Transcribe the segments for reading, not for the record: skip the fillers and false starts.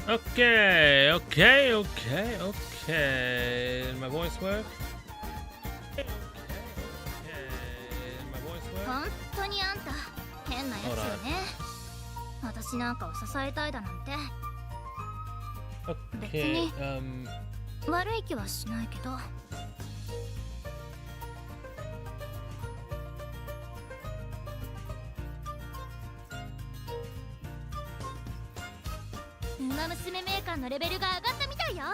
Okay. Did my voice work? Okay. Did my voice work? 本当にあんた変なやつよね。私なんかを支えたいだなんて。Okay. 悪い気はしないけど。ウマ娘メーカーのレベルが上がったみたいよ。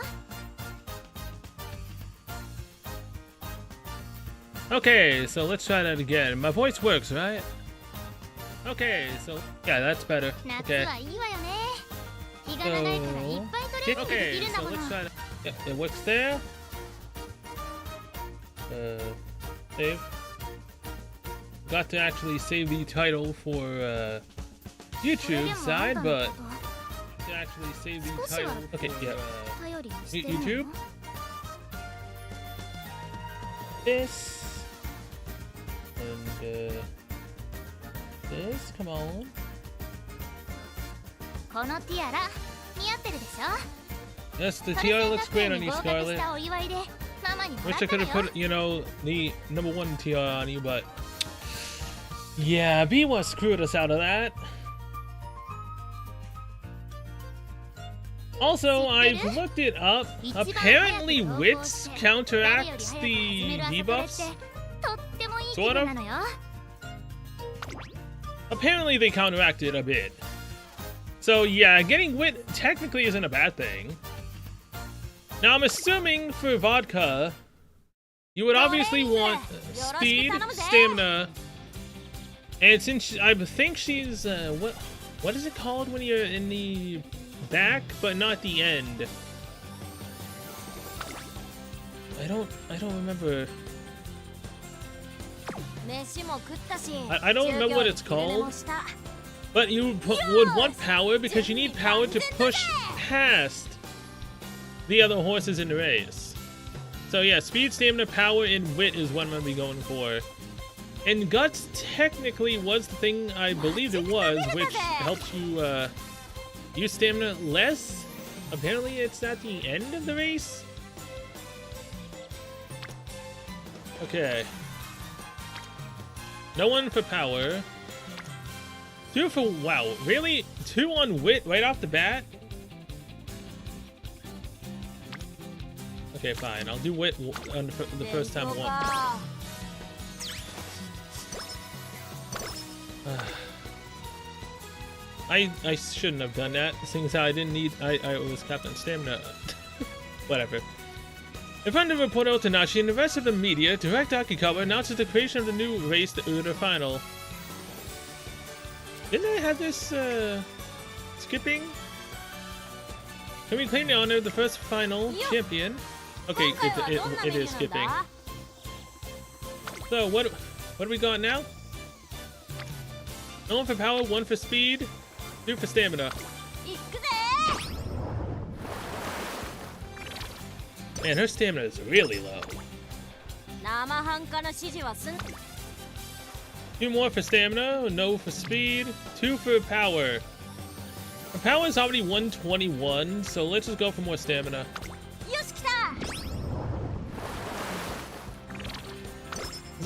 Okay, so let's try that again. My voice works, right? Okay, so yeah, that's better. 夏 Okay. はいいわよね。日が長いからいっぱいトレーニングで Okay, きるんだ so もの。 let's try that. Yeah, it works there. Save. Got to actually save the title for YouTube side, but to actually save the title. Okay, yeah. 頼りにしてるの YouTube. This and this. Come on. このティアラ似合ってるでしょ。 Yes, the tiara looks great on you, 合格し Scarlet. たお祝いでママにもらっ Wish I た could の have よ。 put, you know, the #1 tiara on you, but yeah, Biwa screwed us out of that. Also, I've looked it up. Apparently, Wits counteracts the debuffs. とってもいい気 Sort 分 of. なのよ。 Apparently, they counteract it a bit. So yeah, getting Wit technically isn't a bad thing. Now, I'm assuming for Vodka, you would obviously want speed, stamina, and since I think she's what is it called when you're in the back but not the end? I don't remember. 飯も食ったし、 I don't remember what it's called. But you would want power because you need power to push past the other horses in the race. So yeah, speed, stamina, power, and wit is what I'm gonna be going for. And guts technically was the thing I believed it was, which helps you use stamina less. Apparently it's at the end of the race. Okay. No one for power. 2 for wow, really? 2 on wit right off the bat? Okay, fine. I'll do wit on the first time once. I shouldn't have done that. Seeing as how I didn't need I was capped on stamina. Whatever. In front of reporter Otanashi and the rest of the media, Director Akikawa announces the creation of the new race, the Uda Final. Didn't I have this skipping? Can we claim the honor of the first final champion? Okay, it is skipping. So what do we got now? 1 for power, 1 for speed, 2 for stamina. Man, her stamina is really low. 2 more for stamina, no for speed, 2 for power. Her power is already 121, so let's just go for more stamina.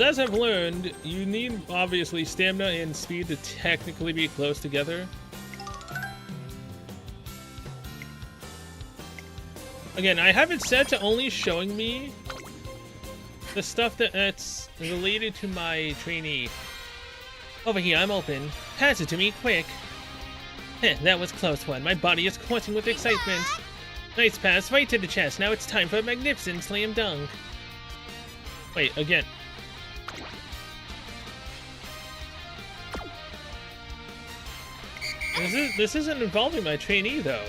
As I've learned, you need obviously stamina and speed to technically be close together. Again, I have it set to only showing me the stuff that's related to my trainee. Over here, I'm open. Pass it to me, quick. Heh, that was a close one. My body is coursing with excitement. Nice pass, right to the chest. Now it's time for a magnificent slam dunk. Wait, again. This isn't involving my trainee, though.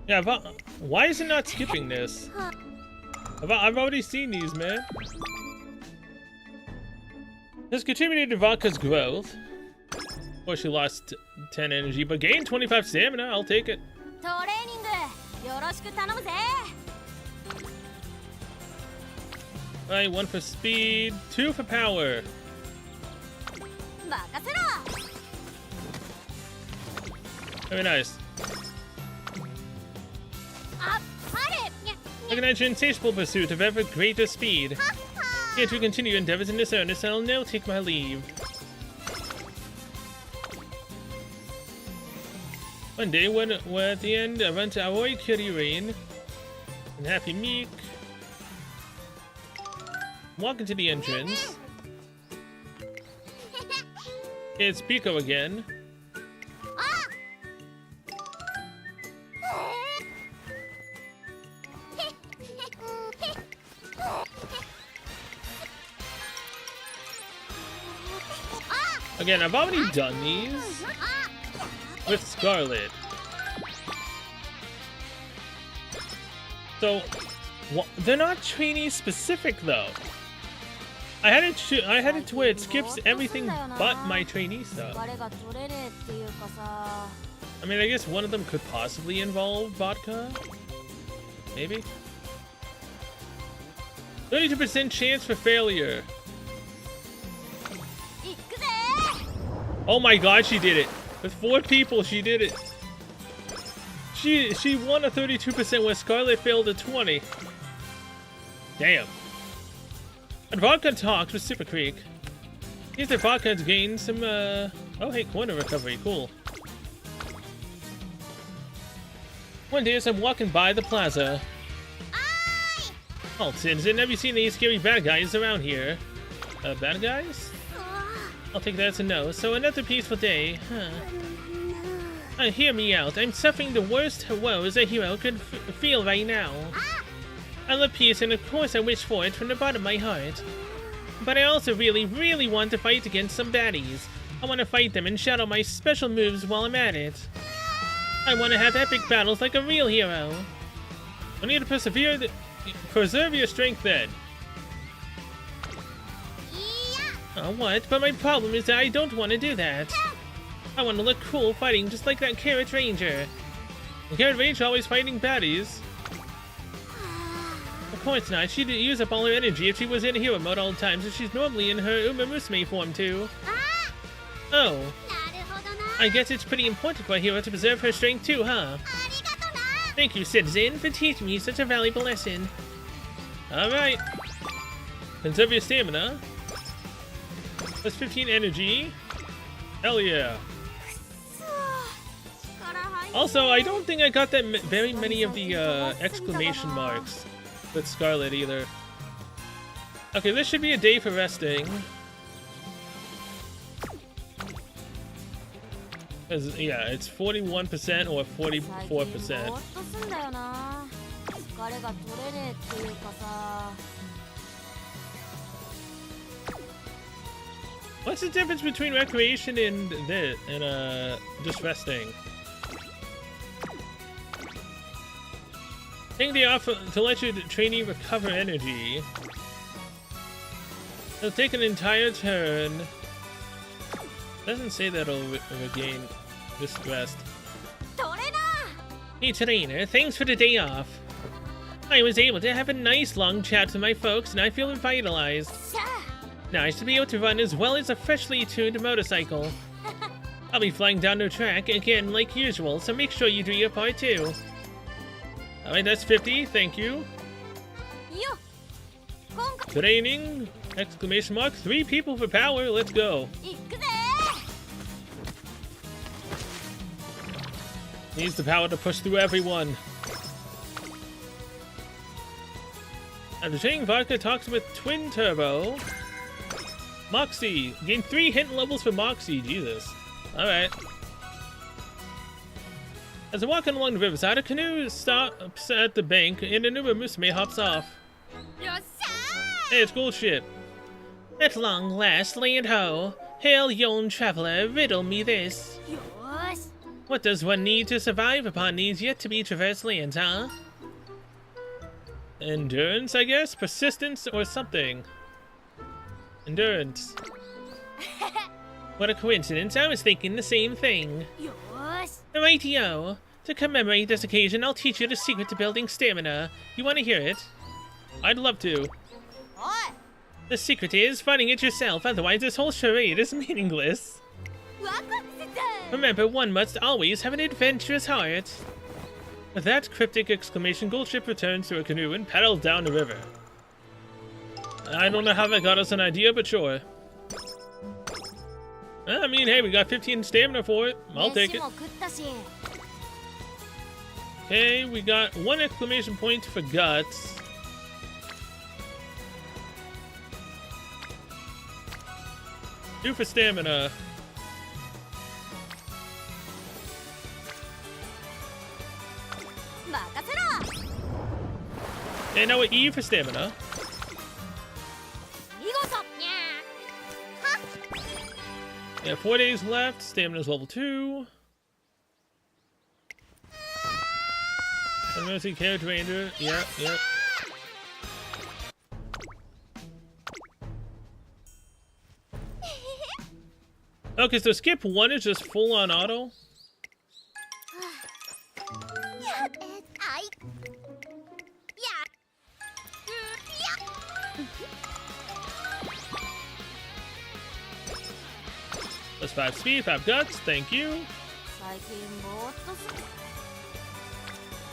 Yeah, why is it not skipping this? I've already seen these, man. Has contributed to Vodka's growth. Of course, she lost 10 energy, but gained 25 stamina. I'll take it. トレーニングよろしく頼むぜ。 Alright, 1 for speed, 2 for power. 任せろ。 Very nice. あ、あれ。 Like an insatiable pursuit of ever greater speed. Here to continue endeavors in this earnest, I'll now take my leave. One day, when we're at the end, I run to Aoi Kiryu and Happy Meek. Walk into the entrance. It's Pico again. Again, I've already done these with Scarlet. So, they're not trainee specific though. I had it to where it skips everything but my trainee stuff. I mean, I guess one of them could possibly involve Vodka. Maybe. 32% chance for failure. Oh my god, she did it. With 4 people, she did it. She won a 32% where Scarlet failed a 20. Damn. And Vodka talks with Super Creek. Seems that Vodka has gained some, oh hey, corner recovery, cool. One day as I'm walking by the plaza. Oh, Citizen, have you seen any scary bad guys around here? Bad guys? I'll take that as a no. So another peaceful day, huh? Hear me out. I'm suffering the worst woes a hero could feel right now. I love peace, and of course I wish for it from the bottom of my heart. But I also really, really want to fight against some baddies. I want to fight them and shout out my special moves while I'm at it. I want to have epic battles like a real hero. I need to preserve your strength then. Oh, what? But my problem is that I don't want to do that. I want to look cool fighting just like that Carrot Ranger. The Carrot Ranger always fighting baddies. Of course not. She'd use up all her energy if she was in hero mode all the time, so she's normally in her Umamusume form too. Oh. I guess it's pretty important for a hero to preserve her strength too, huh? Thank you, Citizen, for teaching me such a valuable lesson. Alright. Conserve your stamina. Plus 15 energy. Hell yeah. Also, I don't think I got that very many of the exclamation marks with Scarlet either. Okay, this should be a day for resting. Yeah, it's 41% or 44%. What's the difference between recreation and this, and just resting? Take the offer to let your trainee recover energy. It'll take an entire turn. Doesn't say that it'll regain this rest. Hey trainer, thanks for the day off. I was able to have a nice long chat with my folks and I feel revitalized. Nice to be able to run as well as a freshly tuned motorcycle. I'll be flying down the track again like usual, so make sure you do your part too. Alright, that's 50, thank you. Training! Exclamation mark, 3 people for power, let's go. Needs the power to push through everyone. After training, Vodka talks with Twin Turbo. Moxie! Gain 3 hint levels for Moxie, Jesus. Alright. As I'm walking along the riverside, a canoe stops at the bank and an Umamusume hops off. Hey, it's Gold Ship. At long last, land ho. Hail, young traveler, riddle me this. What does one need to survive upon these yet to be traversed lands, huh? Endurance, I guess? Persistence or something. Endurance. What a coincidence, I was thinking the same thing. よーし Rightio. To commemorate this occasion, I'll teach you the secret to building stamina. You want to hear it? I'd love to. おい The secret is finding it yourself, otherwise this whole charade is meaningless. ワクワクする Remember, one must always have an adventurous heart. With that cryptic exclamation, Goldship returns to her canoe and paddles down the river. I don't know how that got us an idea, but sure. I mean, hey, we got 15 stamina for it. I'll take it. 飯も食ったし Okay, we got 1 exclamation point for guts. Two for stamina. 任せろ And now an E for stamina. 見事にゃー Yeah, 4 days left. Stamina's level 2. Emergency character ranger. Yep, yep. Okay, so skip 1 is just full on auto. やあいや Plus 5 speed, 5 guts. Thank you. 最近ぼーっとする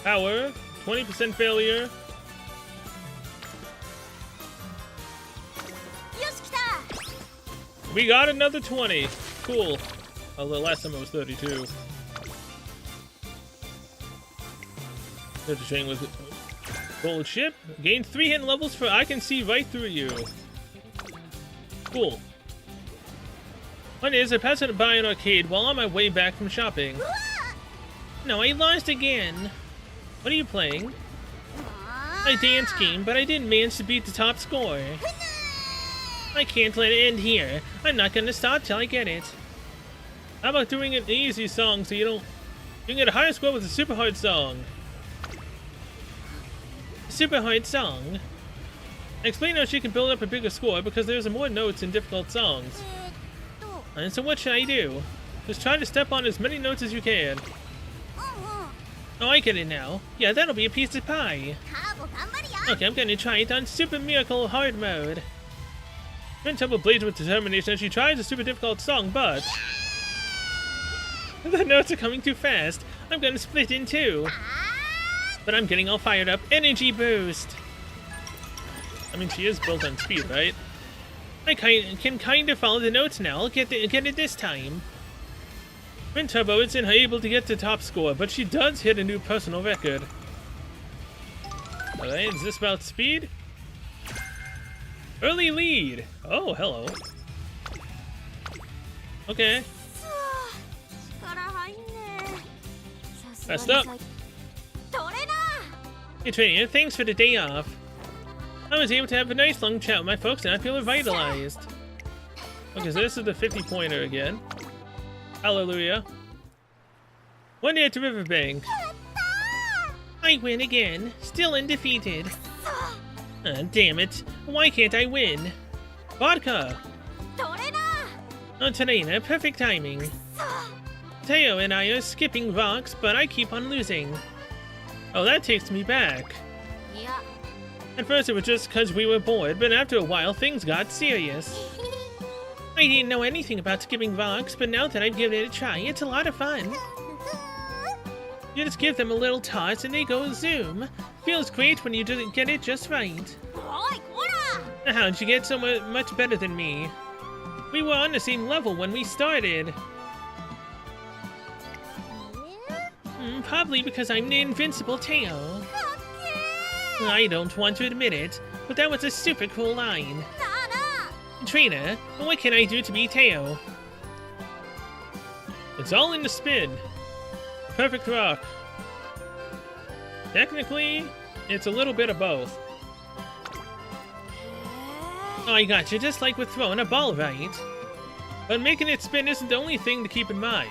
Power, 20% failure. よし来た We got another 20. Cool. Although last time it was 32. Have to train with Gold Ship. Gain 3 hidden levels for I can see right through you. Cool. One is I passed by an arcade while on my way back from shopping. No, I lost again. What are you playing? A dance game, but I didn't manage to beat the top score. I can't let it end here. I'm not gonna stop till I get it. How about doing an easy song so you can get a higher score with a super hard song? Super hard song? Explain how she can build up a bigger score because there's more notes in difficult songs. えーっと And so what should I do? Just try to step on as many notes as you can. うんうん Oh, I get it now. Yeah, that'll be a piece of pie. カーボ頑張るよ Okay, I'm gonna try it on Super Miracle Hard Mode. Turbo blades with determination as she tries a super difficult song, but... The notes are coming too fast. I'm gonna split in two. But I'm getting all fired up. Energy boost! I mean, she is built on speed, right? I can kind of follow the notes now. I'll get it this time. Twin Turbo isn't able to get the top score, but she does hit a new personal record. Alright, is this about speed? Early lead! Oh, hello. Okay. 力入んねさ Messed すが up. に取れな Hey, Trainer, thanks for the day off. I was able to have a nice long chat with my folks and I feel revitalized. Okay, so this is the 50-pointer again. Hallelujah. One day at the riverbank. I win again. Still undefeated. Damn it. Why can't I win? Vodka! 取れな Oh, Tarina, perfect timing. Teo and I are skipping rocks, but I keep on losing. Oh, that takes me back. いや At first it was just because we were bored, but after a while things got serious. I didn't know anything about skipping rocks, but now that I've given it a try, it's a lot of fun. You just give them a little toss and they go zoom. Feels great when you get it just right. おいこら How'd you get so much better than me? We were on the same level when we started. Probably because I'm the invincible Teo. かっけ I don't want to admit it, but that was a super cool line. ーなあな Trainer, what can I do to beat Teo? It's all in the spin. Perfect rock. Technically, it's a little bit of both. Oh, I got you, just like with throwing a ball, right? But making it spin isn't the only thing to keep in mind.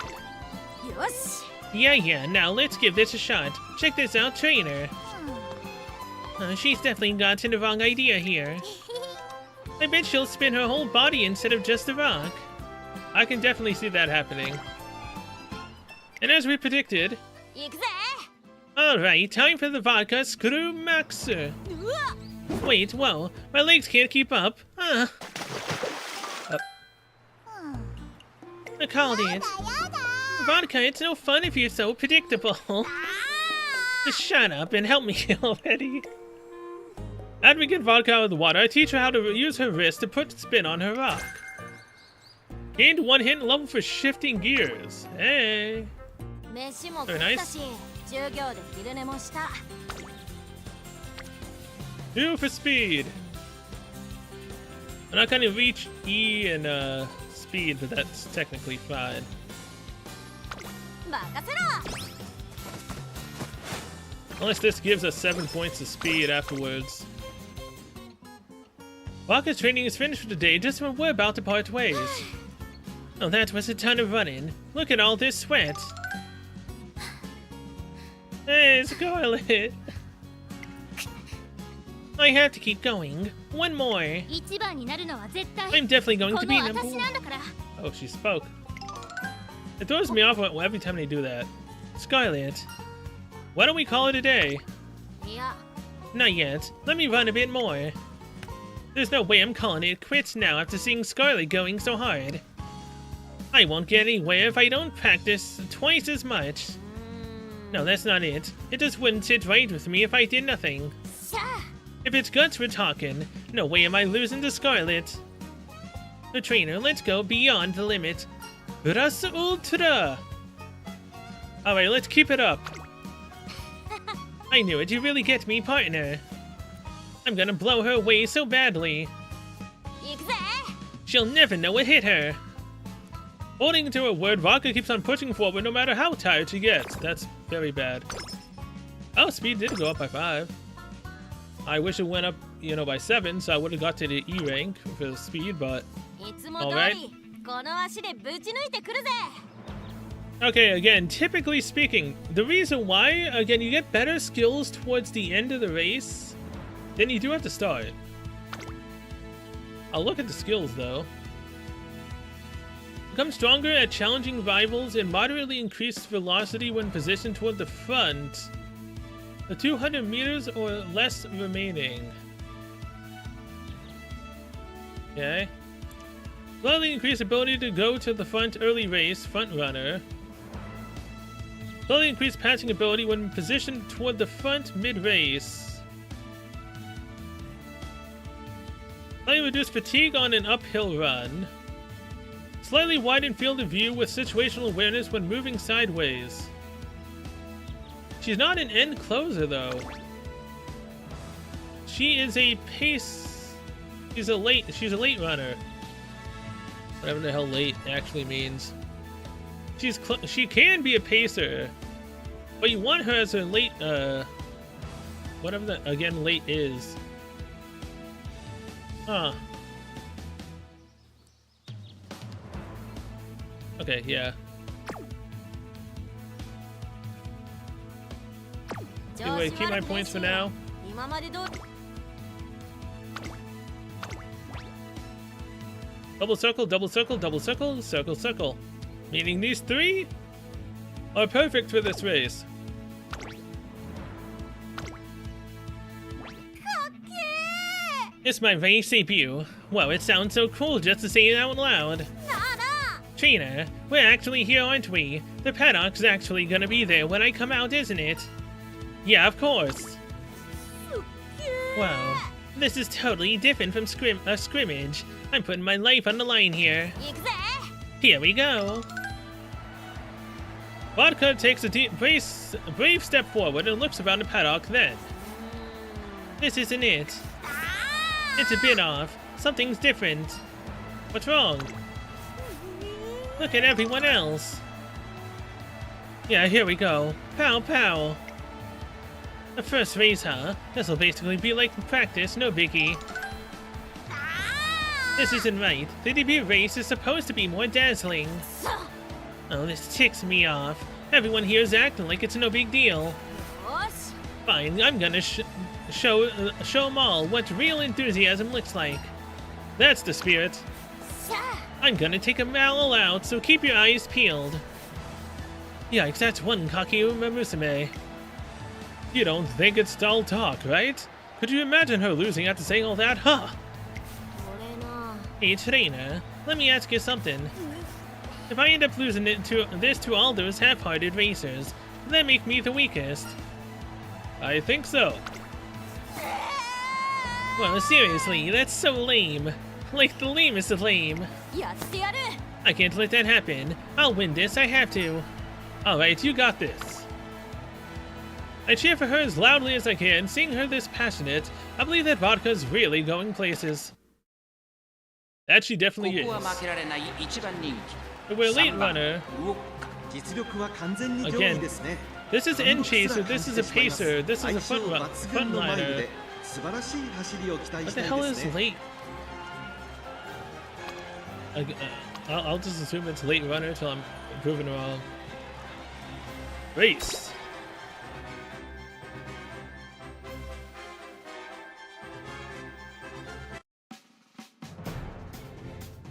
よし Yeah, now let's give this a shot. Check this out, Trainer. She's definitely gotten the wrong idea here. I bet she'll spin her whole body instead of just the rock. I can definitely see that happening. And as we predicted... Alright, time for the vodka screw maxer. Wait, whoa, my legs can't keep up. I called it. Vodka, it's no fun if you're so predictable. Just shut up and help me already. After we get Vodka out of the water, I teach her how to use her wrist to put spin on her rock. Gained 1 hit level for shifting gears. Hey. Very nice. 2 for speed. I'm not gonna reach E and speed, but that's technically fine. Unless this gives us 7 points of speed afterwards. Vodka's training is finished for the day, just when we're about to part ways. Oh, that was a ton of running. Look at all this sweat. Hey, Scarlet. I have to keep going. One more. I'm definitely going to be number 1. Oh, she spoke. It throws me off every time they do that. Scarlet, why don't we call it a day? Not yet. Let me run a bit more. There's no way I'm calling it quits now after seeing Scarlet going so hard. I won't get anywhere if I don't practice twice as much. No, that's not it. It just wouldn't sit right with me if I did nothing. If it's guts we're talking, no way am I losing to Scarlet. The trainer, let's go beyond the limit. Rasa Ultra! Alright, let's keep it up. I knew it, you really get me, partner. I'm gonna blow her away so badly. She'll never know what hit her. Holding to her word, Vodka keeps on pushing forward no matter how tired she gets. That's very bad. Oh, speed did go up by 5. I wish it went up, you know, by 7, so I would have got to the E rank for the speed, but... Alright. Okay, again, typically speaking, the reason why, again, you get better skills towards the end of the race than you do at the start. I'll look at the skills, though. Become stronger at challenging rivals and moderately increased velocity when positioned toward the front. The 200 meters or less remaining. Okay. Slightly increased ability to go to the front early race, front runner. Slightly increased passing ability when positioned toward the front mid-race. Slightly reduced fatigue on an uphill run. Slightly widened field of view with situational awareness when moving sideways. She's not an end closer though. She is a pace. She's a late runner. Whatever the hell late actually means. She can be a pacer, but you want her as a late whatever that again late is. Huh. Okay, yeah. Anyway, keep my points for now. Double circle, double circle, double circle, circle, circle. Meaning these 3 are perfect for this race. It's my race debut. Wow, it sounds so cool just to say it out loud. Trainer, we're actually here, aren't we? The paddock's actually gonna be there when I come out, isn't it? Yeah, of course. Wow, this is totally different from a scrimmage. I'm putting my life on the line here. Here we go. Vodka takes a brave step forward and looks around the paddock then. This isn't it. It's a bit off. Something's different. What's wrong? Look at everyone else. Yeah, here we go. Pow, pow. The first race, huh? This'll basically be like practice, no biggie. This isn't right. The debut race is supposed to be more dazzling. Oh, this ticks me off. Everyone here is acting like it's no big deal. Fine, I'm gonna show them all what real enthusiasm looks like. That's the spirit. I'm gonna take 'em all out, so keep your eyes peeled. Yikes, that's one cocky Umamusume. You don't think it's dull talk, right? Could you imagine her losing after saying all that? Huh? Hey, trainer, let me ask you something. If I end up losing it to all those half-hearted racers, does that make me the weakest? I think so. Well, seriously, that's so lame. Like the lamest of lame. I can't let that happen. I'll win this, I have to. Alright, you got this. I cheer for her as loudly as I can. Seeing her this passionate, I believe that Vodka's really going places. That she definitely is. But we're late runner. Again, this is N Chaser, this is a Pacer, this is a frontliner. What the hell is late? I'll just assume it's late runner till I'm proven wrong. Race.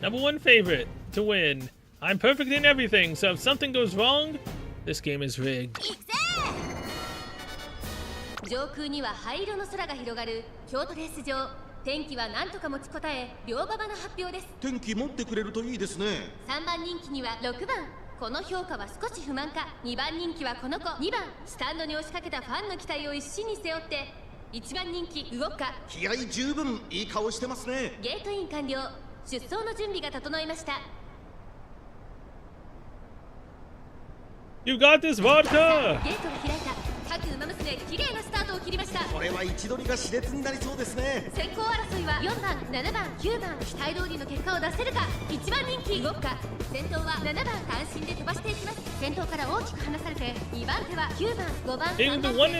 Number 1 favorite to win. I'm perfect in everything, so if something goes wrong, this game is rigged. 上空には灰色の空が広がる京都レース場。天気は何とか持ちこたえ、両馬場の発表です。天気持ってくれるといいですね。3番人気には6番。この評価は少し不満か。2番人気はこの子。2番、スタンドに押しかけたファンの期待を一身に背負って。1番人気、ウォッカ。気合十分、いい顔してますね。ゲートイン完了。出走の準備が整いました。You got this, Vodka! ゲートが開いた。各馬娘、綺麗なスタートを切りました。これは位置取りが熾烈になりそうですね。先行争いは4番、7番、9番。期待通りの結果を出せるか。1番人気、ウォッカ。先頭は7番、単身で飛ばしていきます。先頭から大きく離されて、2番手は9番、5番、Being one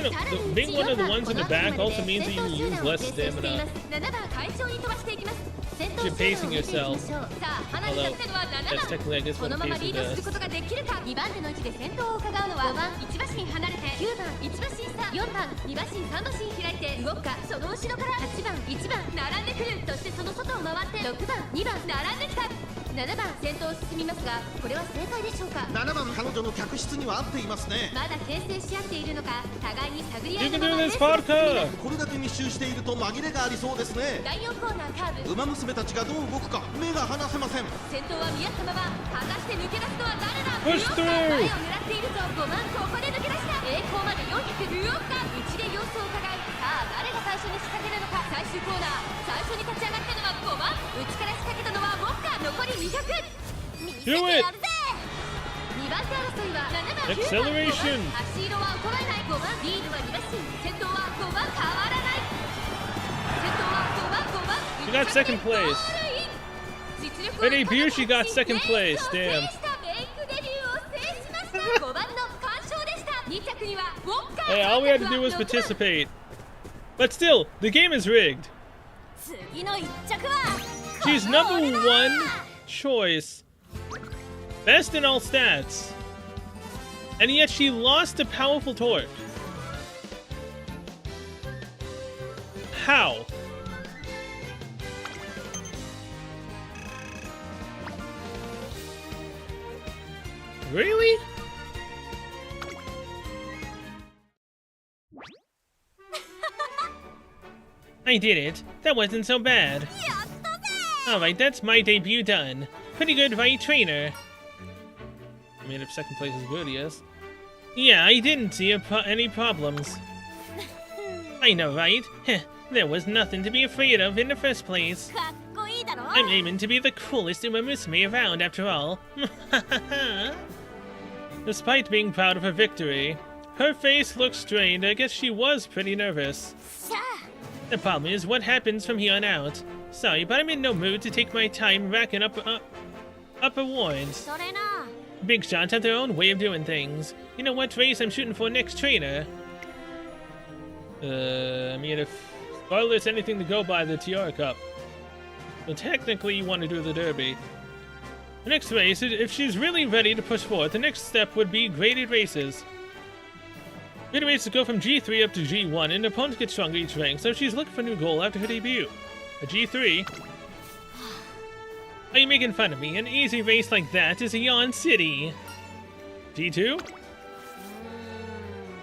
of the ones in the back also means that you use less stamina. 7番、快調に飛ばしていきます。You're pacing yourself. さあ、離れたのは7番。このままリードすることができるか。2番手の位置で先頭を伺うのは5番、1馬身離れて9番、1馬身差、4番、2馬身、3馬身開いて動くか。その後ろから8番、1番並んでくる。そしてその外を回って6番、2番並んできた。7番先頭を進みますが、これは正解でしょうか。7番彼女の客室には合っていますね。まだ牽制し合っているのか、互いに探り合 You い can の do まま this, Vodka! これだけ密集していると紛れがありそうですね。第4コーナーカーブ。馬娘たちがどう動くか目が離せません。先頭は見合ったまま、果たして抜け出すのは誰だ。 Push ルオッカ、前を through! 狙っているぞ。5番ここで抜け出した。栄光まで400。ルオッカ内で様子を伺い、さあ誰が最初に仕掛けるのか。最終コーナー、最初に立ち上がったのは5番。内から仕掛けたのはウォッカ。残り200。 Do it! 2番手争いは7番、 Acceleration! 9番、足色は衰えない。5番リードは2馬身。先頭は5番変わらない。先頭は5番、5番。 She got second place. Her debut, she got second place. Damn. 5番の完勝でした。2着にはウォッカ。 Hey, all we had to do was participate. But still, the game is rigged. 次の1着は She's number 1 choice. Best in all stats. And yet she lost to powerful torque. How? Really? I did it. That wasn't so bad. Alright, that's my debut done. Pretty good, right, trainer? I mean, if second place is good, yes. Yeah, I didn't see any problems. I know, right? Heh, there was nothing to be afraid of in the first place. I'm aiming to be the coolest Umamusume around, after all. Despite being proud of her victory, her face looked strained. I guess she was pretty nervous. The problem is what happens from here on out. Sorry, but I'm in no mood to take my time racking up awards. Big shots have their own way of doing things. You know what race I'm shooting for next, trainer? I mean, if Scarlet's anything to go by, the Tiara Cup. So technically you want to do the Derby. The next race, if she's really ready to push forward, the next step would be graded races. Graded races go from G3 up to G1, and opponents get stronger each rank, so she's looking for a new goal after her debut. A G3. Are you making fun of me? An easy race like that is a yawn city. G2?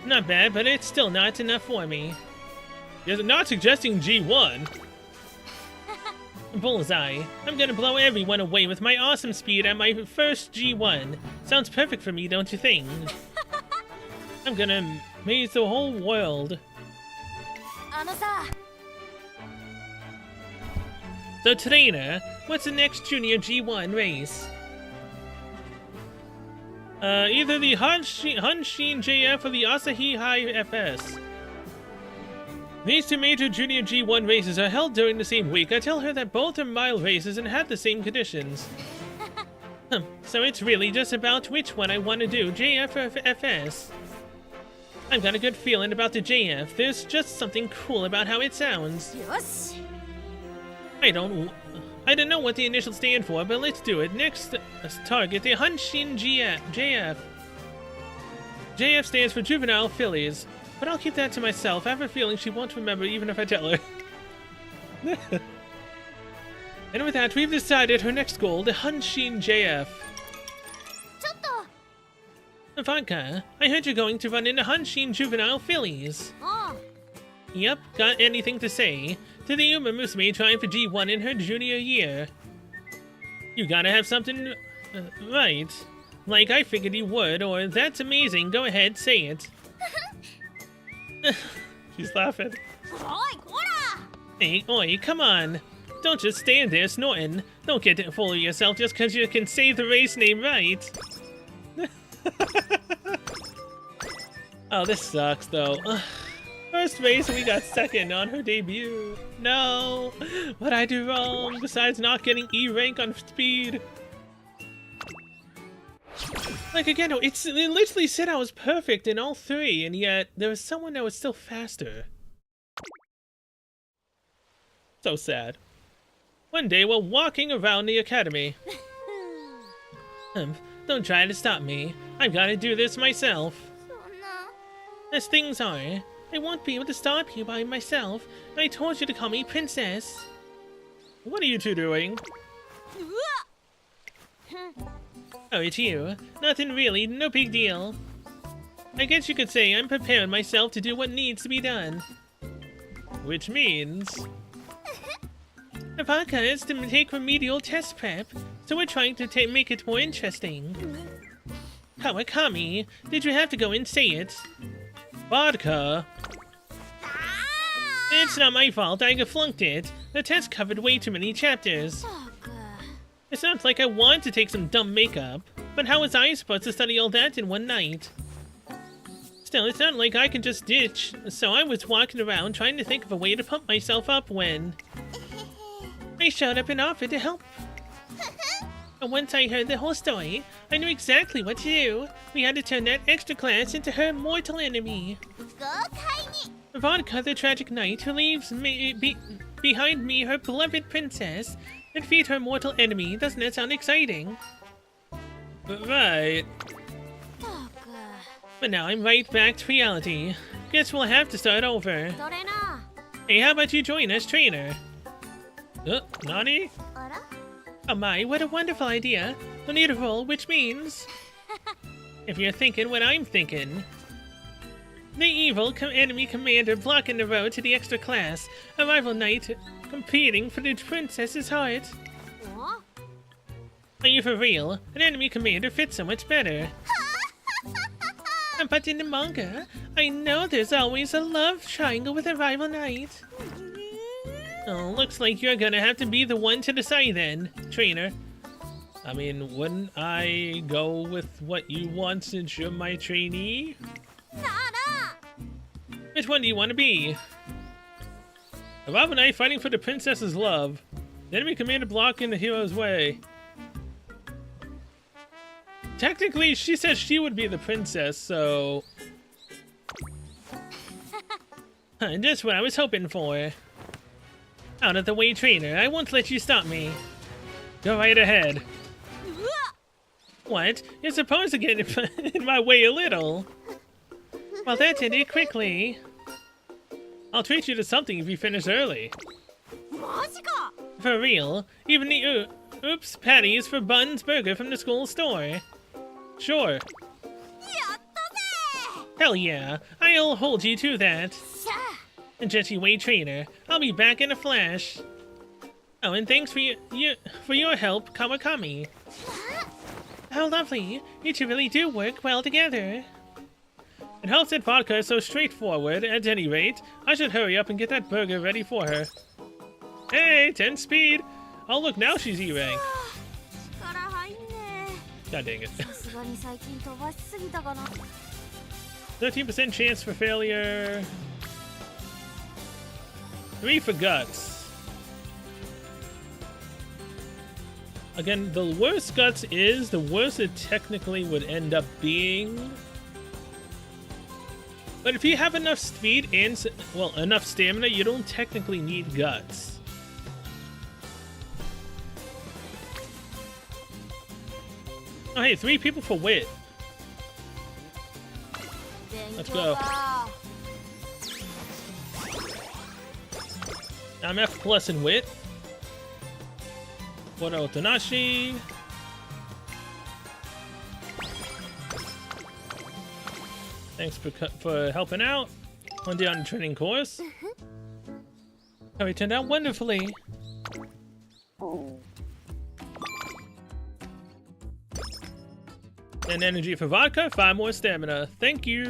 Not bad, but it's still not enough for me. You're not suggesting G1. Bullseye. I'm gonna blow everyone away with my awesome speed at my first G1. Sounds perfect for me, don't you think? I'm gonna amaze the whole world. So, trainer, what's the next junior G1 race? Either the Hanshin JF or the Asahi High FS. These two major junior G1 races are held during the same week. I tell her that both are mile races and have the same conditions. So it's really just about which one I want to do, JF or FS. I've got a good feeling about the JF. There's just something cool about how it sounds. I don't know what the initials stand for, but let's do it. Next, let's target the Hanshin JF. JF stands for Juvenile Fillies, but I'll keep that to myself. I have a feeling she won't remember even if I tell her. And with that, we've decided her next goal, the Hanshin JF. Vodka, I heard you're going to run into Hanshin Juvenile Fillies. Yep, got anything to say? To the Umamusume trying for G1 in her junior year. You gotta have something right. Like I figured you would, or that's amazing. Go ahead, say it. She's laughing. Hey, oi, come on. Don't just stand there snorting. Don't get full of yourself just because you can say the race name right. Oh, this sucks, though. First race, we got second on her debut. No! What'd I do wrong, besides not getting E rank on speed? Like, again, it literally said I was perfect in all three, and yet there was someone that was still faster. So sad. One day, while walking around the academy. Don't try to stop me. I've got to do this myself. As things are, I won't be able to stop you by myself. I told you to call me Princess. What are you two doing? Oh, it's you. Nothing really, no big deal. I guess you could say I'm preparing myself to do what needs to be done. Which means... Vodka is to take remedial test prep, so we're trying to make it more interesting. Kawakami, did you have to go and say it? Vodka? It's not my fault, I flunked it. The test covered way too many chapters. It's not like I want to take some dumb makeup, but how was I supposed to study all that in one night? Still, it's not like I can just ditch, so I was walking around trying to think of a way to pump myself up when... I showed up and offered to help. And once I heard the whole story, I knew exactly what to do. We had to turn that extra class into her mortal enemy. Vodka, the tragic knight who leaves behind me her beloved princess, and defeat her mortal enemy. Doesn't that sound exciting? Right. But now I'm right back to reality. Guess we'll have to start over. Hey, how about you join us, trainer? Nani? Oh my, what a wonderful idea. We'll need a role, which means... if you're thinking what I'm thinking... The evil enemy commander blocking the road to the extra class. A rival knight competing for the princess's heart. Are you for real? An enemy commander fits so much better. But in the manga, I know there's always a love triangle with a rival knight. Oh, looks like you're gonna have to be the one to decide then, trainer. I mean, wouldn't I go with what you want since you're my trainee? Which one do you want to be? A rival knight fighting for the princess's love. The enemy commander blocking the hero's way. Technically, she says she would be the princess, so... Just what I was hoping for. Out of the way, trainer. I won't let you stop me. Go right ahead. What? You're supposed to get in my way a little. Well, that ended quickly. I'll treat you to something if you finish early. For real? Even the Oops, patties for Bun's Burger from the school store. Sure. Hell yeah, I'll hold you to that. And Jessie Wade Trainer, I'll be back in a flash. Oh, and thanks for your help, Kawakami. How lovely. You two really do work well together. It helps that Vodka is so straightforward. At any rate, I should hurry up and get that burger ready for her. Hey, 10 speed. Oh, look, now she's E-rank. God dang it. 13% chance for failure. 3 for guts. Again, the worse guts is, the worse it technically would end up being. But if you have enough speed and, well, enough stamina, you don't technically need guts. Oh, hey, 3 people for wit. Let's go. I'm F plus in wit. What else? Tanashi. Thanks for helping out. One day on the training course. Oh, it turned out wonderfully. And energy for Vodka, 5 more stamina. Thank you.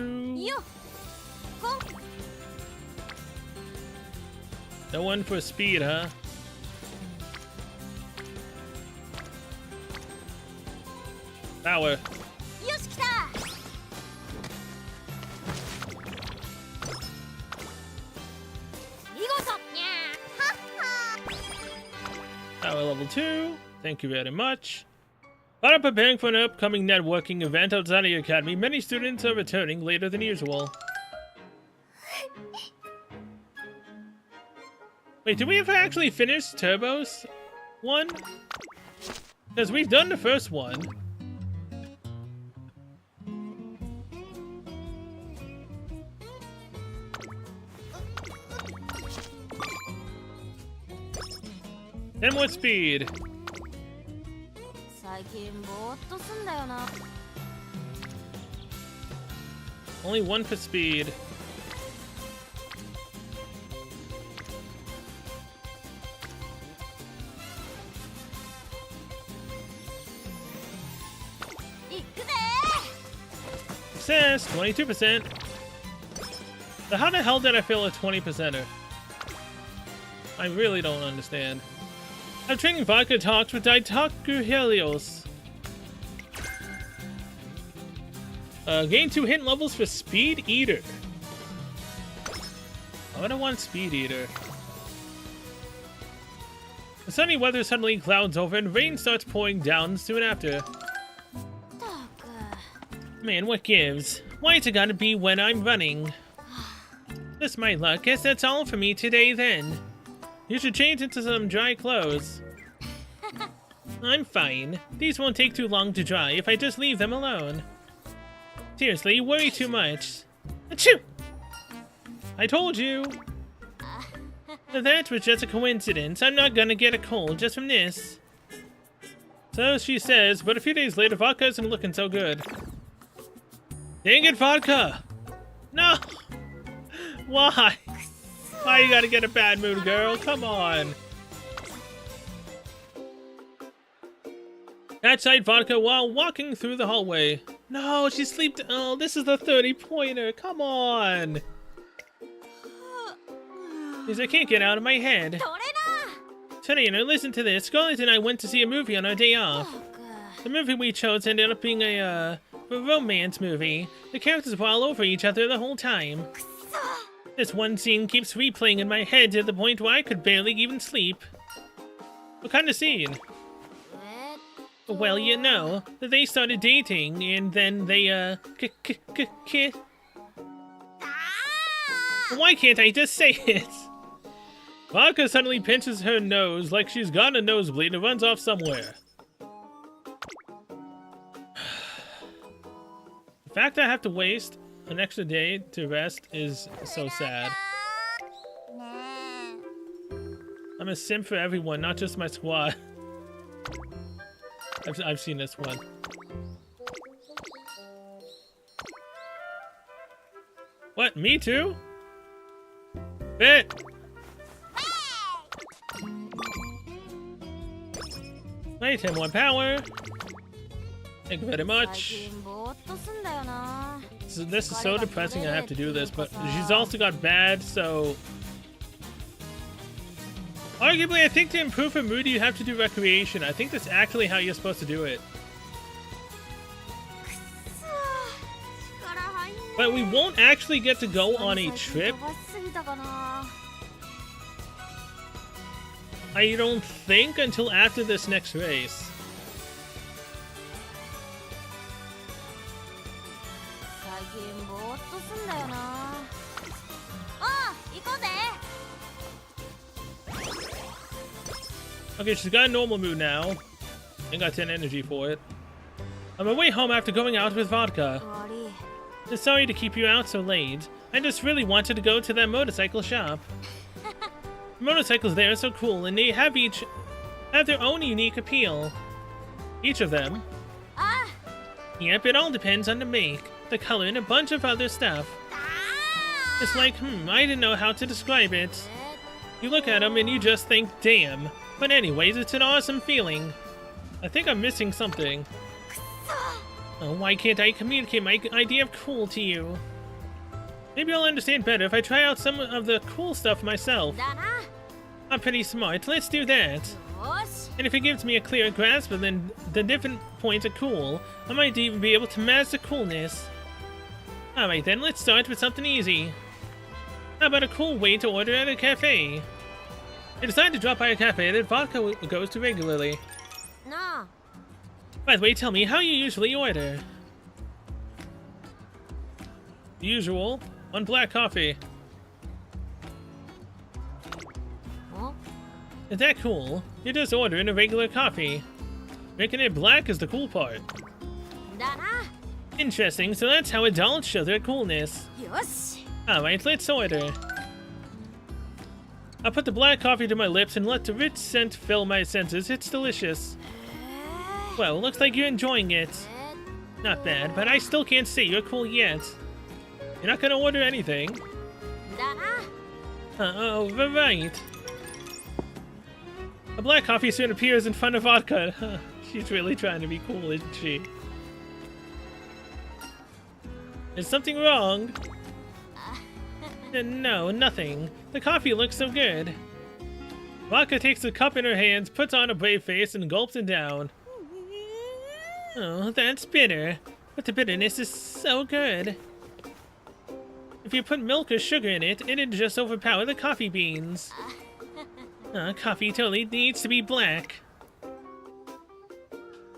No one for speed, huh? Power. Power level 2. Thank you very much. While preparing for an upcoming networking event outside of the academy, many students are returning later than usual. Wait, did we ever actually finish Turbo's one? Because we've done the first one. And more speed. Only 1 for speed. Success, 22%. So how the hell did I fail a 20%er? I really don't understand. I'm training Vodka talks with Daitaku Helios. Gain 2 hit levels for Speed Eater. I don't want Speed Eater. The sunny weather suddenly clouds over and rain starts pouring down soon after. Man, what gives? Why's it gotta be when I'm running? This my luck. Guess that's all for me today then. You should change into some dry clothes. I'm fine. These won't take too long to dry if I just leave them alone. Seriously, you worry too much. Achoo! I told you! That was just a coincidence. I'm not gonna get a cold just from this. So she says, but a few days later, Vodka isn't looking so good. Dang it, Vodka! No! Why? Why you gotta get a bad mood, girl? Come on! Outside Vodka while walking through the hallway. No, she slept. Oh, this is the 30-pointer. Come on! Because I can't get out of my head. Torino, listen to this. Scarlett and I went to see a movie on our day off. The movie we chose ended up being a romance movie. The characters were all over each other the whole time. This one scene keeps replaying in my head to the point where I could barely even sleep. What kind of scene? Well, you know, they started dating, and then they, kissed. Why can't I just say it? Vodka suddenly pinches her nose like she's got a nosebleed and runs off somewhere. The fact I have to waste an extra day to rest is so sad. I'm a sim for everyone, not just my squad. I've seen this one. What? Me too? Bet. Wait, 10 more power. Thank you very much. So this is so depressing. I have to do this, but she's also got bad, so arguably, I think to improve her mood, you have to do recreation. I think that's actually how you're supposed to do it. But we won't actually get to go on a trip. I don't think until after this next race. Okay, she's got a normal mood now. And got 10 energy for it. On my way home after going out with Vodka. I'm sorry to keep you out so late. I just really wanted to go to that motorcycle shop. The motorcycles there are so cool, and they have each have their own unique appeal. Each of them. Yep, it all depends on the make, the color, and a bunch of other stuff. It's like, I didn't know how to describe it. You look at them and you just think, damn. But anyways, it's an awesome feeling. I think I'm missing something. Oh, why can't I communicate my idea of cool to you? Maybe I'll understand better if I try out some of the cool stuff myself. I'm pretty smart, let's do that. And if it gives me a clear grasp of the different points of cool, I might even be able to master coolness. Alright then, let's start with something easy. How about a cool way to order at a cafe? I decided to drop by a cafe that Vodka goes to regularly. No. By the way, tell me how you usually order. Usual, one black coffee. Is that cool? You're just ordering a regular coffee. Making it black is the cool part. Interesting, so that's how adults show their coolness. Alright, let's order. I put the black coffee to my lips and let the rich scent fill my senses. It's delicious. Well, looks like you're enjoying it. Not bad, but I still can't say you're cool yet. You're not gonna order anything. Oh, right. A black coffee soon appears in front of Vodka. She's really trying to be cool, isn't she? Is something wrong? No, nothing. The coffee looks so good. Vodka takes the cup in her hands, puts on a brave face, and gulps it down. Oh, that's bitter. But the bitterness is so good. If you put milk or sugar in it, it'd just overpower the coffee beans. Coffee totally needs to be black.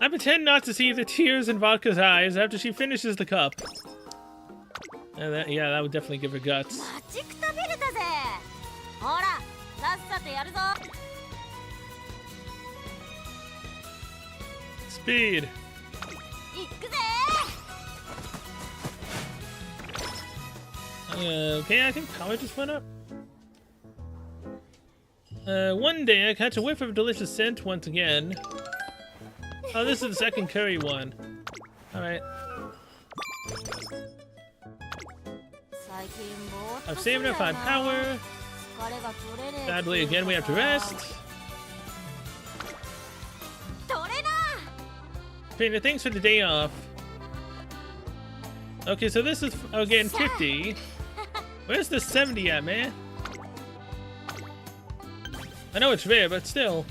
I pretend not to see the tears in Vodka's eyes after she finishes the cup. Yeah, that would definitely give her guts. Speed. Okay, I think power just went up. One day I catch a whiff of delicious scent once again. Oh, this is the second curry one. Alright. I've saved enough 5 power. Sadly, again, we have to rest. Painter, thanks for the day off. Okay, so this is, again, 50. Where's the 70 at, man? I know it's rare, but still.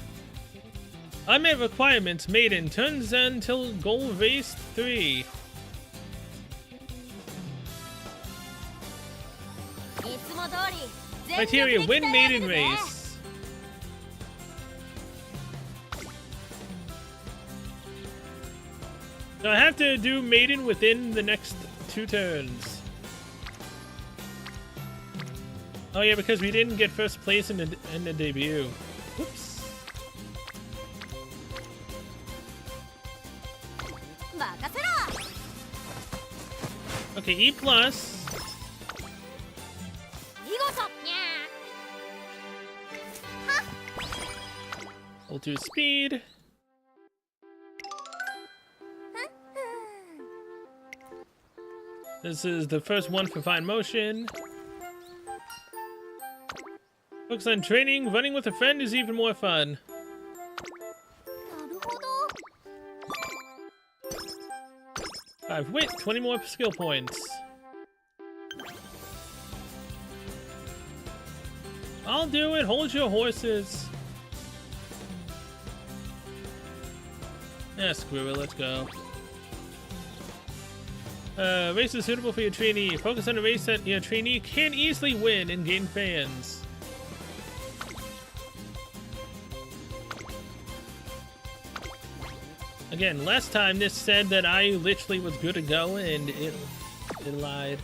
I met requirements made in turns until goal race 3. Criteria, win maiden race. So I have to do maiden within the next 2 turns. Oh yeah, because we didn't get first place in the debut. Whoops. Okay, E+. We'll do speed. This is the first one for fine motion. Focus on training. Running with a friend is even more fun. なるほど。 5 wit, 20 more skill points. I'll do it. Hold your horses. Yeah, screw it. Let's go. Race is suitable for your trainee. Focus on a race that your trainee can easily win and gain fans. Again, last time this said that I literally was good to go, and it lied.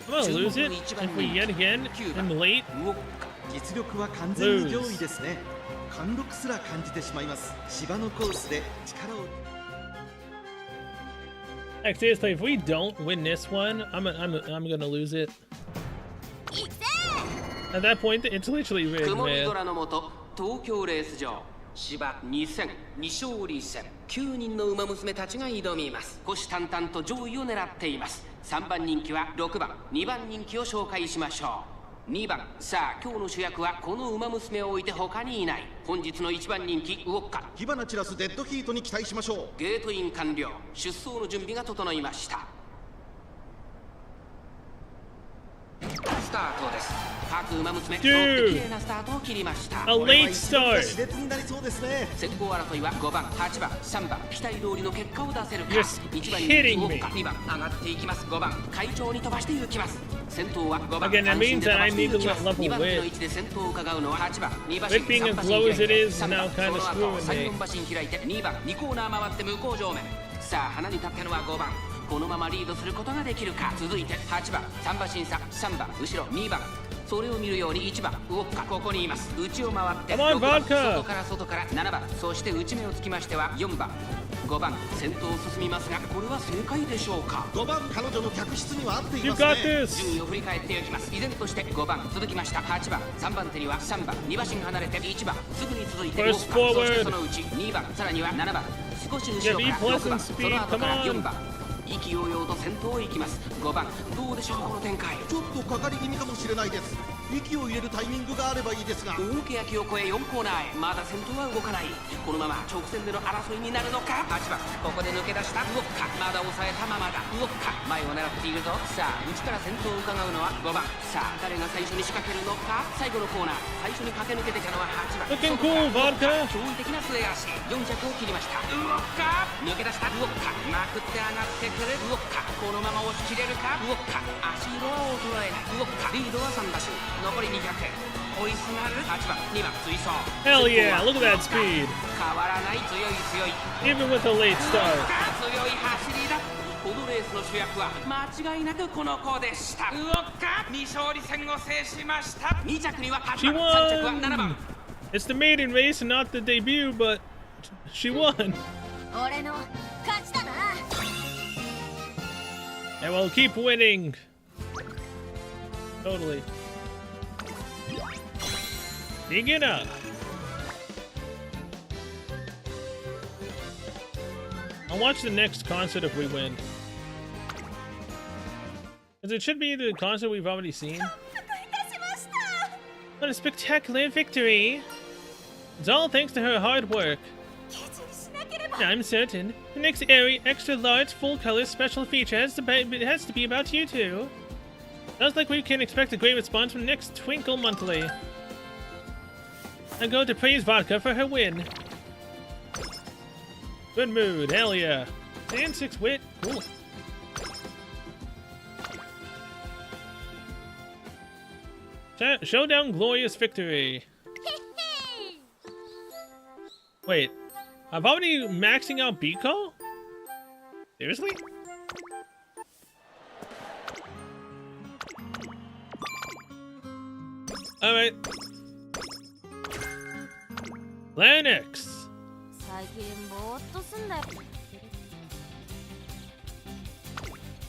I'm gonna lose it if we yet again am late. 実力は完全に上位ですね。貫禄すら感じてしまいます。芝のコースで力を。 Like seriously, if we don't win this one, I'm gonna lose it. At that point, it's literally rigged, 曇り man. 空の下、東京レース場芝2戦2勝利戦9人の馬娘たちが挑みます。虎視眈々と上位を狙っています。3番人気は6番2番人気を紹介しましょう。2番、さあ今日の主役はこの馬娘を置いて他にいない。本日の1番人気ウォッカ。火花散らすデッドヒートに期待しましょう。ゲートイン完了。出走の準備が整いました。スタートです。各馬娘揃って綺麗なスタートを切りました。 A late start. 熾烈になりそうですね。先行争いは5番、8番、3番、期待通りの結果を出せるか。 You're 1番に kidding ウォ me. ッカ、2番上がっていきます。5番会長に飛ばしていきます。先頭は5番 Again, that 単身 means で that 飛ば I してい need to きます。 level 2番手の with. 位置で先頭を伺うのは8番、2馬身、 With being 3 as 馬 low 身 as it is 3 now 番、 kinda その後 screwing 3 me. 4馬身開いて2番、2コーナー回って向こう正面。さあ花に立ったのは5番。このままリードすることができるか。続いて8番、3馬審査、3番、後ろ2番。それを見るように1番ウォッカここにいます。内を回って Come on, 6番 Vodka. 外から外から7番、そして内目をつきましては4番5番先頭を進みますが、これは正解でしょうか。5番彼女の客室には合ってい You ますね。 got this. 順位を振り返っていきます。依然として5番続きました。8番3番手には3番2馬身離れて1番すぐに続いてウォ First ッカ、そして forward. そのうち2番さらには7番少し後ろ Yeah, か be ら pleasant 6番 speed. その後から Come on. 4番意気揚々と先頭を行きます。5番どうでしょうこの展開。ちょっとかかり気味かもしれないです。息を入れるタイミングがあればいいですが。大欅を越え4コーナーへ。まだ先頭は動かない。このまま直線での争いになるのか。8番ここで抜け出したウォッカ、まだ抑えたままだ。ウォッカ前を狙っているぞ。さあ内から先頭を伺うのは5番。さあ誰が最初に仕掛けるのか。最後のコーナー最初に駆け抜けてきたのは8番。 Looking cool, Vodka. 驚異的な末足400を切りました。ウォッカ抜け出したウォッカ、まくって上がってくるウォッカ、このまま押し切れるか。ウォッカ足色は衰えない。ウォッカリードは3馬身残り200。追いすがる8番2番追走。 Hell yeah, look at that speed. 変わらない強い強い Even with a late start. 強い走りだ。このレースの主役は間違いなくこの子でした。ウォッカ未勝利戦を制しました。2着には8 She 番3着は won. 7番。 It's the maiden race and not the debut, but she won. 俺の勝ちだな。 And we'll keep winning. Totally. Dig it up. I'll watch the next concert if we win. Because it should be the concert we've already seen. What a spectacular victory! It's all thanks to her hard work. I'm certain the next airy, extra-large, full-color special feature has to be about you two. Sounds like we can expect a great response from the next Twinkle Monthly. I'm going to praise Vodka for her win. Good mood, hell yeah. And 6 wit, cool. Showdown glorious victory. Wait, I've already maxing out Biko? Seriously? Alright. Lennox. 最近ぼーっとすんだよ。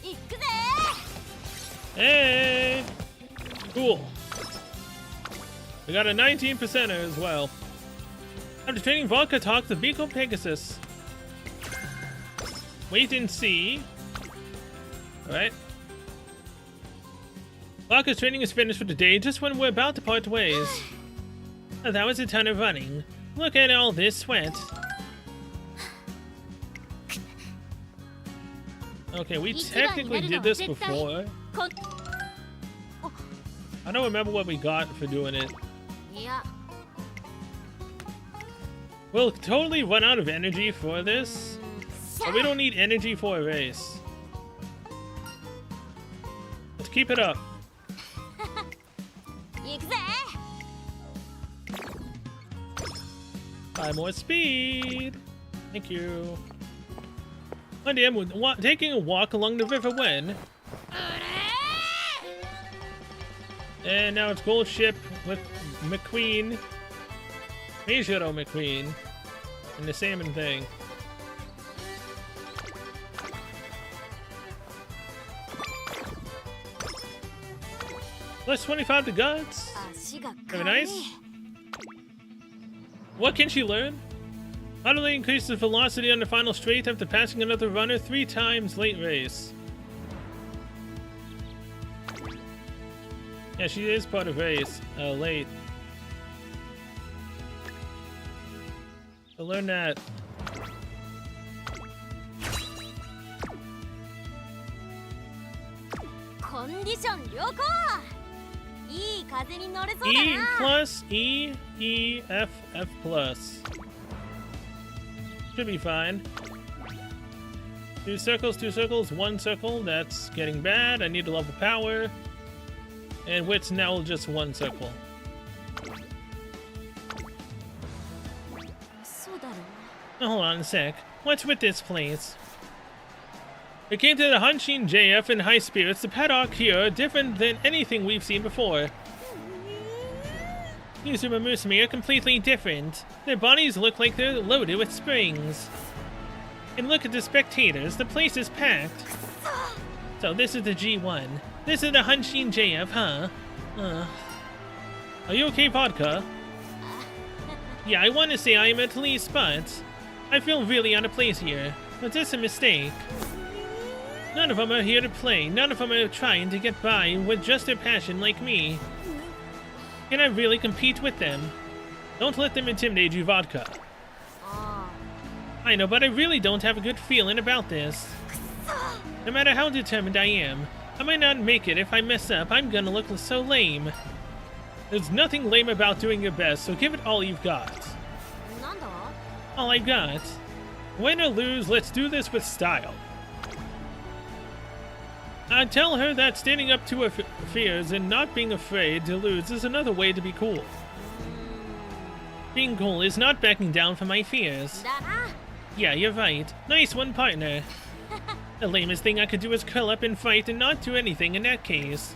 行くぜ Hey! Cool. We got a 19%er as well. After training Vodka talk the Biko Pegasus. Wait and see. Alright. Vodka's training is finished for the day just when we're about to part ways. Oh, that was a ton of running. Look at all this sweat. Okay, we technically did this before. I don't remember what we got for doing it. Yeah. We'll totally run out of energy for this. But we don't need energy for a race. Let's keep it up. 行くぜ 5 more speed. Thank you. One day I'm taking a walk along the river when. And now it's Gold Ship with McQueen. Meijiro McQueen. And the salmon thing. Plus 25 to guts. Very nice. What can she learn? Utterly increases velocity on the final straight after passing another runner 3 times late race. Yeah, she is part of race. Late. So learn that. E plus E E F F plus. Should be fine. 2 circles, 1 circle. That's getting bad. I need to level power. And wit's now just 1 circle. Now, hold on a sec. What's with this place? We came to the Hanshin JF in high spirits. The paddock here are different than anything we've seen before. These Umamusume are completely different. Their bodies look like they're loaded with springs. And look at the spectators. The place is packed. So this is the G1. This is the Hanshin JF, huh? Are you okay, Vodka? Yeah, I want to say I am at least, but I feel really out of place here. But this is a mistake. None of them are here to play. None of them are trying to get by with just their passion like me. Can I really compete with them? Don't let them intimidate you, Vodka. I know, but I really don't have a good feeling about this. No matter how determined I am, I might not make it. If I mess up, I'm gonna look so lame. There's nothing lame about doing your best, so give it all you've got. All I got. Win or lose, let's do this with style. I'd tell her that standing up to her fears and not being afraid to lose is another way to be cool. Being cool is not backing down from my fears. Yeah, you're right. Nice one, partner. The lamest thing I could do is curl up and fight and not do anything in that case.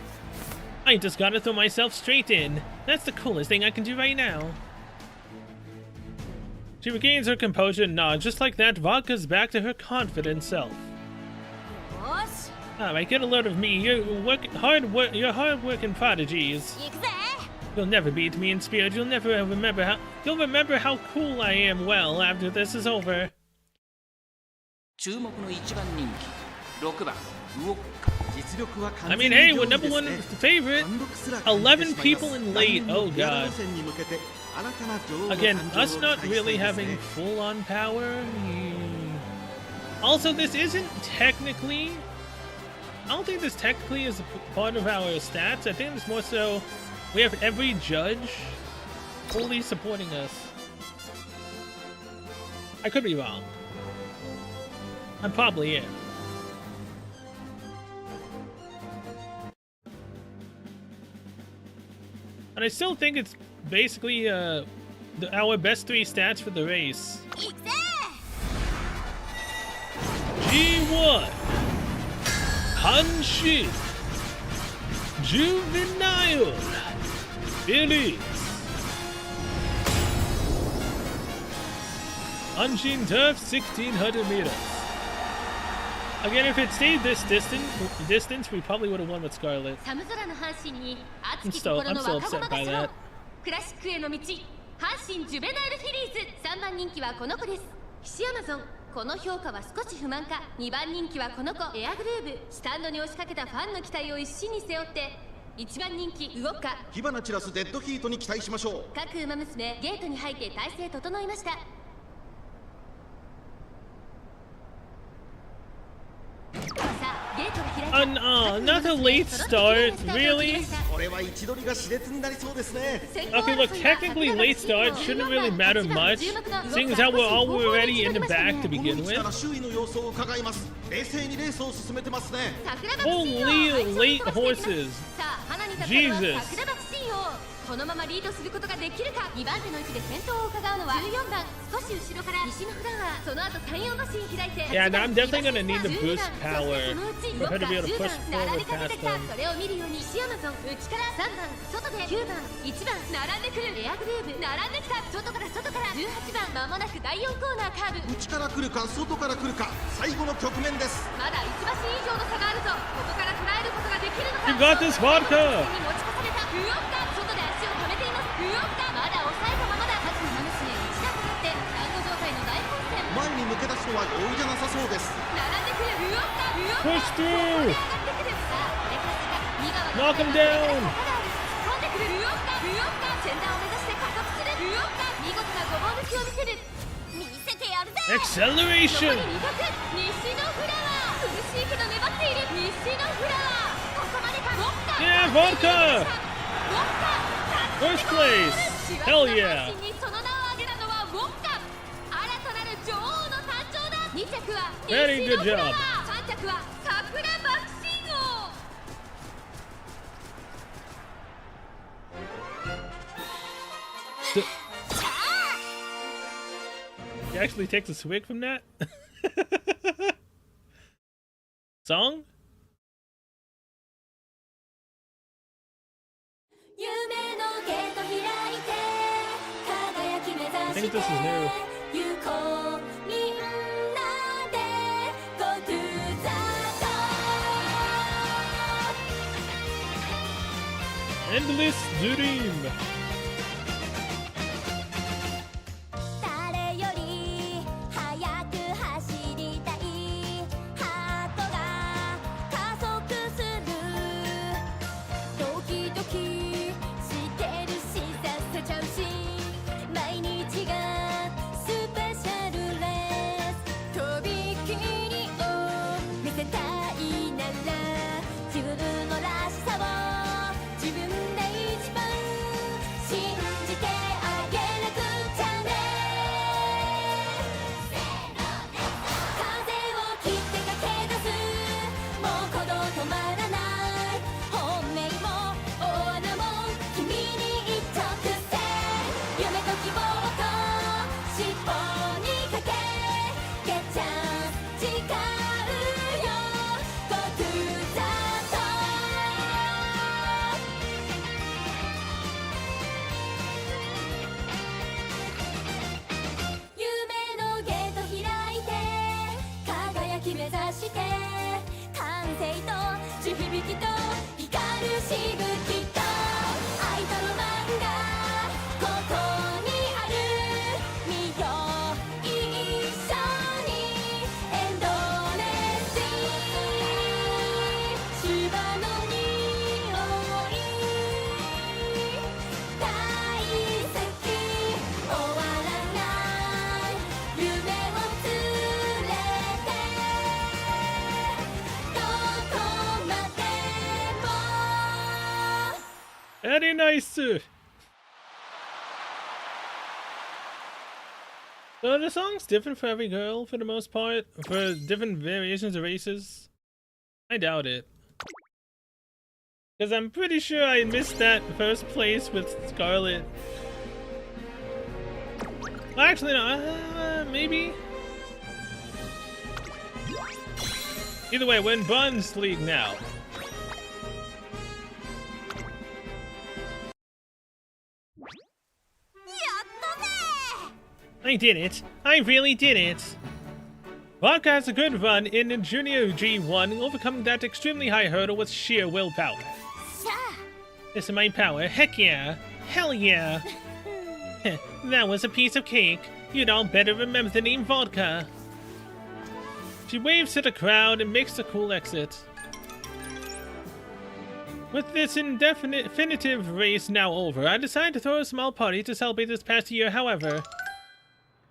I just gotta throw myself straight in. That's the coolest thing I can do right now. She regains her composure and nods. Just like that, Vodka's back to her confident self. Alright, get a load of me. You're hard-working prodigies. You'll never beat me in spirit. You'll remember how cool I am well after this is over. I mean, hey, we're number 1 favorite. 11 people in late. Oh god. Again, us not really having full-on power. Also, this isn't technically. I don't think this technically is a part of our stats. I think it's more so we have every judge fully supporting us. I could be wrong. I probably am. And I still think it's basically our best 3 stats for the race. G1 Hanshin Juvenile Elite Hanshin Turf 1600 meters. Again, if it stayed this distance, we probably would have won with Scarlet. I'm still upset by that. クラシックへの道阪神ジュベナイルフィリーズ3番人気はこの子です。岸山ゾンこの評価は少し不満か。2番人気はこの子エアグルーヴ。スタンドに押しかけたファンの期待を一身に背負って1番人気ウォッカ。火花散らすデッドヒートに期待しましょう。各馬娘ゲートに入って体勢整いました。Another late start? Really? これは位置取りが熾烈になりそうですね。 Okay, look, technically late start shouldn't really matter much, seeing as how we're already in the back to この begin 位置から with. 周囲の様子を伺います。冷静にレースを進めてますね。 Holy late horses. さあ花に立ったのは Jesus. 桜爆心王。このままリードすることができるか。2番手の位置で先頭を伺うのは14番。少し後ろから西のフラワー。その後34馬身開いて Yeah, now I'm definitely gonna need to boost power for her to be able to push 並 forward びかけ past てきた。 them. それを見るように西アマゾン内から3番外で9番1番並んでくる。エアグルーヴ並んできた。外から18番。まもなく第4コーナーカーブ。内から来るか外から来るか、最後の局面です。まだ1馬身以上の差があるぞ。ここから捉えることができるのか。 You got this, Vodka! に持ち越されたウオッカ。外で足を止めています。ウオッカまだ抑えたままだ。各馬娘1段となって団子状態の大混戦。前に抜け出すのは容易じゃなさそうです。並んでくるウオッカ。 Push ここで through! 上がってくる。さあこれから坂2側 Knock him down! 突っ込んでくるウオッカ。先端を目指して加速するウオッカ。見事なごぼう抜きを見せる。見せてやるぜ。 Acceleration! 残り200。西のフラワー。苦しいけど粘っている西のフラワー。ここまでか。ウォッカ Yeah, Vodka! ウォッカ First place! Hell yeah! その名を挙げたのはウォッカ。新たなる女王の誕生だ。2着は Very 西 good のフラワ job. ー。3着は桜爆心王。 He actually takes a swig from that? Song? I think this is new. Endless Dream! 誰より速く走りたいハートが加速するドキドキしてるしさせちゃうし毎日がスペシャルレースとびきりを見せたいなら自分のらしさを自分で一番信じてあげなくちゃね風を切って駆け出すもう鼓動止まらない本命も大穴も君に一直線夢と希望と尻尾にかけ Get chance 誓うよ Go to the top 夢のゲート開いて輝き目指して完成と地響きと光るしぶきと愛とロマンがここにある見よ一緒にエンドレス芝の匂い大好き終わらない夢を連れてどこまでも Very nice! So the song's different for every girl for the most part, for different variations of races. I doubt it. Because I'm pretty sure I missed that first place with Scarlet. Well, actually, no, maybe. Either way, we're in Buns League now. I did it! I really did it! Vodka has a good run in the Junior G1, overcoming that extremely high hurdle with sheer willpower. This is my power, heck yeah! Hell yeah! That was a piece of cake. You'd all better remember the name Vodka. She waves to the crowd and makes a cool exit. With this definitive race now over, I decided to throw a small party to celebrate this past year, however.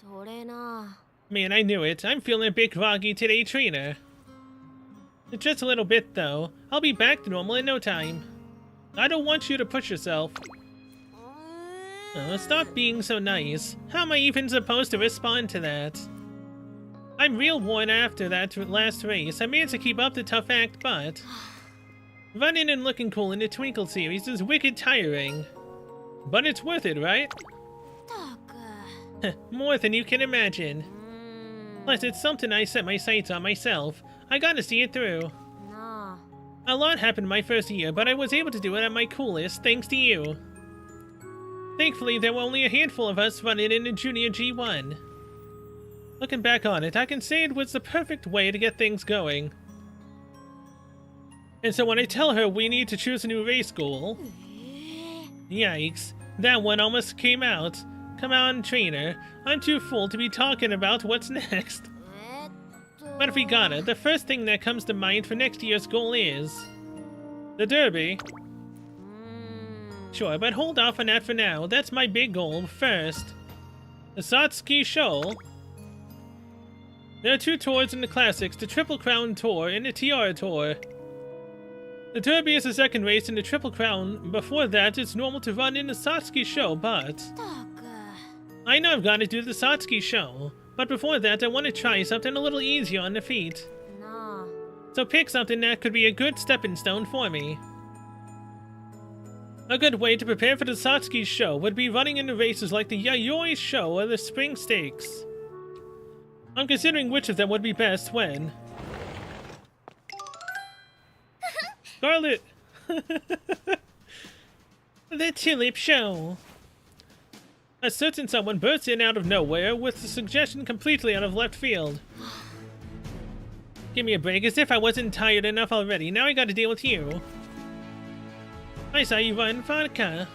どれな Man, I knew it. I'm feeling a bit groggy today, trainer. Just a little bit, though. I'll be back to normal in no time. I don't want you to push yourself. Stop being so nice. How am I even supposed to respond to that? I'm real worn after that last race. I managed to keep up the tough act, but... running and looking cool in the Twinkle series is wicked tiring. But it's worth it, right? ったく More than you can imagine. Plus, it's something I set my sights on myself. I gotta see it through. な A lot happened my first year, but I was able to do it at my coolest thanks to you. Thankfully, there were only a handful of us running in the Junior G1. Looking back on it, I can say it was the perfect way to get things going. And so when I tell her we need to choose a new race goal... Yikes, that one almost came out. Come on, trainer. I'm too full to be talking about what's next. えっと But if we got it, the first thing that comes to mind for next year's goal is... the Derby. Sure, but hold off on that for now. That's my big goal first. The Satsuki Show. There are two tours in the Classics, the Triple Crown Tour and the Tiara Tour. The Derby is the second race in the Triple Crown. Before that, it's normal to run in the Satsuki Show, but... ったく I know I've got to do the Satsuki Show. But before that, I want to try something a little easier on the feet. な So pick something that could be a good stepping stone for me. A good way to prepare for the Satsuki Show would be running into races like the Yayoi Show or the Spring Stakes. I'm considering which of them would be best when... Scarlet! The Tulip Show! A certain someone bursts in out of nowhere with a suggestion completely out of left field. Give me a break, as if I wasn't tired enough already. Now I gotta deal with you. I saw you run Vodka.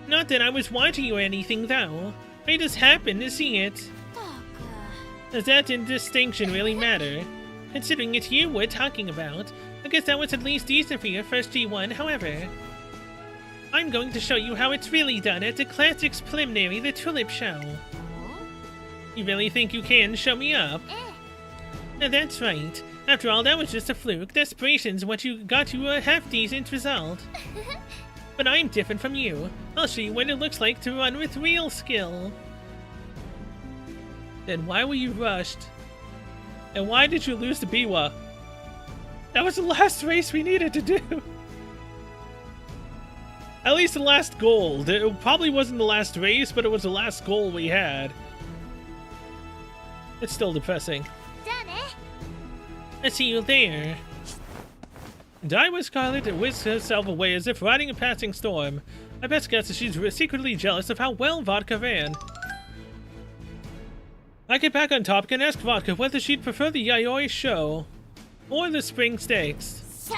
Not that I was watching you or anything, though. I just happened to see it. ったく Does that distinction really matter? Considering it's you we're talking about, I guess that was at least decent for your first G1, however. I'm going to show you how it's really done at the Classics Preliminary, the Tulip Show. You really think you can show me up? Now that's right. After all, that was just a fluke. Desperation's what you got to a half-decent result. But I'm different from you. I'll show you what it looks like to run with real skill. Then why were you rushed? And why did you lose to Biwa? That was the last race we needed to do. At least the last goal. It probably wasn't the last race, but it was the last goal we had. It's still depressing. じゃあね I see you there. Die with Scarlet and whisked herself away as if riding a passing storm. My best guess is she's secretly jealous of how well Vodka ran. I get back on topic and ask Vodka whether she'd prefer the Yayoi Show or the Spring Stakes. さ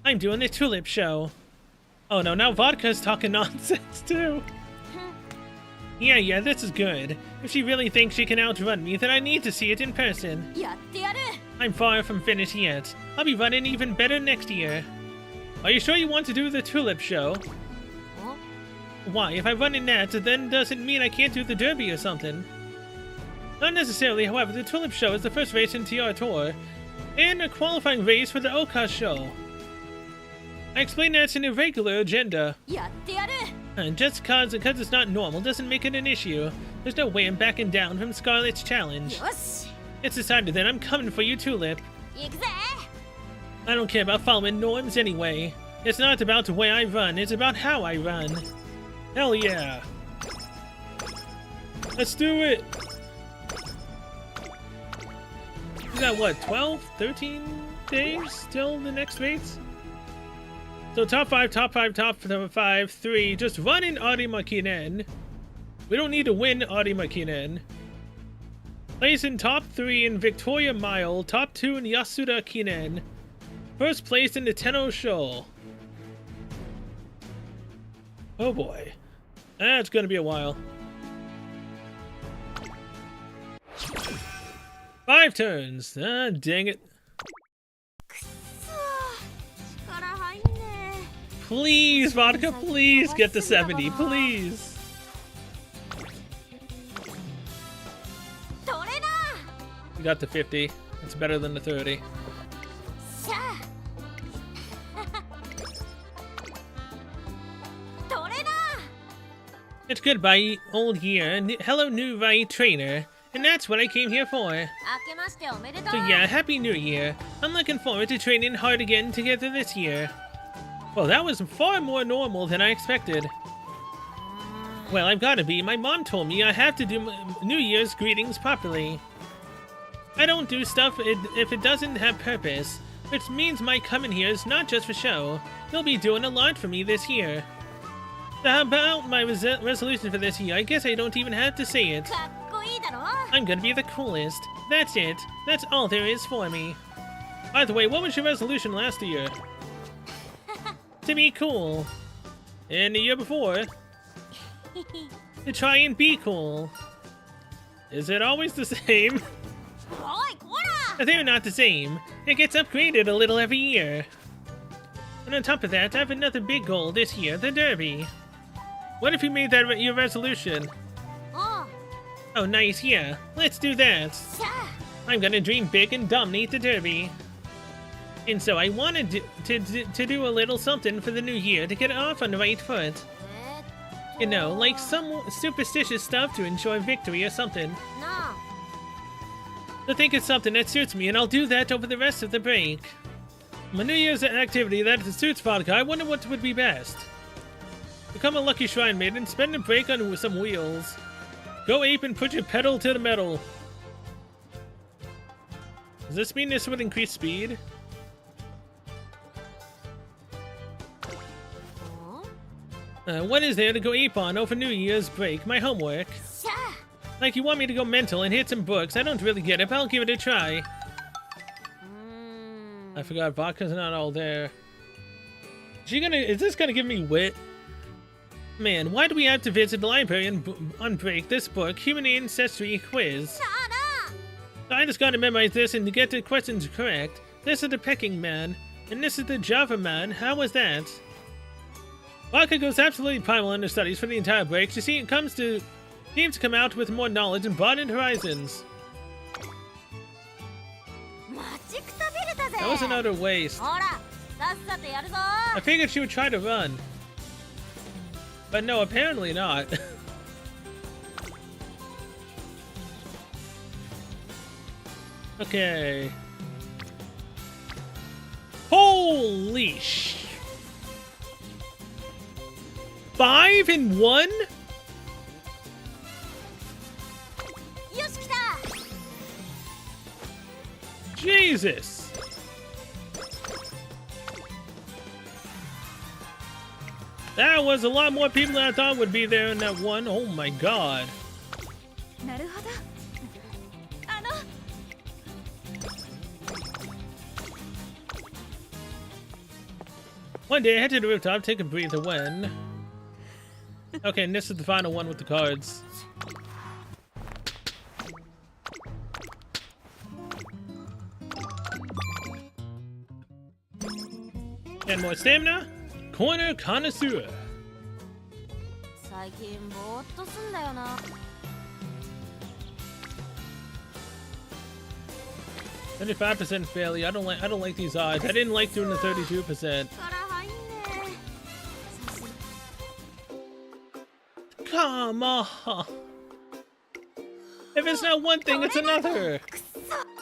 あ I'm doing the Tulip Show. Oh no, now Vodka's talking nonsense too. Yeah, this is good. If she really thinks she can outrun me, then I need to see it in person. やってやる I'm far from finished yet. I'll be running even better next year. Are you sure you want to do the Tulip Show? お Why, if I run in that, then doesn't mean I can't do the Derby or something. Not necessarily, however, the Tulip Show is the first race in TR Tour, and a qualifying race for the Oka Show. I explained that it's an irregular agenda. やってやる And just cause it's not normal doesn't make it an issue. There's no way I'm backing down from Scarlet's challenge. よし It's decided then, I'm coming for you, Tulip. 行くぜ I don't care about following norms anyway. It's not about the way I run, it's about how I run. Hell yeah. Let's do it! We got what, 12, 13 days till the next race? So top 5, 3, just run in Arima Kinen. We don't need to win Arima Kinen. Place in top 3 in Victoria Mile, top 2 in Yasuda Kinen. First place in the Tenno Show. Oh boy. That's gonna be a while. 5 turns. Ah, dang it. 力入んね Please, Vodka, please get to 70, please. トレーナ You got to 50. It's better than the 30. ーしゃあトレーナ It's goodbye, old year. Hello, new right trainer. And that's what I came here for. ー明けましておめでとう So yeah, Happy New Year. I'm looking forward to training hard again together this year. Well, that was far more normal than I expected. Well, I've gotta be. My mom told me I have to do New Year's greetings properly. I don't do stuff if it doesn't have purpose, which means my coming here is not just for show. You'll be doing a lot for me this year. So how about my resolution for this year? I guess I don't even have to say it. かっこいいだろ I'm gonna be the coolest. That's it. That's all there is for me. By the way, what was your resolution last year? To be cool. And the year before? To try and be cool. Is it always the same? おいこら They're not the same. It gets upgraded a little every year. And on top of that, I have another big goal this year, the Derby. What if you made that your resolution? おう Oh, nice, yeah. Let's do that. しゃあ I'm gonna dream big and dominate the Derby. And so I wanted to do a little something for the new year to get off on the right foot. え You know, like some superstitious stuff to enjoy victory or something. なあ So think of something that suits me and I'll do that over the rest of the break. My New Year's activity that suits Vodka, I wonder what would be best. Become a lucky shrine maiden, spend a break on some wheels. Go ape and put your pedal to the metal. Does this mean this would increase speed? What is there to go ape on over New Year's break? My homework. しゃあ Like you want me to go mental and hit some books. I don't really get it, but I'll give it a try. うーん I forgot vodka's not all there. Is this gonna give me wit? Man, why do we have to visit the library and on break this book, Human Ancestry Quiz? しゃあな I just gotta memorize this and to get the questions correct. This is the pecking man, and this is the Java man. How was that? Vodka goes absolutely primal in her studies for the entire break. She seems to come out with more knowledge and broadened horizons. 待ちくたびれたぜ That was an utter waste. ほらさっさとやるぞ I figured she would try to run. But no, apparently not. Okay. Holy sh... 5 in 1? よし来た Jesus! That was a lot more people than I thought would be there in that one. Oh my god. なるほどあの One day I head to the rooftop, take a breather when... Okay, and this is the final one with the cards. And more stamina? Corner Connoisseur. 最近ぼーっとすんだよな 35% failure. I don't like these odds. I didn't like doing the 32%. 力入んね Come on. If it's not one thing, it's another. くっそ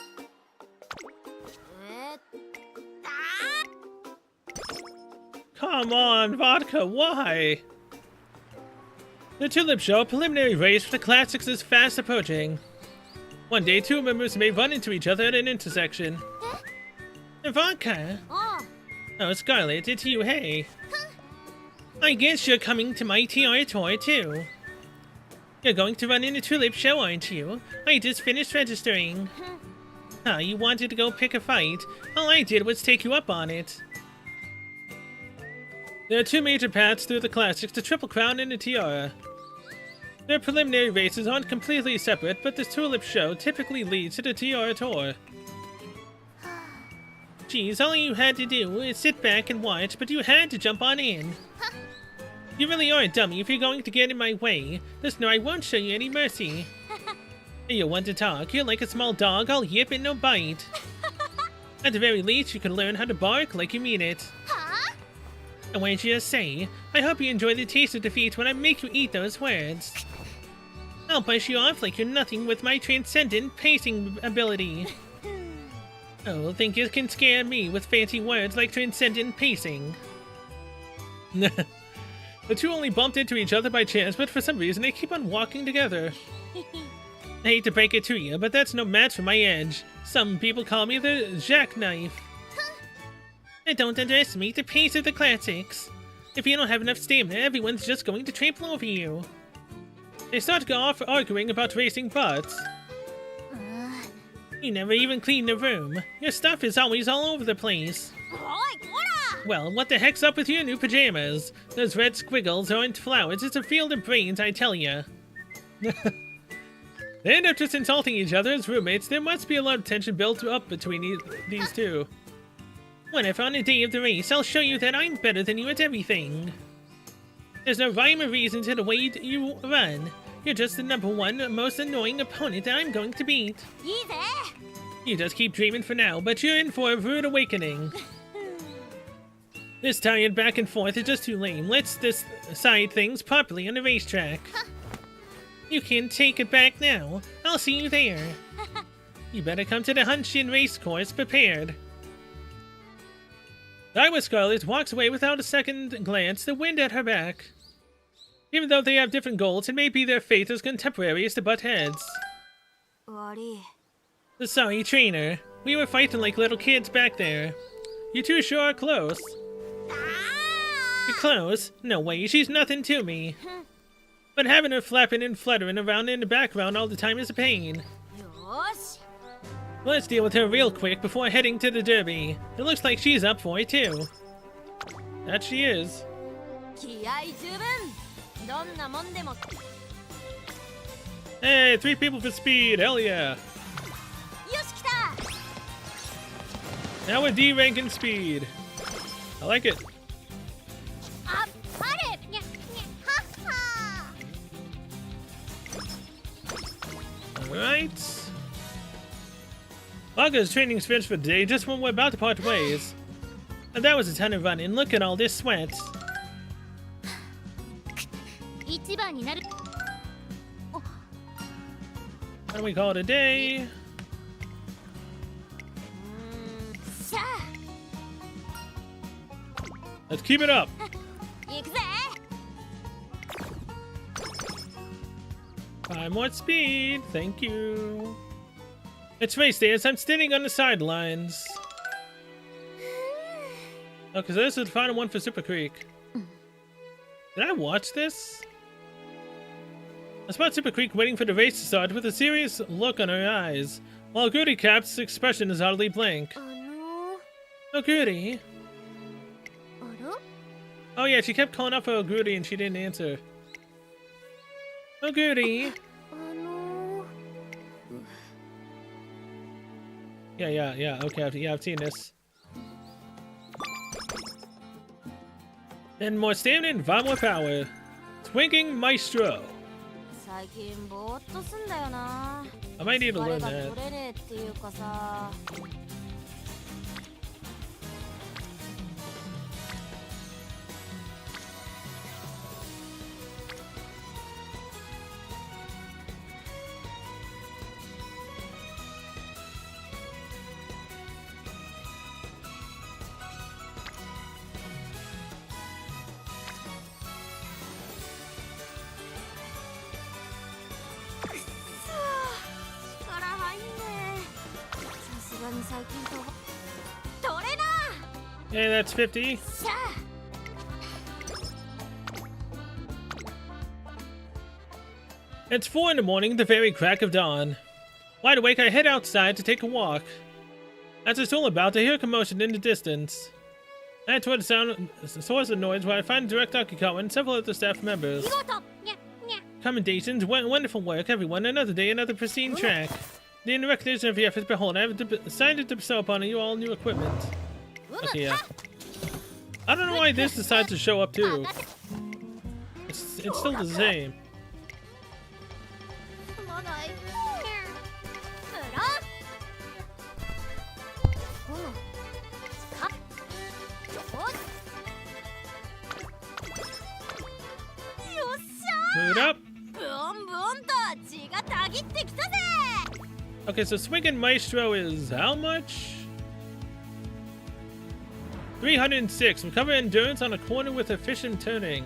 Come on, Vodka, why? The Tulip Show, a preliminary race for the classics, is fast approaching. One day, two members may run into each other at an intersection. Vodka? おう Oh, Scarlet, it's you, hey. I guess you're coming to my TR tour, too. You're going to run in the Tulip Show, aren't you? I just finished registering. Huh, you wanted to go pick a fight. All I did was take you up on it. There are two major paths through the classics, the Triple Crown and the Tiara. Their preliminary races aren't completely separate, but the tulip show typically leads to the tiara tour. Geez, all you had to do is sit back and watch, but you had to jump on in. You really are a dummy if you're going to get in my way. Just know I won't show you any mercy. You want to talk? You're like a small dog, all yip and no bite. At the very least, you can learn how to bark like you mean it. And what did you just say? I hope you enjoy the taste of defeat when I make you eat those words. I'll brush you off like you're nothing with my transcendent pacing ability. Oh, think you can scare me with fancy words like transcendent pacing. The two only bumped into each other by chance, but for some reason they keep on walking together. I hate to break it to you, but that's no match for my edge. Some people call me the jackknife. And don't underestimate the pace of the classics. If you don't have enough stamina, everyone's just going to trample over you. They start to go off arguing about racing butts. You never even clean the room. Your stuff is always all over the place. Well, what the heck's up with your new pajamas? Those red squiggles aren't flowers, it's a field of brains, I tell ya. They end up just insulting each other as roommates. There must be a lot of tension built up between these two. Whenever on the day of the race, I'll show you that I'm better than you at everything. There's no rhyme or reason to the way you run. You're just the #1 most annoying opponent that I'm going to beat. You just keep dreaming for now, but you're in for a rude awakening. This tired back and forth is just too lame. Let's decide things properly on the racetrack. You can take it back now. I'll see you there. You better come to the Hunshin race course prepared. Iowa Scarlet walks away without a second glance, the wind at her back. Even though they have different goals, it may be their fate as contemporaries to butt heads. Sorry, trainer. We were fighting like little kids back there. You two sure are close. You're close? No way, she's nothing to me. But having her flapping and fluttering around in the background all the time is a pain. Let's deal with her real quick before heading to the derby. It looks like she's up for it too. That she is. Hey, 3 people for speed, hell yeah. Now we're D ranking speed. I like it. Alright. Vodka's training's finished for today, just when we're about to part ways. And that was a ton of running. Look at all this sweat. And we call it a day. Let's keep it up. 5 more speed, thank you. It's race day as I'm standing on the sidelines. Oh, because this is the final one for Super Creek. Did I watch this? I spot Super Creek waiting for the race to start with a serious look on her eyes, while Goody Cap's expression is oddly blank. Oh, Goody. Oh yeah, she kept calling up for Goody and she didn't answer. Oh, Goody. Yeah, okay, I've seen this. And more stamina and 5 more power. Swinging Maestro. I might need to learn that. Hey, that's 50. It's 4 in the morning, the very crack of dawn. Wide awake, I head outside to take a walk. As I stroll about, I hear a commotion in the distance. I head toward the source of noise where I find Direct Akikawa and several other staff members. commendations. Wonderful work, everyone. Another day, another pristine track. In recognition of your efforts, behold, I have decided to bestow upon you all new equipment. Okay, yeah. I don't know why this decides to show up too. It's still the same. Food up. Okay, so Swingin' Maestro is how much? 306. Recover endurance on a corner with efficient turning.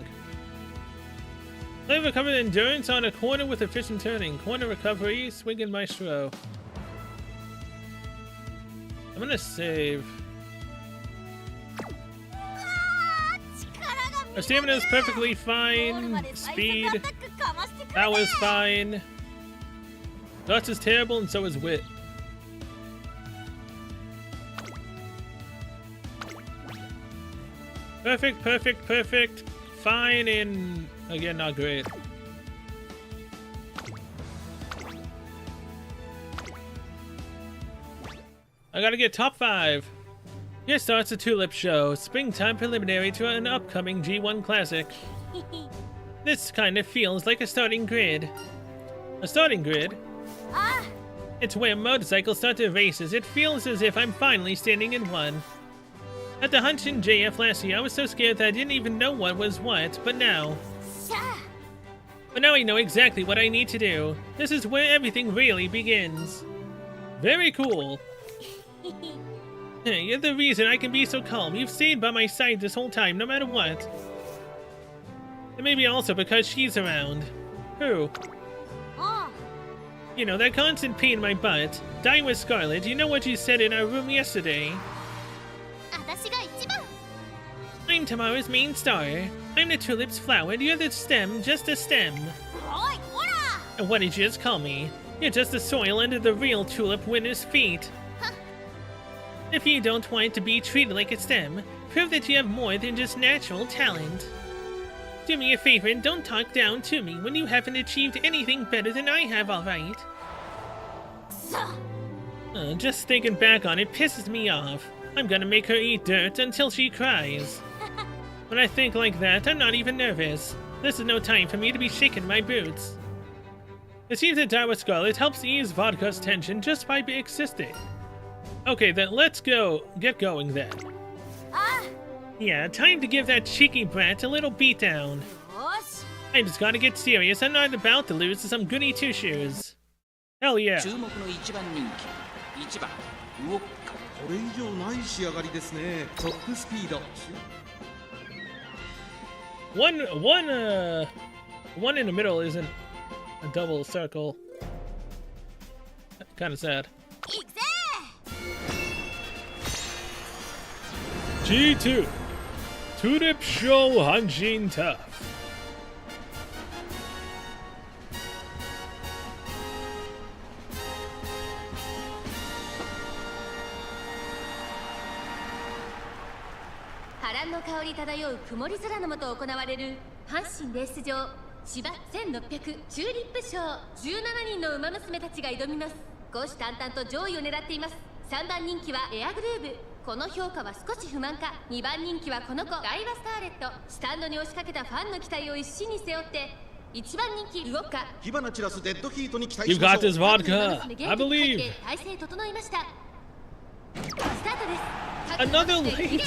Recover endurance on a corner with efficient turning. Corner recovery, Swingin' Maestro. I'm gonna save. Our stamina is perfectly fine. Speed. That was fine. Guts is terrible, and so is Wit. Perfect, perfect, perfect. Fine, and again, not great. I gotta get top 5. Here starts the Tulip Show, springtime preliminary to an upcoming G1 Classic. This kind of feels like a starting grid. A starting grid? It's where motorcycles start their races. It feels as if I'm finally standing in one. At the Hunch in JF last year, I was so scared that I didn't even know what was what, but now I know exactly what I need to do. This is where everything really begins. Very cool. You're the reason I can be so calm. You've stayed by my side this whole time, no matter what. And maybe also because she's around. Who? You know, that constant pain in my butt. Dying with Scarlet, you know what you said in our room yesterday? I'm tomorrow's main star. I'm the tulip's flower, you're the stem, just a stem. And what did you just call me? You're just the soil under the real tulip winner's feet. If you don't want to be treated like a stem, prove that you have more than just natural talent. Do me a favor and don't talk down to me when you haven't achieved anything better than I have, alright? Just thinking back on it pisses me off. I'm gonna make her eat dirt until she cries. When I think like that, I'm not even nervous. This is no time for me to be shaking my boots. It seems that Darwa Scarlet helps ease Vodka's tension just by existing. Okay, then let's get going then. Yeah, time to give that cheeky brat a little beatdown. I just gotta get serious. I'm not about to lose to some goody two-shoes. Hell yeah. これ以上ない仕上がりですね。トップスピード。One in the middle isn't a double circle. Kind of sad. G2 Tulip Show Hanshin Tough.波乱の香り漂う曇り空の下行われる阪神レース場芝1600チューリップ賞。17人の馬娘たちが挑みます。虎視眈々と上位を狙っています。3番人気はエアグルーヴ。この評価は少し不満か。2番人気はこの子ダイワスターレット。スタンドに押しかけたファンの期待を一身に背負って1番人気ウォッカ。火花散らすデッドヒートに期待 You しま got し this ょう。 vodka. I believe. 体勢整いました。スタートです。 Another late.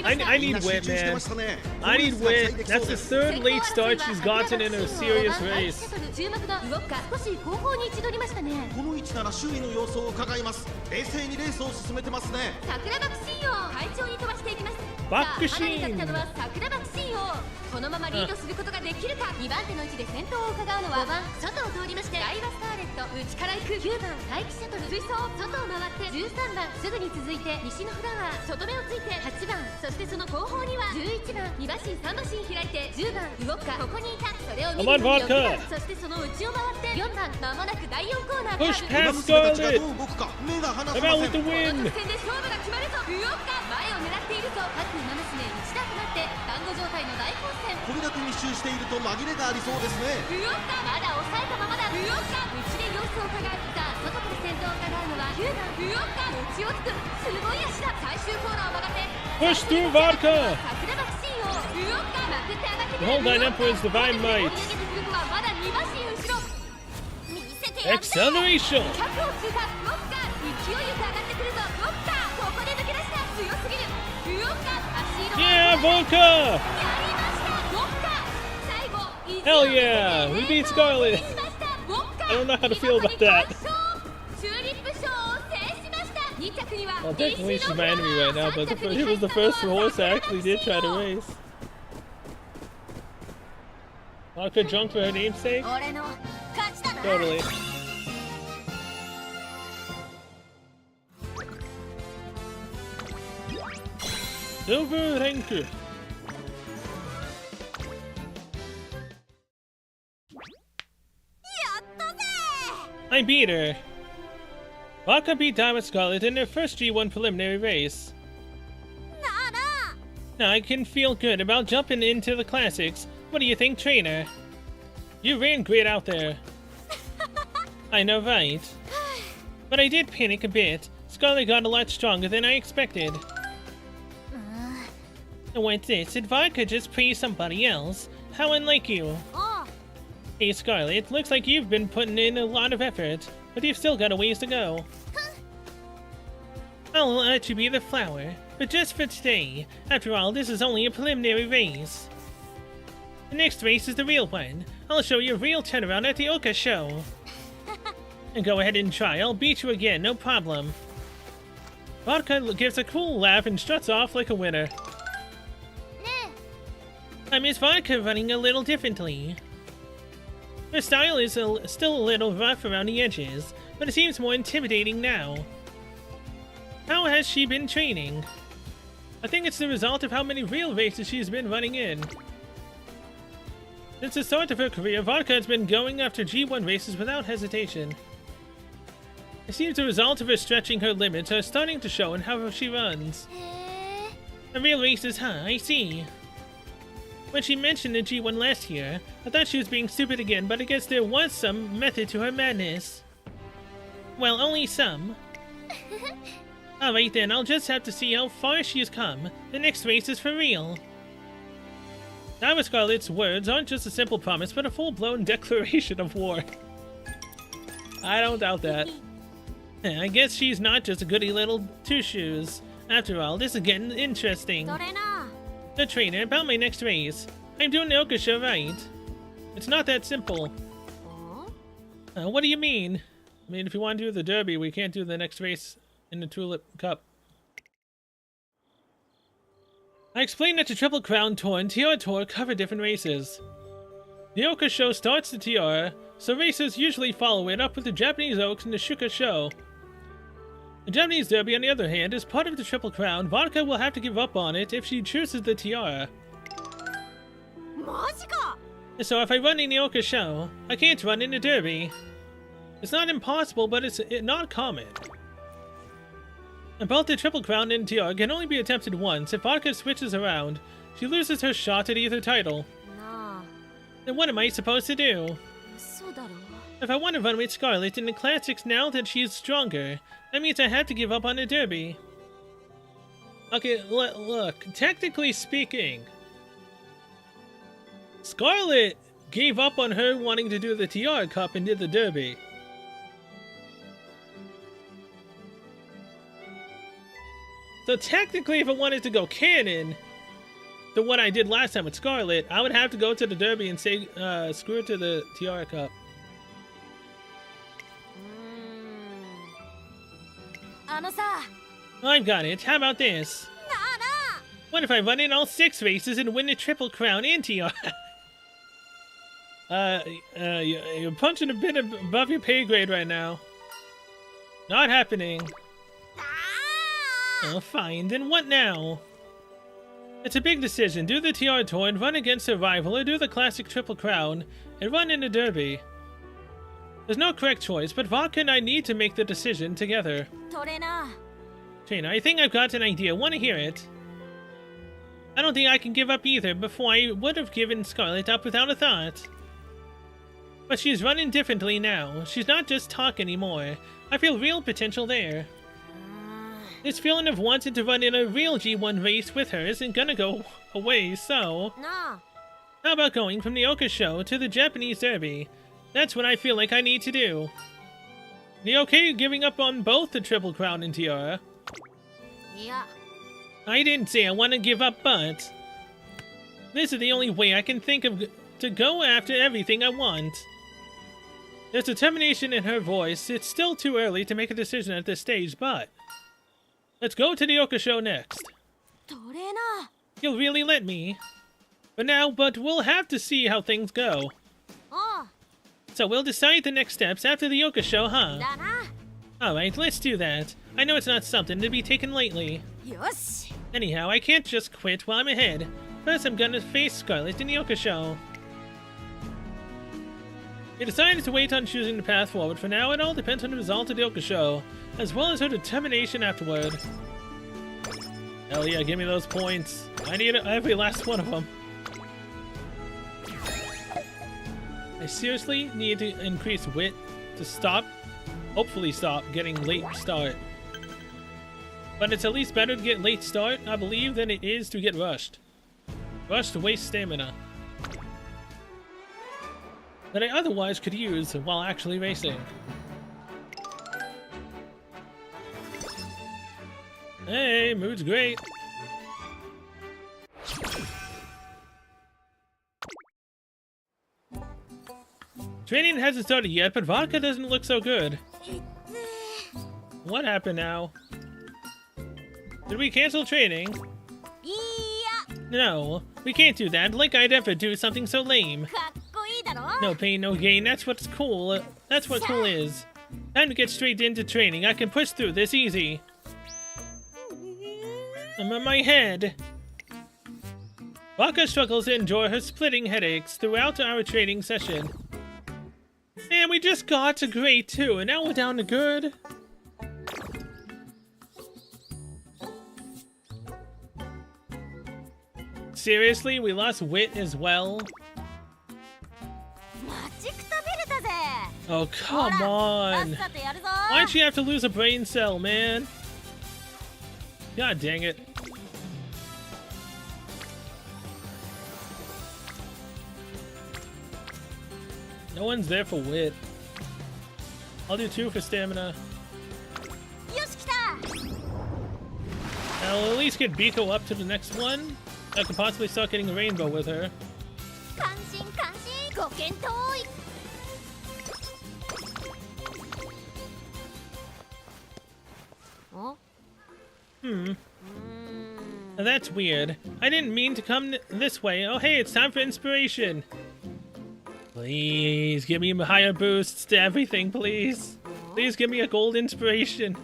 I need wit, man. I need wit. That's the third late start she's gotten in a serious race. 注目のウォッカ、少し後方に位置取りましたね。この位置なら周囲の様子を伺います。冷静にレースを進めてますね。桜爆心王、快調に飛ばしていきます。バックシーン。さあ、離れてきたのは桜爆心王。このままリードすることができるか。2番手の位置で先頭を伺うのは5番、外を通りましてダイワスターレット。内から行く9番、待機シャトル。追走、外を回って13番、すぐに続いて西のフラワー。外目をついて8番、そしてその後方には11番、2馬身3馬身開いて10番、ウォッカ、ここにいた。それを見ると6番、そしてその内を回って4番、まもなく第4コーナー。 Push 馬 past 娘たちが Scarlet. どう動くか目が離せ Come ま out せ with ん。the この win. 直線で勝負が決まるぞ。ウォッカ、前を狙っているぞ。各馬娘一打となって団子状態の大混戦戦これだけ密集していると紛れがありそうですね。ウオッカまだ抑えたままだ。ウオッカ内で様子を伺う。さあ外から先頭を伺うのは9番ウオッカ。餅をつくすごい足だ。最終コーナーを曲がって Push through Vodka! 桜爆心王ウオッカまくって上がってくる。 Hold on, Emperor's Divine Might. 追い上げてくるのはまだ2馬身後ろ。見せてやるぜ。 Acceleration! 100を通過。ウォッカ勢いよく上がってくるぞ。ウォッカここで抜け出した。強すぎる。ウォッカ足色 Yeah, Vodka! やりました。ウォッカ最後 Hell yeah! We beat Scarlet! I don't know how to feel about that. チューリップ賞を制しました。2着には Well, technically she's my enemy right now, but he was the first horse I actually did try to race. Vodka drunk for her namesake? 俺の勝ちだな。 Totally. Silver rank. I beat her. Vodka beat Diamond Scarlet in their first G1 preliminary race. Now I can feel good about jumping into the classics. What do you think, trainer? You ran great out there. I know, right? But I did panic a bit. Scarlet got a lot stronger than I expected. And what's this? Did Vodka just praise somebody else? How unlike you. Hey Scarlet, looks like you've been putting in a lot of effort, but you've still got a ways to go. I'll let you be the flower, but just for today. After all, this is only a preliminary race. The next race is the real one. I'll show you a real turnaround at the Oka show. And go ahead and try, I'll beat you again, no problem. Vodka gives a cool laugh and struts off like a winner. I miss Vodka running a little differently. Her style is still a little rough around the edges, but it seems more intimidating now. How has she been training? I think it's the result of how many real races she's been running in. Since the start of her career, Vodka has been going after G1 races without hesitation. It seems the result of her stretching her limits are starting to show in how she runs. The real races, huh? I see. When she mentioned the G1 last year, I thought she was being stupid again, but I guess there was some method to her madness. Well, only some. Alright then, I'll just have to see how far she has come. The next race is for real. Diamond Scarlet's words aren't just a simple promise, but a full-blown declaration of war. I don't doubt that. I guess she's not just a goody little two-shoes. After all, this is getting interesting. The trainer, about my next race. I'm doing the Oka show right. It's not that simple. What do you mean? I mean, if you want to do the Derby, we can't do the next race in the Tulip Cup. I explained that the Triple Crown Tour and Tiara Tour cover different races. The Oka show starts the Tiara, so racers usually follow it up with the Japanese Oaks and the Shuka show. The Japanese Derby, on the other hand, is part of the Triple Crown. Vodka will have to give up on it if she chooses the Tiara. So if I run in the Oka show, I can't run in the Derby. It's not impossible, but it's not common. And both the Triple Crown and Tiara can only be attempted once. If Vodka switches around, she loses her shot at either title. Then what am I supposed to do? If I want to run with Scarlet in the Classics now that she is stronger, that means I have to give up on the Derby. Okay, look, technically speaking, Scarlet gave up on her wanting to do the Tiara Cup and did the Derby. So technically, if I wanted to go canon to what I did last time with Scarlet, I would have to go to the Derby and say, screw it to the Tiara Cup. I've got it. How about this? What if I run in all 6 races and win the Triple Crown and Tiara? You're punching a bit above your pay grade right now. Not happening. Oh, fine. Then what now? It's a big decision. Do the Tiara Tour and run against a rival, or do the classic Triple Crown and run in the Derby. There's no correct choice, but Vodka and I need to make the decision together. Trainer, I think I've got an idea. Want to hear it? I don't think I can give up either. Before I would have given Scarlet up without a thought. But she's running differently now. She's not just talk anymore. I feel real potential there. This feeling of wanting to run in a real G1 race with her isn't gonna go away, so... No. How about going from the Oka show to the Japanese Derby? That's what I feel like I need to do. You okay giving up on both the Triple Crown and Tiara? Yeah. I didn't say I want to give up, but... This is the only way I can think of to go after everything I want. There's determination in her voice. It's still too early to make a decision at this stage, but... Let's go to the Oka show next. You'll really let me. But we'll have to see how things go. Oh. So we'll decide the next steps after the Oka show, huh? Alright, let's do that. I know it's not something to be taken lightly. Yosh. Anyhow, I can't just quit while I'm ahead. First, I'm gonna face Scarlet in the Oka show. We decided to wait on choosing the path forward. For now, it all depends on the result of the Oka show, as well as her determination afterward. Hell yeah, give me those points. I need every last one of them. I seriously need to increase wit to hopefully stop getting late start. But it's at least better to get late start, I believe, than it is to get rushed. Rushed to waste stamina that I otherwise could use while actually racing. Hey, mood's great. Training hasn't started yet, but Vodka doesn't look so good. What happened now? Did we cancel training? No, we can't do that. Like I'd ever do something so lame. No pain, no gain. That's what's cool. That's what cool is. Time to get straight into training. I can push through this easy. I'm on my head. Vodka struggles to endure her splitting headaches throughout our training session. Man, we just got to great too, and now we're down to good. Seriously, we lost wit as well. Oh, come on. Why'd she have to lose a brain cell, man? God dang it. No one's there for wit. I'll do 2 for stamina. I'll at least get Biko up to the next one. I could possibly start getting a rainbow with her. Now that's weird. I didn't mean to come this way. Oh hey, it's time for inspiration. Please give me higher boosts to everything, please. Please give me a gold inspiration.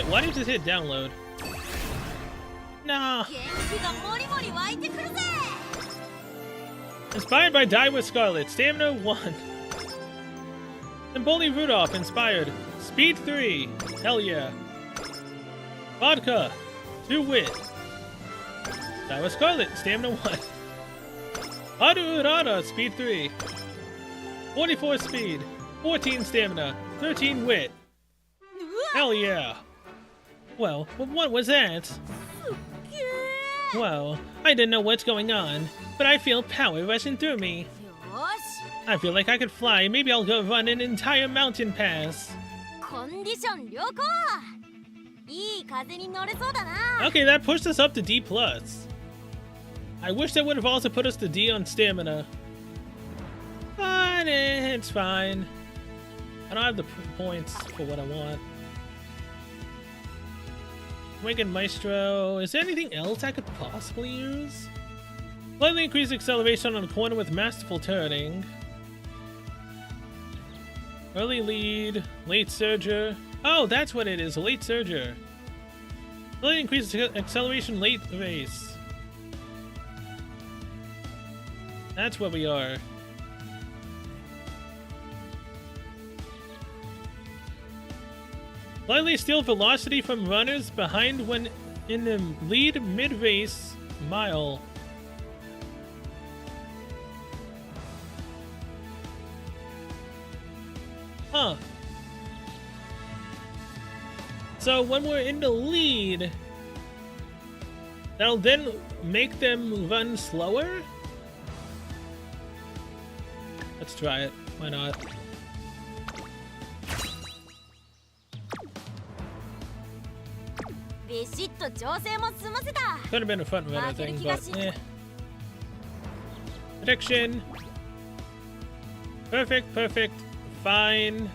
Why did it hit download? Nah. Inspired by Die with Scarlet. Stamina 1. Symboli Rudolph inspired. Speed 3. Hell yeah. Vodka. 2 wit. Die with Scarlet. Stamina 1. Haru Urara. Speed 3. 44 speed. 14 stamina. 13 wit. Hell yeah. Well, what was that? Well, I didn't know what's going on, but I feel power rushing through me. I feel like I could fly. Maybe I'll go run an entire mountain pass. Okay, that pushed us up to D+. I wish that would have also put us to D on stamina. But it's fine. I don't have the points for what I want. Wicked Maestro. Is there anything else I could possibly use? Slightly increased acceleration on a corner with masterful turning. Early lead. Late surger. Oh, that's what it is. Late surger. Slightly increased acceleration late race. That's where we are. Slightly steal velocity from runners behind when in the lead mid-race mile. Huh. So when we're in the lead, that'll then make them run slower? Let's try it. Why not? Could have been a front runner thing, but eh. Prediction. Perfect, perfect. Fine.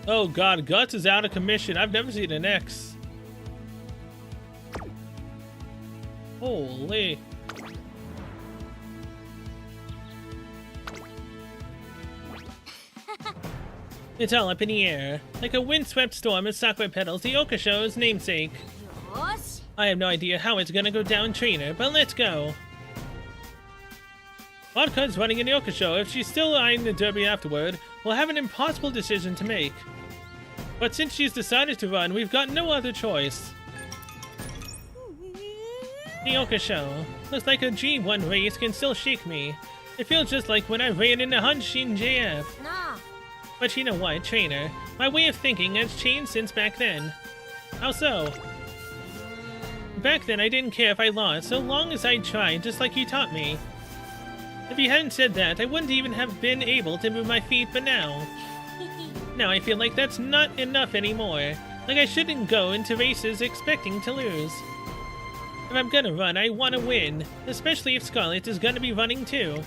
Oh god, Guts is out of commission. I've never seen an X. Holy. It's all up in the air. Like a windswept storm as Sakura petals the Oka Show's namesake. I have no idea how it's gonna go down, Trainer, but let's go. Vodka's running in the Oka Show. If she's still eyeing the derby afterward, we'll have an impossible decision to make. But since she's decided to run, we've got no other choice. The Oka Show. Looks like a G1 race can still shake me. It feels just like when I ran in the Hanshin JF. But you know what, Trainer? My way of thinking has changed since back then. How so? Back then, I didn't care if I lost, so long as I tried, just like you taught me. If you hadn't said that, I wouldn't even have been able to move my feet, but now... Now I feel like that's not enough anymore. Like I shouldn't go into races expecting to lose. If I'm gonna run, I want to win. Especially if Scarlet is gonna be running too.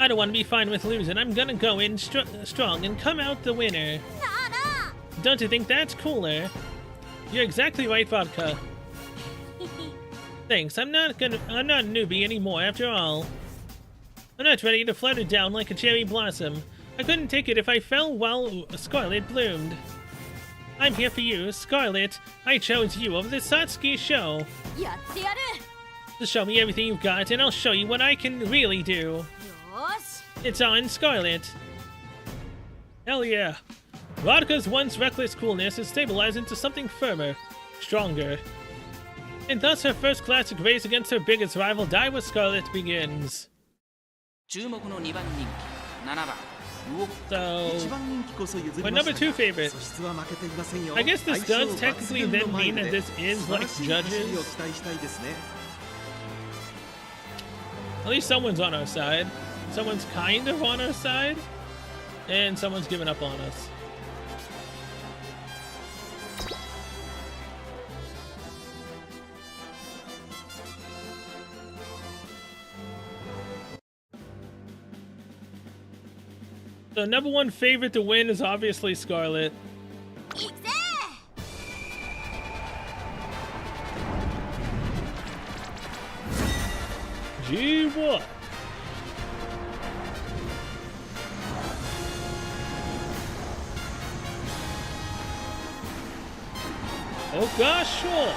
I don't want to be fine with losing. I'm gonna go in strong and come out the winner. Don't you think that's cooler? You're exactly right, Vodka. Thanks. I'm not a newbie anymore after all. I'm not ready to flutter down like a cherry blossom. I couldn't take it if I fell while Scarlet bloomed. I'm here for you, Scarlet. I chose you over the Satsuki show. Just show me everything you've got and I'll show you what I can really do. It's on, Scarlet. Hell yeah. Vodka's once reckless coolness is stabilized into something firmer, stronger. And thus her first classic race against her biggest rival, Daiwa Scarlet, begins. So, my number 2 favorite. I guess this does technically then mean that this is like judges. At least someone's on our side. Someone's kind of on our side. And someone's given up on us. So number 1 favorite to win is obviously Scarlet. Gee, what? Oh gosh, sure.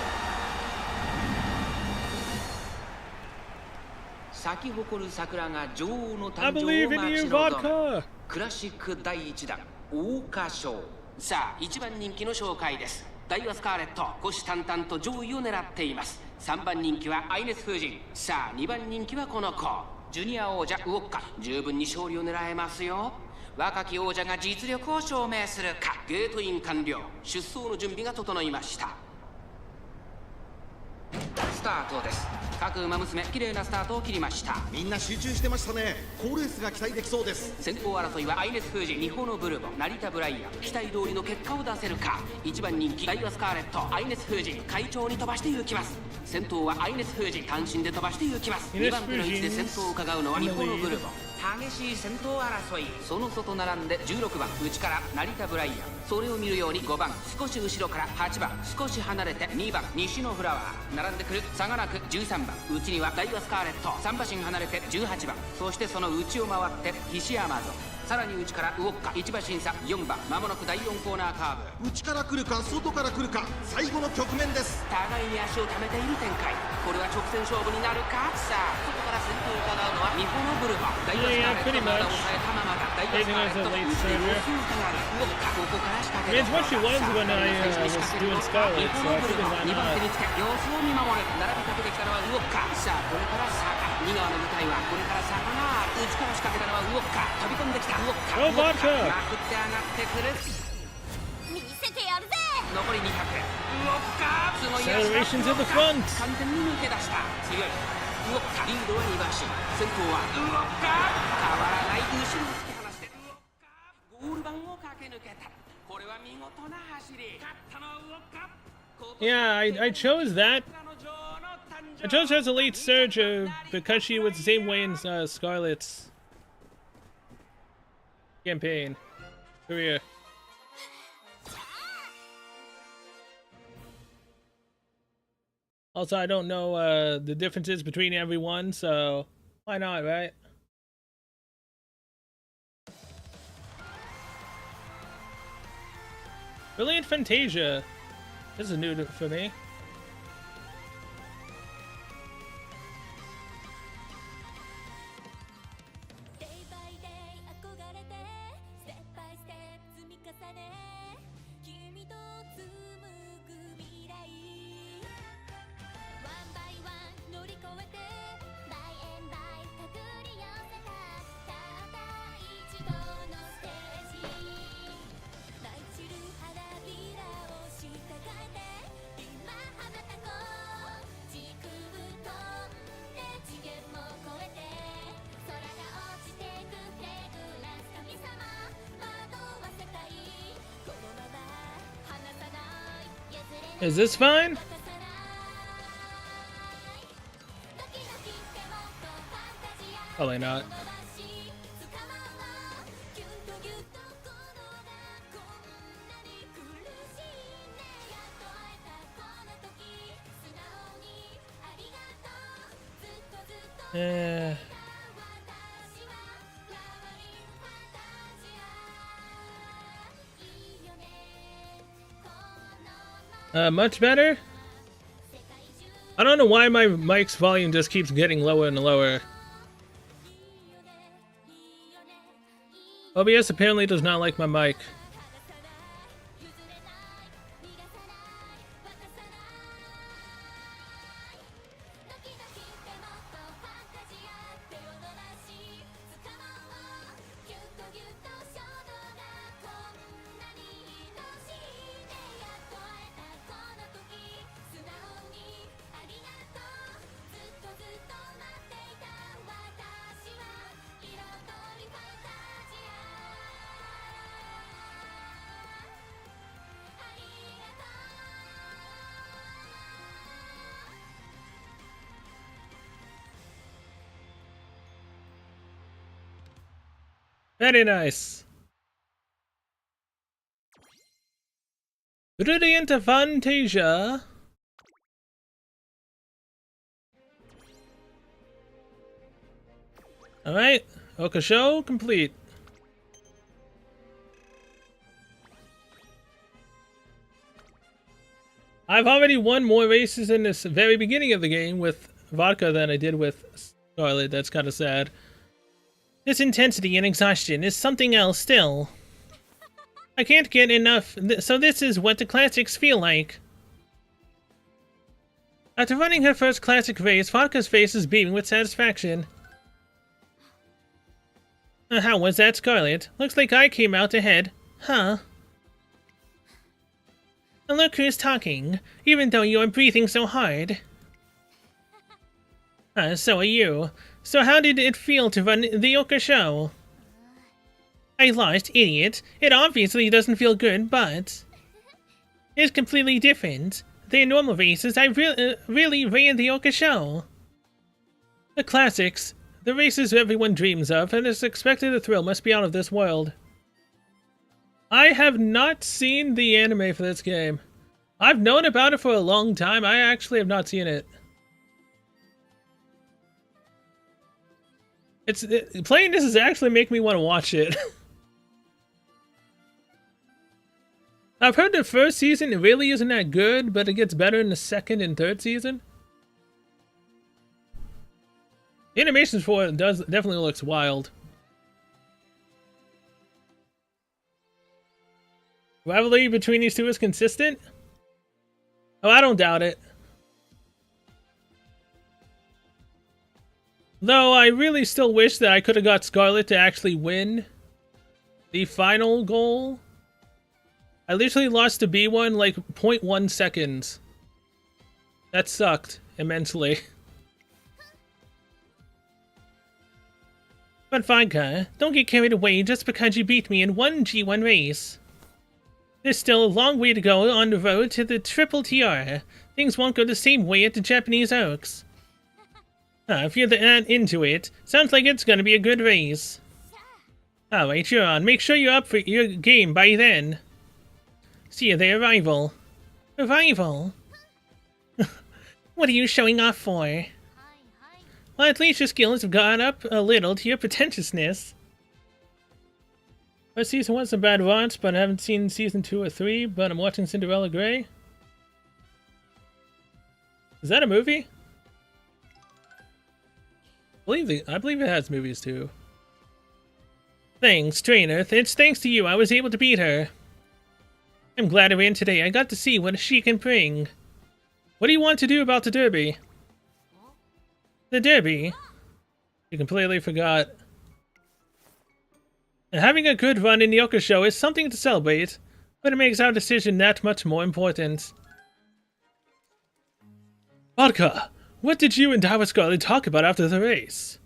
咲き誇る桜が女王の誕 I 生 believe を in 待 you, ち望む Vodka. クラシック第1弾桜花賞。さあ1番人気の紹介です。ダイワスカーレット虎視眈々と上位を狙っています。3番人気はアイネス風神。さあ2番人気はこの子ジュニア王者ウォッカ。十分に勝利を狙えますよ。若き王者が実力を証明するか。ゲートイン完了。出走の準備が整いました。スタートです。各馬娘綺麗なスタートを切りました。みんな集中してましたね。好レースが期待できそうです。先行争いはアイネス風神、ニホのブルボ、成田ブライアン。期待通りの結果を出せるか。1番人気ダイワスカーレット、アイネス風神快調に飛ばして行きます。先頭はアイネス風神単身で飛ばして行きます。2番手の位置で先頭を伺うのはニホのブルボ。激しい先頭争い。その外並んで16番内から成田ブライアン。それを見るように5番少し後ろから8番少し離れて2番西のフラワー。並んでくる差がなく13番内にはダイワスカーレット。3馬身離れて18番。そしてその内を回って菱山ぞ。さらに内からウォッカ1馬身差4番。まもなく第4コーナーカーブ。内から来るか外から来るか最後の局面です。互いに足を溜めている展開。これは直線勝負になるか。さあ外から先頭を伺うのは日本のブルボ。ダイワスカーレットまだ抑えたままだ。第 Dating as a late surger. I mean, it's what she was when I was doing Scarlet, so I figured why 2番手 not. につけ様子を見守る並びかけてきたのはウォッカさあこれから坂2側の舞台はこれから坂が内から仕掛けたのはウォッカ飛び込んできたウォッカ Oh, Vodka! まくって上がってくる見せてやるぜ残り200ウォッカすごい Accelerations in the front! 完全に抜け出した強いウォッカリードは2馬身先頭はウォッカ変わらない後ろを突き放してウォッカゴール板を駆け抜けたこれは見事な走り勝ったのはウォッカ Yeah, I chose that. I chose her as a late surger because she was the same way in Scarlet's campaign career. Also, I don't know the differences between everyone, so why not, right? Brilliant Fantasia. This is new for me. Is this fine? Probably not. Much better? I don't know why my mic's volume just keeps getting lower and lower. OBS apparently does not like my mic. Very nice. Brilliant Fantasia. Alright, Oka show complete. I've already won more races in this very beginning of the game with Vodka than I did with Scarlet. That's kind of sad. This intensity and exhaustion is something else still. I can't get enough, so this is what the classics feel like. After running her first classic race, Vodka's face is beaming with satisfaction. How was that, Scarlet? Looks like I came out ahead. Huh? And look who's talking, even though you're breathing so hard. So are you. So how did it feel to run the Oka show? I lost, idiot. It obviously doesn't feel good, but... It's completely different. The normal races, I really ran the Oka show. The classics. The races everyone dreams of, and is expected the thrill must be out of this world. I have not seen the anime for this game. I've known about it for a long time. I actually have not seen it. Playing this is actually making me want to watch it. I've heard the first season it really isn't that good, but it gets better in the second and third season. The animations for it definitely looks wild. Rivalry between these two is consistent? Oh, I don't doubt it. Though I really still wish that I could have got Scarlet to actually win the final goal. I literally lost to B1 like 0.1 seconds. That sucked immensely. But Vodka, don't get carried away just because you beat me in one G1 race. There's still a long way to go on the road to the Triple TR. Things won't go the same way at the Japanese Oaks. If you're that into it, sounds like it's gonna be a good race. Alright, you're on. Make sure you're up for your game by then. See you there, rival. Rival? What are you showing off for? Well, at least your skills have gone up a little to your pretentiousness. Well, season 1's a bad watch, but I haven't seen season 2 or 3, but I'm watching Cinderella Grey. Is that a movie? I believe it has movies too. Thanks, trainer. It's thanks to you I was able to beat her. I'm glad I ran today. I got to see what she can bring. What do you want to do about the derby? The derby? You completely forgot. And having a good run in the Oka show is something to celebrate, but it makes our decision that much more important. Vodka, what did you and Daiwa Scarlet talk about after the race?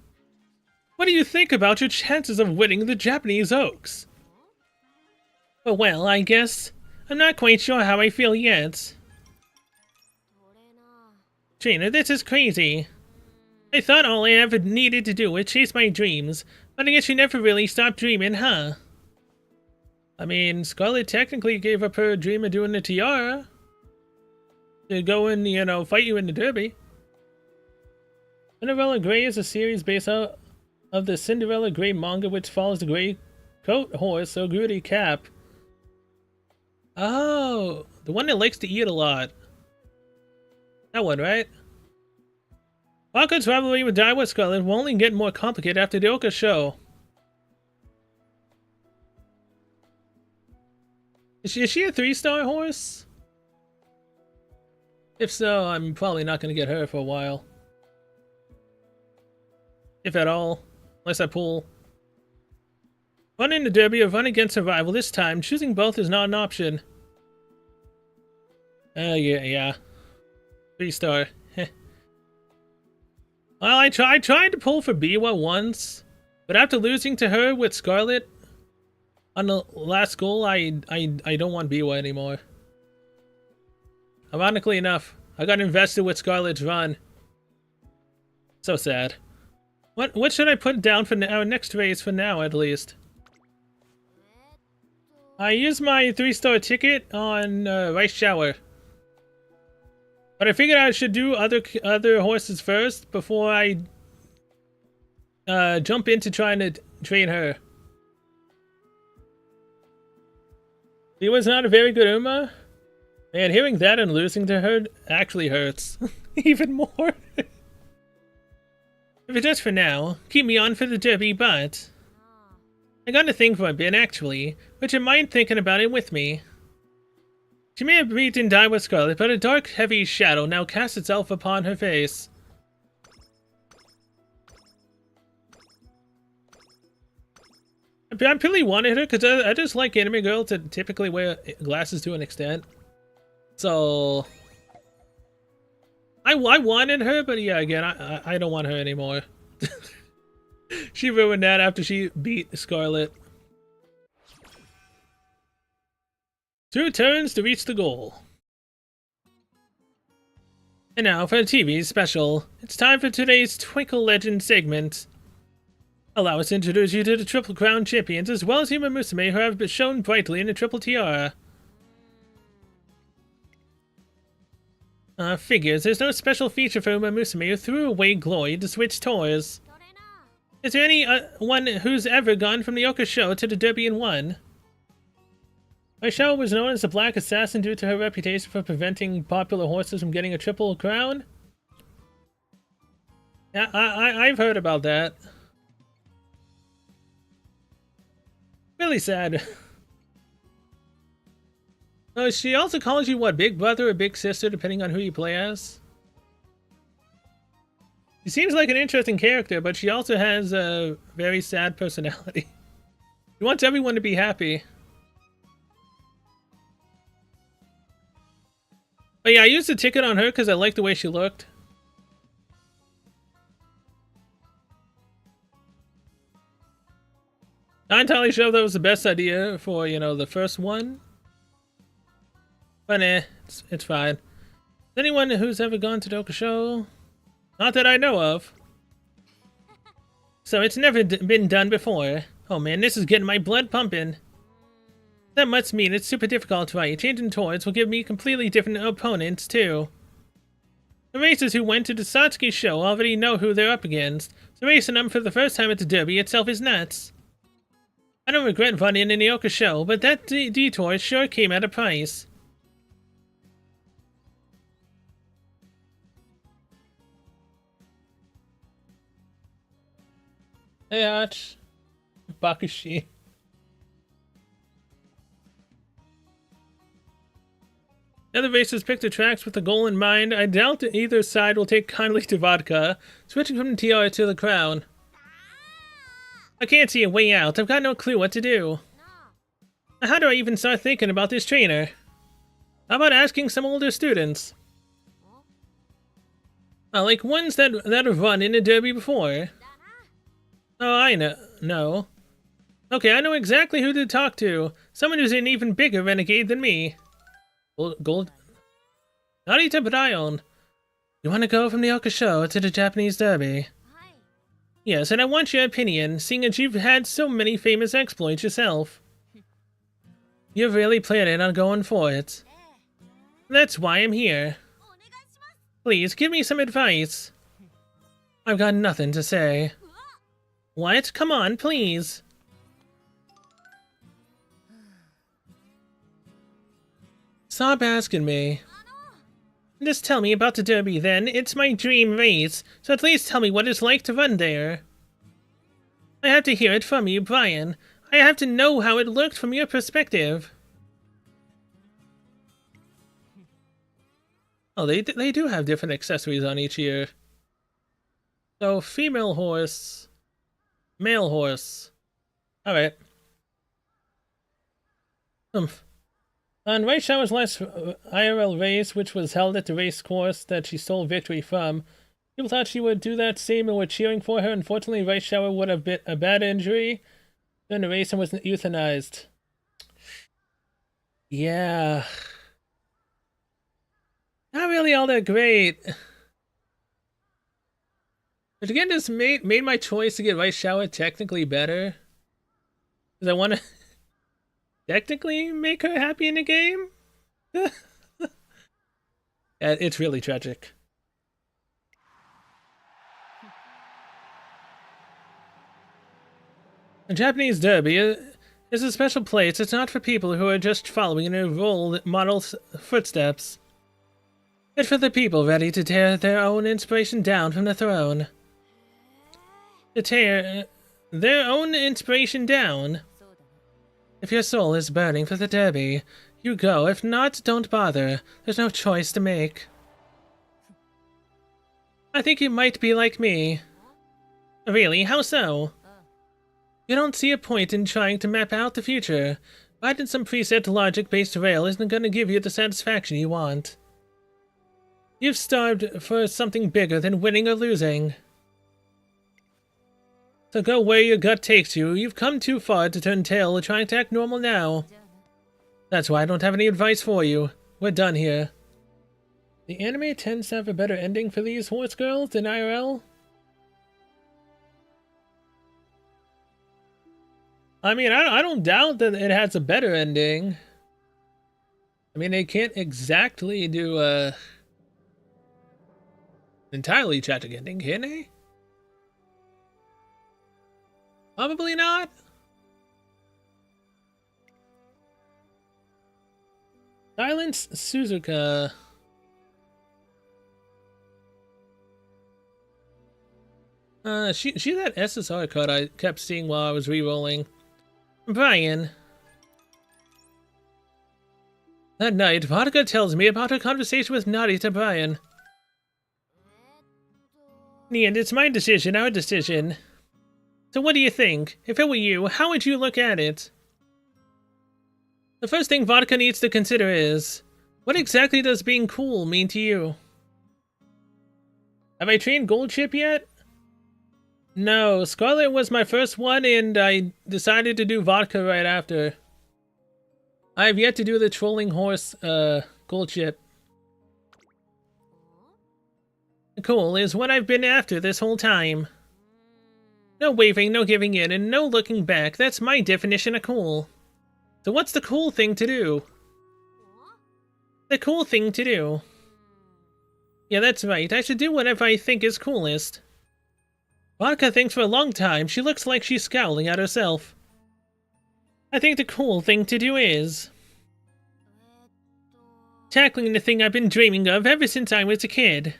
What do you think about your chances of winning the Japanese Oaks? Well, I guess I'm not quite sure how I feel yet. Trainer, this is crazy. I thought all I ever needed to do was chase my dreams, but I guess you never really stopped dreaming, huh? I mean, Scarlet technically gave up her dream of doing the tiara. To go and, you know, fight you in the derby. Cinderella Grey is a series based out of the Cinderella Grey manga, which follows the gray coat horse, Oguri Cap. Oh, the one that likes to eat a lot. That one, right? Vodka's rivalry with Daiwa Scarlet will only get more complicated after the Oka show. Is she a 3-star horse? If so, I'm probably not going to get her for a while. If at all. Unless I pull. Run in the derby or run against a rival. This time, choosing both is not an option. Yeah. 3-star. Well, I tried to pull for Biwa once, but after losing to her with Scarlet on the last goal, I don't want Biwa anymore. Ironically enough, I got invested with Scarlet's run. So sad. What should I put down for our next race for now, at least? I used my 3-star ticket on Rice Shower. But I figured I should do other horses first before I jump into trying to train her. He was not a very good Uma. Man, hearing that and losing to her actually hurts. Even more. If it's just for now, keep me on for the derby, but I got a thing for a bit, actually. Would you mind thinking about it with me? She may have beaten Daiwa Scarlet, but a dark, heavy shadow now casts itself upon her face. I really wanted her, because I just like anime girls to typically wear glasses to an extent. So I wanted her, but yeah, again, I don't want her anymore. She ruined that after she beat Scarlet. 2 turns to reach the goal. And now for a TV special. It's time for today's Twinkle Legend segment. Allow us to introduce you to the Triple Crown champions, as well as Umamusume, who have been shown brightly in the Triple Tiara. Figures, there's no special feature for Umamusume, who threw away glory to switch tours. Is there anyone who's ever gone from the Oka show to the derby and won? Aisha was known as the Black Assassin due to her reputation for preventing popular horses from getting a Triple Crown. Yeah, I've heard about that. Really sad. Oh, she also calls you what, big brother or big sister, depending on who you play as? She seems like an interesting character, but she also has a very sad personality. She wants everyone to be happy. But yeah, I used a ticket on her because I liked the way she looked. Not entirely sure if that was the best idea for, you know, the first one. But it's fine. Anyone who's ever gone to Doka Show? Not that I know of. So it's never been done before. Oh man, this is getting my blood pumping. That must mean it's super difficult to fight. Changing towards will give me completely different opponents too. The racers who went to the Satsuki show already know who they're up against, so racing them for the first time at the derby itself is nuts. I don't regret running in the Oka show, but that detour sure came at a price. Hey Arch. Bakushi. The other racers picked the tracks with the goal in mind. I doubt that either side will take kindly to Vodka, switching from the tiara to the crown. I can't see a way out. I've got no clue what to do. How do I even start thinking about this trainer? How about asking some older students? Like ones that have run in a derby before. Oh, I know. No. Okay, I know exactly who to talk to. Someone who's an even bigger renegade than me. Gold. Narita Brion. You want to go from the Oka show to the Japanese derby? Yes, and I want your opinion, seeing as you've had so many famous exploits yourself. You've really planning on going for it. That's why I'm here. Please, give me some advice. I've got nothing to say. What? Come on, please. Stop asking me. Just tell me about the derby then. It's my dream race, so at least tell me what it's like to run there. I have to hear it from you, Brian. I have to know how it looked from your perspective. Oh, they do have different accessories on each year. So, female horse, male horse. Alright. On Race Shower's last IRL race, which was held at the race course that she stole victory from, people thought she would do that same and were cheering for her. Unfortunately, Race Shower would have been a bad injury during the race and was euthanized. Yeah. Not really all that great. But again, this made my choice to get Race Shower technically better. Because I want to technically make her happy in the game? Yeah, it's really tragic. The Japanese derby is a special place. It's not for people who are just following in a role model's footsteps. It's for the people ready to tear their own inspiration down from the throne. To tear their own inspiration down. If your soul is burning for the derby, you go. If not, don't bother. There's no choice to make. I think you might be like me. Really? How so? You don't see a point in trying to map out the future. Riding some preset logic-based rail isn't going to give you the satisfaction you want. You've starved for something bigger than winning or losing. So go where your gut takes you. You've come too far to turn tail or trying to act normal now. That's why I don't have any advice for you. We're done here. The anime tends to have a better ending for these horse girls than IRL. I mean, I don't doubt that it has a better ending. I mean, they can't exactly do a entirely tragic ending, can they? Probably not. Silence Suzuka. She's that SSR card I kept seeing while I was re-rolling. Brian. That night, Vodka tells me about her conversation with Narita Brian. In the end, it's my decision, our decision. So what do you think? If it were you, how would you look at it? The first thing Vodka needs to consider is, what exactly does being cool mean to you? Have I trained Gold Chip yet? No, Scarlet was my first one and I decided to do Vodka right after. I have yet to do the Trolling Horse, Gold Chip. Cool is what I've been after this whole time. No waving, no giving in, and no looking back. That's my definition of cool. So what's the cool thing to do? The cool thing to do. Yeah, that's right. I should do whatever I think is coolest. Vodka thinks for a long time. She looks like she's scowling at herself. I think the cool thing to do is tackling the thing I've been dreaming of ever since I was a kid.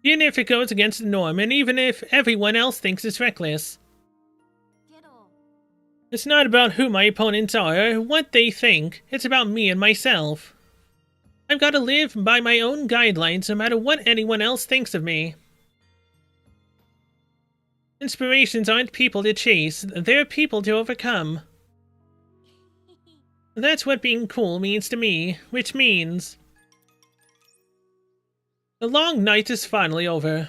Even if it goes against the norm, and even if everyone else thinks it's reckless. It's not about who my opponents are or what they think. It's about me and myself. I've got to live by my own guidelines no matter what anyone else thinks of me. Inspirations aren't people to chase, they're people to overcome. That's what being cool means to me, which means the long night is finally over.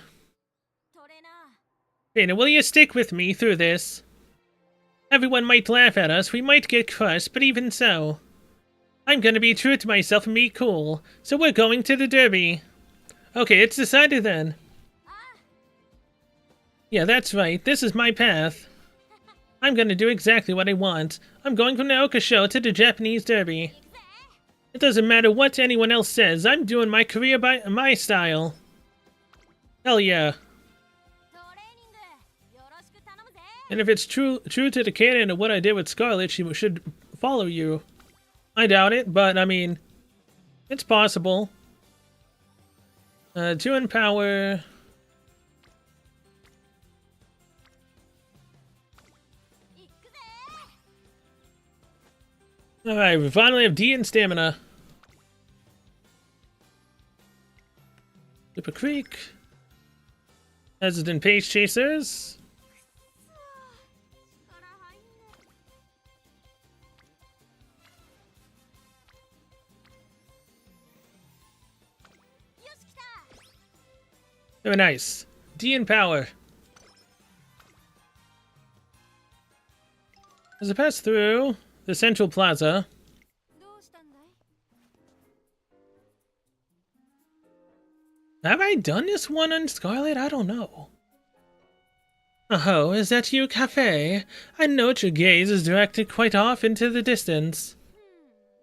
Dana, will you stick with me through this? Everyone might laugh at us, we might get crushed, but even so, I'm gonna be true to myself and be cool, so we're going to the Derby. Okay, it's decided then. Yeah, that's right, this is my path. I'm gonna do exactly what I want. I'm going from the Oka show to the Japanese Derby. It doesn't matter what anyone else says, I'm doing my career by my style. Hell yeah. And if it's true to the canon of what I did with Scarlet, she should follow you. I doubt it, but I mean, it's possible. 2 in power. Alright, we finally have D in stamina. Super Creek. Hesitant Pace Chasers. Very nice. D in power. As I pass through the Central Plaza, have I done this one on Scarlet? I don't know. Oh, is that you, Cafe? I note your gaze is directed quite off into the distance.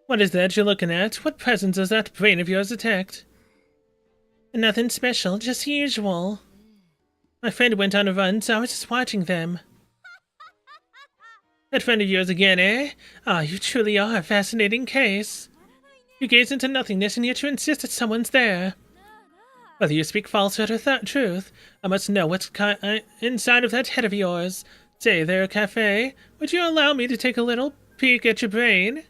What is that you're looking at? What presence does that brain of yours detect? Nothing special, just usual. My friend went on a run, so I was just watching them. That friend of yours again, eh? Ah, you truly are a fascinating case. You gaze into nothingness and yet you insist that someone's there. Whether you speak falsehood or truth, I must know what's inside of that head of yours. Say there, Cafe, would you allow me to take a little peek at your brain?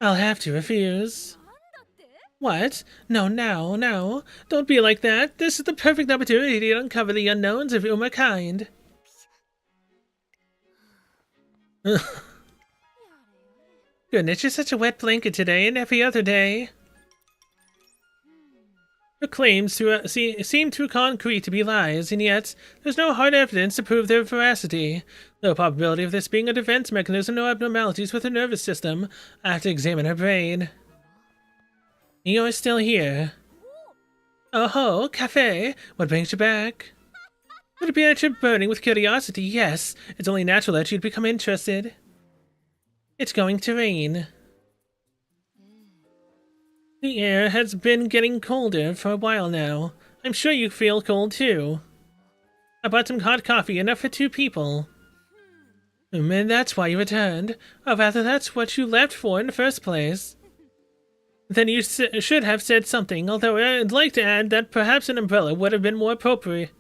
I'll have to refuse. What? No, no. Don't be like that. This is the perfect opportunity to uncover the unknowns of Uma kind. Goodness, you're such a wet blanket today and every other day. Your claims seem too concrete to be lies, and yet there's no hard evidence to prove their veracity. No probability of this being a defense mechanism, no abnormalities with her nervous system. I have to examine her brain. You're still here. Oh ho, Cafe, what brings you back? Would it be that you're burning with curiosity? Yes, it's only natural that you'd become interested. It's going to rain. The air has been getting colder for a while now. I'm sure you feel cold too. I bought some hot coffee, enough for 2 people. And that's why you returned. Or rather, that's what you left for in the first place. Then you should have said something, although I'd like to add that perhaps an umbrella would have been more appropriate.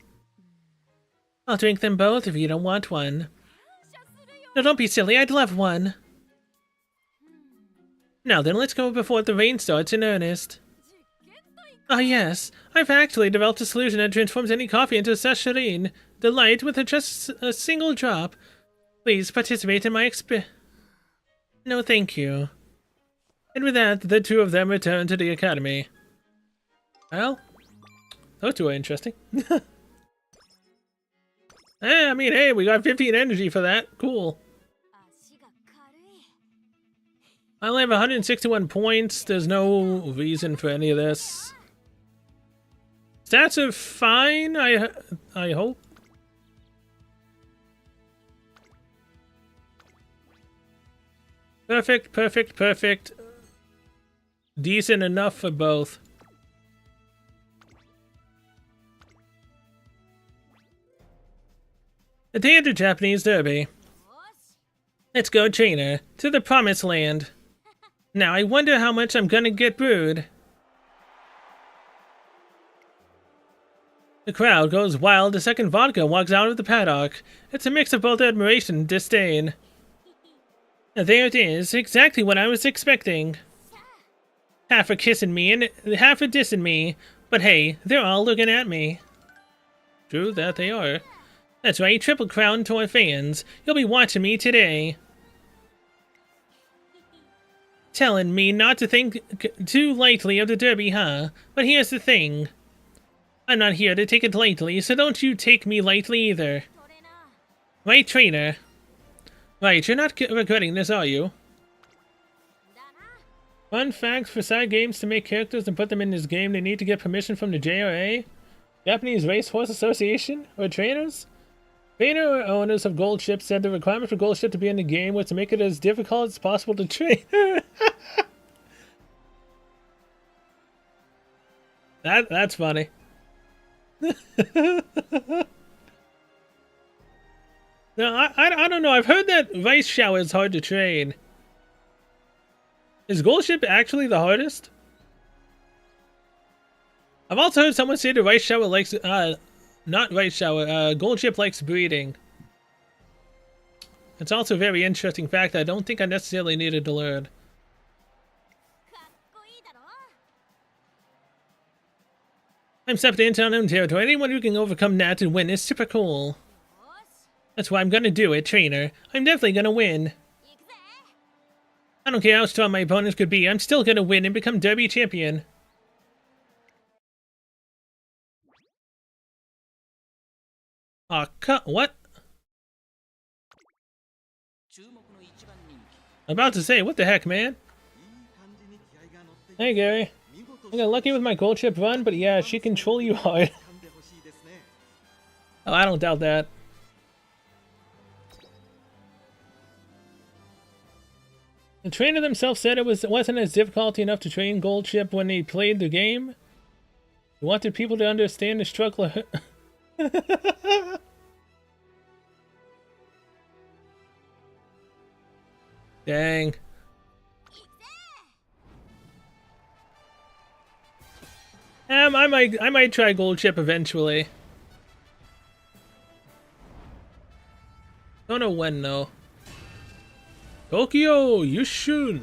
I'll drink them both if you don't want one. No, don't be silly, I'd love one. Now then, let's go before the rain starts in earnest. Ah yes, I've actually developed a solution that transforms any coffee into a saccharin delight with just a single drop. Please participate in my No, thank you. And with that, the two of them return to the academy. Well, those two are interesting. I mean, hey, we got 15 energy for that. Cool. I only have 161 points. There's no reason for any of this. Stats are fine, I hope. Perfect, perfect, perfect. Decent enough for both. A day of the Japanese Derby. Let's go, trainer, to the promised land. Now I wonder how much I'm gonna get brewed. The crowd goes wild the second Vodka walks out of the paddock. It's a mix of both admiration and disdain. There it is, exactly what I was expecting. Half are kissing me and half are dissing me, but hey, they're all looking at me. True that they are. That's right, Triple Crown to our fans. You'll be watching me today. Telling me not to think too lightly of the Derby, huh? But here's the thing. I'm not here to take it lightly, so don't you take me lightly either. Right, trainer? Right, you're not regretting this, are you? Fun fact, for side games to make characters and put them in this game, they need to get permission from the JRA, Japanese Racehorse Association, or trainers? Trainer or owners of gold ships said the requirement for gold ship to be in the game was to make it as difficult as possible to train. That's funny. No, I don't know. I've heard that Rice Shower is hard to train. Is Gold Ship actually the hardest? I've also heard someone say the Rice Shower likes, not Rice Shower, Gold Ship likes breeding. It's also a very interesting fact that I don't think I necessarily needed to learn. I'm stepping into unknown territory. Anyone who can overcome that and win is super cool. That's why I'm gonna do it, trainer. I'm definitely gonna win. I don't care how strong my opponents could be, I'm still gonna win and become Derby champion. Aw, what? I'm about to say, what the heck, man? Hey, Gary. I got lucky with my gold chip run, but yeah, she can troll you hard. Oh, I don't doubt that. The trainer themselves said it wasn't as difficult enough to train gold chip when they played the game. He wanted people to understand the struggle. Dang. I might try gold chip eventually. Don't know when though. Tokyo Yushun.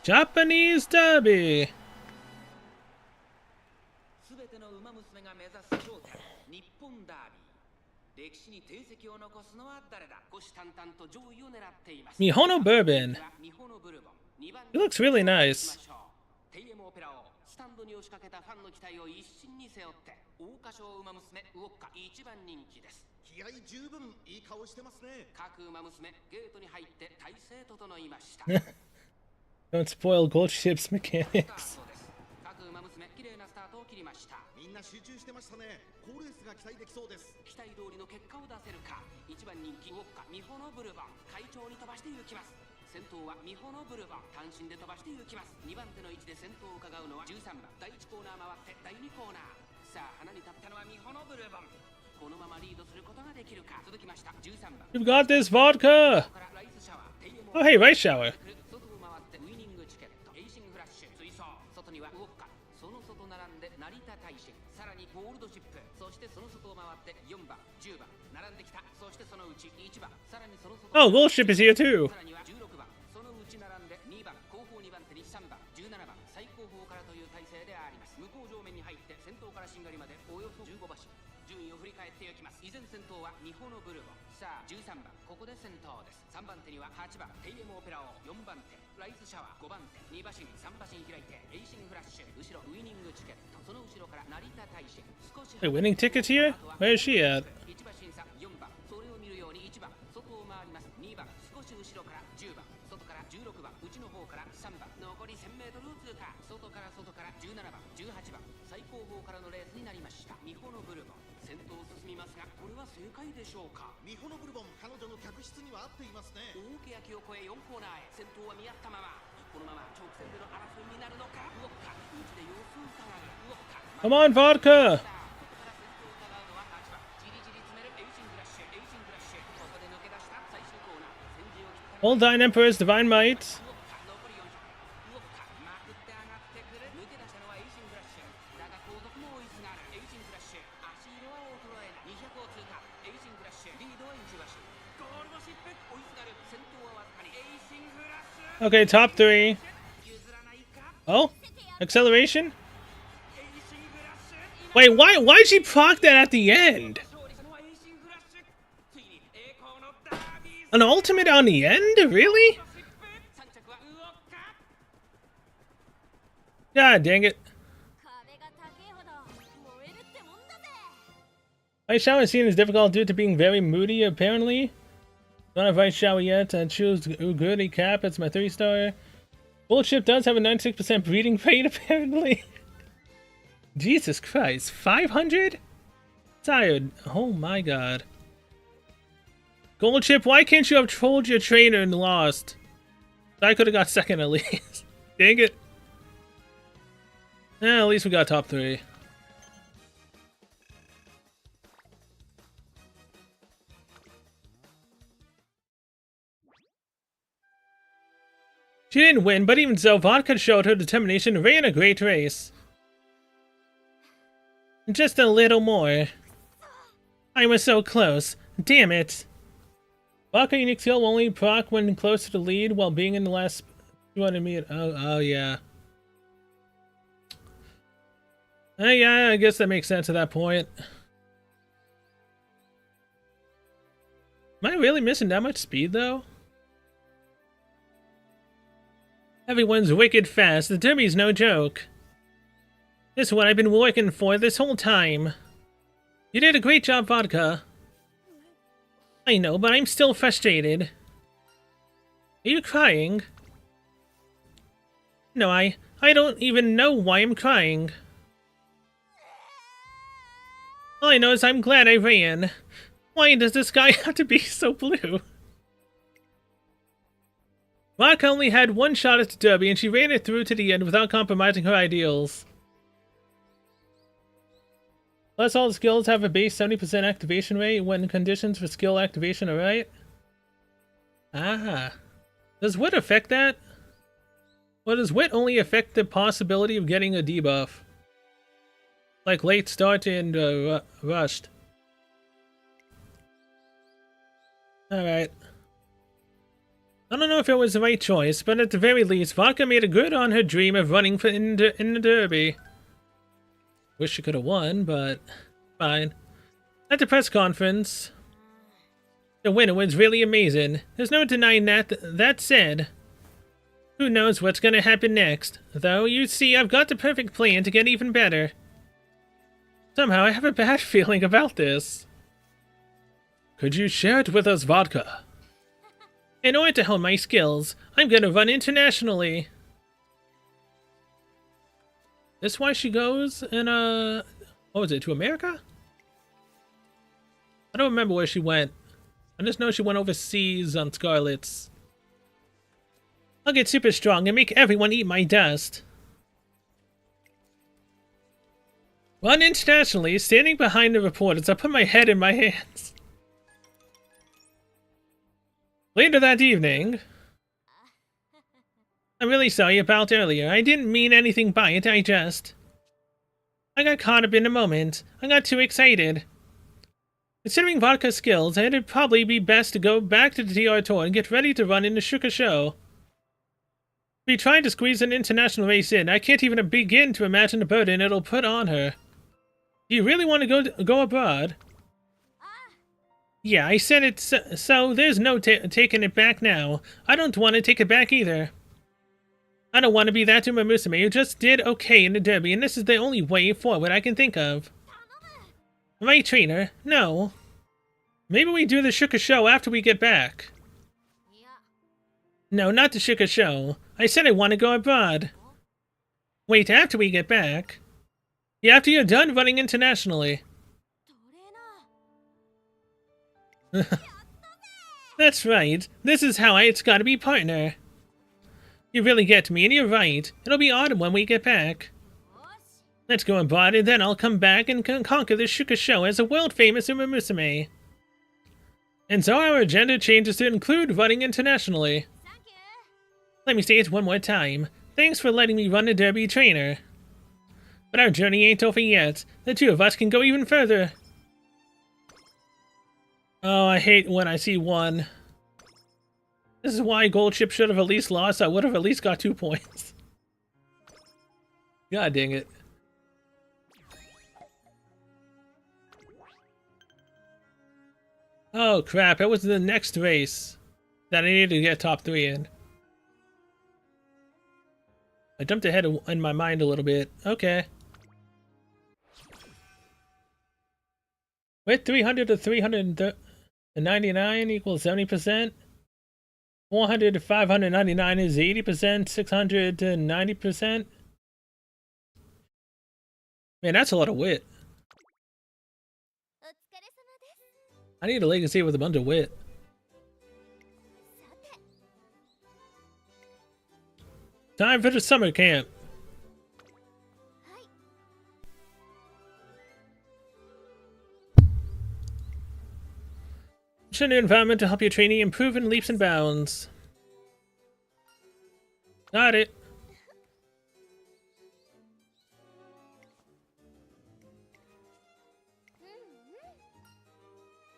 Japanese Derby. Mihono Bourbon. He looks really nice. Don't spoil gold ship's mechanics. みんな集中してましたね。好レースが期待できそうです。期待通りの結果を出せるか。1番人気ウォッカミホノブルボン快調に飛ばしていきます。先頭はミホノブルボン単身で飛ばしていきます。2番手の位置で先頭を伺うのは13番第1コーナー回って第2コーナー。さあ花に立ったのはミホノブルボン。このままリードすることができるか。続きました13番。You've got this vodka. Oh hey, rice shower. 外を回ってウイニングチケットエイシングフラッシュ追走外にはウォッカその外並んで成田大臣さらにゴールドシップそしてその外を回って4番10番並んできたそしてそのうち1番さらに Oh, Gold Ship is here too. さらには16番そのうち並んで2番後方2番手に3番17番最後方からという体勢であります。向こう上面に入って先頭からしんがりまでおよそ15馬身、順位を振り返っていきます。依然先頭は日本のブルボン。さあ13番ここで先頭です。3番手には8番テイエムオペラオ4番手ライズシャワー5番手2馬身3馬身開いてエイシングフラッシュ後ろウイニングチケットその後ろから成田大使少し Wait, winning tickets here? Where is she at? 1馬身差4番それを見るように1番外を回ります。2番少し後ろから10番外から16番内の方から3番残り 1000m 通過外から17番18番最後方からのレースになりました。ミホノブルボン先頭を進みますがこれは正解でしょうか。ミホノブルボン彼女の客室には合っていますね。大欅を越え4コーナーへ先頭は見合ったままこのまま直線での争いになるのか。ウォッカ内で様子を伺うウォッカ Come on, Vodka! ここから先頭を伺うのは8番じりじり詰めるエイジングラッシュエイジングラッシュここで抜け出した最終コーナー先陣を切った Old Thine Emperor's Divine Might. ウォッカ残り400ウォッカまくって上がってくる抜け出したのはエイジングラッシュだが後続も追いすがるエイジングラッシュ足色は衰えない200を通過エイジングラッシュリードは1馬身ゴールドシップ追いすがる先頭はわずかにエイジングラッシュ Okay, top 3. 譲らないか Oh? Acceleration? エイジングラッシュ Wait, why'd she proc that at the end? 勝利したのはエイジングラッシュついに栄光のダービー An ultimate on the end? Really? 3着はウォッカ God dang it. 壁が高いほど燃えるってもんだぜ。 Ice Shower scene is difficult due to being very moody, apparently. Don't have Ice Shower yet. I choose Goody Cap. It's my 3-star. Gold Ship does have a 96% breeding rate, apparently. Jesus Christ. 500? Tired. Oh my god. Gold Ship, why can't you have trolled your trainer and lost? I could have got second at least. Dang it. At least we got top 3. She didn't win, but even so, Vodka showed her determination and ran a great race. Just a little more. I was so close. Damn it. Vodka unique skill will only proc when close to the lead while being in the last 200 meters. Oh yeah. Yeah, I guess that makes sense at that point. Am I really missing that much speed though? Everyone's wicked fast. The derby's no joke. This is what I've been working for this whole time. You did a great job, Vodka. I know, but I'm still frustrated. Are you crying? No, I don't even know why I'm crying. All I know is I'm glad I ran. Why does the sky have to be so blue? Vodka only had one shot at the derby, and she ran it through to the end without compromising her ideals. Plus, all the skills have a base 70% activation rate when conditions for skill activation are right. Ah. Does wit affect that? Or does wit only affect the possibility of getting a debuff? Like late start and rushed. Alright. I don't know if it was the right choice, but at the very least, Vodka made a good on her dream of running in the derby. Wish she could have won, but fine. At the press conference, the winner was really amazing. There's no denying that. That said, who knows what's gonna happen next? Though, you see, I've got the perfect plan to get even better. Somehow, I have a bad feeling about this. Could you share it with us, Vodka? In order to hone my skills, I'm gonna run internationally. This why she goes in, what was it, to America? I don't remember where she went. I just know she went overseas on Scarlet's. I'll get super strong and make everyone eat my dust. Run internationally, standing behind the reporters, I put my head in my hands. Later that evening... I'm really sorry about earlier. I didn't mean anything by it, I got caught up in the moment. I got too excited. Considering Vodka's skills, it'd probably be best to go back to the TR Tour and get ready to run in the Shuka Show. We tried to squeeze an international race in. I can't even begin to imagine the burden it'll put on her. Do you really want to go abroad? Yeah, I said it, so there's no taking it back now. I don't want to take it back either. I don't want to be that Umamusume who just did okay in the derby, and this is the only way forward I can think of. Right, trainer? No. Maybe we do the Shuka Show after we get back. No, not the Shuka Show. I said I want to go abroad. Wait, after we get back? Yeah, after you're done running internationally. That's right. This is how it's gotta be, partner. You really get me, and you're right. It'll be autumn when we get back. Let's go abroad, and then I'll come back and conquer the Shuka Show as a world-famous Umamusume. And so our agenda changes to include running internationally. Let me say it one more time. Thanks for letting me run the derby, trainer. But our journey ain't over yet. The two of us can go even further. Oh, I hate when I see one. This is why Gold Chip should have at least lost. I would have at least got 2 points. God dang it. Oh crap, it was the next race that I needed to get top 3 in. I jumped ahead in my mind a little bit. Okay. With 300 to 399 equals 70%. 400 to 599 is 80%. 600 to 90%. Man, that's a lot of wit. I need a legacy with a bunch of wit. Time for the summer camp. Ensure the environment to help your trainee improve in leaps and bounds. Got it.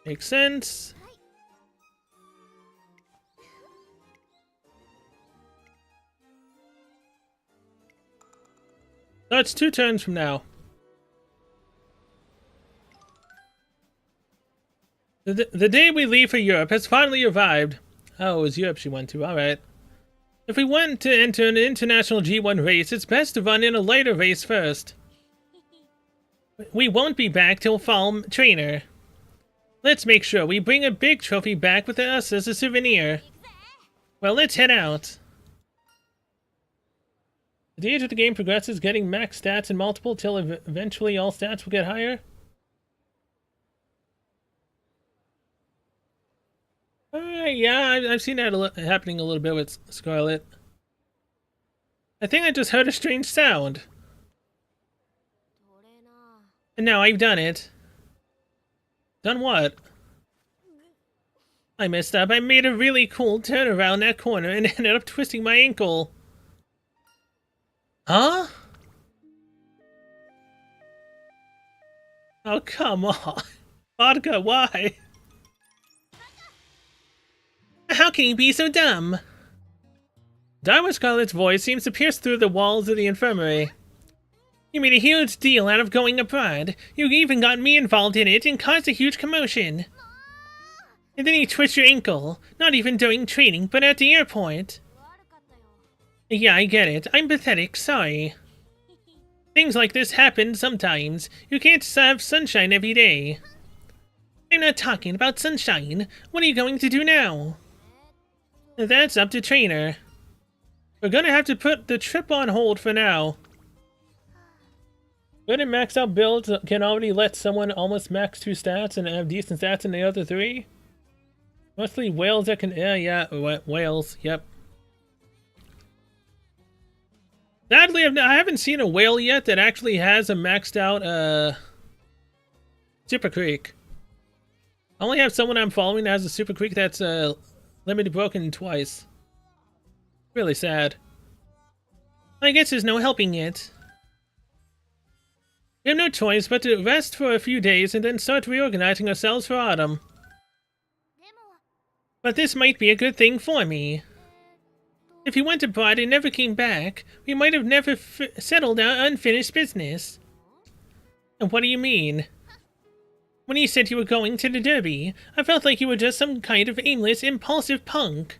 Makes sense. So it's 2 turns from now. The day we leave for Europe has finally arrived. Oh, it was Europe she went to, alright. If we want to enter an international G1 race, it's best to run in a lighter race first. We won't be back till fall, trainer. Let's make sure we bring a big trophy back with us as a souvenir. Well, let's head out. The age of the game progresses, getting max stats and multiple till eventually all stats will get higher. Yeah, I've seen that happening a little bit with Scarlet. I think I just heard a strange sound. And now I've done it. Done what? I messed up. I made a really cool turn around that corner and ended up twisting my ankle. Huh? Oh, come on. Vodka, why? How can you be so dumb? Dharma Scarlet's voice seems to pierce through the walls of the infirmary. You made a huge deal out of going abroad. You even got me involved in it and caused a huge commotion. And then you twist your ankle, not even during training, but at the airport. Yeah, I get it. I'm pathetic, sorry. Things like this happen sometimes. You can't have sunshine every day. I'm not talking about sunshine. What are you going to do now? That's up to trainer. We're gonna have to put the trip on hold for now. Good and maxed out builds can already let someone almost max 2 stats and have decent stats in the other 3. Mostly whales that can, yeah, whales, yep. Sadly, I haven't seen a whale yet that actually has a maxed out, Super Creek. I only have someone I'm following that has a Super Creek that's, limited broken twice. Really sad. I guess there's no helping it. We have no choice but to rest for a few days and then start reorganizing ourselves for autumn. But this might be a good thing for me. If you went abroad and never came back, we might have never settled our unfinished business. And what do you mean? When you said you were going to the Derby, I felt like you were just some kind of aimless, impulsive punk.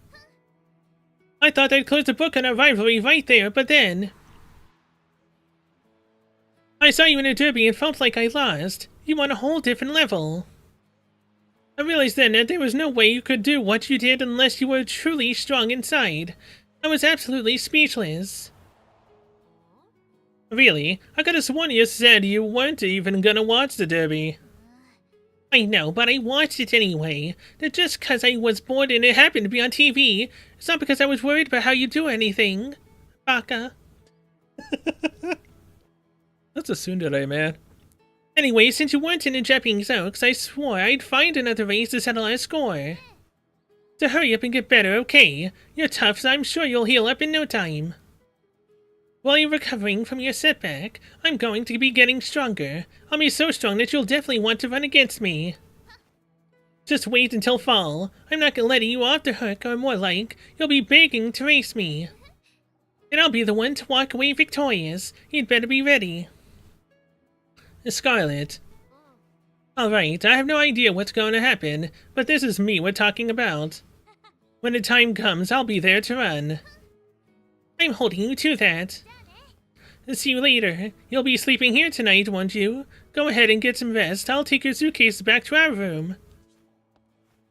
I thought I'd close the book on our rivalry right there, but then... I saw you in a Derby and felt like I lost. You on a whole different level. I realized then that there was no way you could do what you did unless you were truly strong inside. I was absolutely speechless. Really? I could have sworn you said you weren't even gonna watch the Derby. I know, but I watched it anyway. That just because I was bored and it happened to be on TV. It's not because I was worried about how you do anything. Baka. That's a tsundere, man. Anyway, since you weren't in the Japanese Oaks, I swore I'd find another race to settle our score. So hurry up and get better, okay? You're tough, so I'm sure you'll heal up in no time. While you're recovering from your setback, I'm going to be getting stronger. I'll be so strong that you'll definitely want to run against me. Just wait until fall. I'm not gonna let you off the hook, or more like, you'll be begging to race me. And I'll be the one to walk away victorious. You'd better be ready. Scarlet. Alright, I have no idea what's going to happen, but this is me we're talking about. When the time comes, I'll be there to run. I'm holding you to that. See you later. You'll be sleeping here tonight, won't you? Go ahead and get some rest. I'll take your suitcase back to our room.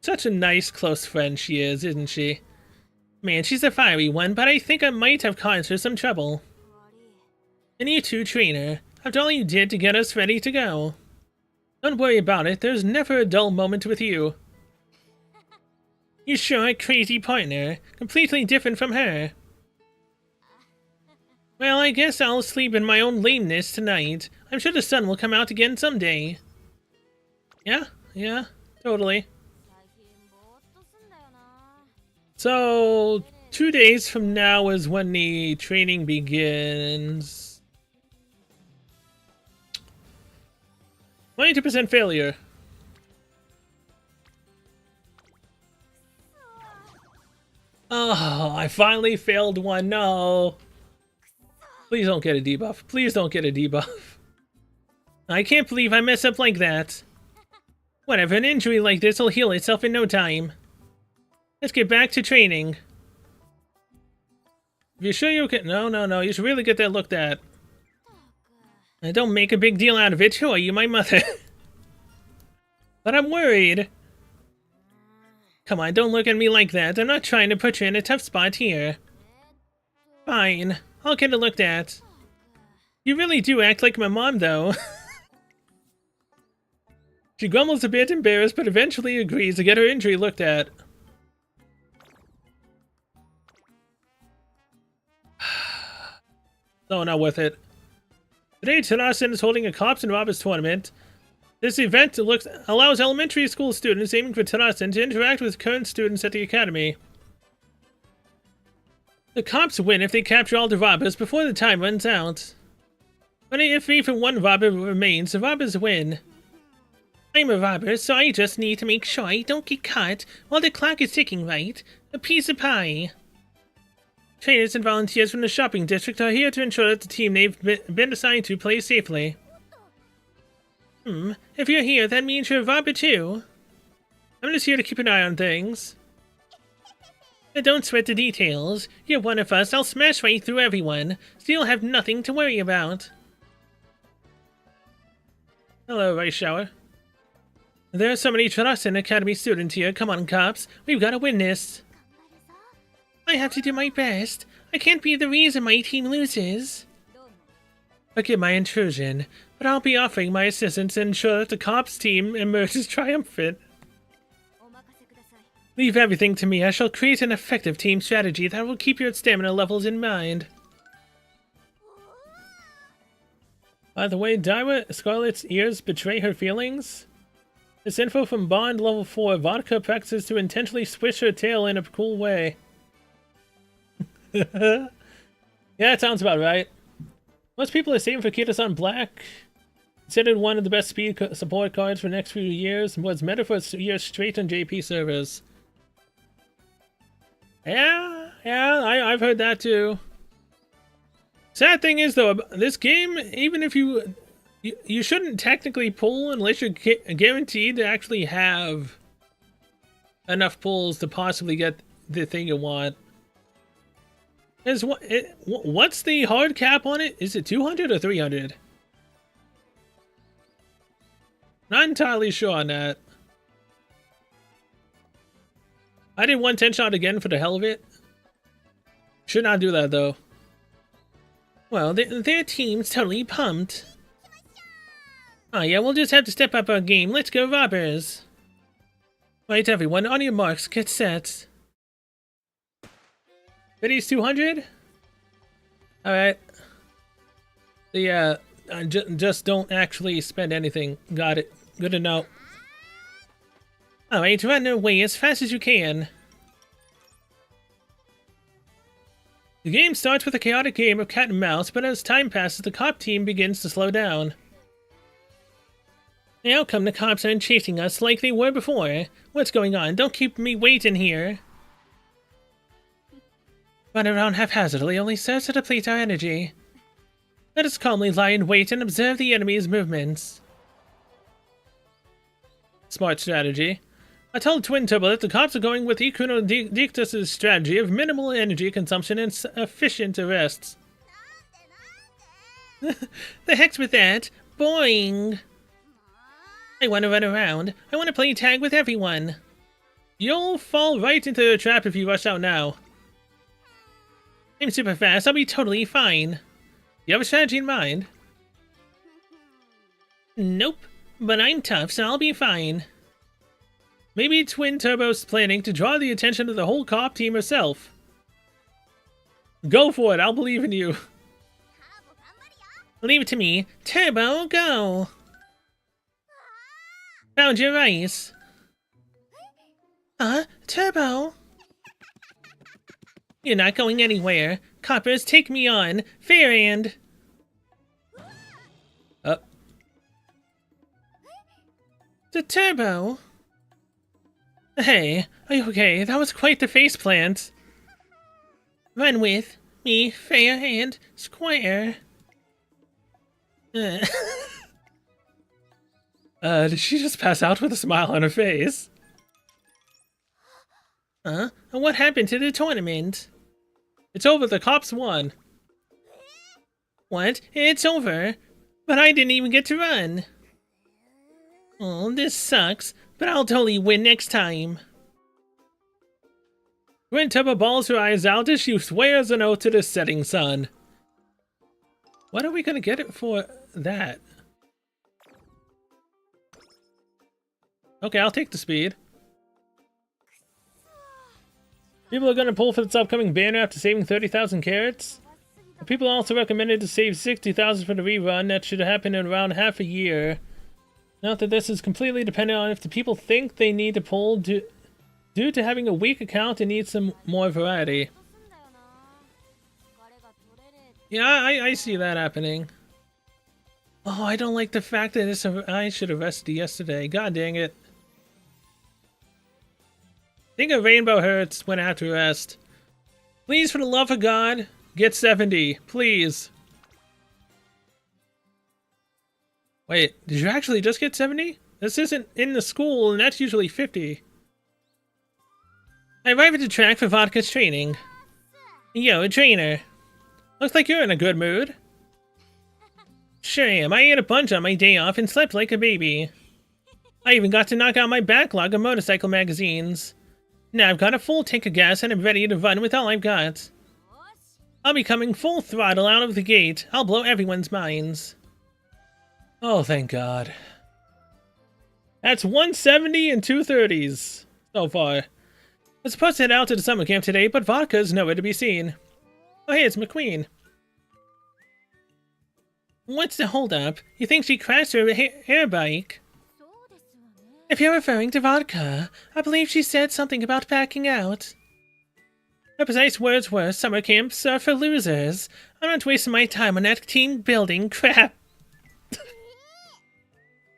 Such a nice, close friend she is, isn't she? Man, she's a fiery one, but I think I might have caused her some trouble. And you too, trainer. After all you did to get us ready to go. Don't worry about it. There's never a dull moment with you. You sure a crazy partner. Completely different from her. Well, I guess I'll sleep in my own lameness tonight. I'm sure the sun will come out again someday. Yeah, totally. So, 2 days from now is when the training begins. 92% failure. Oh, I finally failed one. No. Please don't get a debuff. Please don't get a debuff. I can't believe I mess up like that. Whatever, an injury like this will heal itself in no time. Let's get back to training. If you're sure you can... No. You should really get that looked at. And don't make a big deal out of it. Who are you, my mother? But I'm worried. Come on, don't look at me like that. I'm not trying to put you in a tough spot here. Fine. I'll get it looked at. You really do act like my mom, though. She grumbles a bit, embarrassed, but eventually agrees to get her injury looked at. So not worth it. Today, Tanasen is holding a Cops and Robbers tournament. This event allows elementary school students aiming for Tanasen to interact with current students at the academy. The cops win if they capture all the robbers before the time runs out. But if even one robber remains, the robbers win. I'm a robber, so I just need to make sure I don't get caught while the clock is ticking right. A piece of pie. Trainers and volunteers from the shopping district are here to ensure that the team they've been assigned to plays safely. If you're here, that means you're a robber too. I'm just here to keep an eye on things. But don't sweat the details. You're one of us. I'll smash right through everyone, so you'll have nothing to worry about. Hello, Rice Shower. There are so many Tanasen Academy students here. Come on, cops. We've got to win this. I have to do my best. I can't be the reason my team loses. Forgive my intrusion, but I'll be offering my assistance to ensure that the cops team emerges triumphant. Leave everything to me. I shall create an effective team strategy that will keep your stamina levels in mind. By the way, Daira Scarlet's ears betray her feelings? This info from Bond level 4. Vodka practices to intentionally swish her tail in a cool way. Yeah, that sounds about right. Most people are saving for Kitasan Black. considered one of the best speed support cards for the next few years and was meta for years straight on JP servers. Yeah, I've heard that too. Sad thing is though, this game, even if you shouldn't technically pull unless you're guaranteed to actually have enough pulls to possibly get the thing you want. What's the hard cap on it? Is it 200 or 300? Not entirely sure on that. I did 1 10-shot again for the hell of it. Should not do that though. Well, their team's totally pumped. Oh yeah, we'll just have to step up our game. Let's go, robbers. Right, everyone, on your marks, get set. Biddy's 200? Alright. Yeah, just don't actually spend anything. Got it. Good to know. Alright, run away as fast as you can. The game starts with a chaotic game of cat and mouse, but as time passes, the cop team begins to slow down. How come the cops aren't chasing us like they were before? What's going on? Don't keep me waiting here. Run around haphazardly only serves to deplete our energy. Let us calmly lie in wait and observe the enemy's movements. Smart strategy. I told Twin Turbo that the cops are going with Ikuno Dictus' strategy of minimal energy consumption and efficient arrests. The heck's with that? Boing! I want to run around. I want to play tag with everyone. You'll fall right into the trap if you rush out now. I'm super fast. I'll be totally fine. You have a strategy in mind? Nope. But I'm tough, so I'll be fine. Maybe Twin Turbo's planning to draw the attention of the whole cop team herself. Go for it. I'll believe in you. Leave it to me. Turbo, go! Found your ice. Turbo? You're not going anywhere. Coppers, take me on. Fair and... The Turbo? Hey, are you okay? That was quite the faceplant. Run with me, fair and square. Did she just pass out with a smile on her face? What happened to the tournament? It's over, the cops won. What? It's over? But I didn't even get to run. Oh, this sucks, but I'll totally win next time. Twin Turbo balls her eyes out as she swears an oath to the setting sun. What are we gonna get it for that? Okay, I'll take the speed. People are gonna pull for this upcoming banner after saving 30,000 carats. People also recommended to save 60,000 for the rerun. That should happen in around half a year. Note that this is completely dependent on if the people think they need to pull due to having a weak account and need some more variety. Yeah, I see that happening. Oh, I don't like the fact that I should have rested yesterday. God dang it. Think of Rainbow Hurts when after rest. Please, for the love of God, get 70. Please. Wait, did you actually just get 70? This isn't in the school, and that's usually 50. I arrived at the track for Vodka's training. Yo, trainer. Looks like you're in a good mood. Sure am. I ate a bunch on my day off and slept like a baby. I even got to knock out my backlog of motorcycle magazines. Now I've got a full tank of gas and I'm ready to run with all I've got. I'll be coming full throttle out of the gate. I'll blow everyone's minds. Oh, thank God. That's 170 and 230s so far. I was supposed to head out to the summer camp today, but Vodka's nowhere to be seen. Oh, hey, it's McQueen. What's the holdup? You think she crashed her air bike? If you're referring to Vodka, I believe she said something about backing out. Her precise words were, summer camps are for losers. I'm not wasting my time on that team building crap.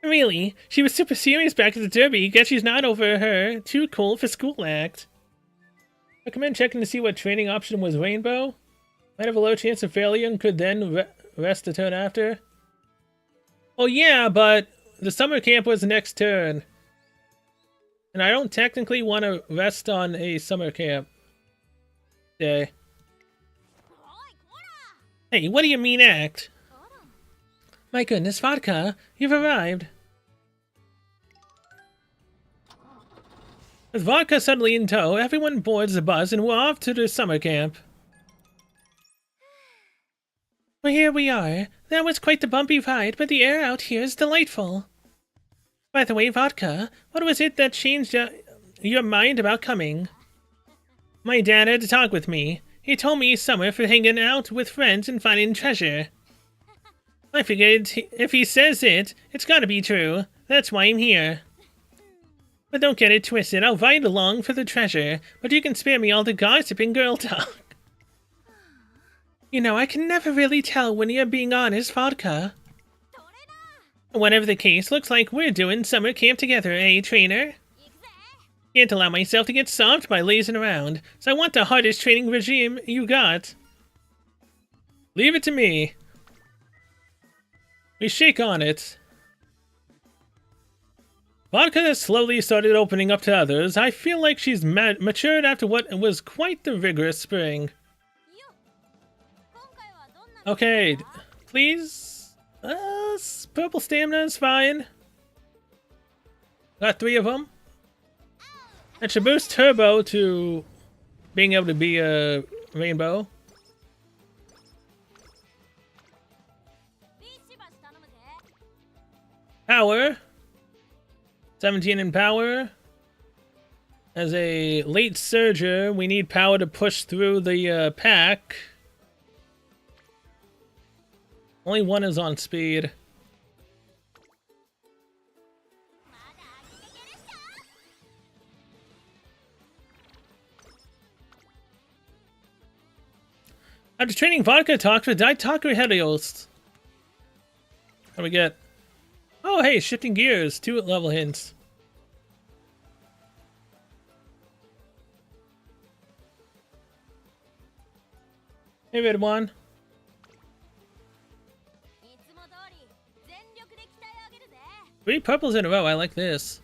Really? She was super serious back at the Derby. Guess she's not over her too cool for school act. Recommend checking to see what training option was Rainbow. Might have a low chance of failure and could then rest a turn after. Oh yeah, but the summer camp was the next turn. And I don't technically want to rest on a summer camp day. Hey, what do you mean act? My goodness, Vodka, you've arrived. With Vodka suddenly in tow, everyone boards the bus and we're off to the summer camp. Well, here we are. That was quite the bumpy ride, but the air out here is delightful. By the way, Vodka, what was it that changed your mind about coming? My dad had to talk with me. He told me summer for hanging out with friends and finding treasure. I figured if he says it, it's gotta be true. That's why I'm here. But don't get it twisted, I'll ride along for the treasure, but you can spare me all the gossip and girl talk. You know, I can never really tell when you're being honest, Vodka. Whatever the case, looks like we're doing summer camp together, eh, trainer? Can't allow myself to get soft by lazing around, so I want the hardest training regime you got. Leave it to me. We shake on it. Vodka has slowly started opening up to others. I feel like she's matured after what was quite the rigorous spring. Okay, please. Purple stamina is fine. Got 3 of them. That should boost Turbo to being able to be a rainbow. Power. 17 in power. As a late surger, we need power to push through the pack. Only one is on speed. After training, Vodka talked with Daitaku Helios. What do we get? Oh, hey, shifting gears. 2 level hints. Hey, Red One. 3 purples in a row. I like this.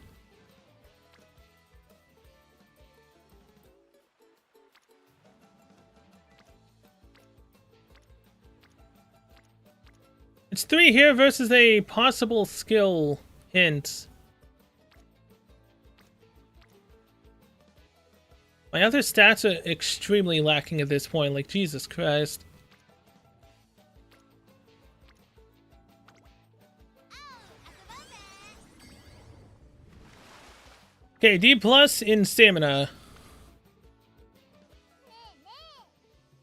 It's 3 here versus a possible skill hint. My other stats are extremely lacking at this point, like Jesus Christ. Okay, D+ in stamina.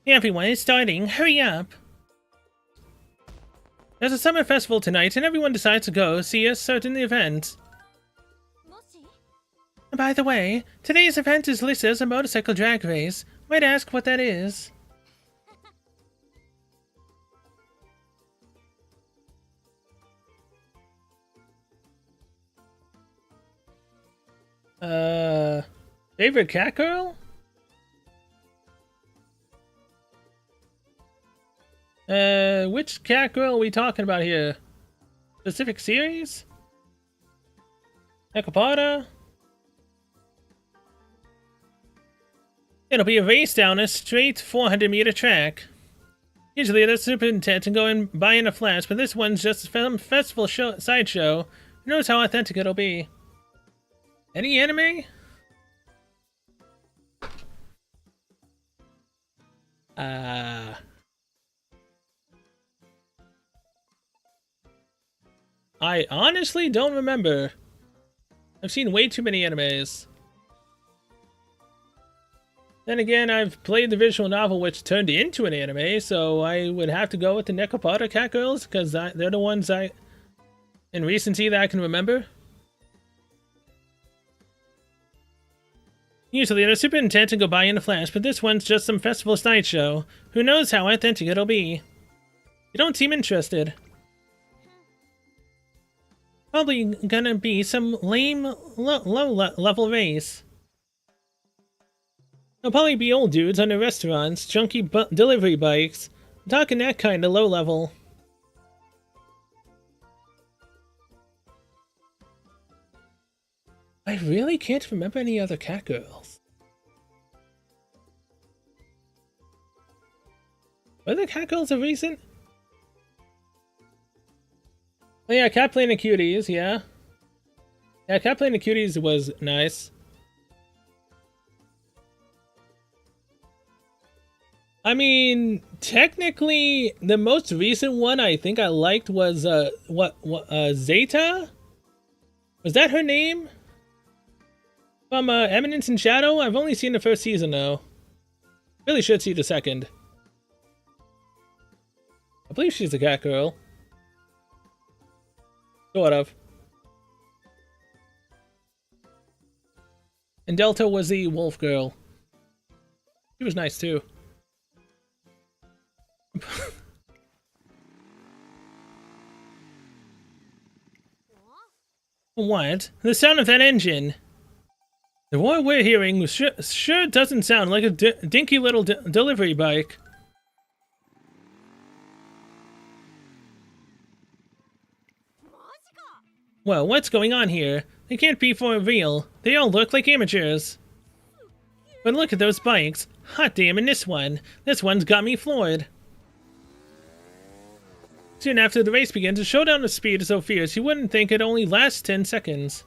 Hey everyone, it's starting. Hurry up. There's a summer festival tonight, and everyone decides to go see a certain event. By the way, today's event is listed as a motorcycle drag race. Might ask what that is. Favorite cat girl? Which cat girl are we talking about here? Specific series? Nekopata? It'll be a race down a straight 400-meter track. Usually they're super intense and going by in a flash, but this one's just a festival sideshow. Who knows how authentic it'll be? Any anime? I honestly don't remember. I've seen way too many animes. Then again, I've played the visual novel which turned into an anime, so I would have to go with the Nekopata cat girls, because they're the ones in recency that I can remember. Usually they're super intense and go by in a flash, but this one's just some festival sideshow. Who knows how authentic it'll be? You don't seem interested. Probably gonna be some lame level race. There'll probably be old dudes on the restaurants, junky delivery bikes. I'm talking that kind of low level. I really can't remember any other cat girls. Were the cat girls a recent? Oh yeah, Cat Planet Cuties, yeah. Yeah, Cat Planet Cuties was nice. I mean, technically, the most recent one I think I liked was, Zeta? Was that her name? From, Eminence and Shadow? I've only seen the first season, though. Really should see the second. I believe she's a cat girl. Sort of. And Delta was the wolf girl. She was nice, too. What? The sound of that engine! The roar we're hearing sure doesn't sound like a dinky little delivery bike. Well, what's going on here? They can't be for real. They all look like amateurs. But look at those bikes. Hot damn, and this one. This one's got me floored. Soon after the race begins, the showdown of speed is so fierce you wouldn't think it only lasts 10 seconds.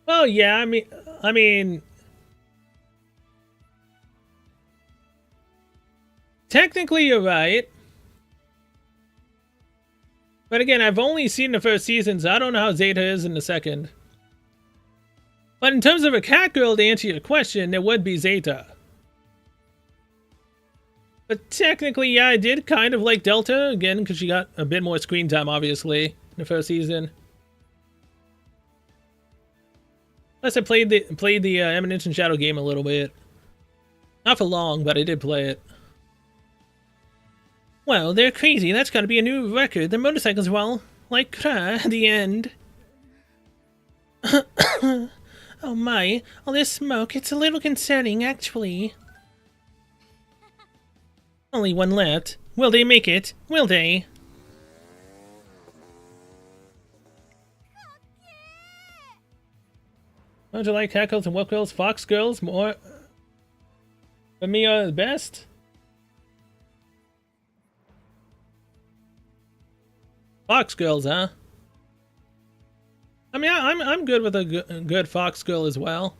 Well, yeah, I mean... Technically, you're right. But again, I've only seen the first season, so I don't know how Zeta is in the second. But in terms of a cat girl, to answer your question, it would be Zeta. But technically, yeah, I did kind of like Delta, again, because she got a bit more screen time, obviously, in the first season. Plus, I played the Eminence and Shadow game a little bit. Not for long, but I did play it. Well, they're crazy. That's gotta be a new record. The motorcycles are all like at the end. Oh my, all this smoke, it's a little concerning, actually. Only one left. Will they make it? Will they? Don't you like cat girls and wolf girls? Fox girls more? For me are the best? Fox girls, huh? I mean, I'm good with a good fox girl as well.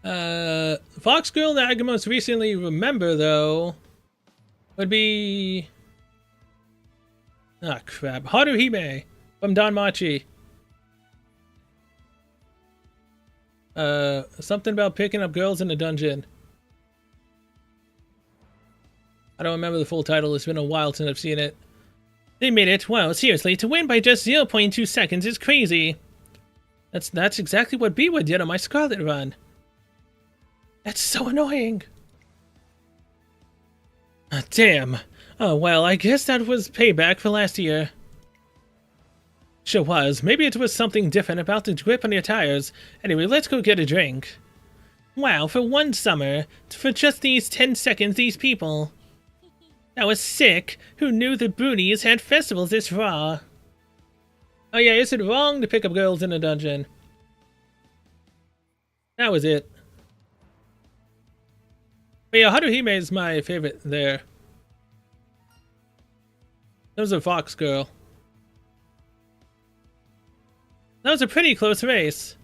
Fox girl that I can most recently remember, though, would be... Ah, crap. Haruhime from Danmachi. Something about picking up girls in a dungeon. I don't remember the full title. It's been a while since I've seen it. They made it. Wow, seriously, to win by just 0.2 seconds is crazy. That's exactly what Biwa did on my Scarlet run. That's so annoying. Damn. Oh, well, I guess that was payback for last year. Sure was. Maybe it was something different about the grip on your tires. Anyway, let's go get a drink. Wow, for one summer. For just these 10 seconds, these people. That was sick. Who knew the boonies had festivals this raw? Oh yeah, is it wrong to pick up girls in a dungeon? That was it. But yeah, Haruhime is my favorite there. That was a fox girl. That was a pretty close race.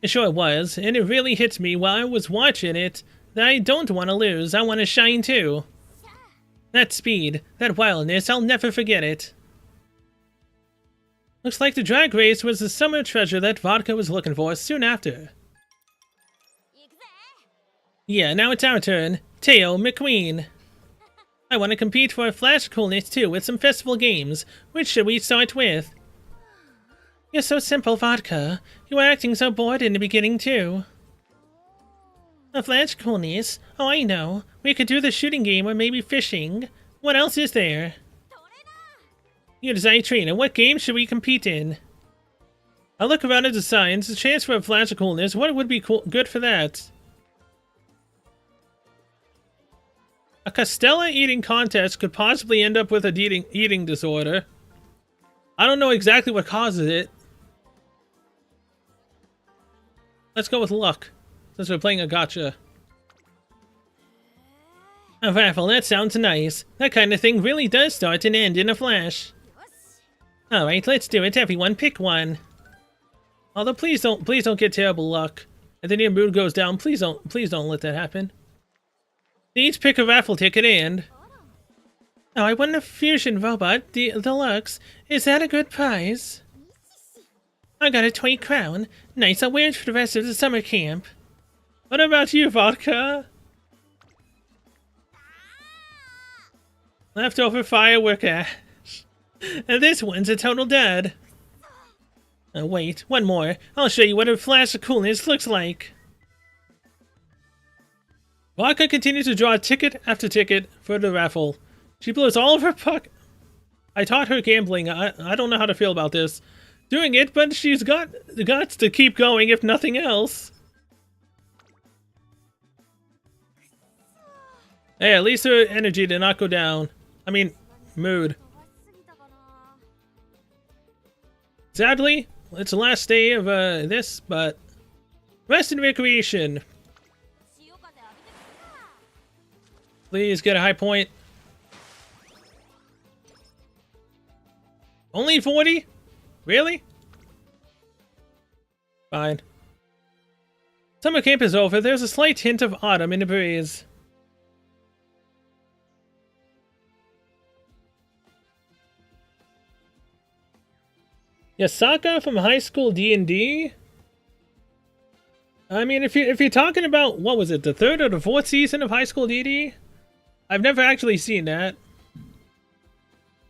It sure was, and it really hit me while I was watching it that I don't want to lose, I want to shine too. That speed, that wildness, I'll never forget it. Looks like the drag race was the summer treasure that Vodka was looking for soon after. Yeah, now it's our turn. Teo McQueen. I want to compete for a flash coolness too with some festival games. Which should we start with? You're so simple, Vodka. You were acting so bored in the beginning too. A flash coolness? Oh, I know. We could do the shooting game or maybe fishing. What else is there? You design trainer. What game should we compete in? I'll look around at the signs. A chance for a flash of coolness. What would be good for that? A Castella eating contest could possibly end up with a eating disorder. I don't know exactly what causes it. Let's go with luck, since we're playing a gacha. A raffle, that sounds nice. That kind of thing really does start and end in a flash. Alright, let's do it. Everyone pick one. Although please don't get terrible luck. And then your mood goes down. Please don't let that happen. Each pick a raffle ticket and... Oh, I won a fusion robot, the deluxe. Is that a good prize? I got a toy crown. Nice, I'll wear it for the rest of the summer camp. What about you, Vodka? Leftover firework ash. And this one's a total dud. Oh, wait, one more. I'll show you what a flash of coolness looks like. Vodka continues to draw ticket after ticket for the raffle. She blows all of her puck. I taught her gambling. I don't know how to feel about this. Doing it, but she's got the guts to keep going if nothing else. Hey, at least her energy did not go down. I mean, mood. Sadly, it's the last day of this, but rest and recreation. Please get a high point. Only 40? Really? Fine. Summer camp is over. There's a slight hint of autumn in the breeze. Yasaka from high school D&D? I mean, if you're talking about, what was it, the 3rd or the 4th season of High School D&D? I've never actually seen that.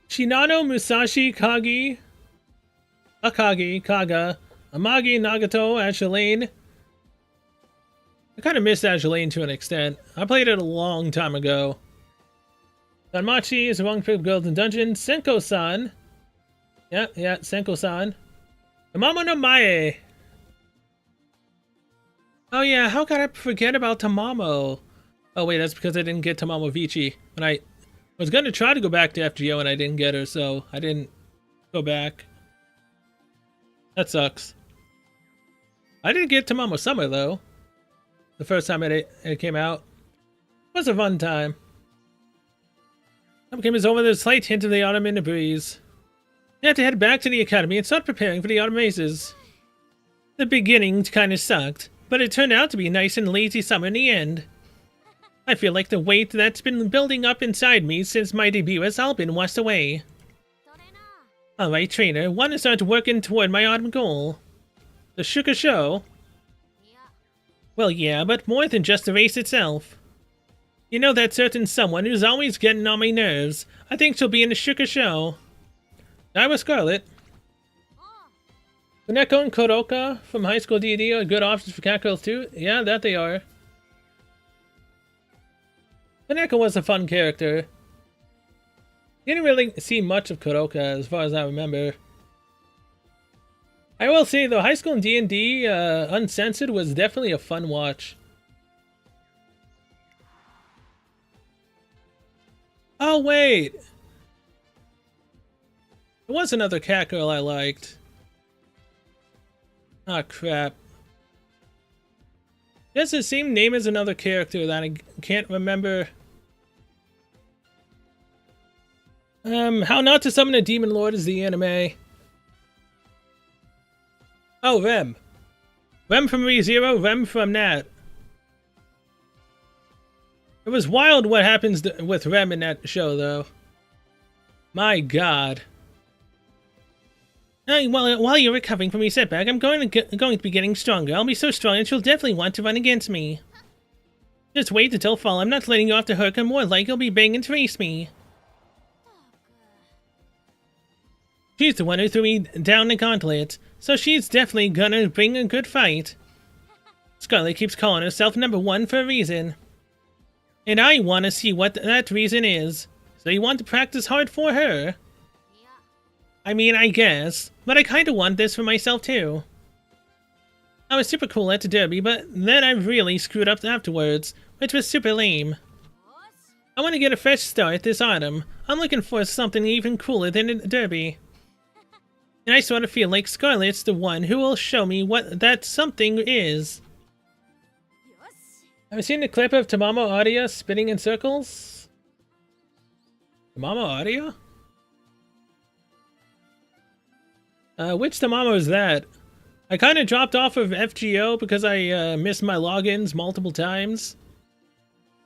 Shinano Musashi Kagi. Akagi, Kaga. Amagi, Nagato, Ashilane. I kind of miss Ashilane to an extent. I played it a long time ago. Danmachi is among Pip Girls in Dungeon. Senko-san. Yeah, Senko-san. Tamamo no Mae. Oh yeah, how could I forget about Tamamo? Oh wait, that's because I didn't get Tamamo Vici. When I was gonna try to go back to FGO and I didn't get her, so I didn't go back. That sucks. I didn't get Tamamo Summer though. The first time it came out. It was a fun time. Summer camp is over. There's a slight hint of the autumn in the breeze. You have to head back to the academy and start preparing for the autumn races. The beginning kinda sucked, but it turned out to be a nice and lazy summer in the end. I feel like the weight that's been building up inside me since my debut has all been washed away. Alright, trainer, want to start working toward my autumn goal. The Shuka Show? Well, yeah, but more than just the race itself. You know that certain someone who's always getting on my nerves. I think she'll be in the Shuka Show. I was Scarlet. Kuneko and Kuroka from High School D&D are good options for cat girls too. Yeah, that they are. Kuneko was a fun character. Didn't really see much of Kuroka as far as I remember. I will say though, High School D&D Uncensored was definitely a fun watch. Oh wait! There was another cat girl I liked. Ah, crap. It has the same name as another character that I can't remember. How Not to Summon a Demon Lord is the anime. Oh, Rem. Rem from ReZero, Rem from Nat. It was wild what happens with Rem in that show, though. My god. While you're recovering from your setback, I'm going to be getting stronger. I'll be so strong that you'll definitely want to run against me. Just wait until fall. I'm not letting you off the hook. I'm more likely you'll be begging to race me. She's the one who threw me down the gauntlet, so she's definitely gonna bring a good fight. Scarlet keeps calling herself #1 for a reason. And I want to see what that reason is. So you want to practice hard for her? I mean, I guess. But I kinda want this for myself too. I was super cool at the derby, but then I really screwed up afterwards, which was super lame. I want to get a fresh start this autumn. I'm looking for something even cooler than the derby. And I sort of feel like Scarlet's the one who will show me what that something is. Have you seen the clip of Tamamo Audio spinning in circles? Tamamo Audio? Which Tamamo is that? I kind of dropped off of FGO because I missed my logins multiple times.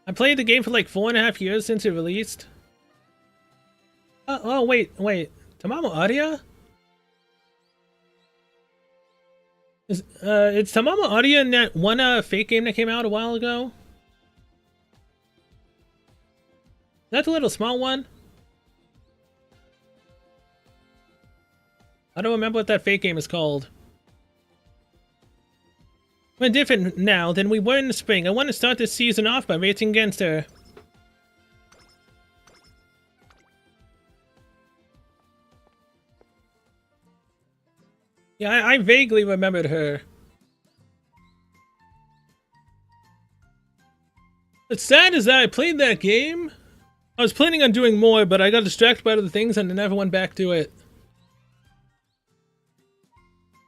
I played the game for like 4.5 years since it released. Oh, wait. Tamamo Audio? It's Tamamo Audio in that one fake game that came out a while ago? Is that the little small one? I don't remember what that fake game is called. We're different now than we were in the spring. I want to start this season off by racing against her. Yeah, I vaguely remembered her. What's sad is that I played that game. I was planning on doing more, but I got distracted by other things and I never went back to it.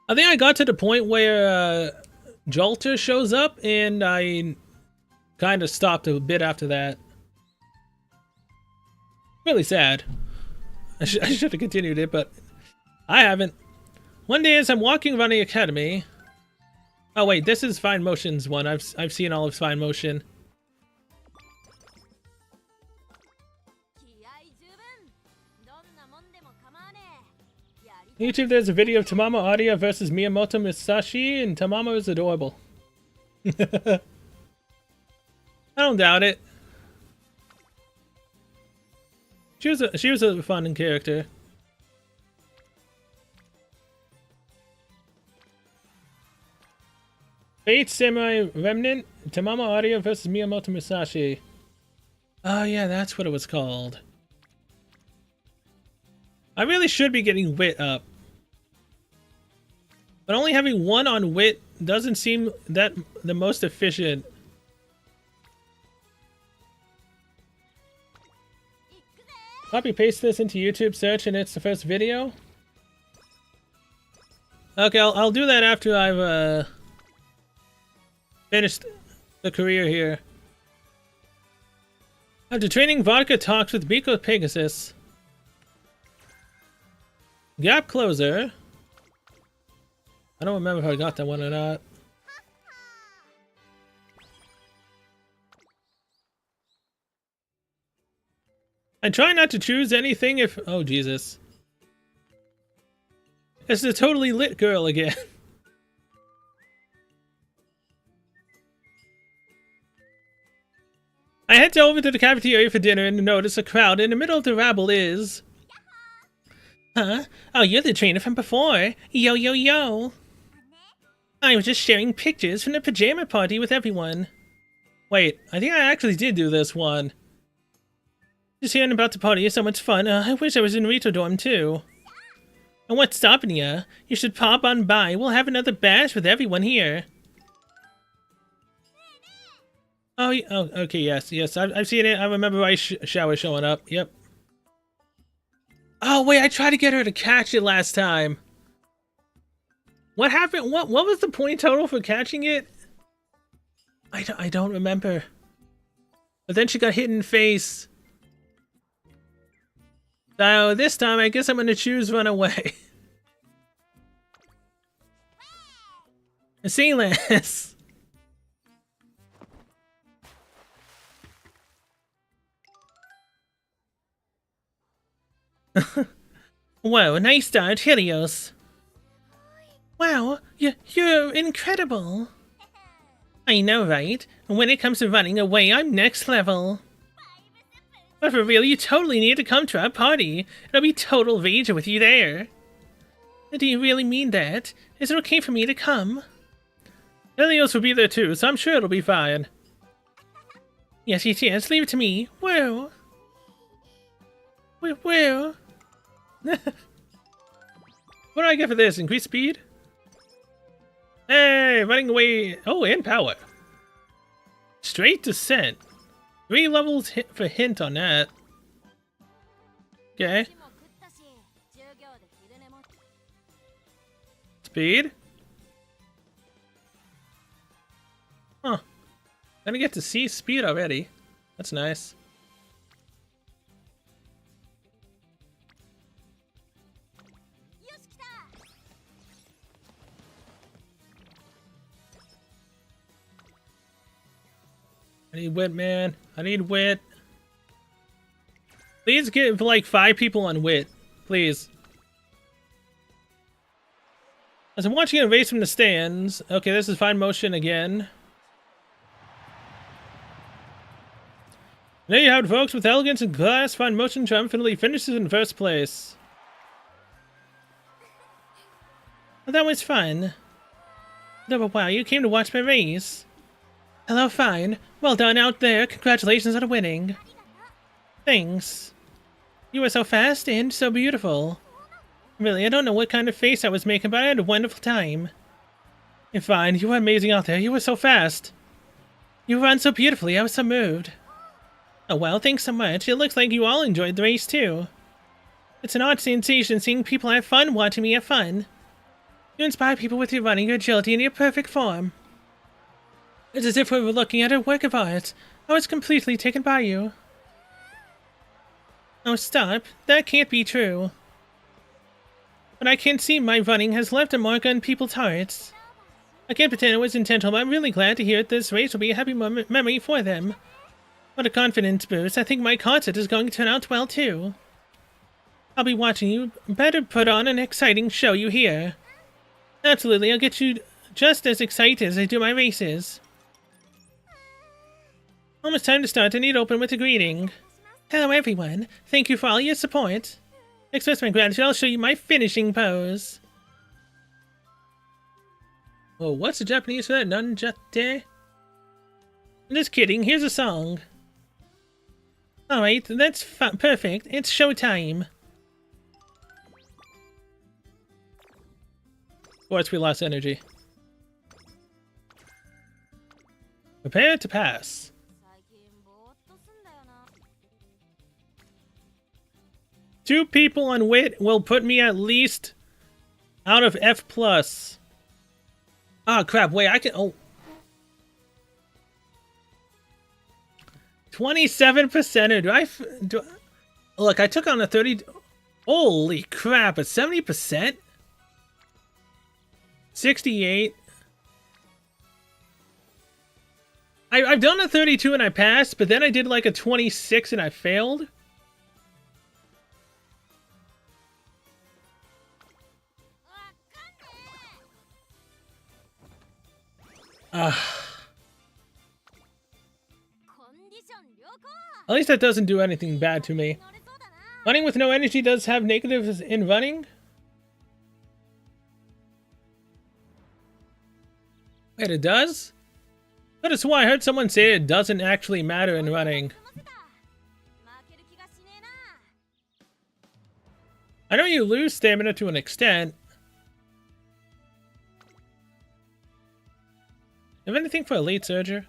I think I got to the point where Jolter shows up and I kind of stopped a bit after that. Really sad. I should have continued it, but I haven't. One day as I'm walking around the academy... Oh wait, this is Fine Motion's one. I've seen all of Fine Motion. YouTube, there's a video of Tamamo Audio versus Miyamoto Musashi, and Tamamo is adorable. I don't doubt it. She was a fun character. Fate Samurai Remnant, Tamamo Audio versus Miyamoto Musashi. Oh yeah, that's what it was called. I really should be getting wit up. But only having 1 on wit doesn't seem that the most efficient. Copy paste this into YouTube search and it's the first video. Okay, I'll do that after I've finished the career here. After training, Vodka talks with Biko Pegasus. Gap closer. I don't remember if I got that one or not. I try not to choose anything if... Oh, Jesus. It's the totally lit girl again. I head over to the cafeteria for dinner and notice a crowd in the middle of the rabble is... Huh? Oh, you're the trainer from before. Yo, yo, yo. I was just sharing pictures from the pajama party with everyone. Wait, I think I actually did do this one. Just hearing about the party is so much fun. I wish I was in Rito Dorm too. And what's stopping ya? You should pop on by. We'll have another bash with everyone here. Oh, okay, yes. I've seen it. I remember Ice Shower showing up. Yep. Oh, wait, I tried to get her to catch it last time. What happened? What was the point total for catching it? I don't remember. But then she got hit in the face. So this time, I guess I'm gonna choose run away. See less. Whoa, nice start, Helios. Wow, you're incredible. I know, right? When it comes to running away, I'm next level. But for real, you totally need to come to our party. It'll be total rage with you there. Do you really mean that? Is it okay for me to come? Helios will be there too, so I'm sure it'll be fine. Yes, yes, yes. Leave it to me. Whoa. Whoa. What do I get for this? Increased speed? Hey, running away. Oh, and power. Straight descent. 3 levels for hint on that. Okay. Speed? Huh. Gonna get to see speed already. That's nice. I need wit, man. I need wit. Please give like 5 people on wit. Please. As I'm watching a race from the stands. Okay, this is fine motion again. There you have it, folks. With elegance and class, fine motion triumphantly finishes in first place. Well, that was fun. Oh, wow, you came to watch my race. Hello, fine. Well done out there. Congratulations on winning. Thanks. You were so fast and so beautiful. Really, I don't know what kind of face I was making, but I had a wonderful time. You're fine. You were amazing out there. You were so fast. You ran so beautifully. I was so moved. Oh, well, thanks so much. It looks like you all enjoyed the race, too. It's an odd sensation seeing people have fun watching me have fun. You inspire people with your running, your agility, and your perfect form. It's as if we were looking at a work of art. I was completely taken by you. Oh, stop. That can't be true. But I can see my running has left a mark on people's hearts. I can't pretend it was intentional, but I'm really glad to hear that this race will be a happy memory for them. What a confidence boost. I think my concert is going to turn out well, too. I'll be watching you. Better put on an exciting show, you hear? Absolutely, I'll get you just as excited as I do my races. Almost time to start. I need to open with a greeting. Hello, everyone. Thank you for all your support. Express my gratitude. I'll show you my finishing pose. Whoa, what's the Japanese for that? Nanjate? I'm just kidding. Here's a song. Alright, that's perfect. It's showtime. Of course, we lost energy. Prepare to pass. 2 people on wit will put me at least out of F+. Oh, crap. Wait, I can... Oh. 27%? Look, I took on a 30... Holy crap, a 70%? 68. I've done a 32 and I passed, but then I did like a 26 and I failed. At least that doesn't do anything bad to me. Running with no energy does have negatives in running. Wait, it does? But it's why I heard someone say it doesn't actually matter in running. I know you lose stamina to an extent. Have anything for Elite Surger?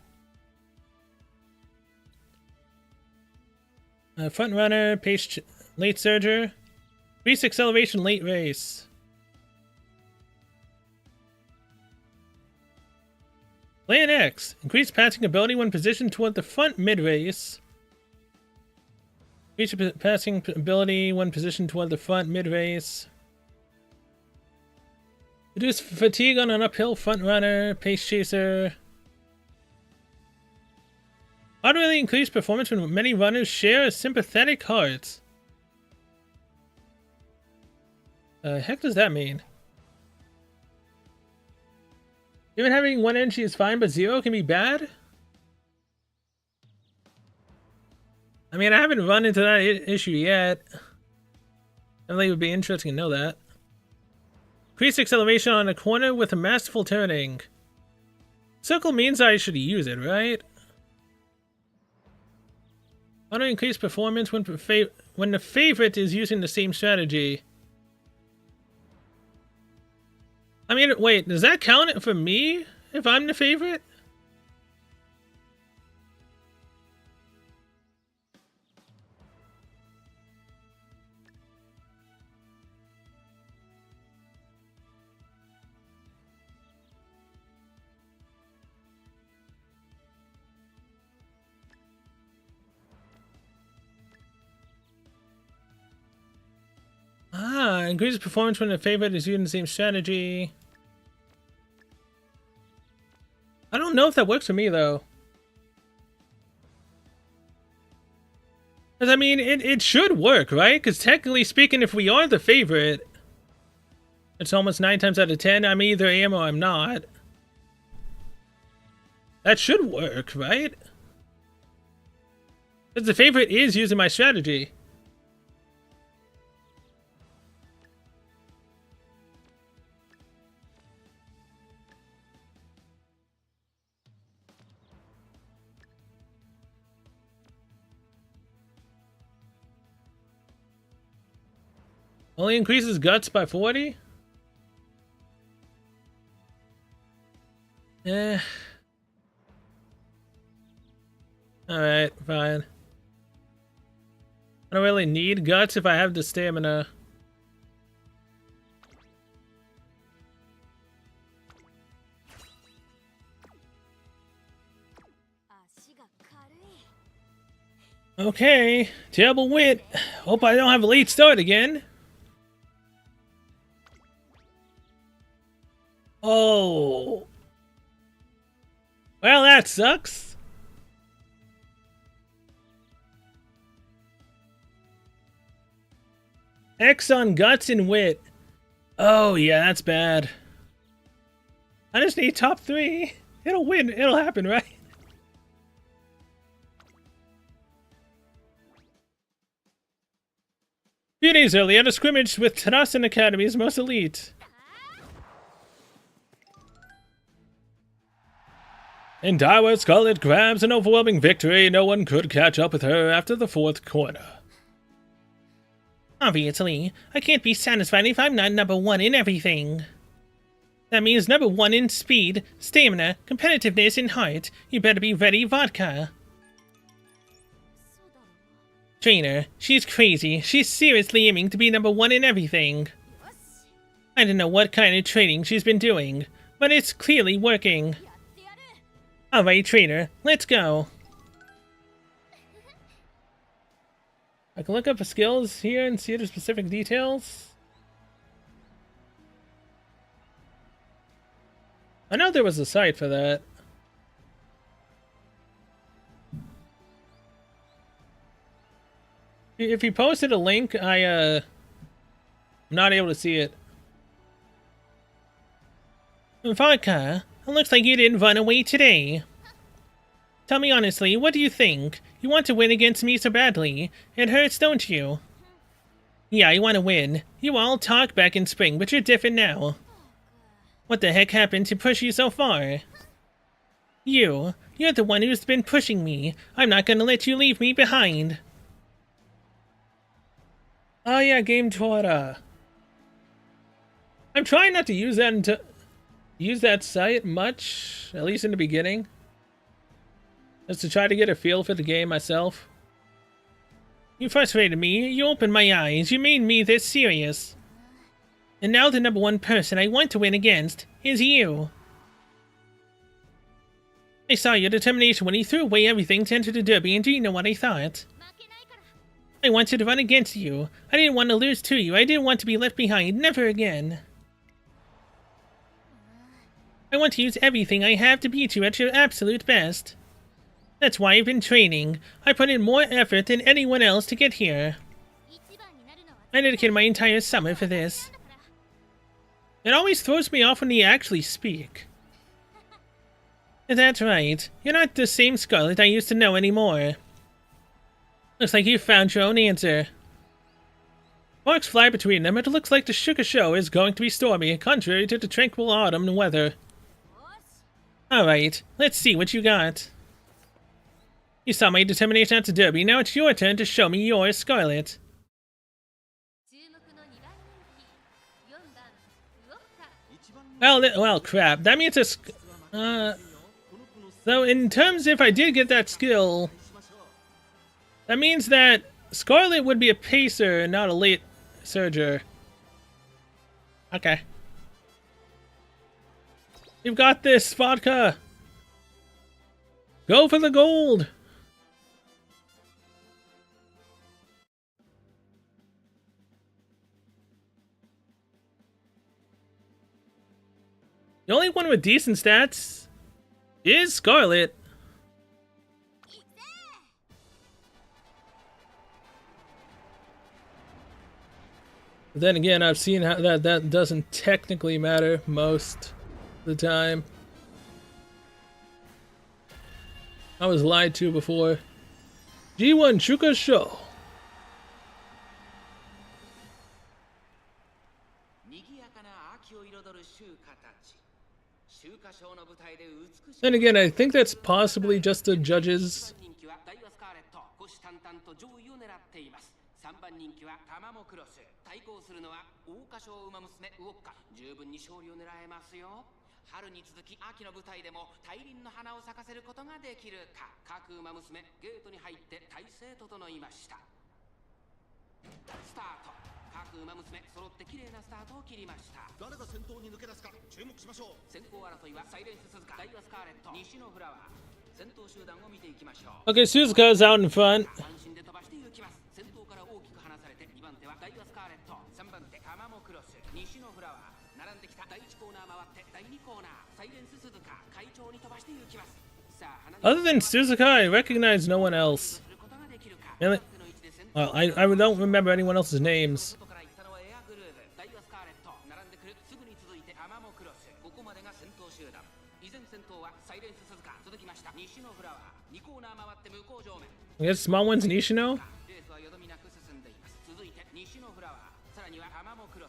Front runner, pace, late surger, increase acceleration, late race. Plan X, increase passing ability when positioned toward the front mid race. Increase passing ability when positioned toward the front mid race. Reduce fatigue on an uphill front runner, pace chaser. Moderately increased performance when many runners share a sympathetic heart. Heck does that mean? Even having 1 energy is fine, but 0 can be bad? I mean, I haven't run into that issue yet. I think it would be interesting to know that. Increased acceleration on a corner with a masterful turning. Circle means I should use it, right? Auto increase performance when the favorite is using the same strategy. I mean, wait, does that count for me if I'm the favorite? Ah, increases performance when the favorite is using the same strategy. I don't know if that works for me, though. Because, I mean, it should work, right? Because technically speaking, if we are the favorite, it's almost 9 times out of 10, I'm either am or I'm not. That should work, right? Because the favorite is using my strategy. Only increases guts by 40? Eh. Alright, fine. I don't really need guts if I have the stamina. Okay, terrible wit. Hope I don't have a late start again. Oh. Well, that sucks. X on guts and wit. Oh, yeah, that's bad. I just need top 3. It'll win. It'll happen, right? A few days earlier, a scrimmage with Tarasen Academy's most elite. In Daiwa, Scarlet grabs an overwhelming victory. No one could catch up with her after the 4th corner. Obviously, I can't be satisfied if I'm not number 1 in everything. That means number 1 in speed, stamina, competitiveness, and heart. You better be ready, Vodka. Trainer, she's crazy. She's seriously aiming to be number 1 in everything. I don't know what kind of training she's been doing, but it's clearly working. Alright, trainer, let's go. I can look up the skills here and see the specific details. I know there was a site for that. If he posted a link, I'm not able to see it. Vodka, it looks like you didn't run away today. Tell me honestly, what do you think? You want to win against me so badly. It hurts, don't you? Yeah, you want to win. You all talk back in spring, but you're different now. What the heck happened to push you so far? You're the one who's been pushing me. I'm not gonna let you leave me behind. Oh yeah, Game Torah. I'm trying not to use that site much, at least in the beginning. Just to try to get a feel for the game myself. You frustrated me, you opened my eyes, you made me this serious. And now the number 1 person I want to win against is you. I saw your determination when you threw away everything to enter the derby, and do you know what I thought? I wanted to run against you. I didn't want to lose to you. I didn't want to be left behind. Never again. I want to use everything I have to beat you at your absolute best. That's why I've been training. I put in more effort than anyone else to get here. I dedicated my entire summer for this. It always throws me off when you actually speak. That's right. You're not the same Scarlet I used to know anymore. Looks like you found your own answer. Sparks fly between them. It looks like the sugar show is going to be stormy, contrary to the tranquil autumn weather. Alright, let's see what you got. You saw my determination at the Derby, now it's your turn to show me yours, Scarlet. 注目の2番人気4番ウォッカ Well, crap. That means it's... So, in terms if I did get that skill, that means that Scarlet would be a pacer and not a late surger. Okay. You've got this, Vodka! Go for the gold! The only one with decent stats is Scarlet. But then again, I've seen how that doesn't technically matter most of the time. I was lied to before. G1 Shuka Show. Then again, I think that's possibly just the judges. 3番人気はタマモクロス、対抗するのは桜花賞馬娘ウォッカ。十分に勝利を狙えますよ。春に続き秋の舞台でも大輪の花を咲かせることができるか。各馬娘ゲートに入って体勢整いました。スタート。各馬娘揃って綺麗なスタートを切りました。誰が先頭に抜け出すか注目しましょう。先行争いはサイレンス鈴鹿、ダイワスカーレット、西のフラワー。先頭集団を見ていきましょう。Okay, Suzuka's out in front. 三振で飛ばしていきます。先頭から大きく離されて2番手はダイワスカーレット、3番手タマモクロス、西のフラワー。並んできた第1コーナー回って第2コーナー、サイレンス鈴鹿、会長に飛ばしていきます。さあ、Other than Suzuka, I recognize no one else. Really? Well, I don't remember anyone else's names. 外から行ったのはエアグルーヴ、ダイワスカーレット、並んでくるすぐに続いてタマモクロス。ここまでが先頭集団。依然先頭はサイレンス鈴鹿、続きました西のフラワー。2コーナー回って向こう上面。I guess small one's Nishino?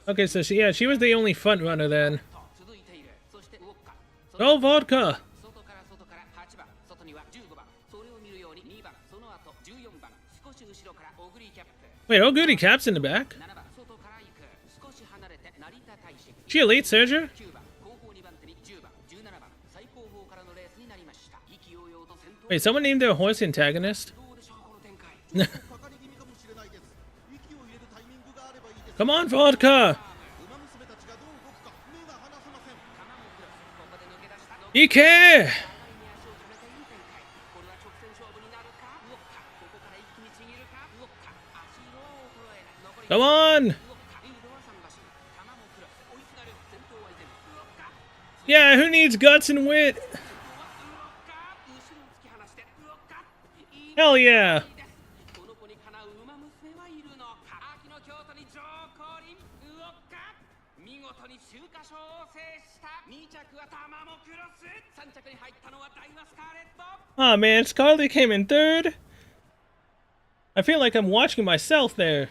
Okay, so she was the only front runner then. Oh, Vodka! Wait, oh goody, Cap's in the back? She a late surger? Wait, someone named their horse antagonist? Come on, Vodka! Ike! Come on! Yeah, who needs guts and wit? Hell yeah! Oh man, Scarlet came in third? I feel like I'm watching myself there.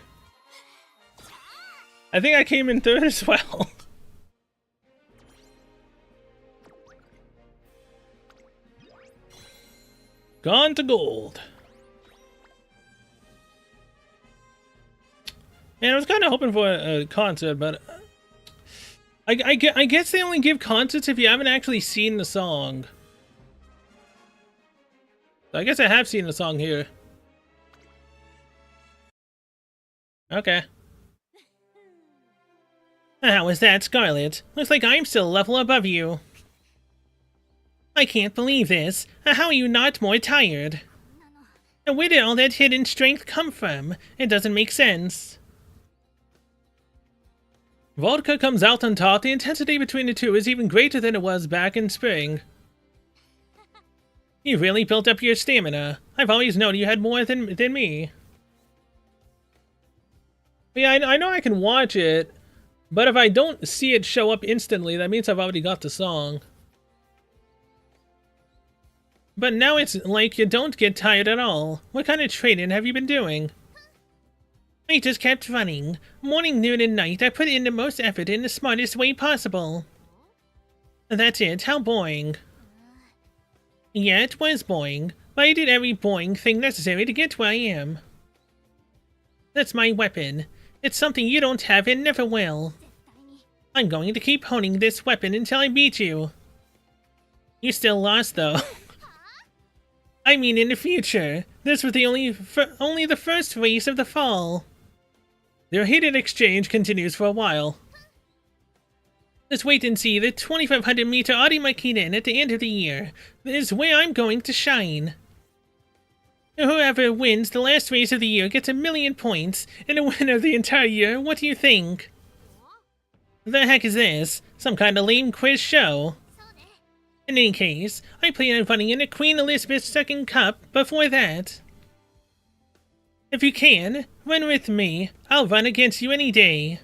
I think I came in third as well. Gone to gold. Man, I was kind of hoping for a concert, but I guess they only give concerts if you haven't actually seen the song. I guess I have seen the song here. Okay. How is that, Scarlet? Looks like I'm still a level above you. I can't believe this. How are you not more tired? And where did all that hidden strength come from? It doesn't make sense. Vodka comes out on top. The intensity between the two is even greater than it was back in spring. You really built up your stamina. I've always known you had more than me. Yeah, I know I can watch it, but if I don't see it show up instantly, that means I've already got the song. But now it's like you don't get tired at all. What kind of training have you been doing? I just kept running. Morning, noon, and night, I put in the most effort in the smartest way possible. That's it, how boring. Yeah, it was boring, but I did every boring thing necessary to get where I am. That's my weapon. It's something you don't have and never will. I'm going to keep honing this weapon until I beat you. You still lost, though. I mean in the future. This was the only the first race of the fall. Their heated exchange continues for a while. Let's wait and see the 2,500-meter Arimakinen at the end of the year. This is where I'm going to shine. Whoever wins the last race of the year gets 1,000,000 points, and the winner of the entire year, what do you think? The heck is this? Some kind of lame quiz show? In any case, I plan on running in a Queen Elizabeth II Cup before that. If you can, run with me. I'll run against you any day.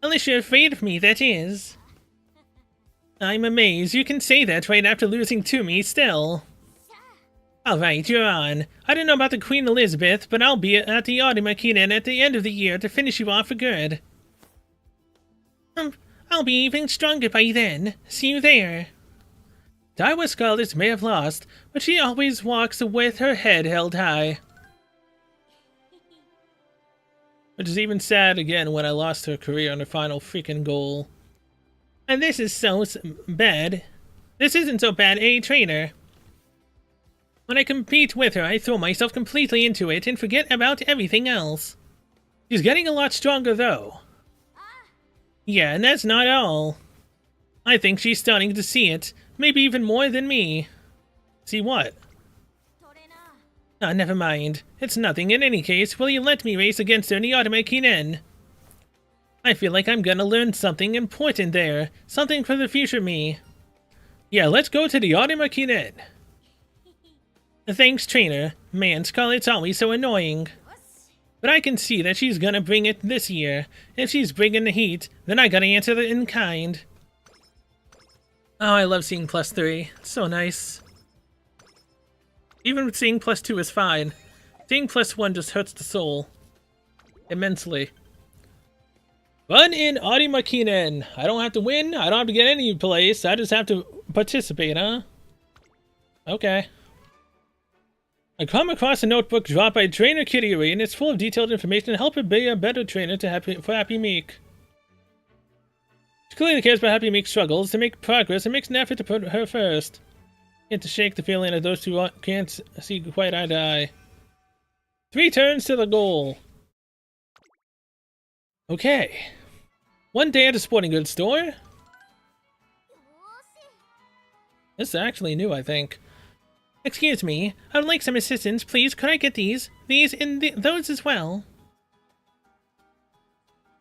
Unless you're afraid of me, that is. I'm amazed you can say that right after losing to me still. Alright, you're on. I don't know about the Queen Elizabeth, but I'll be at the Arimakinen at the end of the year to finish you off for good. I'll be even stronger by then. See you there. Daiwa Scarlet may have lost, but she always walks with her head held high. Which is even sad again when I lost her career on her final freaking goal. And this is so bad. This isn't so bad, trainer. When I compete with her, I throw myself completely into it and forget about everything else. She's getting a lot stronger, though. Yeah, and that's not all. I think she's starting to see it. Maybe even more than me. See what? Ah, never mind. It's nothing in any case. Will you let me race against her in the Arimakinen? I feel like I'm gonna learn something important there. Something for the future me. Yeah, let's go to the Arimakinen. Thanks, trainer. Man, Scarlet's always so annoying. But I can see that she's gonna bring it this year. If she's bringing the heat, then I gotta answer it in kind. Oh, I love seeing +3. It's so nice. Even seeing +2 is fine. Seeing +1 just hurts the soul. Immensely. Run in Arimakinen. I don't have to win. I don't have to get any place. I just have to participate, huh? Okay. I come across a notebook dropped by Trainer Kiryu, and it's full of detailed information to help her be a better trainer for Happy Meek. She clearly cares about Happy Meek's struggles to make progress and makes an effort to put her first. Yet to shake the feeling that those two can't see quite eye to eye. 3 turns to the goal. Okay. One day at a sporting goods store. This is actually new, I think. Excuse me, I would like some assistance, please. Could I get these? These and those as well.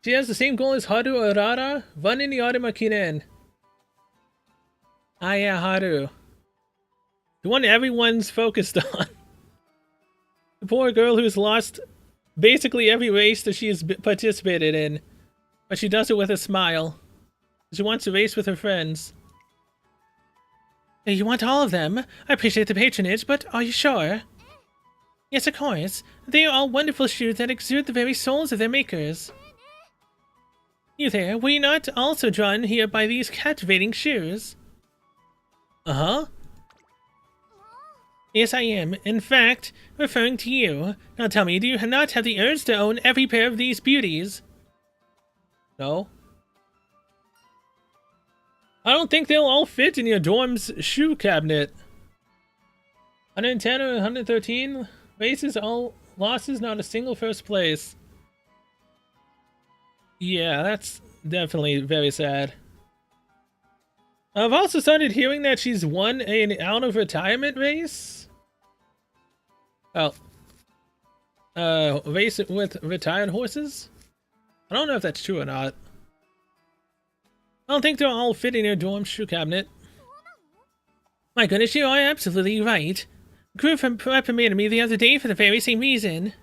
She has the same goal as Haru Arara. Run in the Arimakinen. Ah yeah, Haru. The one everyone's focused on. The poor girl who's lost basically every race that she has participated in. But she does it with a smile. She wants to race with her friends. You want all of them? I appreciate the patronage, but are you sure? Yes, of course. They are all wonderful shoes that exude the very souls of their makers. You there, were you not also drawn here by these captivating shoes? Uh-huh. Yes, I am. In fact, referring to you. Now tell me, do you not have the urge to own every pair of these beauties? No. I don't think they'll all fit in your dorm's shoe cabinet. 110 or 113 races, all losses, not a single first place. Yeah, that's definitely very sad. I've also started hearing that she's won an out of retirement race. Oh. Race with retired horses? I don't know if that's true or not. I don't think they'll all fit in your dorm shoe cabinet. My goodness, you are absolutely right. Group reprimanded me the other day for the very same reason.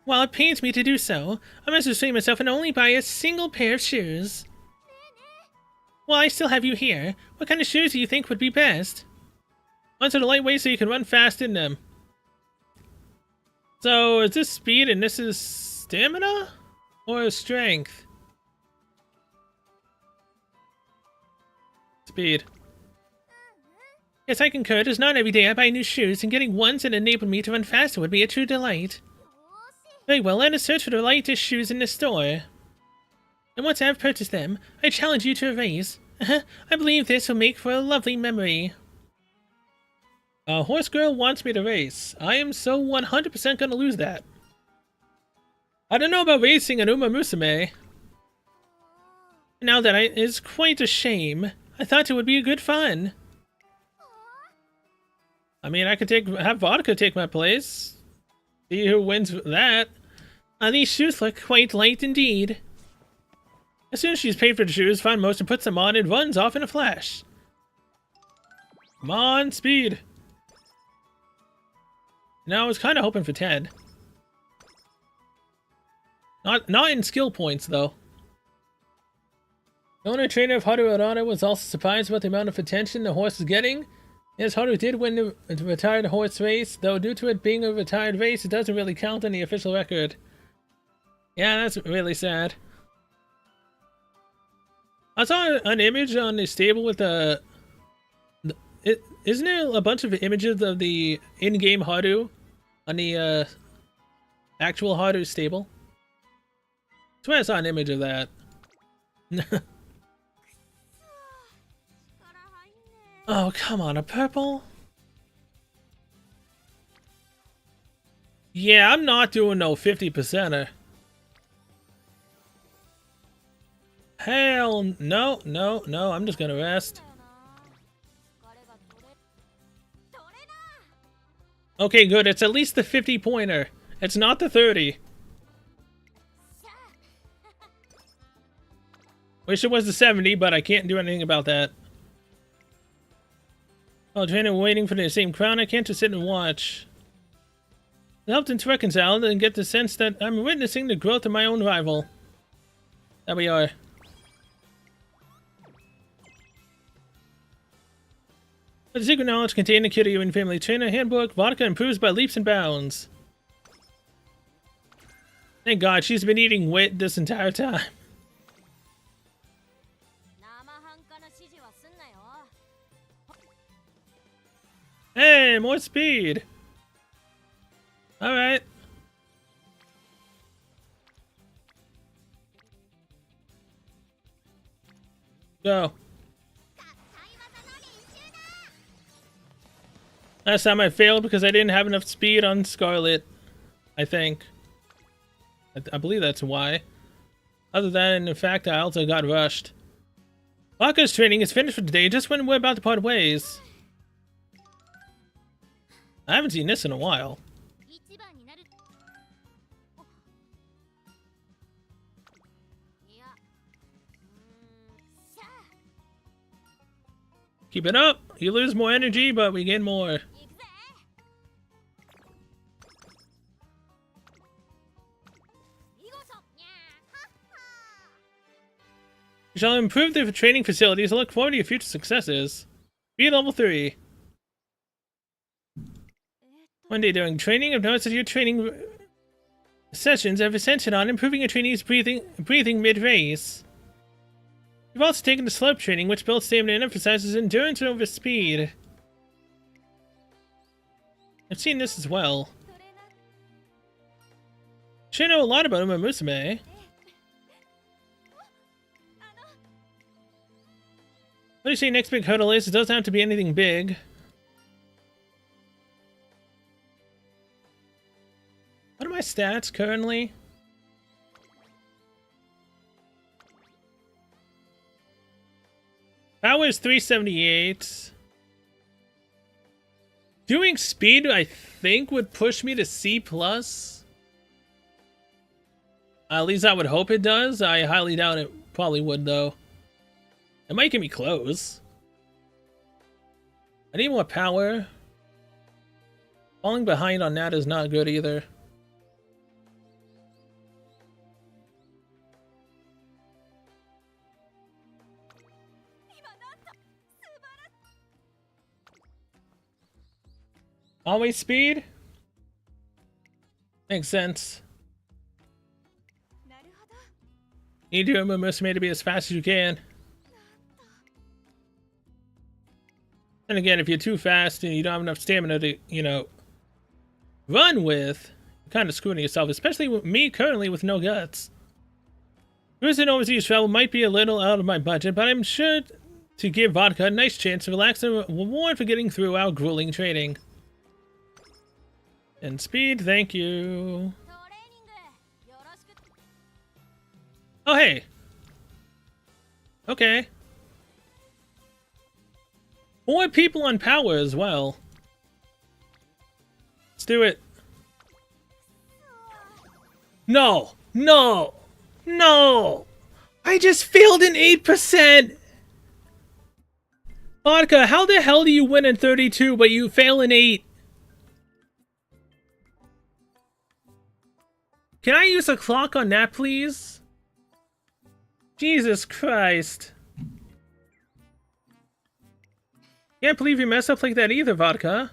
While it pains me to do so, I must restrain myself and only buy a single pair of shoes. Well, I still have you here. What kind of shoes do you think would be best? Ones that are lightweight so you can run fast in them. So, is this speed and this is stamina? Or strength? Speed. Yes, I concur. It is not every day I buy new shoes, and getting ones that enable me to run faster would be a true delight. Very well, let us search for the latest shoes in the store. And once I have purchased them, I challenge you to a race. I believe this will make for a lovely memory. Horse Girl wants me to race. I am so 100% gonna lose that. I don't know about racing an Umamusume. Now that it's quite a shame. I thought it would be good fun. I mean, I could have Vodka take my place. See who wins that. These shoes look quite light indeed. As soon as she's paid for the shoes, Fine Motion puts them on and runs off in a flash. Come on, speed. Now I was kind of hoping for 10. Not in skill points, though. The owner trainer of Haru Arata was also surprised about the amount of attention the horse is getting. Yes, Haru did win the retired horse race, though due to it being a retired race, it doesn't really count on the official record. Yeah, that's really sad. I saw an image on the stable with isn't there a bunch of images of the in-game Haru on the actual Haru stable? I swear I saw an image of that. Oh, come on, a purple? Yeah, I'm not doing no 50%er. Hell no, no, no, I'm just gonna rest. Okay, good, it's at least the 50-pointer. It's not the 30. Wish it was the 70, but I can't do anything about that. Oh, trainer waiting for the same crown, I can't just sit and watch. It helped him to reconcile and get the sense that I'm witnessing the growth of my own rival. There we are. The secret knowledge contained in the Kiryu and Family Trainer Handbook, Vodka improves by leaps and bounds. Thank God, she's been eating wit this entire time. Hey, more speed! Alright. Go. Last time I failed because I didn't have enough speed on Scarlet. I think. I believe that's why. Other than, in fact, I also got rushed. Waka's training is finished for today just when we're about to part ways. I haven't seen this in a while. Keep it up! You lose more energy, but we gain more. We shall improve the training facilities and look forward to your future successes. Be level 3. One day during training, I've noticed that your training sessions have centered on improving your trainee's breathing mid-race. You've also taken the slope training, which builds stamina and emphasizes endurance over speed. I've seen this as well. Should know a lot about Umamusume. What do you say next big hurdle is? It doesn't have to be anything big. What are my stats currently? Power is 378. Doing speed, I think, would push me to C+. At least I would hope it does. I highly doubt it probably would, though. It might get me close. I need more power. Falling behind on that is not good either. Always speed? Makes sense. You need your Umamusume to be as fast as you can. And again, if you're too fast and you don't have enough stamina to, you know, run with, you're kind of screwing yourself, especially with me currently with no guts. Cruising overseas travel might be a little out of my budget, but I'm sure to give Vodka a nice chance to relax and reward for getting through our grueling training. And speed, thank you. Oh, hey. Okay. 4 people on power as well. Let's do it. No! No! No! I just failed an 8%! Vodka, how the hell do you win in 32 but you fail in 8? Can I use a clock on that, please? Jesus Christ. Can't believe you messed up like that either, Vodka.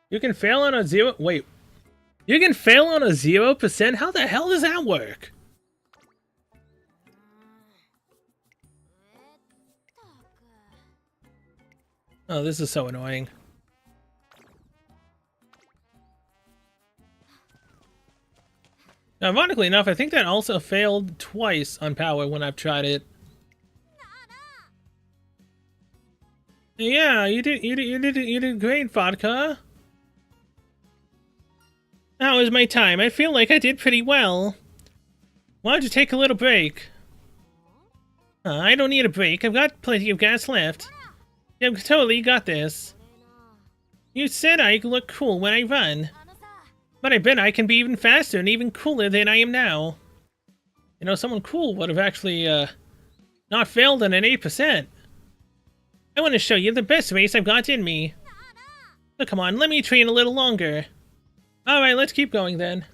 You can fail on a 0... Wait. You can fail on a 0%? How the hell does that work? Oh, this is so annoying. Now, ironically enough, I think that also failed twice on power when I've tried it. Yeah, you did great, Vodka. Now is my time. I feel like I did pretty well. Why don't you take a little break? I don't need a break. I've got plenty of gas left. I've totally got this. You said I look cool when I run. But I bet I can be even faster and even cooler than I am now. You know, someone cool would have actually, not failed on an 8%. I want to show you the best race I've got in me. So come on, let me train a little longer. Alright, let's keep going then.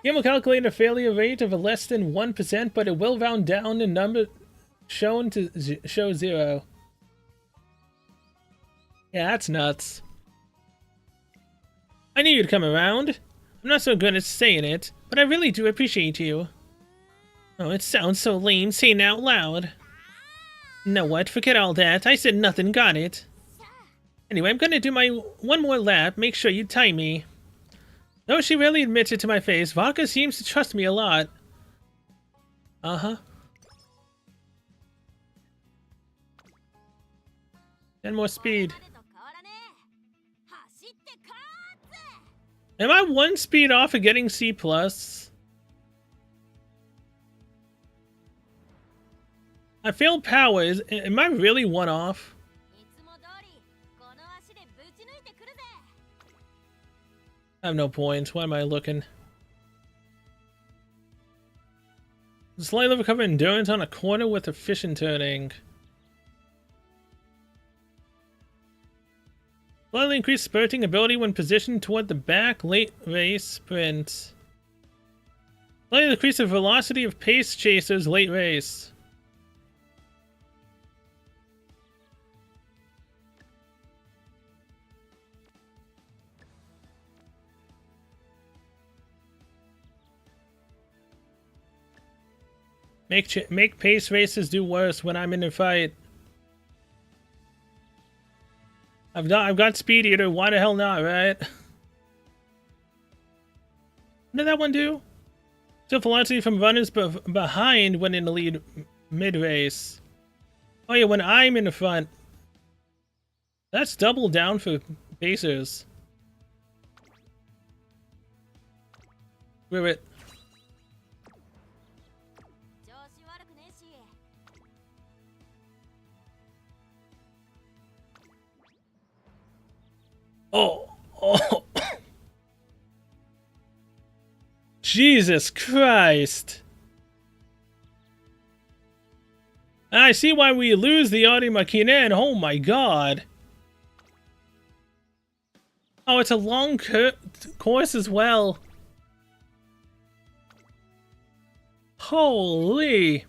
Game will calculate a failure rate of less than 1%, but it will round down the number shown to show 0. Yeah, that's nuts. I knew you'd come around. I'm not so good at saying it, but I really do appreciate you. Oh, it sounds so lame saying it out loud. Know what? Forget all that. I said nothing, got it. Anyway, I'm gonna do my one more lap. Make sure you time me. Though she rarely admits it to my face, Vodka seems to trust me a lot. Uh-huh. 10 more speed. Am I 1 speed off of getting C+? I failed power. Am I really 1 off? I have no points. Why am I looking? Slightly recover endurance on a corner with efficient turning. Slightly increase spurting ability when positioned toward the back late race sprint. Slightly decrease the velocity of pace chasers late race. Make pace races do worse when I'm in a fight. I've got Speed Eater. Why the hell not, right? What did that one do? Still velocity from runners behind when in the lead mid-race. Oh yeah, when I'm in the front. That's double down for pacers. Screw it. Oh. Jesus Christ. I see why we lose the Audimakinen. Oh my god. Oh, it's a long course as well. Holy.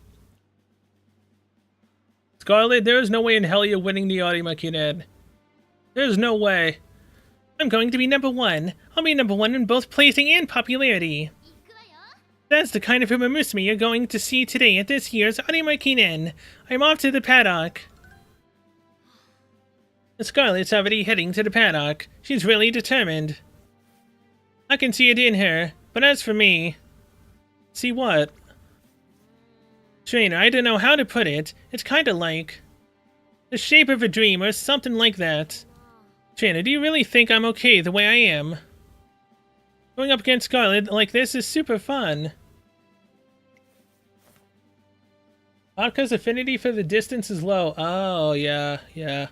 Scarlet, there is no way in hell you're winning the Audimakinen. There's no way. I'm going to be #1. I'll be #1 in both placing and popularity. That's the kind of Umamusume you're going to see today at this year's Animakinen. I'm off to the paddock. Scarlet's already heading to the paddock. She's really determined. I can see it in her, but as for me... See what? Trainer, I don't know how to put it. It's kinda like... the shape of a dream or something like that. Trainer, do you really think I'm okay the way I am? Going up against Scarlet like this is super fun. Vodka's affinity for the distance is low. Oh, yeah.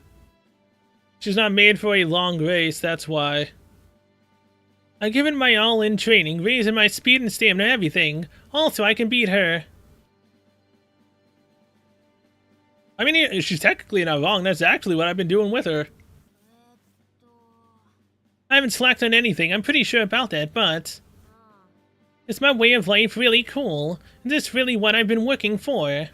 She's not made for a long race, that's why. I've given my all in training, raising my speed and stamina and everything, all so I can beat her. I mean, she's technically not wrong, that's actually what I've been doing with her. I haven't slacked on anything, I'm pretty sure about that, but... is my way of life really cool? Is this really what I've been working for?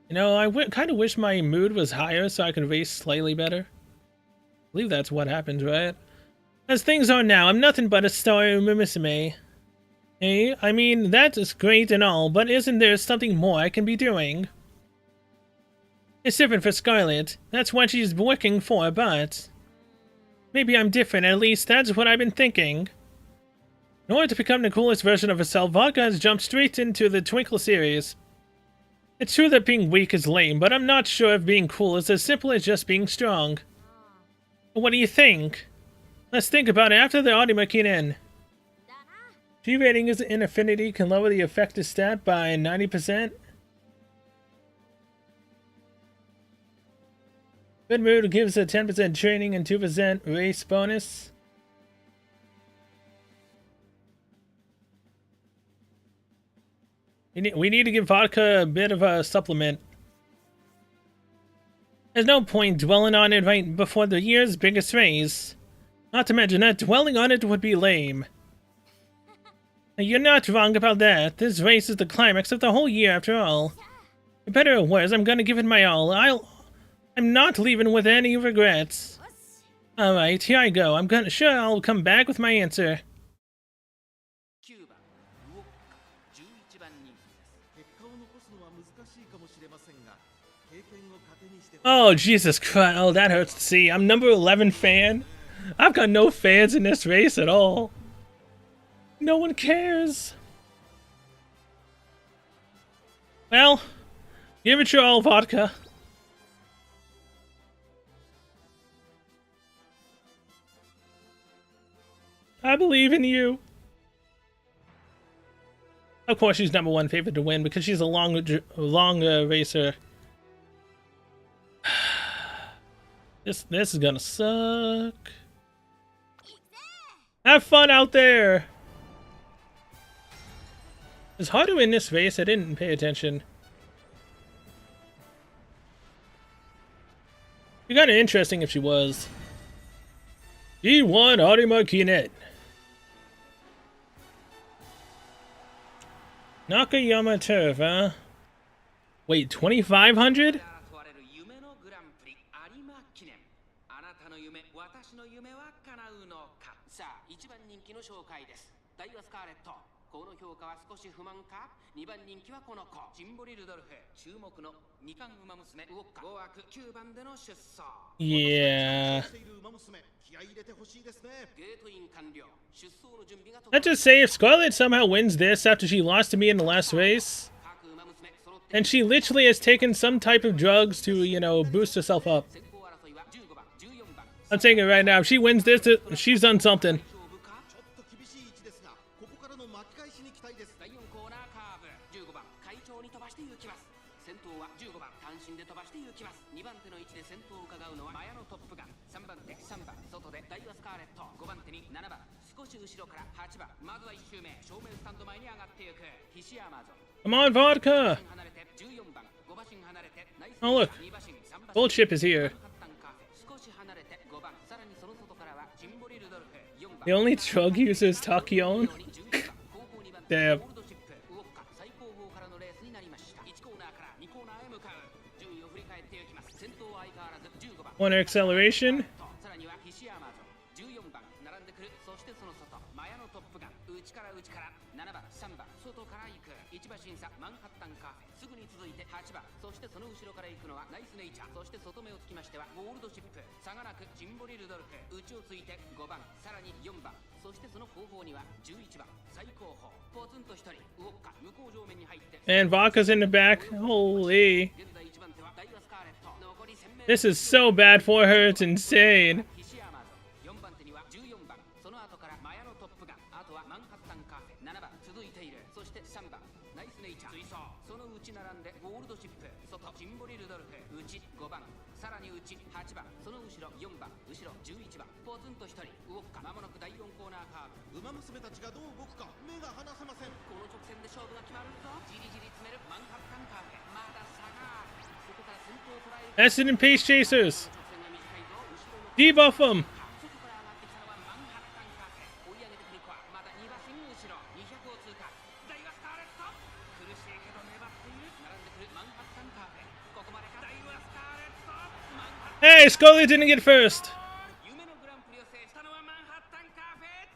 You know, I kind of wish my mood was higher so I could race slightly better. I believe that's what happens, right? As things are now, I'm nothing but a star Umamusume. Hey, I mean, that is great and all, but isn't there something more I can be doing? It's different for Scarlet. That's what she's working for, but... maybe I'm different, at least that's what I've been thinking. In order to become the coolest version of herself, Vodka has jumped straight into the Twinkle series. It's true that being weak is lame, but I'm not sure if being cool is as simple as just being strong. What do you think? Let's think about it after the Animakinen. G rating is in affinity can lower the effective stat by 90%. Good mood gives a 10% training and 2% race bonus. We need to give Vodka a bit of a supplement. There's no point dwelling on it right before the year's biggest race. Not to mention that dwelling on it would be lame. You're not wrong about that. This race is the climax of the whole year after all. For better or worse, I'm gonna give it my all. I'm not leaving with any regrets. Alright, here I go. Sure I'll come back with my answer. Oh, Jesus Christ. Oh, that hurts to see. I'm number 11 fan. I've got no fans in this race at all. No one cares. Well, give it your all, Vodka. I believe in you. Of course, she's number 1 favorite to win because she's a long racer. This is gonna suck. Have fun out there. It's hard to win this race. I didn't pay attention. It'd be kind of interesting if she was. G1 Animakinen. Nakayama Turf, huh? Wait, 2,500? Yeah. Let's just say if Scarlet somehow wins this after she lost to me in the last race, and she literally has taken some type of drugs to, you know, boost herself up. I'm saying it right now. If she wins this, she's done something. Come on, Vodka! Oh, look. Gold ship is here. The only drug user is Takion? Damn. One acceleration. 14番並んでくる。そしてその外マヤのトップガン、内から内から。7番3番外から行く。1馬審査マンハッタンカフェ。すぐに続いて8番、そしてその後ろから行くのはナイスネイチャー。そして外目をつきましてはゴールドシップ。差がなくジンボリルドルフ。内をついて5番、さらに4番、そしてその後方には11番最後方。ポツンと1人ウォッカ向こう上面に入って。 And Vodka's in the back. Holy. 現在1番手はダイワスカーレット。残り 1000m。 This is so bad for her. It's insane. 西アマゾン。4番手には14番、その後からマヤのトップガン。あとはマンハッタンカフェ。7番続いている。そして3番ナイスネイチャー。追走。その内並んでゴールドシップ。外ジンボリルドルフ。内5番、さらに内8番、その後ろ4番、後ろ11番。ポツンと1人ウォッカ。まもなく第4コーナーカーブ。馬娘たちがどう動くか目が離せません。この直線で勝負が決まるぞ。じりじり詰めるマンハッタンカーフェ。まだ差がある。ここから先頭を捉える。 Acid and pace chasers. 直線が短いぞ。後ろの Debuff them. 外から上がってきたのはマンハッタンカーフェ。追い上げてくる子はまだ2馬身後ろ。200を通過。ダイワスカーレット。苦しいけど粘っている。並んでくるマンハッタンカーフェ。ここまでか。ダイワスカーレット。マンハッタン Hey, Scully didn't get first. 夢のグランプリを制したのはマンハッタンカーフェ。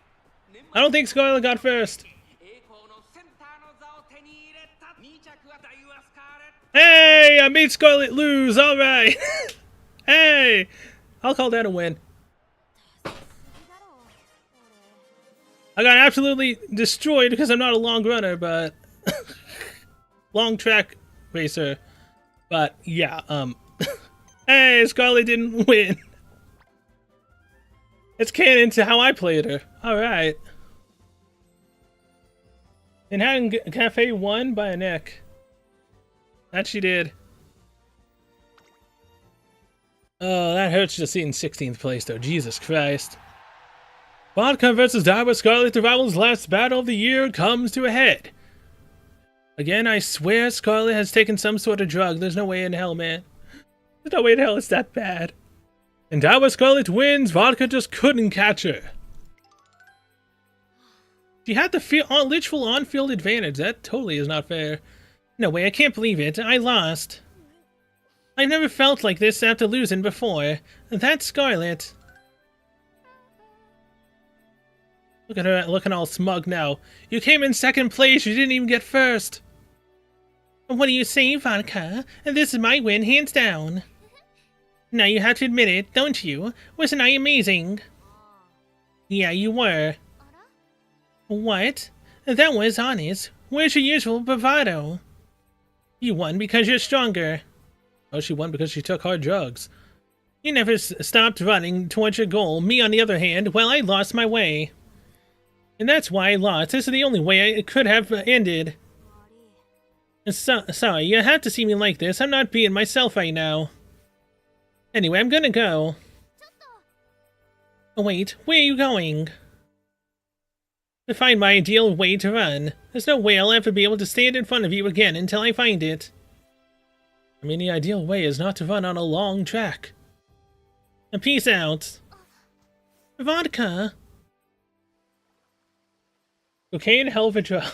I don't think Scully got first. 栄光のセンターの座を手に入れた。2着はダイワスカーレット。 Hey, I made Scarlet lose. All right. Hey, I'll call that a win. I got absolutely destroyed because I'm not a long runner, but long track racer. But yeah, hey, Scarlet didn't win. It's canon to how I played her. All right. Manhattan Cafe won by a neck. That she did. Oh, that hurts to see in 16th place, though. Jesus Christ. Vodka versus Darwa Scarlet, the Rivals' last battle of the year, comes to a head. Again, I swear Scarlet has taken some sort of drug. There's no way in hell, man. There's no way in hell it's that bad. And Darwa Scarlet wins. Vodka just couldn't catch her. She had the literal on-field advantage. That totally is not fair. No way, I can't believe it. I lost. I've never felt like this after losing before. That's Scarlet. Look at her looking all smug now. You came in second place, you didn't even get first. What do you say, Vodka? This is my win, hands down. Now you have to admit it, don't you? Wasn't I amazing? Yeah, you were. What? That was honest. Where's your usual bravado? You won because you're stronger. Oh, she won because she took hard drugs. You never stopped running towards your goal. Me, on the other hand, well, I lost my way. And that's why I lost. This is the only way it could have ended. Sorry, you have to see me like this. I'm not being myself right now. Anyway, I'm gonna go. Oh, wait, where are you going? To find my ideal way to run. There's no way I'll ever be able to stand in front of you again until I find it. I mean, the ideal way is not to run on a long track. And peace out. Vodka. Cocaine, hell of a drug.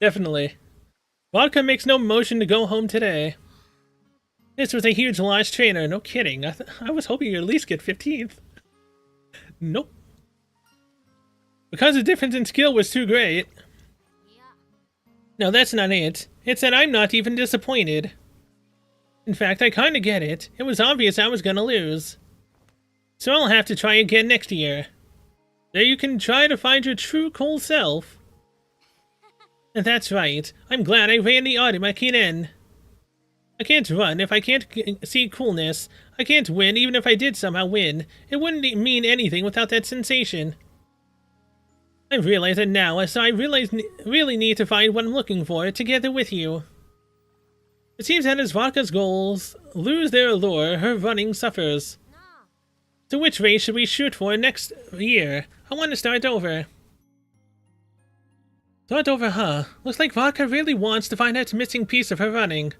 Definitely. Vodka makes no motion to go home today. This was a huge loss, trainer. No kidding. I was hoping you'd at least get 15th. Nope. Because the difference in skill was too great. No, that's not it. It's that I'm not even disappointed. In fact, I kinda get it. It was obvious I was gonna lose. So I'll have to try again next year. There you can try to find your true cool self. And that's right. I'm glad I ran the Audima Kinen. I can't run if I can't see coolness. I can't win even if I did somehow win. It wouldn't mean anything without that sensation. I realize it now, so I really need to find what I'm looking for together with you. It seems that as Vodka's goals lose their allure, her running suffers. So which race should we shoot for next year? I want to start over. Start over, huh? Looks like Vodka really wants to find that missing piece of her running.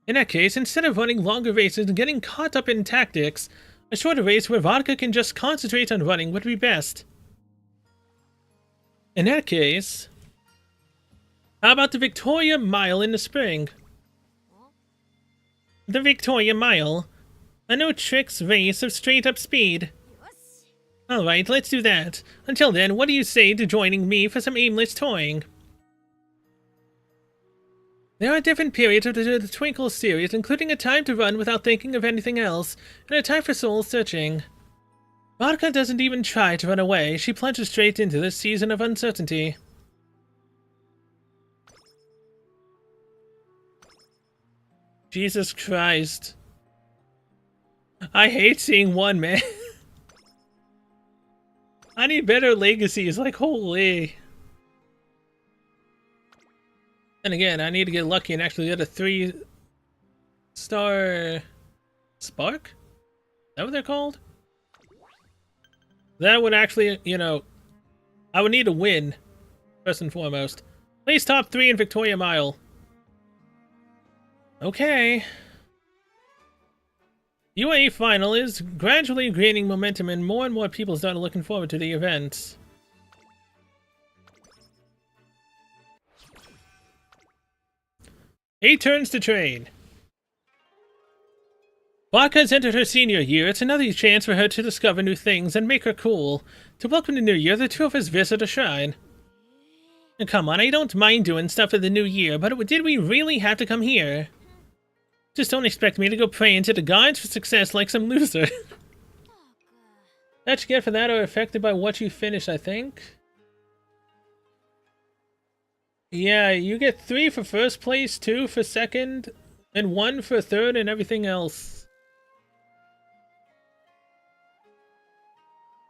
In that case, instead of running longer races and getting caught up in tactics, a shorter race where Vodka can just concentrate on running would be best. In that case, how about the Victoria Mile in the spring? The Victoria Mile. A no tricks race of straight up speed. Alright, let's do that. Until then, what do you say to joining me for some aimless toying? There are different periods of the Twinkle series, including a time to run without thinking of anything else, and a time for soul searching. Vodka doesn't even try to run away, she plunges straight into this season of uncertainty. Jesus Christ. I hate seeing one, man. I need better legacies, like holy. And again, I need to get lucky and actually get a 3-star spark? Is that what they're called? That would actually, you know, I would need a win, first and foremost. Place top 3 in Victoria Mile. Okay. UAE final is gradually gaining momentum and more people start looking forward to the event. Eight turns to train. Vodka's entered her senior year. It's another chance for her to discover new things and make her cool. To welcome the new year, the two of us visit a shrine. And come on, I don't mind doing stuff for the new year, but did we really have to come here? Just don't expect me to go praying to the gods for success like some loser. That you get for that are affected by what you finish, I think. Yeah, you get 3 for first place, 2 for second, and 1 for third, and everything else.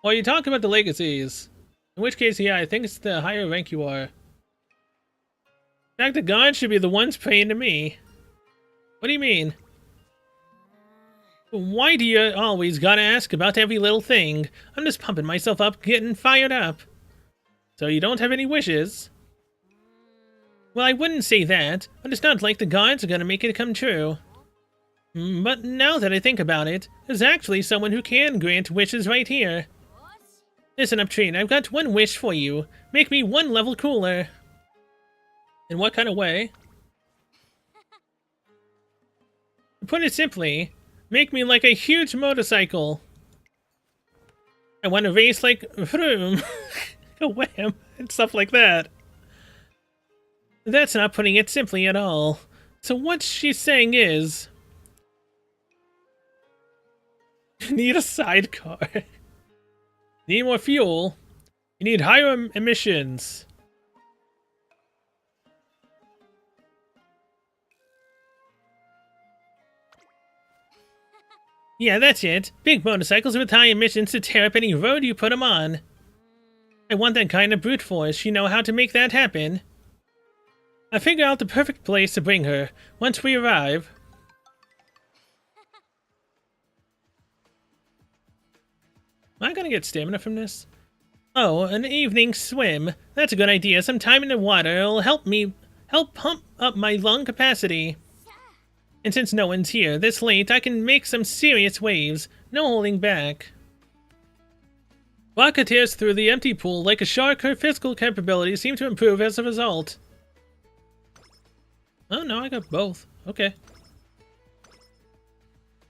Or you talk about the legacies. In which case, yeah, I think it's the higher rank you are. In fact, the gods should be the ones praying to me. What do you mean? Why do you always gotta ask about every little thing? I'm just pumping myself up, getting fired up. So you don't have any wishes? Well, I wouldn't say that, but it's not like the gods are gonna make it come true. But now that I think about it, there's actually someone who can grant wishes right here. Listen up, Trina, I've got one wish for you. Make me 1 level cooler. In what kind of way? To put it simply, make me like a huge motorcycle. I want to race like vroom, a wham, and stuff like that. That's not putting it simply at all. So what she's saying is... you need a sidecar. You need more fuel. You need higher emissions. Yeah, that's it. Big motorcycles with high emissions to tear up any road you put them on. I want that kind of brute force. You know how to make that happen. I figure out the perfect place to bring her once we arrive. Am I gonna get stamina from this? Oh, an evening swim. That's a good idea. Some time in the water will help pump up my lung capacity. And since no one's here this late, I can make some serious waves. No holding back. Vodka tears through the empty pool like a shark. Her physical capabilities seem to improve as a result. Oh no, I got both. Okay.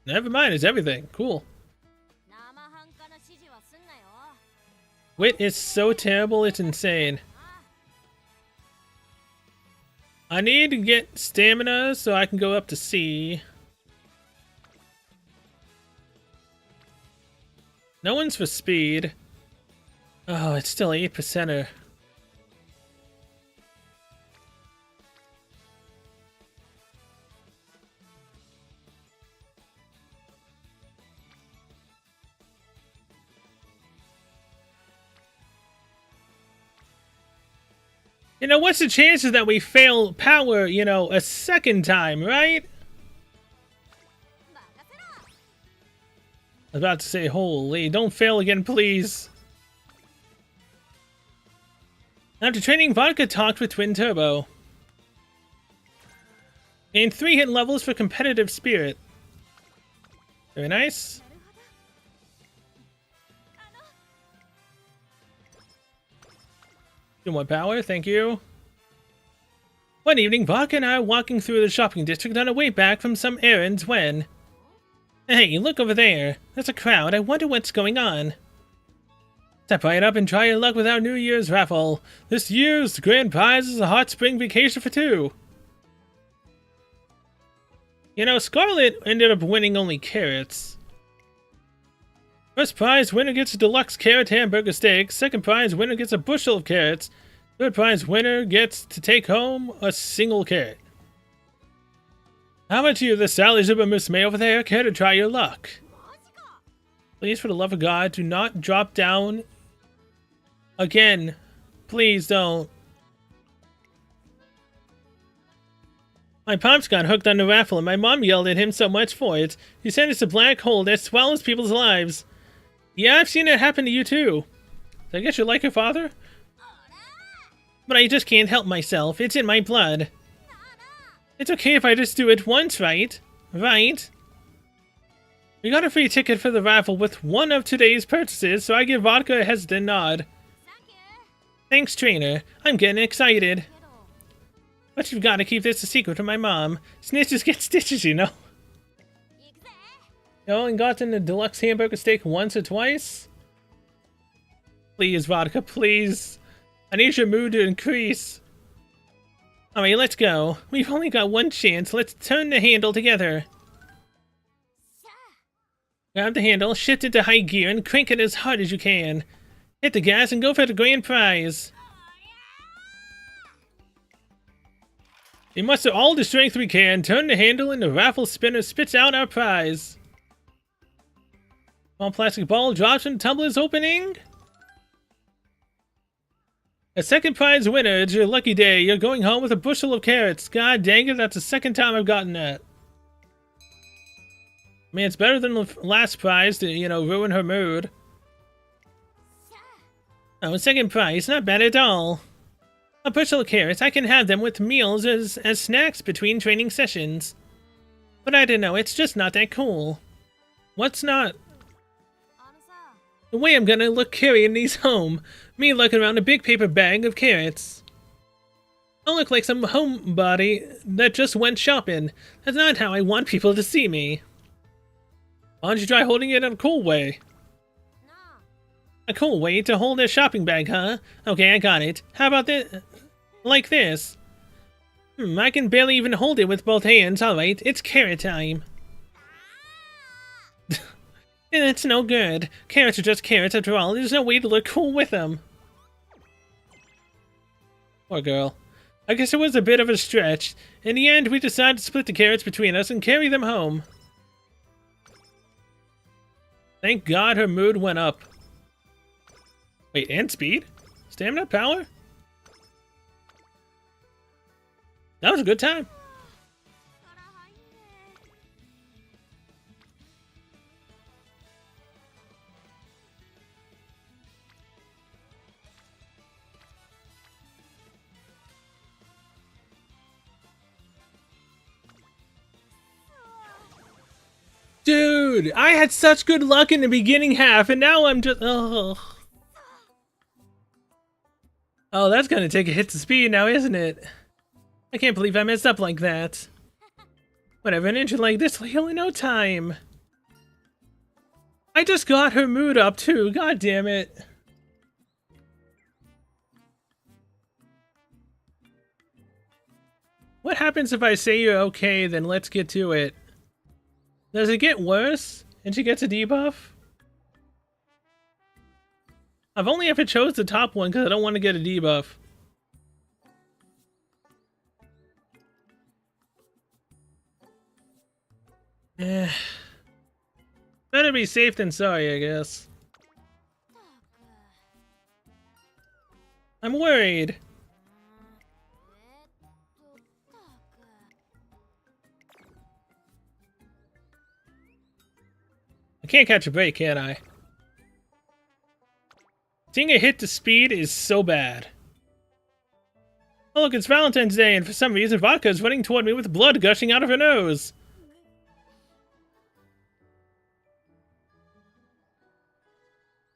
Never mind, it's everything. Cool. Wit is so terrible, it's insane. I need to get stamina so I can go up to C. No one's for speed. Oh, it's still 8%er. You know, what's the chances that we fail power, you know, a second time, right? I was about to say, holy, don't fail again, please. After training, Vodka talked with Twin Turbo. Gained 3 hit levels for competitive spirit. Very nice. More power, thank you. One evening, Vodka and I were walking through the shopping district on our way back from some errands when... Hey, look over there. There's a crowd. I wonder what's going on. Step right up and try your luck with our New Year's raffle. This year's grand prize is a hot spring vacation for 2. You know, Scarlet ended up winning only carrots. First prize winner gets a deluxe carrot hamburger steak. Second prize winner gets a bushel of carrots. Third prize winner gets to take home a single carrot. How about you, the Sally Umamusume over there? Care to try your luck? Please, for the love of God, do not drop down again. Please don't. My pops got hooked on the raffle and my mom yelled at him so much for it. He said it's a black hole that swallows people's lives. Yeah, I've seen it happen to you too. So I guess you're like your father? But I just can't help myself. It's in my blood. It's okay if I just do it once, right? Right? We got a free ticket for the raffle with one of today's purchases, so I give Vodka a hesitant nod. Thanks, trainer. I'm getting excited. But you've got to keep this a secret from my mom. Snitches get stitches, you know. You only gotten a deluxe hamburger steak once or twice? Please, Vodka, please. I need your mood to increase. Alright, let's go. We've only got one chance. Let's turn the handle together. Grab the handle, shift it to high gear, and crank it as hard as you can. Hit the gas and go for the grand prize. We muster all the strength we can, turn the handle, and the raffle spinner spits out our prize. Small plastic ball drops from the tumbler's opening. A second prize winner. It's your lucky day. You're going home with a bushel of carrots. God dang it, that's the second time I've gotten that. I mean, it's better than the last prize to, you know, ruin her mood. Oh, second prize. Not bad at all. A bushel of carrots. I can have them with meals as snacks between training sessions. But I don't know, it's just not that cool. What's not? The way I'm gonna look carrying these home. Me looking around a big paper bag of carrots. I look like some homebody that just went shopping. That's not how I want people to see me. Why don't you try holding it in a cool way? A cool way to hold a shopping bag, huh? Okay, I got it. How about this? Like this. I can barely even hold it with both hands. Alright, it's carrot time. It's no good. Carrots are just carrots after all. There's no way to look cool with them. Poor girl. I guess it was a bit of a stretch. In the end, we decided to split the carrots between us and carry them home. Thank God her mood went up. Wait, and speed? Stamina? Power? That was a good time. Dude, I had such good luck in the beginning half, and now I'm just... Oh, that's gonna take a hit to speed now, isn't it? I can't believe I messed up like that. Whatever, an engine like this will heal in no time. I just got her mood up, too. God damn it. What happens if I say you're okay, then let's get to it? Does it get worse? And she gets a debuff? I've only ever chose the top one because I don't want to get a debuff. Better be safe than sorry, I guess. I'm worried. I can't catch a break, can I? Seeing a hit to speed is so bad. Oh look, it's Valentine's Day, and for some reason Vodka is running toward me with blood gushing out of her nose.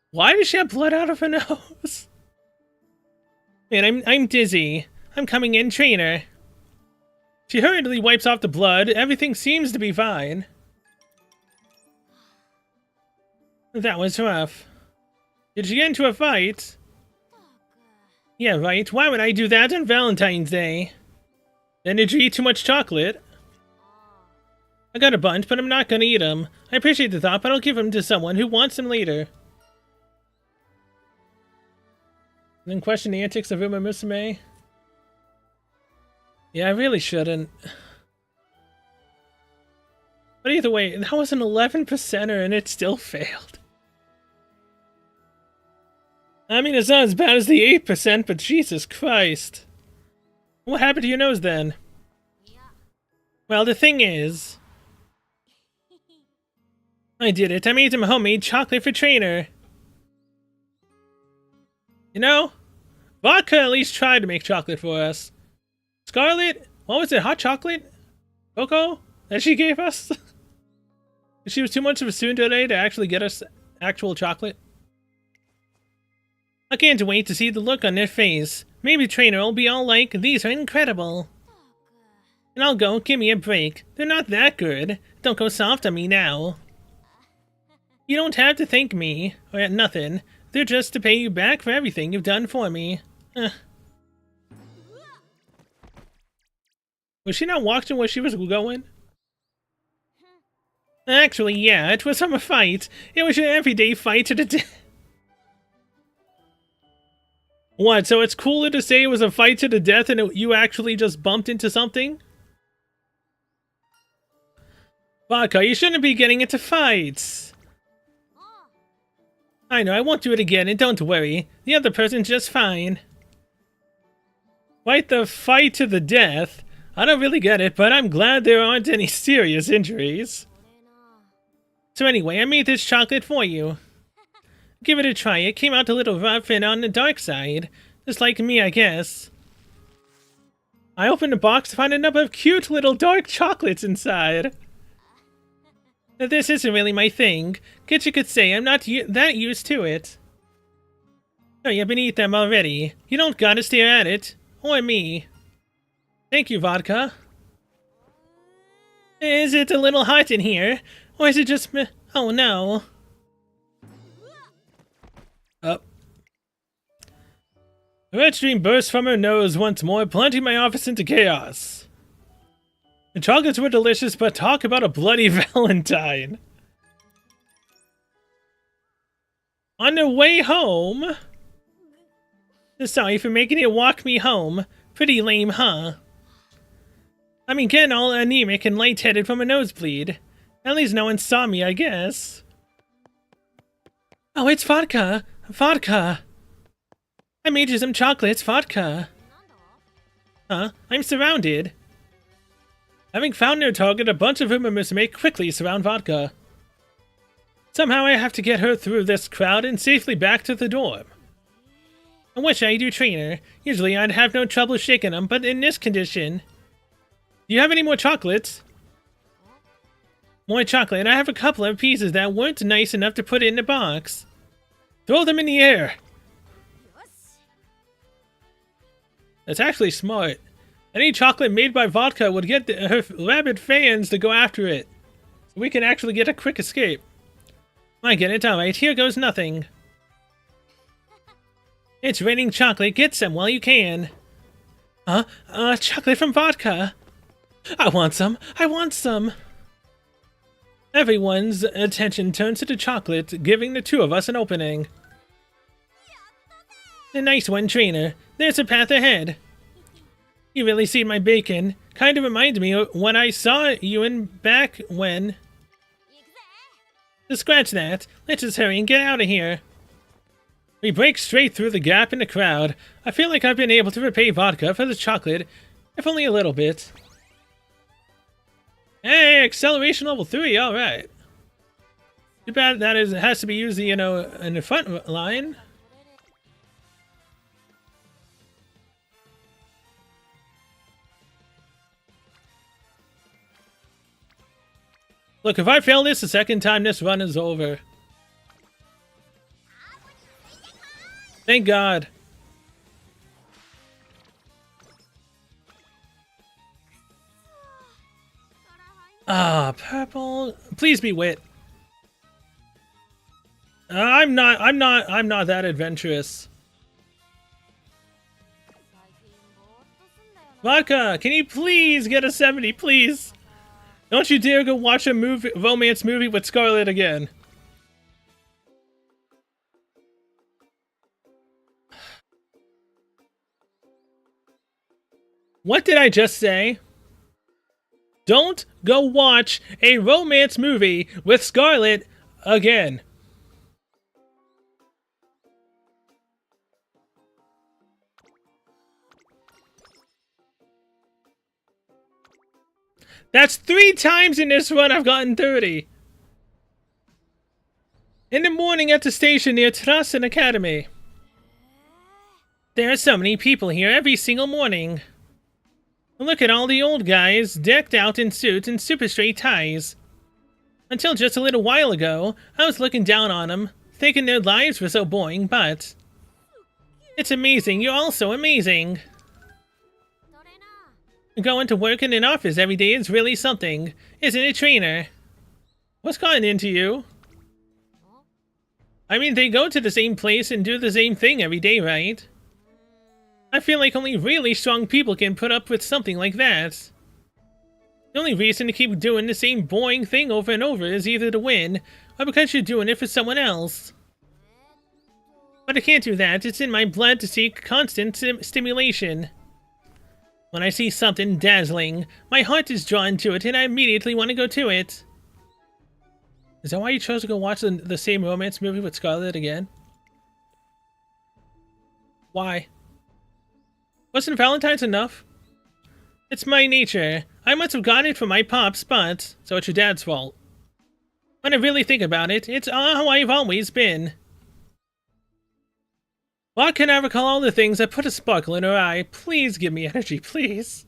Why does she have blood out of her nose? Man, I'm dizzy. I'm coming in, trainer. She hurriedly wipes off the blood. Everything seems to be fine. That was rough. Did you get into a fight? Yeah, right. Why would I do that on Valentine's Day? Then did you eat too much chocolate? I got a bunch, but I'm not gonna eat them. I appreciate the thought, but I'll give them to someone who wants them later. Then question the antics of Umamusume. Yeah, I really shouldn't. But either way, that was an 11%er and it still failed. I mean, it's not as bad as the 8%, but Jesus Christ. What happened to your nose then? Well, the thing is... I did it. I made some homemade chocolate for Trainer. You know, Vodka at least tried to make chocolate for us. Scarlet, what was it, hot chocolate? Cocoa? That she gave us? She was too much of a student today to actually get us actual chocolate. I can't wait to see the look on their face. Maybe Trainer will be all like, these are incredible. And I'll go, give me a break. They're not that good. Don't go soft on me now. You don't have to thank me, or nothing. They're just to pay you back for everything you've done for me. Was she not watching where she was going? Actually, yeah, it was from a fight. It was your everyday fight to the death. What, so it's cooler to say it was a fight to the death and you actually just bumped into something? Vodka, you shouldn't be getting into fights. I know, I won't do it again, and don't worry. The other person's just fine. Fight the fight to the death? I don't really get it, but I'm glad there aren't any serious injuries. So anyway, I made this chocolate for you. Give it a try. It came out a little rough and on the dark side. Just like me, I guess. I opened the box to find a number of cute little dark chocolates inside. This isn't really my thing. Guess you could say I'm not that used to it. Oh, you've been eating them already. You don't gotta stare at it. Or me. Thank you, Vodka. Is it a little hot in here? Or is it just me? Oh no. Oh. The red stream burst from her nose once more, plunging my office into chaos. The chocolates were delicious, but talk about a bloody Valentine. On the way home... Sorry for making you walk me home. Pretty lame, huh? I mean, getting all anemic and lightheaded from a nosebleed. At least no one saw me, I guess. Oh, it's Vodka! Vodka! I made you some chocolates, Vodka. Huh? I'm surrounded. Having found their target, a bunch of Umamusume quickly surround Vodka. Somehow I have to get her through this crowd and safely back to the dorm. I wish I do Trainer. Usually I'd have no trouble shaking them, but in this condition... Do you have any more chocolates? More chocolate. I have a couple of pieces that weren't nice enough to put in the box. Throw them in the air. That's actually smart. Any chocolate made by Vodka would get her rabid fans to go after it. So we can actually get a quick escape. I get it. Alright, here goes nothing. It's raining chocolate. Get some while you can. Huh? Chocolate from Vodka. I want some. I want some. Everyone's attention turns to the chocolate, giving the two of us an opening. The nice one, Trainer. There's a path ahead. You really see my bacon. Kind of reminds me of when I saw you in back when... Scratch that. Let's just hurry and get out of here. We break straight through the gap in the crowd. I feel like I've been able to repay Vodka for the chocolate, if only a little bit. Hey, acceleration level 3, alright. Too bad that has to be used, you know, in the front line. Look, if I fail this the second time, this run is over. Thank God. Ah, purple. Please be wit. I'm not that adventurous. Vodka, can you please get a 70, please? Don't you dare go watch a romance movie with Scarlett again. What did I just say? Don't go watch a romance movie with Scarlett again. That's 3 times in this run I've gotten 30. In the morning at the station near Trasen Academy. There are so many people here every single morning. Look at all the old guys decked out in suits and super straight ties. Until just a little while ago, I was looking down on them, thinking their lives were so boring, but... It's amazing, you're all so amazing. Going to work in an office every day is really something, isn't it, trainer? What's gotten into you? I mean, they go to the same place and do the same thing every day, right? I feel like only really strong people can put up with something like that. The only reason to keep doing the same boring thing over and over is either to win, or because you're doing it for someone else. But I can't do that, it's in my blood to seek constant stimulation. When I see something dazzling, my heart is drawn to it and I immediately want to go to it. Is that why you chose to go watch the same romance movie with Scarlett again? Why? Wasn't Valentine's enough? It's my nature. I must have gotten it from my pops, but... So it's your dad's fault. When I really think about it, it's how I've always been. Why can I recall all the things that put a sparkle in her eye? Please give me energy, please.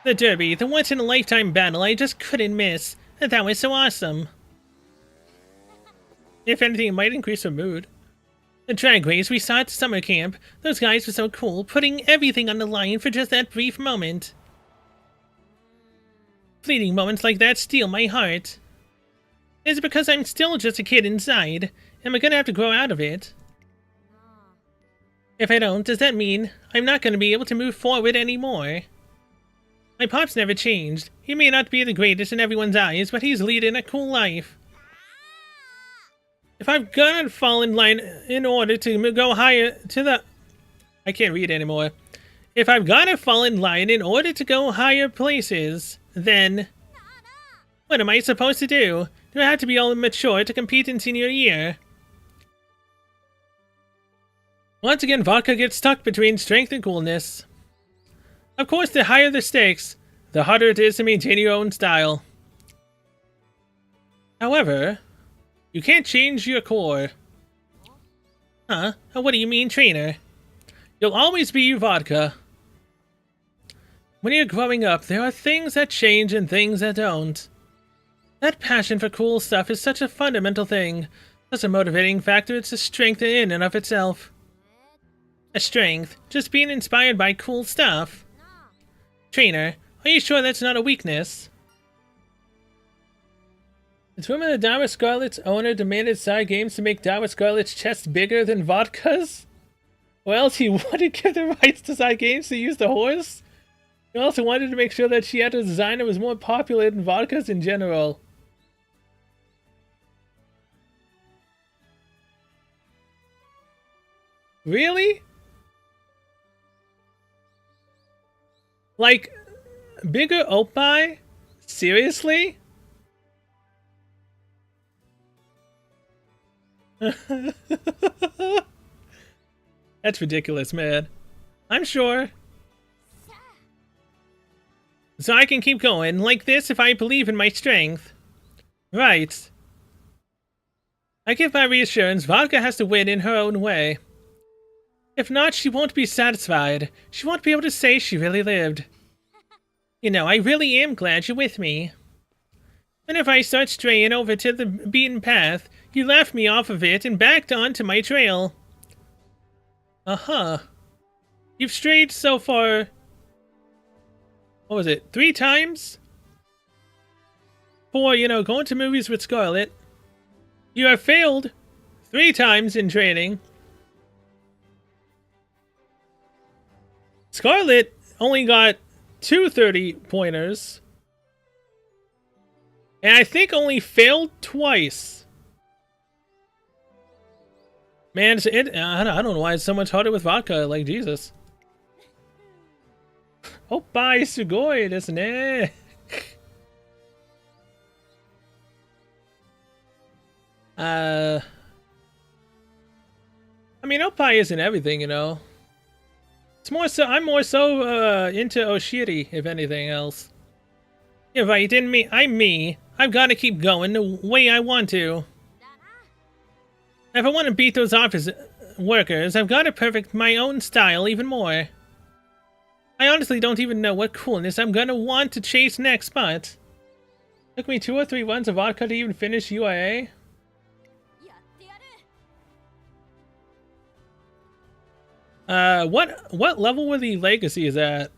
The Derby, the once-in-a-lifetime battle I just couldn't miss. That was so awesome. If anything, it might increase her mood. The drag race we saw at summer camp, those guys were so cool, putting everything on the line for just that brief moment. Fleeting moments like that steal my heart. Is it because I'm still just a kid inside? Am I gonna have to grow out of it? If I don't, does that mean I'm not gonna be able to move forward anymore? My pop's never changed. He may not be the greatest in everyone's eyes, but he's leading a cool life. If I've gotta fall in line in order to go higher to the... I can't read anymore. If I've gotta fall in line in order to go higher places, then... What am I supposed to do? Do I have to be all mature to compete in senior year? Once again, Vodka gets stuck between strength and coolness. Of course, the higher the stakes, the harder it is to maintain your own style. However, you can't change your core. Huh? What do you mean, trainer? You'll always be your Vodka. When you're growing up, there are things that change and things that don't. That passion for cool stuff is such a fundamental thing. Such a motivating factor, it's a strength in and of itself. A strength, just being inspired by cool stuff. Trainer, are you sure that's not a weakness? It's rumor that Dara Scarlet's owner demanded side games to make Dara Scarlet's chest bigger than Vodka's? Or else he wouldn't give the rights to side games to use the horse? He also wanted to make sure that she had a design that was more popular than Vodka's in general. Really? Like, bigger Opie? Seriously? That's ridiculous, man. I'm sure. So I can keep going like this if I believe in my strength. Right. I give my reassurance Vodka has to win in her own way. If not, she won't be satisfied. She won't be able to say she really lived. You know, I really am glad you're with me. And if I start straying over to the beaten path, you laughed me off of it and backed onto my trail. Uh-huh. You've strayed so far... What was it? 3 times? For, you know, going to movies with Scarlett. You have failed 3 times in training. Scarlet only got 2 30-pointers. And I think only failed twice. Man, I don't know why it's so much harder with vodka. Like, Jesus. Oppai sugoi desu ne. I mean, Oppai isn't everything, you know. It's more so. I'm more so into Oshiri, if anything else. You're right, in me. I'm me. I've got to keep going the way I want to. If I want to beat those office workers, I've got to perfect my own style even more. I honestly don't even know what coolness I'm gonna want to chase next, but took me 2 or 3 runs of vodka to even finish UIA. What level were the legacies at?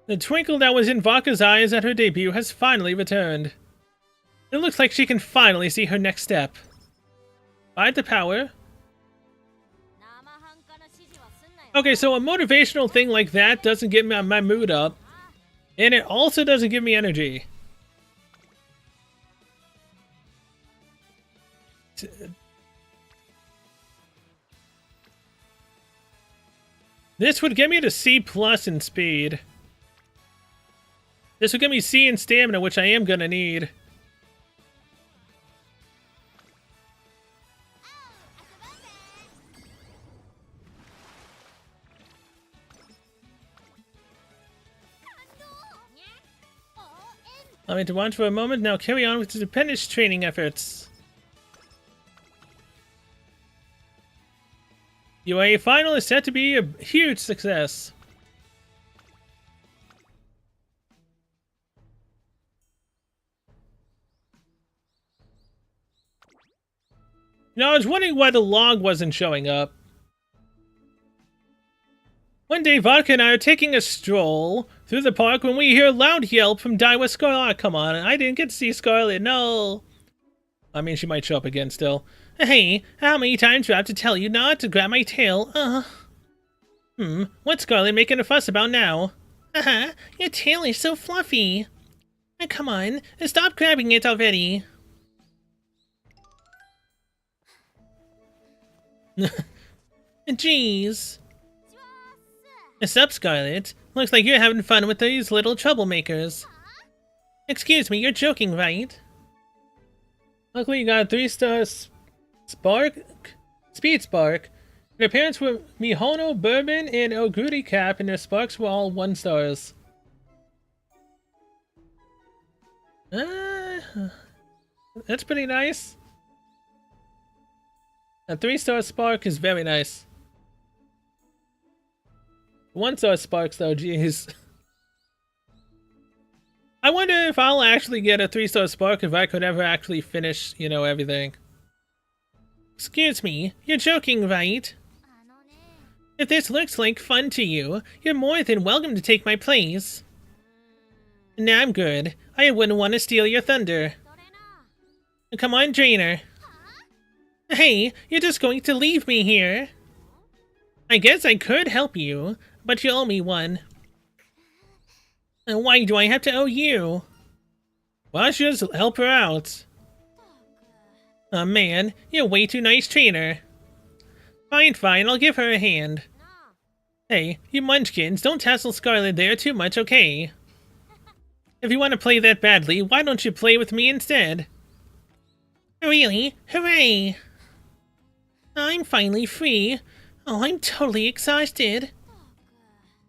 The twinkle that was in Vodka's eyes at her debut has finally returned. It looks like she can finally see her next step. Find the power. Okay, so a motivational thing like that doesn't get my mood up. And it also doesn't give me energy. This would get me to C+ in speed. This would give me C in stamina, which I am gonna need. Allow me to watch for a moment, now carry on with the apprentice training efforts. UA final is set to be a huge success. You know, I was wondering why the log wasn't showing up. One day, Vodka and I are taking a stroll through the park when we hear a loud yelp from Daiwa Scarlet. Come on, I didn't get to see Scarlet, no. I mean, she might show up again still. Hey, how many times do I have to tell you not to grab my tail? What's Scarlet making a fuss about now? Your tail is so fluffy. Come on, stop grabbing it already. Jeez. What's up, Scarlet? Looks like you're having fun with these little troublemakers. Excuse me, you're joking, right? Luckily, you got a 3-star speed spark. Their parents were Mihono, Bourbon, and Oguri Cap, and their sparks were all 1 stars. That's pretty nice. A 3-star spark is very nice. 1-star sparks though, jeez. I wonder if I'll actually get a 3-star spark if I could ever actually finish, you know, everything. Excuse me, you're joking, right? If this looks like fun to you, you're more than welcome to take my place. Nah, I'm good. I wouldn't want to steal your thunder. Come on, Drainer. Hey, you're just going to leave me here? I guess I could help you, but you owe me one. And why do I have to owe you? Why don't you just help her out? Oh man, you're way too nice, Trainer. Fine, I'll give her a hand. Hey, you munchkins, don't tassel Scarlet there too much, okay? If you want to play that badly, why don't you play with me instead? Really? Hooray! I'm finally free. Oh, I'm totally exhausted.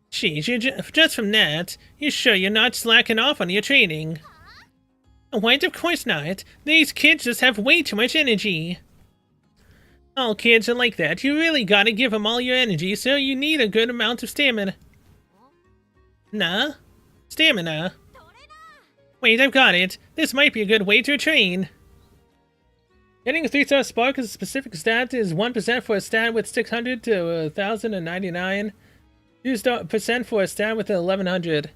Jeez, just from that, you sure you're not slacking off on your training? What? Of course not. These kids just have way too much energy. All kids are like that. You really gotta give them all your energy, so you need a good amount of stamina. Stamina. Wait, I've got it. This might be a good way to train. Getting a 3-star spark as a specific stat is 1% for a stat with 600 to 1,099. 2% for a stat with 1,100.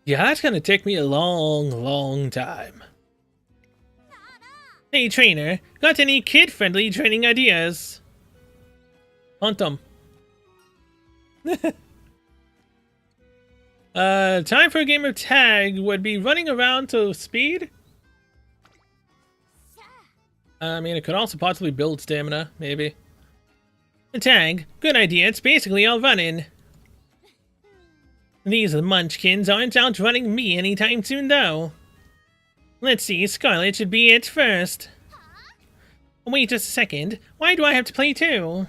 Yeah, that's gonna take me a long time. Hey trainer, got any kid-friendly training ideas? Hunt 'em. Time for a game of tag would be running around to speed? I mean, it could also possibly build stamina, maybe. Tag, good idea, it's basically all running. These munchkins aren't outrunning me anytime soon, though. Let's see, Scarlet should be it first. Wait just a second, why do I have to play too?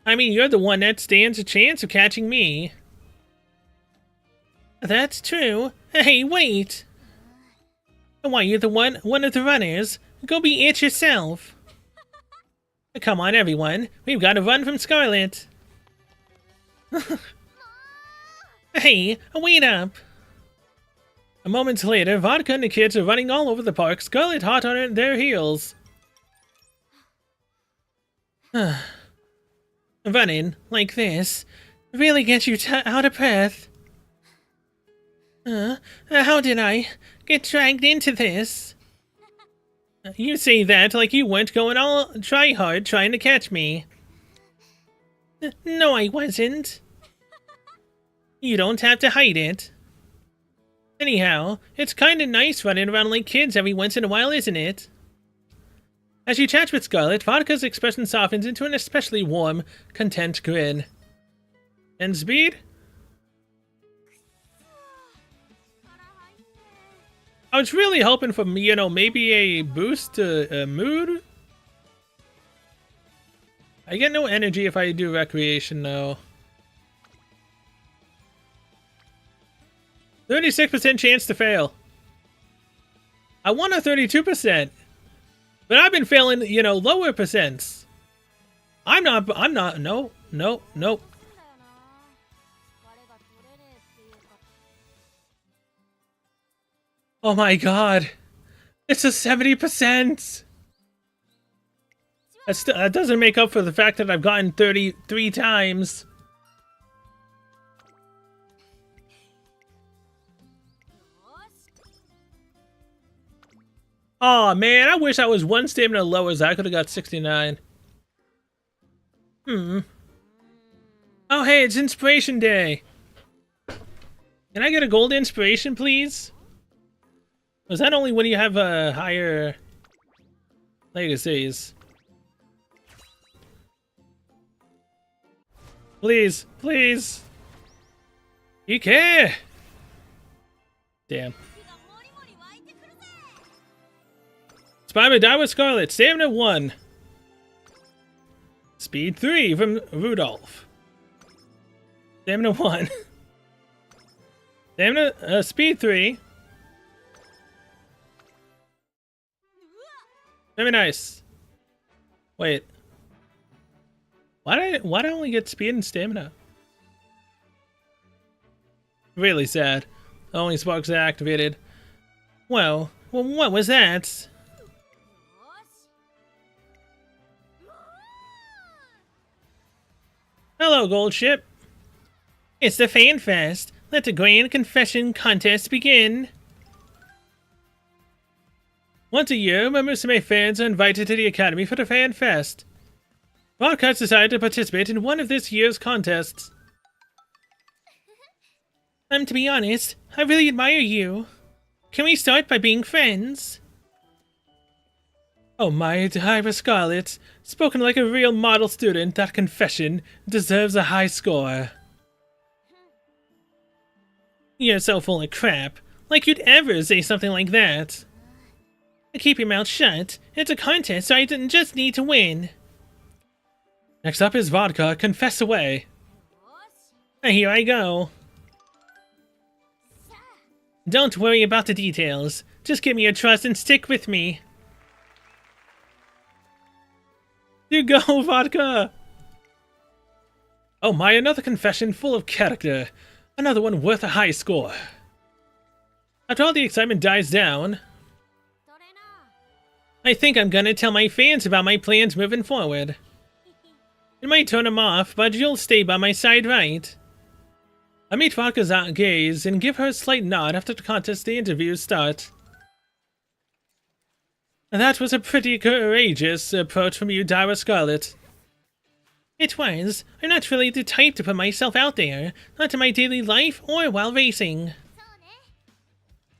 I mean, you're the one that stands a chance of catching me. That's true. Hey, wait! Why, you're the one of the runners. Go be it yourself. Come on, everyone. We've got to run from Scarlet. Hey, wait up! A moment later, Vodka and the kids are running all over the park, Scarlet hot on their heels. Running like this really gets you out of breath. How did I get dragged into this? You say that like you weren't going all try hard trying to catch me. No, I wasn't. You don't have to hide it. Anyhow, it's kinda nice running around like kids every once in a while, isn't it? As you chat with Scarlet, Vodka's expression softens into an especially warm, content grin. And speed? I was really hoping for, you know, maybe a boost to mood. I get no energy if I do recreation, though. 36% chance to fail. I want a 32%. But I've been failing, you know, lower percents. I'm not, no. Oh my god. It's a 70%. That doesn't make up for the fact that I've gotten 33 times. Oh man, I wish I was one stamina lower so I could have got 69. Oh hey, it's Inspiration Day. Can I get a gold inspiration, please? Was that only when you have higher legacies? Please, please. You care. Damn. Spider die with Scarlet. Stamina 1. Speed 3 from Rudolph. Stamina 1. Stamina, speed 3. Very nice. Wait. Why did I only get speed and stamina? Really sad. Only sparks are activated. Well, what was that? Hello, Gold Ship. It's the Fan Fest. Let the grand confession contest begin. Once a year, Umamusume fans are invited to the Academy for the Fan Fest. Vodka decided to participate in one of this year's contests. To be honest, I really admire you. Can we start by being friends? Oh my, Ira Scarlet. Spoken like a real model student, that confession deserves a high score. You're so full of crap. Like you'd ever say something like that. Keep your mouth shut. It's a contest, so I didn't just need to win. Next up is Vodka. Confess away. Here I go. Don't worry about the details. Just give me your trust and stick with me. You go, Vodka! Oh my, another confession full of character. Another one worth a high score. After all the excitement dies down, I think I'm gonna tell my fans about my plans moving forward. It might turn them off, but you'll stay by my side, right? I meet Vodka's gaze and give her a slight nod after the contest the interviews start. That was a pretty courageous approach from you, Dara Scarlet. It was. I'm not really the type to put myself out there, not in my daily life or while racing.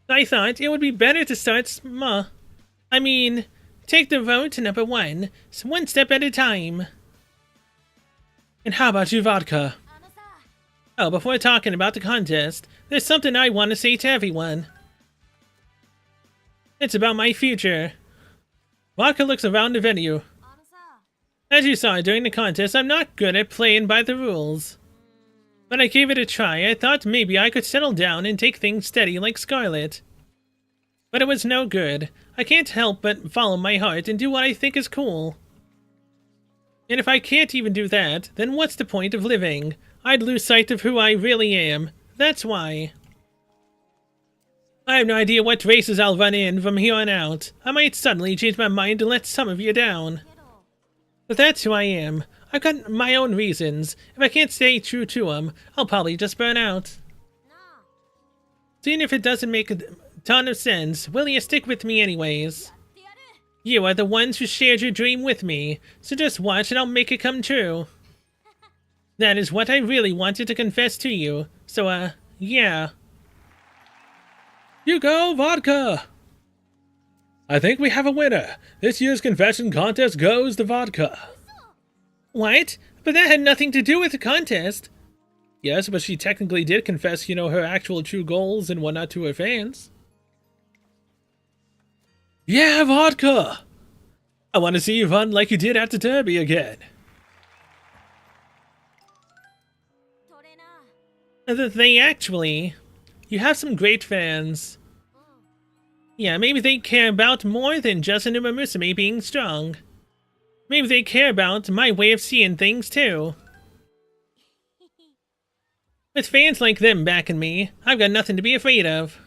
I thought it would be better to start small. I mean, take the road to number 1, so one step at a time. And how about you, Vodka? Oh, before talking about the contest, there's something I want to say to everyone. It's about my future. Vodka looks around the venue. As you saw during the contest, I'm not good at playing by the rules. But I gave it a try. I thought maybe I could settle down and take things steady like Scarlet. But it was no good. I can't help but follow my heart and do what I think is cool. And if I can't even do that, then what's the point of living? I'd lose sight of who I really am. That's why. I have no idea what races I'll run in from here on out. I might suddenly change my mind and let some of you down. But that's who I am. I've got my own reasons. If I can't stay true to them, I'll probably just burn out. Seeing if it doesn't make a ton of sense, will you stick with me anyways? You are the ones who shared your dream with me, so just watch and I'll make it come true. That is what I really wanted to confess to you, so yeah. You go, Vodka! I think we have a winner. This year's confession contest goes to Vodka. What? But that had nothing to do with the contest. Yes, but she technically did confess, you know, her actual true goals and whatnot to her fans. Yeah, Vodka! I want to see you run like you did at the Derby again. They actually... You have some great fans. Yeah, maybe they care about more than just an Umamusume being strong. Maybe they care about my way of seeing things too. With fans like them backing me, I've got nothing to be afraid of.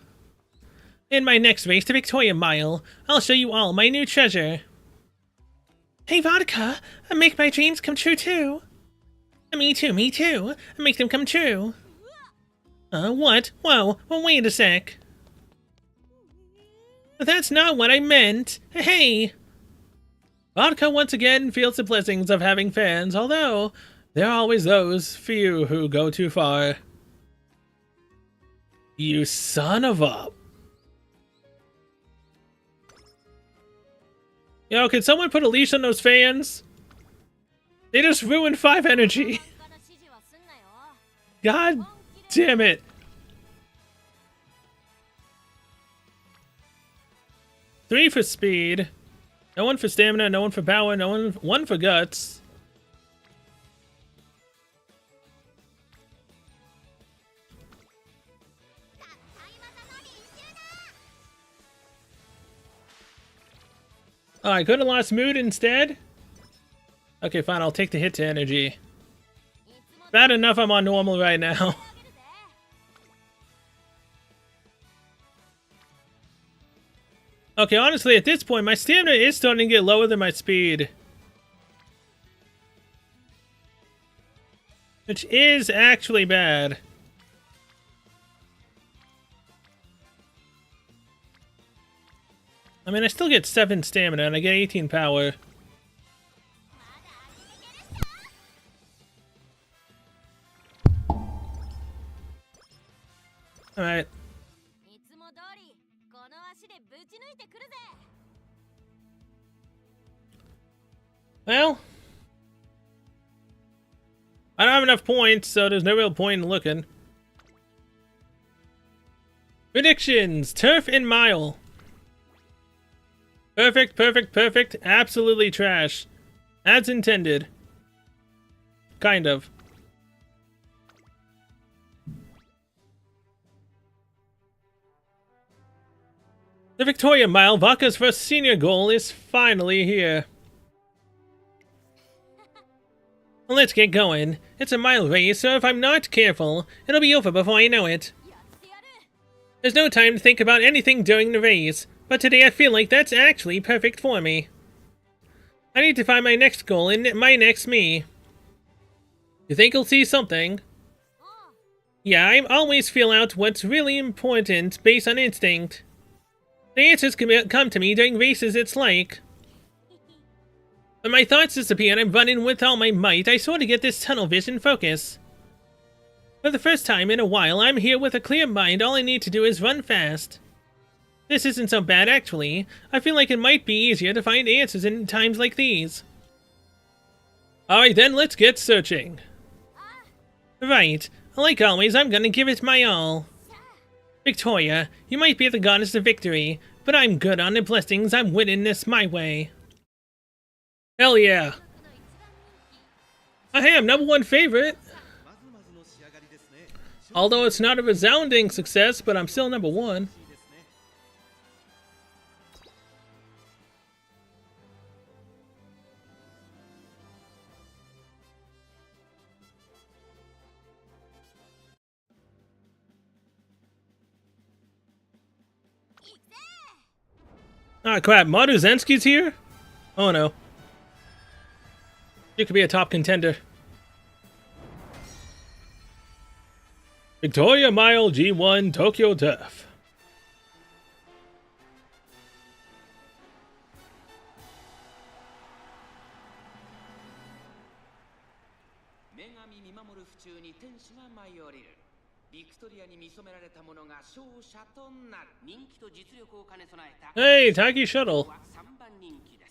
In my next race to Victoria Mile, I'll show you all my new treasure. Hey Vodka, I make my dreams come true too. Me too. I make them come true. What? Whoa, well, wait a sec. That's not what I meant. Hey! Vodka once again feels the blessings of having fans, although there are always those few who go too far. You son of a... Yo, can someone put a leash on those fans? They just ruined 5 energy. God damn it. Three for speed. No one for stamina, no one for power, one for guts. Oh, I could have lost mood instead? Okay, fine, I'll take the hit to energy. Bad enough I'm on normal right now. Okay, honestly, at this point, my stamina is starting to get lower than my speed. Which is actually bad. I mean, I still get 7 stamina, and I get 18 power. Alright. Well, I don't have enough points, so there's no real point in looking. Predictions! Turf and Mile. Perfect. Absolutely trash. As intended. Kind of. The Victoria Mile, Vodka's first senior goal, is finally here. Well, let's get going. It's a mile race, so if I'm not careful, it'll be over before I know it. There's no time to think about anything during the race, but today I feel like that's actually perfect for me. I need to find my next goal in my next me. You think you'll see something? Yeah, I always feel out what's really important based on instinct. The answers can come to me during races, it's like. When my thoughts disappear and I'm running with all my might, I sort of get this tunnel vision focus. For the first time in a while, I'm here with a clear mind. All I need to do is run fast. This isn't so bad, actually. I feel like it might be easier to find answers in times like these. Alright then, let's get searching. Right. Like always, I'm gonna give it my all. Victoria, you might be the goddess of victory, but I'm good on the blessings. I'm winning this my way. Hell yeah. Hey, I'm #1 favorite. Although it's not a resounding success, but I'm still #1. Ah, crap. Maruzensky's here? Oh, no. You could be a top contender. Victoria Mile G1 Tokyo Turf. Hey, Taki Shuttle.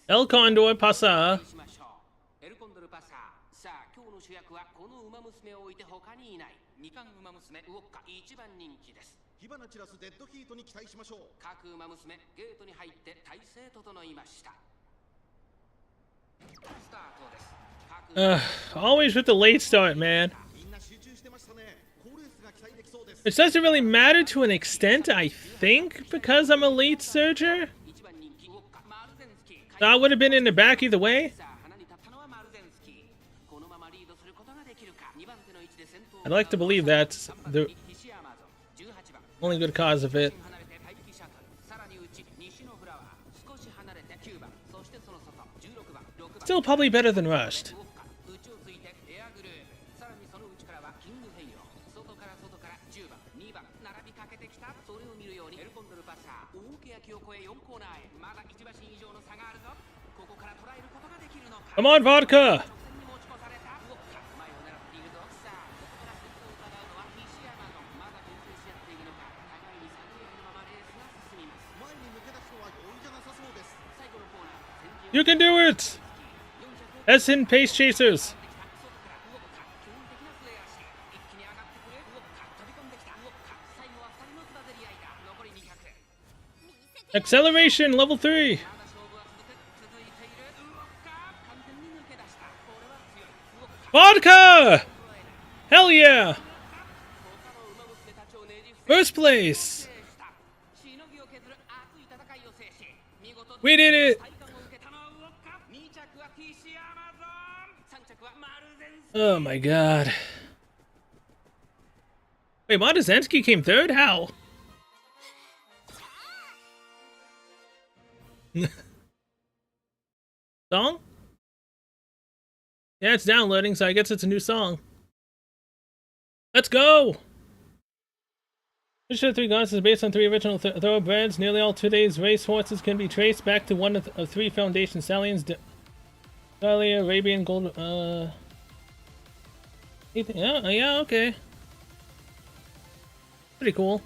El Condor pasa. Always with the late start, man. Which doesn't really matter to an extent, I think, because I'm a late surger. So I would have been in the back either way. I'd like to believe that's the only good cause of it. Still probably better than rushed. Come on, Vodka! You can do it! SN Pace Chasers! Acceleration, level 3! Vodka! Hell yeah! First place! We did it! Oh my god. Wait, Maruzensky came third? How? Song? Yeah, it's downloading, so I guess it's a new song. Let's go! Finisher 3 Gods is based on 3 original thoroughbreds. Nearly all today's race horses can be traced back to one of 3 foundation stallions. Dahlia, Arabian Gold, yeah, okay. Pretty cool.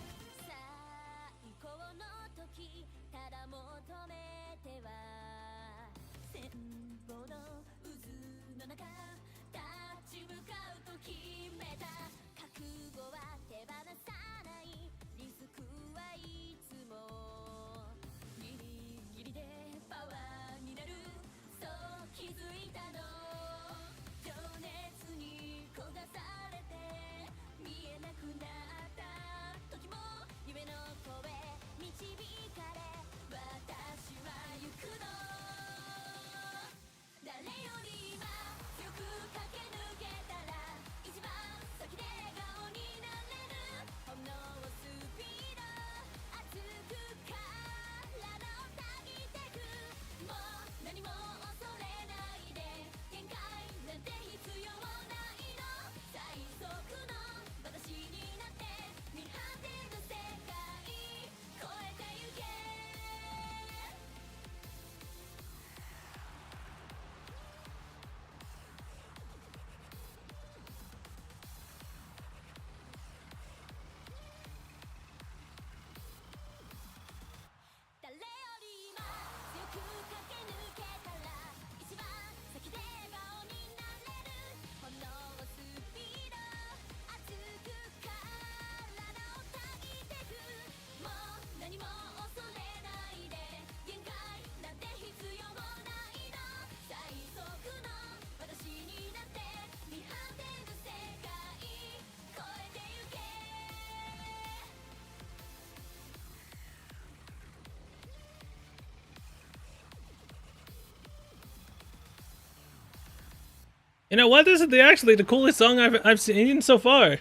You know what? This is actually the coolest song I've seen so far.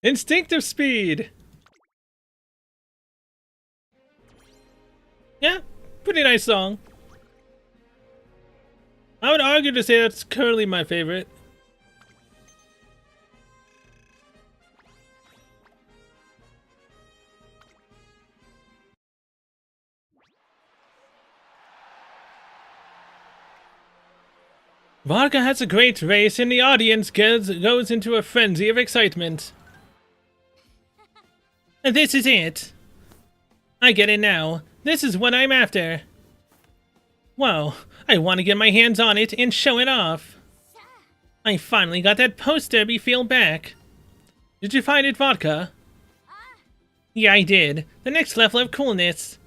Instinctive Speed. Yeah, pretty nice song. I would argue to say that's currently my favorite. Vodka has a great race and the audience goes into a frenzy of excitement. And this is it. I get it now. This is what I'm after. Whoa, I want to get my hands on it and show it off. I finally got that post-derby feel back. Did you find it, Vodka? Yeah, I did. The next level of coolness.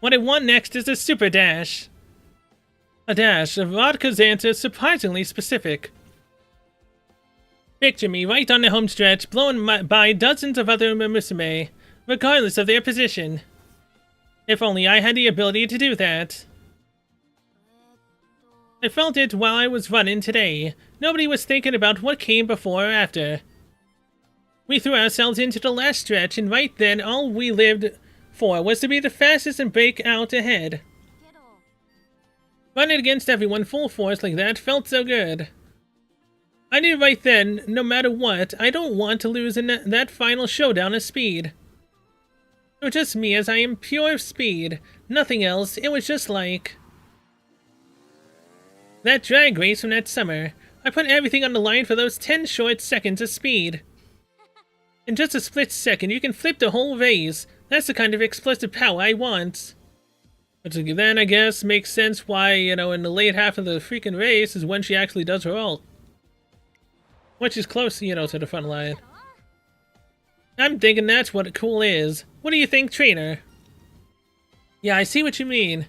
What I want next is a super dash. A dash of Vodka's answer is surprisingly specific. Picture me right on the home stretch, blown by dozens of other Umamusume, regardless of their position. If only I had the ability to do that. I felt it while I was running today. Nobody was thinking about what came before or after. We threw ourselves into the last stretch, and right then all we lived for was to be the fastest and break out ahead. Running against everyone full force like that felt so good. I knew right then, no matter what, I don't want to lose in that final showdown of speed. It was just me, as I am pure speed. Nothing else. It was just like that drag race from that summer. I put everything on the line for those 10 short seconds of speed. In just a split second, you can flip the whole race. That's the kind of explosive power I want. Which then, I guess, makes sense why, you know, in the late half of the freaking race is when she actually does her ult. Which is close, you know, to the front line. I'm thinking that's what cool is. What do you think, trainer? Yeah, I see what you mean.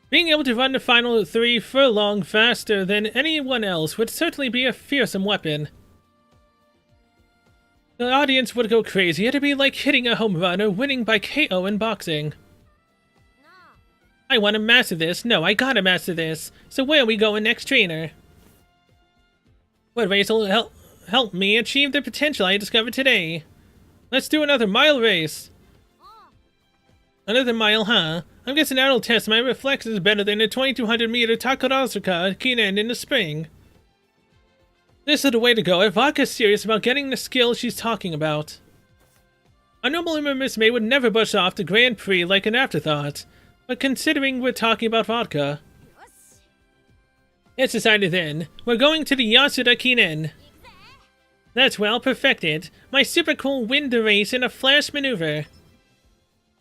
Being able to run the final 3 furlong faster than anyone else would certainly be a fearsome weapon. The audience would go crazy. It'd be like hitting a home run or winning by KO in boxing. I want to master this. No, I gotta master this. So where are we going next, trainer? What race will help me achieve the potential I discovered today? Let's do another mile race. Another mile, huh? I'm guessing that'll test my reflexes better than a 2200 meter Takarazuka Kinen in the spring. This is the way to go if Vodka's serious about getting the skill she's talking about. A normal Umamusume would never brush off the Grand Prix like an afterthought. But considering we're talking about Vodka, it's decided then. We're going to the Yasuda Kinen. That's well perfected. My super cool win the race in a flash maneuver.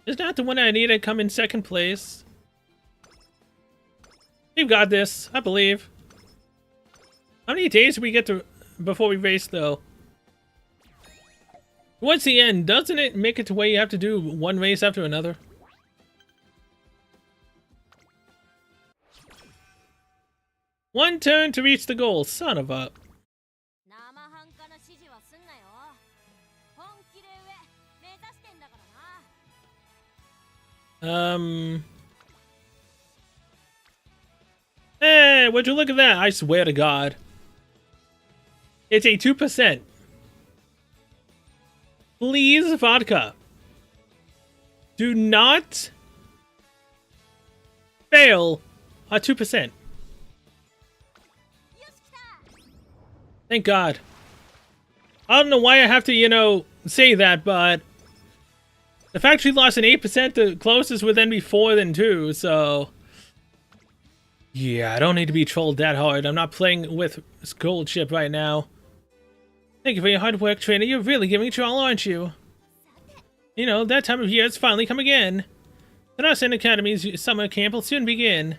Is that the one I need to come in second place? We've got this, I believe. How many days do we get to before we race, though? What's the end? Doesn't it make it to where you have to do one race after another? One turn to reach the goal, son of a... Hey, would you look at that? I swear to God. It's a 2%. Please, Vodka. Do not fail a 2%. Thank God. I don't know why I have to, you know, say that, but the fact she lost an 8%, the closest would then be 4 than 2, so... Yeah, I don't need to be trolled that hard. I'm not playing with Gold Ship right now. Thank you for your hard work, trainer. You're really giving it your all, aren't you? You know, that time of year has finally come again. The Nasen Academy's summer camp will soon begin.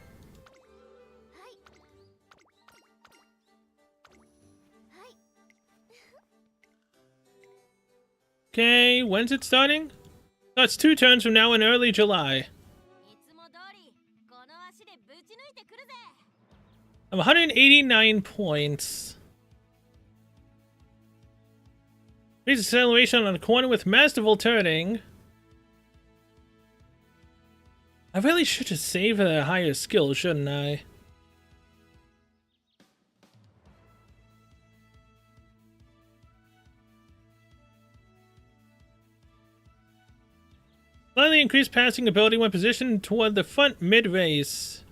Okay, when's it starting? That's 2 turns from now in early July. I'm 189 points. Increase acceleration on the corner with masterful turning. I really should just save a higher skill, shouldn't I? Slightly increased passing ability when positioned toward the front mid-race.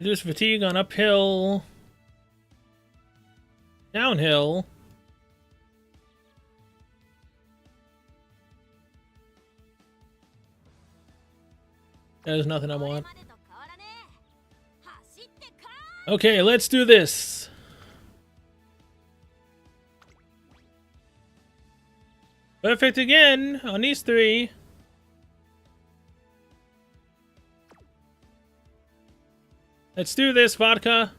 Reduce fatigue on uphill. Downhill. There's nothing I want. Okay, let's do this. Perfect again on these three. Let's do this, Vodka.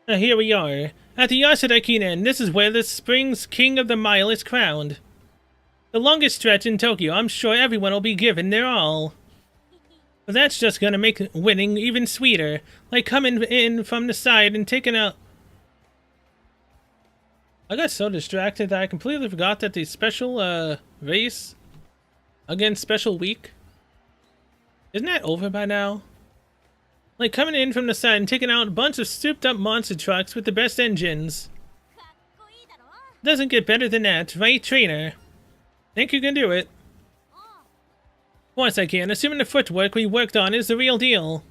Now here we are. At the Yasadaki Inn, this is where the spring's King of the Mile is crowned. The longest stretch in Tokyo, I'm sure everyone will be given their all. But that's just gonna make winning even sweeter. Like coming in from the side and taking out... I got so distracted that I completely forgot that the special, race against Special Week, isn't that over by now? Like coming in from the side and taking out a bunch of souped up monster trucks with the best engines. Doesn't get better than that, right, trainer? Think you can do it? Of course I can, assuming the footwork we worked on is the real deal.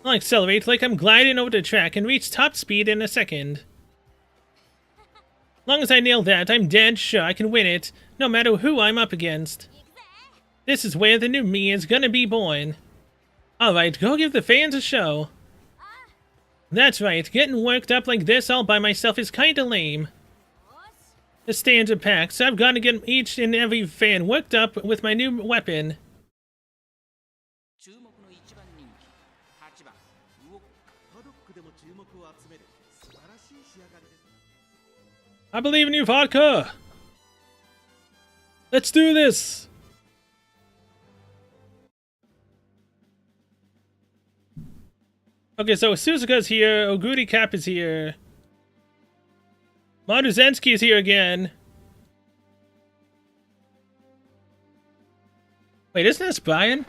I'll accelerate like I'm gliding over the track and reach top speed in a second. Long as I nail that, I'm dead sure I can win it, no matter who I'm up against. This is where the new me is gonna be born. Alright, go give the fans a show. That's right, getting worked up like this all by myself is kinda lame. The stands are packed, so I've got to get each and every fan worked up with my new weapon. I believe in you, Vodka! Let's do this! Okay, so Suzuka's here, Oguri Cap is here. Maruzensky is here again. Wait, isn't this Brian?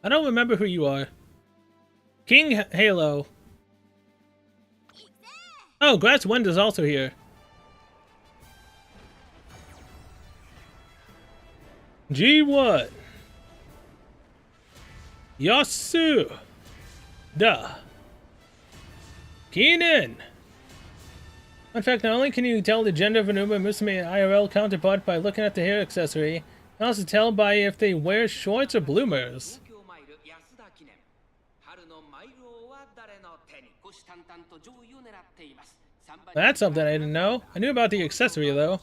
I don't remember who you are. King Halo. Oh, Grass Wenda's also here. G1. Yasu. Duh. Keenan! In fact, not only can you tell the gender of an Umamusume IRL counterpart by looking at the hair accessory, you can also tell by if they wear shorts or bloomers. That's something I didn't know. I knew about the accessory, though.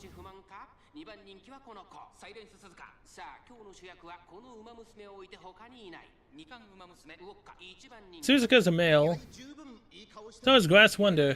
Suzuka's a male. So is Grass Wonder.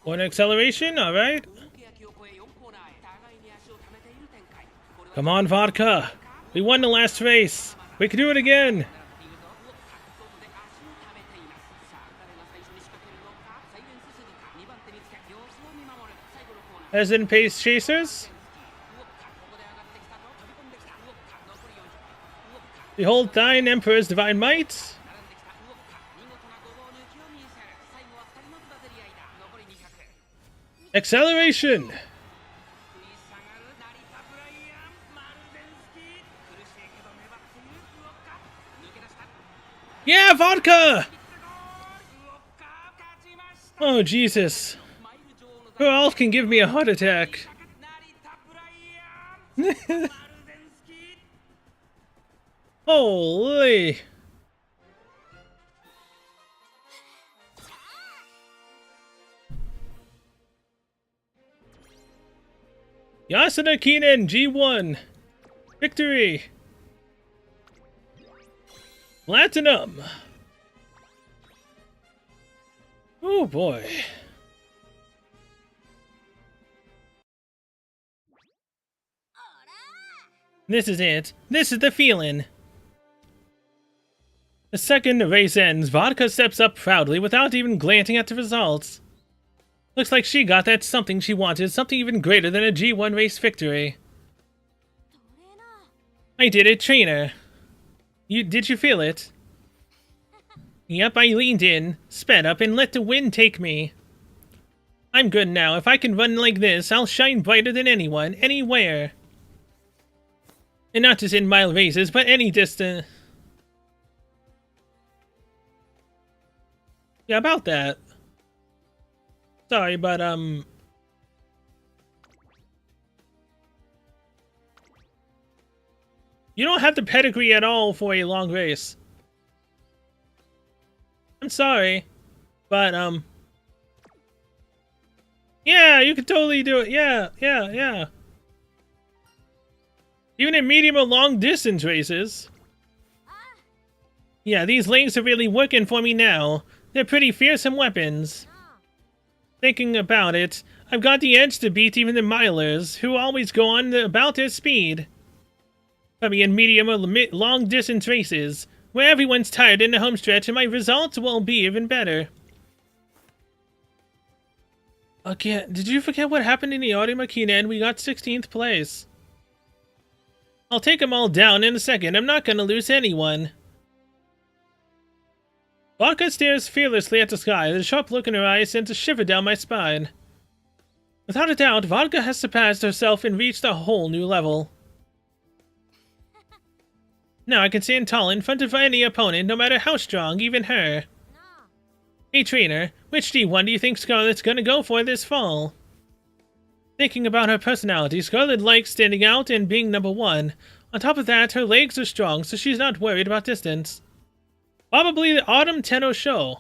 One acceleration, alright. Come on, Vodka. We won the last race. We can do it again. As in pace chasers. Behold thine Emperor's divine might. Acceleration! Yeah, Vodka! Oh, Jesus. Who else can give me a heart attack? Holy. Yasuda Kinen G1. Victory. Platinum. Oh boy. This is it. This is the feeling. The second race ends. Vodka steps up proudly without even glancing at the results. Looks like she got that something she wanted, something even greater than a G1 race victory. I did it, trainer. Did you feel it? Yep, I leaned in, sped up, and let the wind take me. I'm good now. If I can run like this, I'll shine brighter than anyone, anywhere. And not just in mile races, but any distance. Yeah, about that. Sorry, but, you don't have the pedigree at all for a long race. I'm sorry, but, yeah, you could totally do it. Yeah. Even in medium or long distance races. Yeah, these legs are really working for me now. They're pretty fearsome weapons. Thinking about it, I've got the edge to beat even the milers, who always go on about their speed. But in medium or long distance races, where everyone's tired in the home stretch, and my results will be even better. Again, did you forget what happened in the Audimakinen? We got 16th place. I'll take them all down in a second. I'm not gonna lose anyone. Vodka stares fearlessly at the sky. The sharp look in her eyes sends a shiver down my spine. Without a doubt, Vodka has surpassed herself and reached a whole new level. Now I can stand tall in front of any opponent, no matter how strong, even her. Hey trainer, which D1 do you think Scarlet's gonna go for this fall? Thinking about her personality, Scarlet likes standing out and being number one. On top of that, her legs are strong, so she's not worried about distance. Probably the Autumn Tenno show.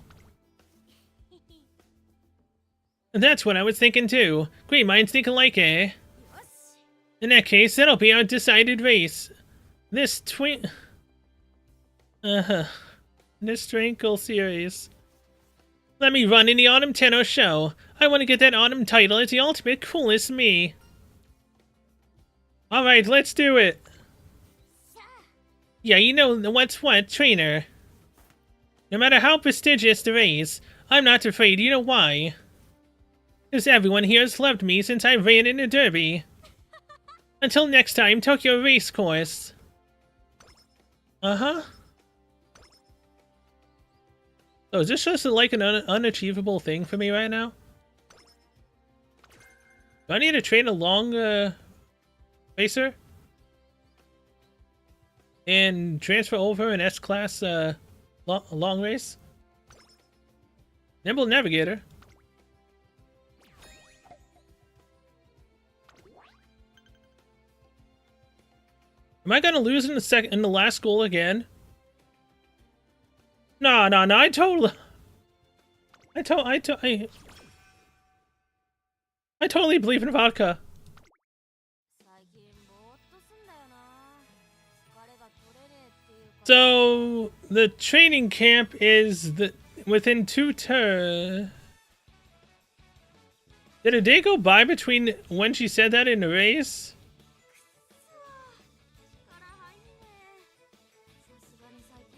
And that's what I was thinking too. Great minds think alike, eh? In that case, that'll be our decided race. This Twinkle series. Let me run in the Autumn Tenno show. I want to get that Autumn title as the ultimate coolest me. Alright, let's do it. Yeah, you know what's what, trainer. No matter how prestigious the race, I'm not afraid. You know why? Because everyone here has loved me since I ran in the Derby. Until next time, Tokyo Race Course. Uh-huh. So is this just like an unachievable thing for me right now? Do I need to train a long, racer? And transfer over an S-Class, long race? Nimble Navigator. Am I gonna lose in the last goal again? No, I totally believe in Vodka. So the training camp is within 2 turns. Did a day go by between when she said that in the race?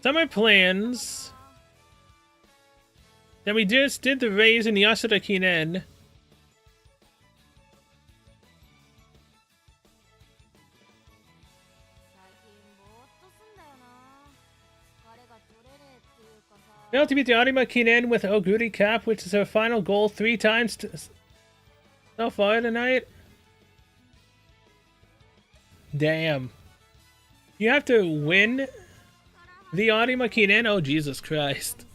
Summer plans. Then we just did the raise in the Yasuda Kinen. Failed to beat the Arima Kinen with Oguri Cap, which is her final goal 3 times so far tonight. Damn. You have to win the Arima Kinen? Oh, Jesus Christ.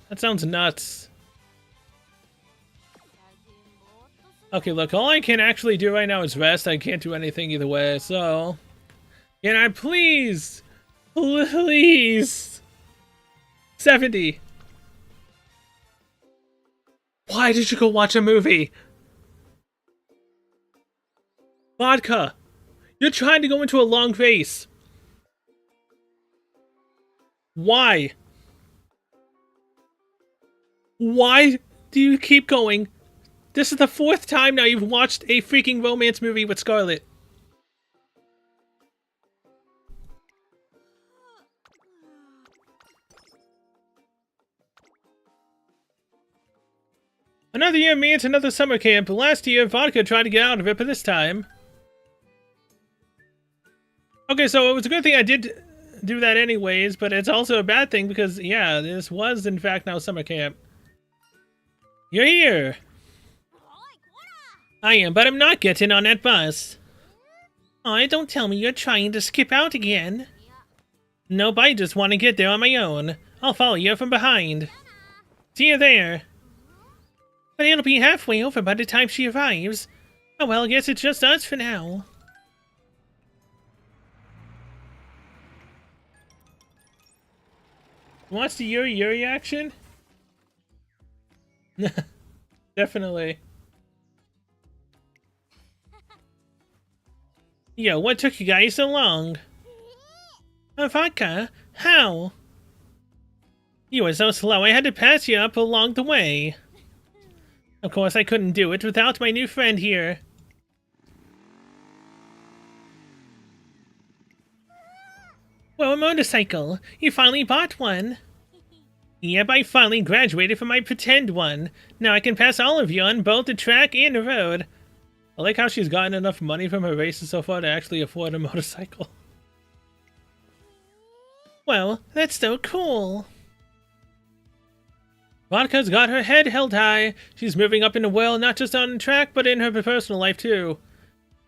That sounds nuts. Okay, look, all I can actually do right now is rest. I can't do anything either way, so... Can I please? Please! 70! Why did you go watch a movie? Vodka! You're trying to go into a long race. Why? Why do you keep going? This is the 4th time now you've watched a freaking romance movie with Scarlett. Another year means another summer camp. Last year, Vodka tried to get out of it, but this time... Okay, so it was a good thing I did do that anyways, but it's also a bad thing because, yeah, this was in fact now summer camp. You're here! I am, but I'm not getting on that bus. Aw, don't tell me you're trying to skip out again. Nope, I just want to get there on my own. I'll follow you from behind. See you there. But it'll be halfway over by the time she arrives. Oh well, I guess it's just us for now. Wants the Yuri action? Definitely. Yo, what took you guys so long? Vodka? How? You were so slow, I had to pass you up along the way. Of course, I couldn't do it without my new friend here. Well, a motorcycle. You finally bought one. Yep, I finally graduated from my pretend one. Now I can pass all of you on both the track and the road. I like how she's gotten enough money from her races so far to actually afford a motorcycle. Well, that's so cool. Vodka's got her head held high. She's moving up in the world, not just on the track, but in her personal life too.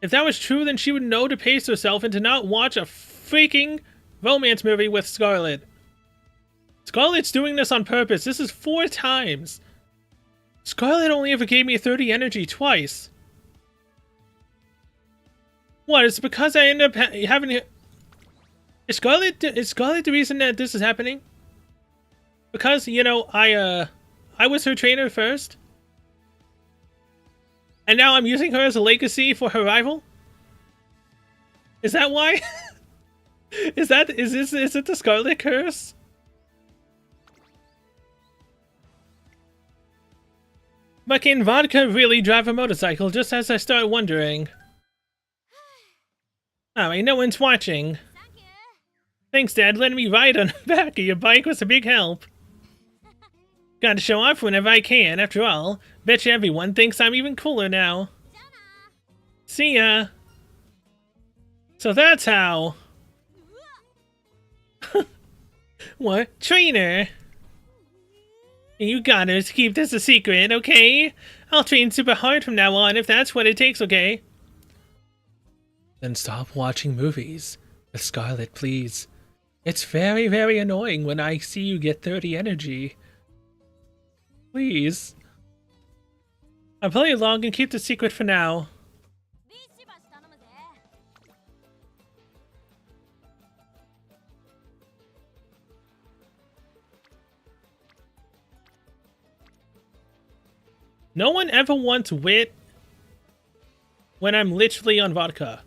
If that was true, then she would know to pace herself and to not watch a freaking romance movie with Scarlett. Scarlett's doing this on purpose. This is 4 times. Scarlett only ever gave me 30 energy twice. What? It's because I end up having... Is Scarlett the reason that this is happening? Because, you know, I was her trainer first. And now I'm using her as a legacy for her rival? Is that why? Is it the Scarlet curse? But can Vodka really drive a motorcycle, just as I start wondering? Alright, no one's watching. Thanks, Dad. Letting me ride on the back of your bike was a big help. Gotta show off whenever I can, after all. Betcha everyone thinks I'm even cooler now. See ya! So that's how... What? Trainer? You gotta keep this a secret, okay? I'll train super hard from now on if that's what it takes, okay? Then stop watching movies with Scarlett, please. It's very, very annoying when I see you get 30 energy. Please. I'll play along and keep the secret for now. No one ever wants wit when I'm literally on Vodka.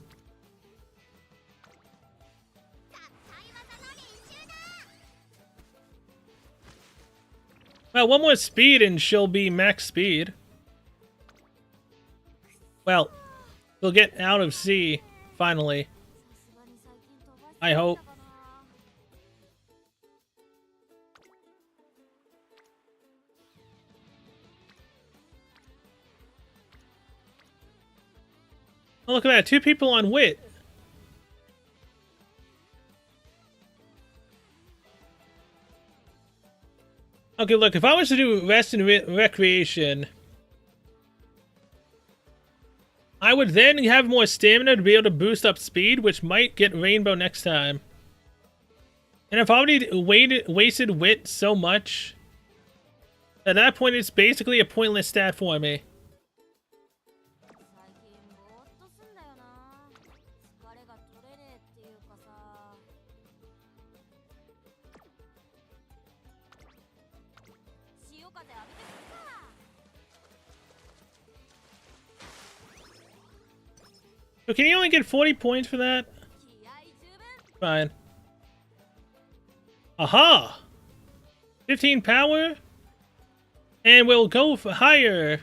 Well, one more speed and she'll be max speed. Well, we'll get out of C, finally. I hope. Oh, look at that. 2 people on wit. Okay, look, if I was to do rest and recreation, I would then have more stamina to be able to boost up speed, which might get Rainbow next time. And I've already wasted wit so much At that point, it's basically a pointless stat for me. 最近ぼーっとすんだよな。疲れが取れねえっていうかさ。潮風浴びてくるか。 So can you only get 40 points for that? 気合い十分。 Fine. Aha! 15 power? And we'll go for higher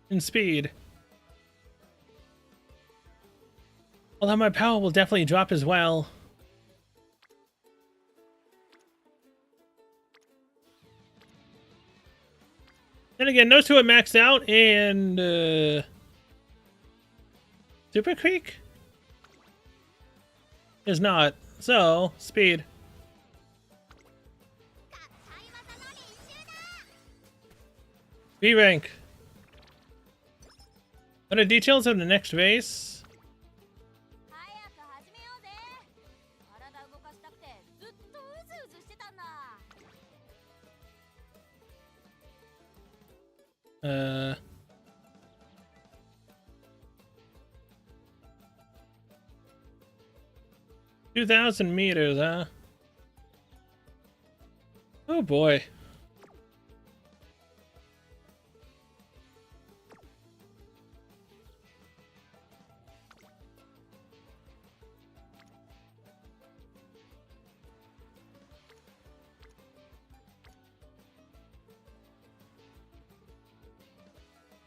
in speed. Although my power will definitely drop as well. Then again, those two are maxed out, and Super Creek is not. So, speed. B rank. What are details of the next race? 早く始めようぜ。体動かしたくてずっとうずうずしてたんだ。$2,000 meters, huh? Oh boy.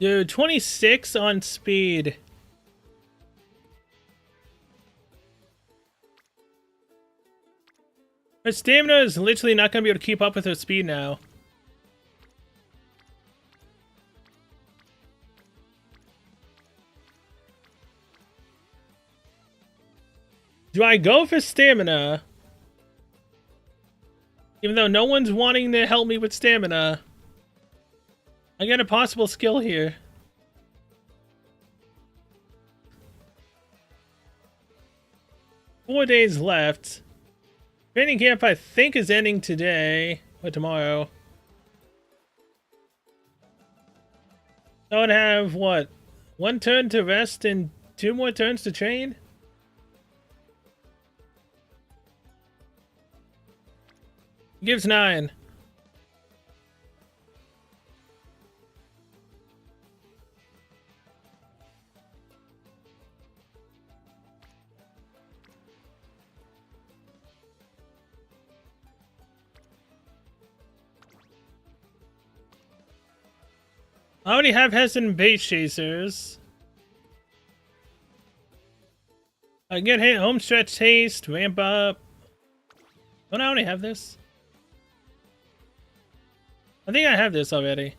Dude, 26 on speed. Her stamina is literally not going to be able to keep up with her speed now. Do I go for stamina? Even though no one's wanting to help me with stamina. I get a possible skill here. Four days left. Training camp, I think, is ending today or tomorrow. I would have, what, 1 turn to rest and 2 more turns to train? Gives 9. I already have Hessian base chasers. I get hit, home stretch haste, ramp up. Don't I already have this? I think I have this already.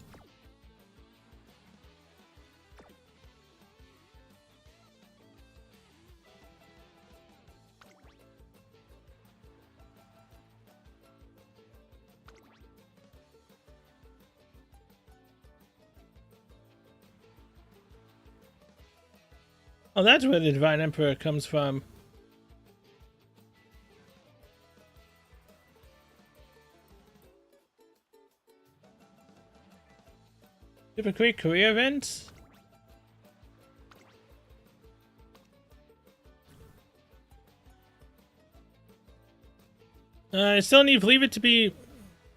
Oh, that's where the Divine Emperor comes from. Super quick career events? I still need to leave it to be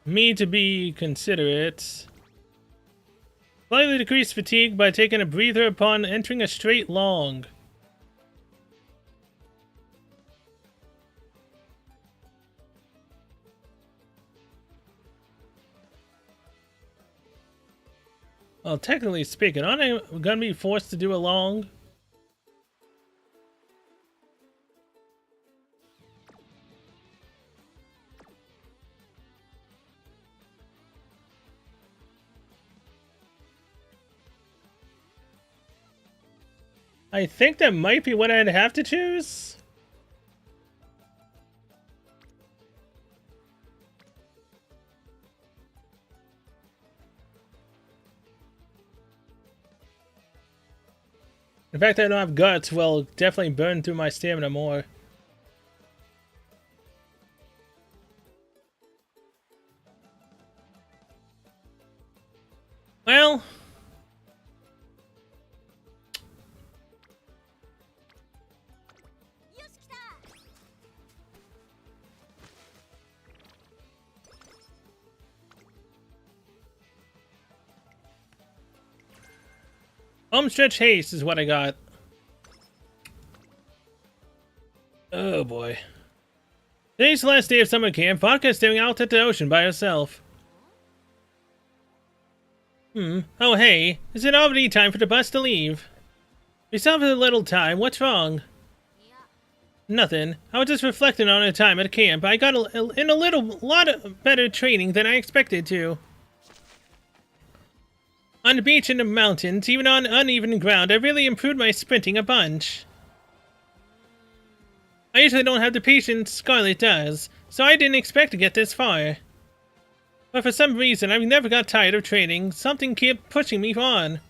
me to be considerate. Slightly decrease fatigue by taking a breather upon entering a straight long. Well, technically speaking, aren't I gonna be forced to do a long? I think that might be what I'd have to choose. The fact that I don't have guts will definitely burn through my stamina more. Well... Homestretch haste is what I got. Oh boy. Today's the last day of summer camp. Vodka is staring out at the ocean by herself. Oh hey, is it already time for the bus to leave? We still have a little time. What's wrong? Nothing. I was just reflecting on our time at camp. I got in a lot of better training than I expected to. On the beach in the mountains, even on uneven ground, I really improved my sprinting a bunch. I usually don't have the patience Scarlet does, so I didn't expect to get this far. But for some reason, I've never got tired of training. Something kept pushing me on.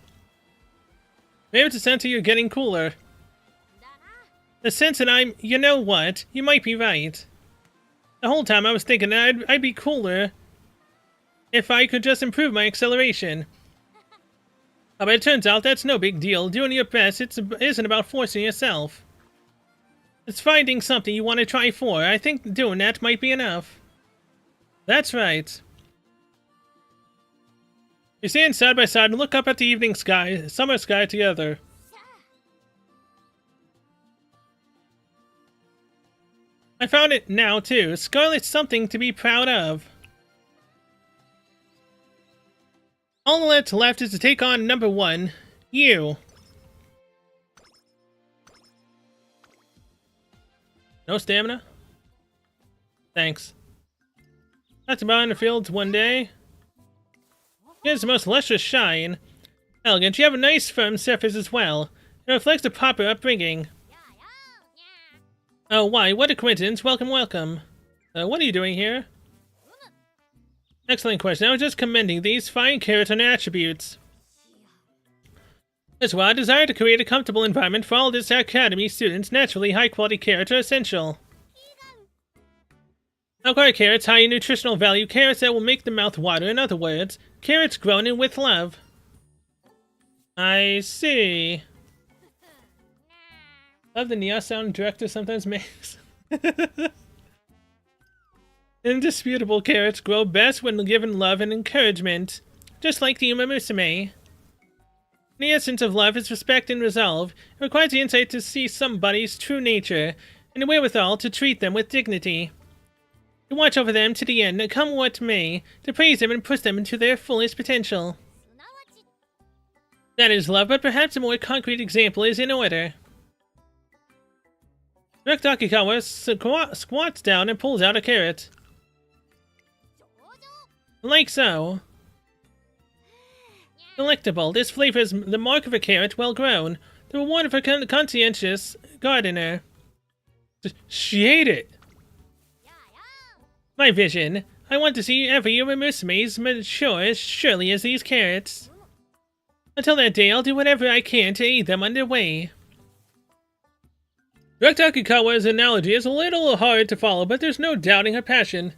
Maybe it's a sense that you're getting cooler. The sense that you know what, you might be right. The whole time I was thinking that I'd be cooler if I could just improve my acceleration. But it turns out that's no big deal. Doing your best isn't about forcing yourself. It's finding something you want to try for. I think doing that might be enough. That's right. You stand side by side and look up at the evening sky, summer sky together. I found it now, too. Scarlet's something to be proud of. All that's left is to take on number 1, you. No stamina? Thanks. That's about in the fields one day. Here's the most lustrous shine. Elegant, you have a nice firm surface as well. It reflects the proper upbringing. Oh, why? What a coincidence. Welcome, welcome. What are you doing here? Excellent question. I was just commending these fine carrots on their attributes. As well, I desire to create a comfortable environment for all this academy students. Naturally, high-quality carrots are essential. High-quality carrots, high in nutritional value, carrots that will make the mouth water. In other words, carrots grown in with love. I see. Love the Nia sound director sometimes makes. Indisputable carrots grow best when given love and encouragement, just like the Umamusume. The essence of love is respect and resolve. It requires the insight to see somebody's true nature, and the wherewithal to treat them with dignity. To watch over them to the end, come what may, to praise them and push them into their fullest potential. That is love, but perhaps a more concrete example is in order. Director Akikawa squats down and pulls out a carrot. Like so. Delectable. This flavor is the mark of a carrot well grown. The reward of a conscientious gardener. She ate it. My vision. I want to see every Umamusume mature as surely as these carrots. Until that day, I'll do whatever I can to aid them on their way. Director Akikawa's analogy is a little hard to follow, but there's no doubting her passion.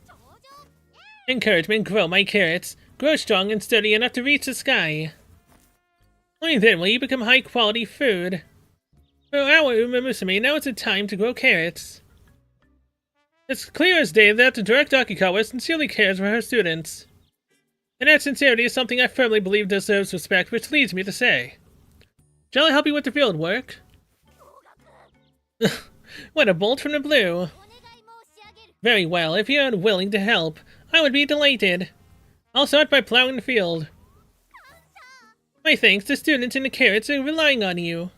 Encouragement, grow my carrots. Grow strong and sturdy enough to reach the sky. Only then will you become high-quality food. For our Umamusume, now is the time to grow carrots. It's clear as day that the Director Akikawa sincerely cares for her students. And that sincerity is something I firmly believe deserves respect, which leads me to say, shall I help you with the field work? What a bolt from the blue. Very well, if you're willing to help, I would be delighted. I'll start by plowing the field. My thanks, the students and the carrots are relying on you.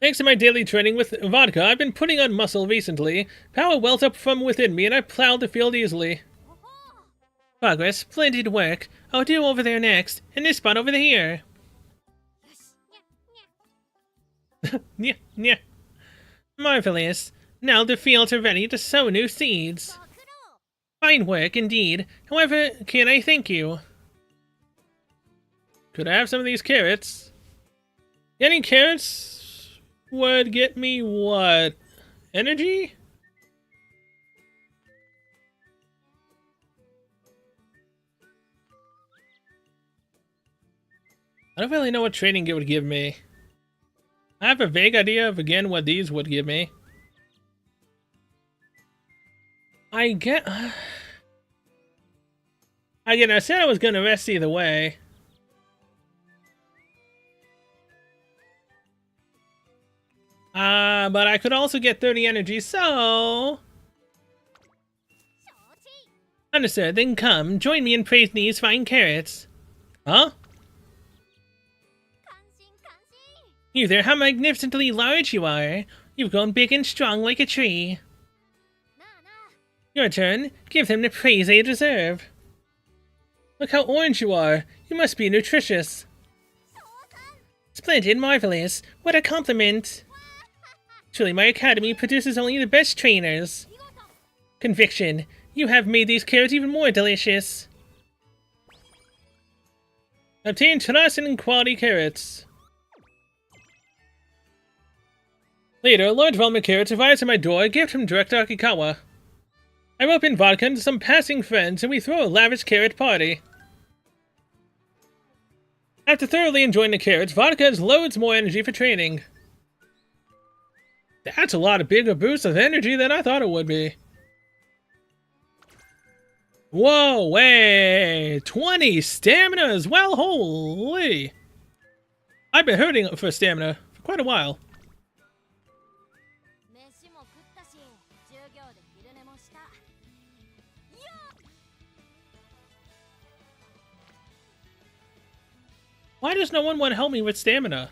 Thanks to my daily training with Vodka, I've been putting on muscle recently. Power wells up from within me and I plowed the field easily. Progress, splendid work. I'll do over there next, and this spot over here. Yeah. Marvelous. Now the fields are ready to sow new seeds. Fine work, indeed. However, can I thank you? Could I have some of these carrots? Getting carrots would get me what? Energy? I don't really know what training it would give me. I have a vague idea of, again, what these would give me. Again, I said I was going to rest either way. But I could also get 30 energy, so... Understood, then come, join me in praising these fine carrots. Huh? You there, how magnificently large you are! You've grown big and strong like a tree. Your turn. Give them the praise they deserve. Look how orange you are. You must be nutritious. Splendid, marvelous. What a compliment. Truly, my academy produces only the best trainers. Conviction. You have made these carrots even more delicious. Obtain trust and quality carrots. Later, a large volume of carrots arrives at my door, a gift from Director Akikawa. I rope in vodka into some passing friends, and we throw a lavish carrot party. After thoroughly enjoying the carrots, vodka has loads more energy for training. That's a lot of bigger boost of energy than I thought it would be. Whoa, way! 20 stamina as well, holy! I've been hurting for stamina for quite a while. Why does no one want to help me with stamina?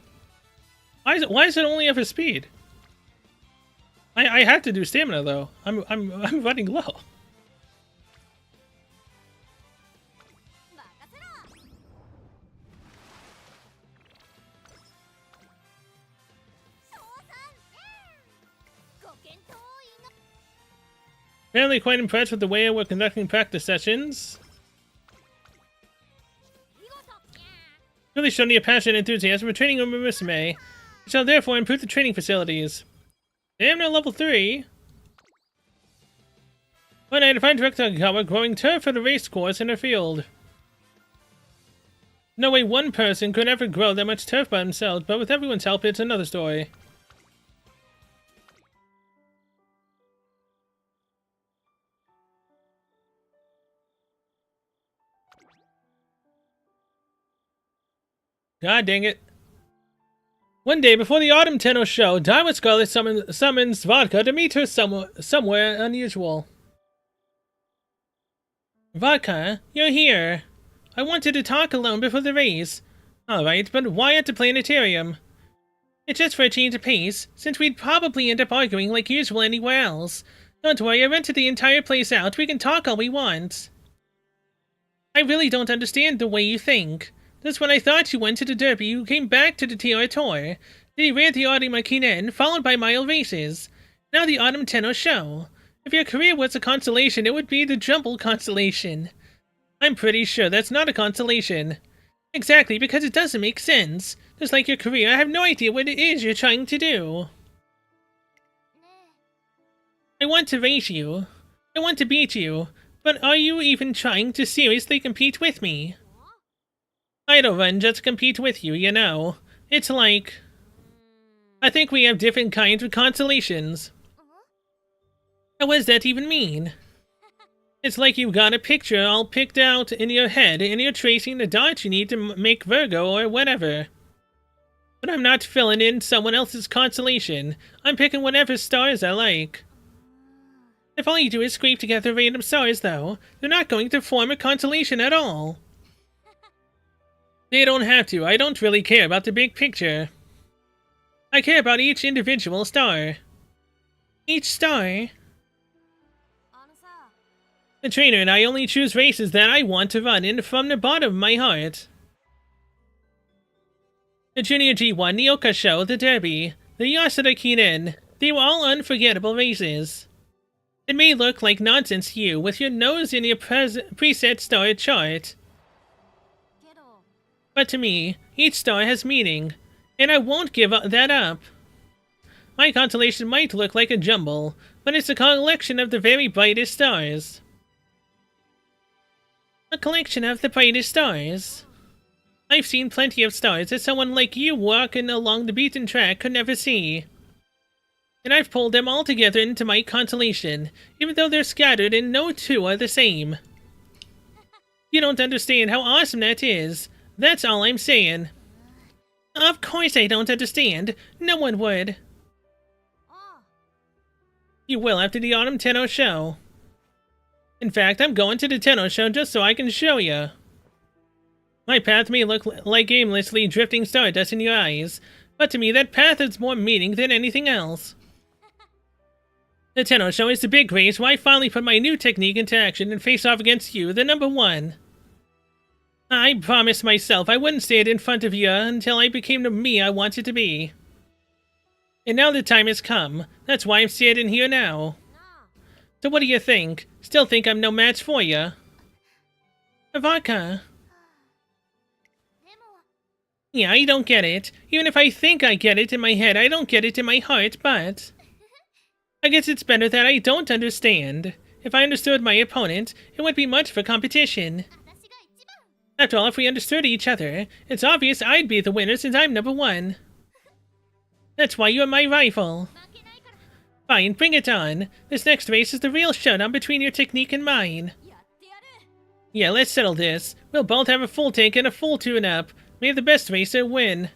Why is it only up for speed? I have to do stamina though. I'm running low. Apparently quite impressed with the way we're conducting practice sessions. Really showing a passion and enthusiasm for training Umamusume. We shall therefore improve the training facilities. Stamina level 3. One night I find Director Akikawa growing turf for the race course in her field. No way one person could ever grow that much turf by themselves, but with everyone's help it's another story. God dang it. One day before the Autumn Tenno show, Diamond Scarlet summons Vodka to meet her somewhere unusual. Vodka, you're here. I wanted to talk alone before the race. Alright, but why at the planetarium? It's just for a change of pace, since we'd probably end up arguing like usual anywhere else. Don't worry, I rented the entire place out. We can talk all we want. I really don't understand the way you think. Just when I thought you went to the Derby, you came back to the TR Tour. Then you ran the Autumn Makinen, followed by mile races. Now the Autumn Tenno show. If your career was a constellation, it would be the Jumble constellation. I'm pretty sure that's not a constellation. Exactly, because it doesn't make sense. Just like your career, I have no idea what it is you're trying to do. I want to race you. I want to beat you. But are you even trying to seriously compete with me? I don't run just to compete with you, you know. It's like... I think we have different kinds of constellations. What does that even mean? It's like you've got a picture all picked out in your head and you're tracing the dots you need to make Virgo or whatever. But I'm not filling in someone else's constellation. I'm picking whatever stars I like. If all you do is scrape together random stars, though, they're not going to form a constellation at all. They don't have to. I don't really care about the big picture. I care about each individual star. Each star? The trainer and I only choose races that I want to run in from the bottom of my heart. The Junior G1, the Oka Show, the Derby, the Yasuda Kinen, they were all unforgettable races. It may look like nonsense to you with your nose in your preset star chart. But to me, each star has meaning, and I won't give that up. My constellation might look like a jumble, but it's a collection of the very brightest stars. A collection of the brightest stars. I've seen plenty of stars that someone like you walking along the beaten track could never see. And I've pulled them all together into my constellation, even though they're scattered and no two are the same. You don't understand how awesome that is. That's all I'm saying. Of course I don't understand. No one would. You will after the Autumn Tenno show. In fact, I'm going to the Tenno show just so I can show you. My path may look like aimlessly drifting stardust in your eyes, but to me that path has more meaning than anything else. The Tenno show is the big race where I finally put my new technique into action and face off against you, the number one. I promised myself I wouldn't stand in front of you until I became the me I wanted to be. And now the time has come. That's why I'm standing here now. So what do you think? Still think I'm no match for you? Vodka. Yeah, I don't get it. Even if I think I get it in my head, I don't get it in my heart, but... I guess it's better that I don't understand. If I understood my opponent, it wouldn't be much of a competition. After all, if we understood each other, it's obvious I'd be the winner since I'm number one. That's why you're my rival. Fine, bring it on. This next race is the real showdown between your technique and mine. Yeah, let's settle this. We'll both have a full tank and a full tune-up. May the best racer win.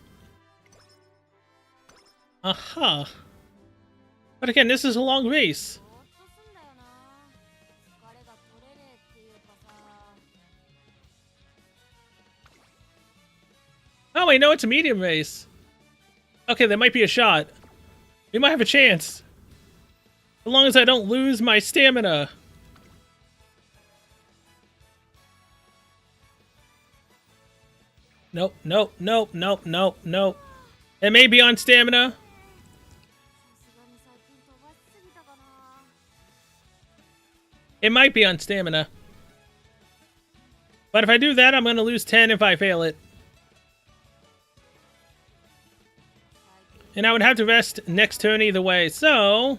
Aha. But again, this is a long race. Oh, I know it's a medium race. Okay, there might be a shot. We might have a chance. As long as I don't lose my stamina. Nope, nope, nope, nope, nope, nope. It may be on stamina. It might be on stamina. But if I do that, I'm going to lose 10 if I fail it. And I would have to rest next turn either way, so...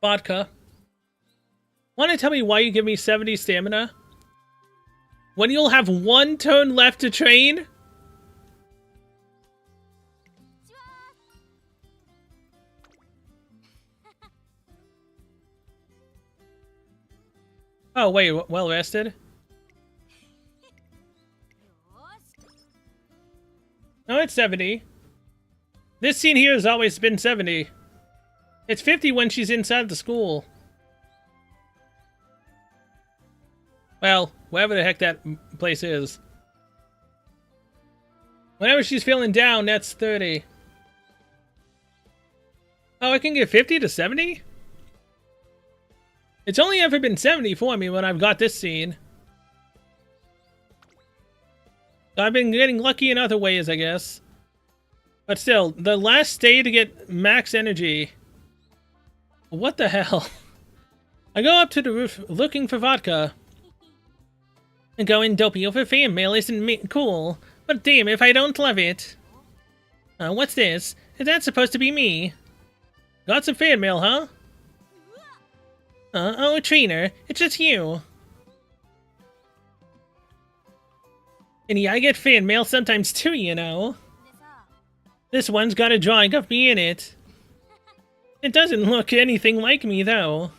Vodka. Want to tell me why you give me 70 stamina? When you'll have one turn left to train? Oh, wait, well rested? No, it's 70. This scene here has always been 70. It's 50 when she's inside the school. Well, wherever the heck that place is. Whenever she's feeling down, that's 30. Oh, I can get 50 to 70? It's only ever been 70 for me when I've got this scene. I've been getting lucky in other ways, I guess. But still, the last day to get max energy. What the hell? I go up to the roof looking for vodka. And going dopey over fan mail isn't cool. But damn if I don't love it. What's this? Is that supposed to be me? Got some fan mail, huh? Oh, trainer, it's just you. And yeah, I get fan mail sometimes too, you know. This one's got a drawing of me in it. It doesn't look anything like me, though.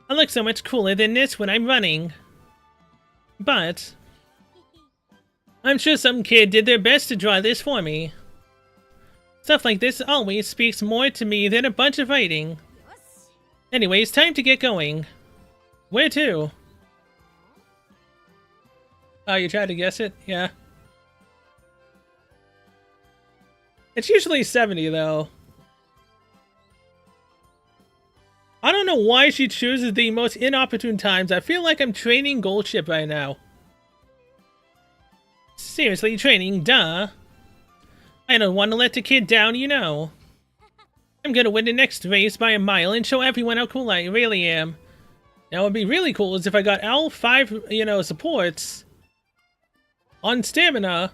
I look so much cooler than this when I'm running. But I'm sure some kid did their best to draw this for me. Stuff like this always speaks more to me than a bunch of writing. Anyways, time to get going. Where to? Oh, you tried to guess it? Yeah. It's usually 70, though. I don't know why she chooses the most inopportune times. I feel like I'm training Gold Ship right now. Seriously, training, duh. I don't want to let the kid down, you know. I'm gonna win the next race by a mile and show everyone how cool I really am. Now, what would be really cool is if I got all 5, you know, supports on stamina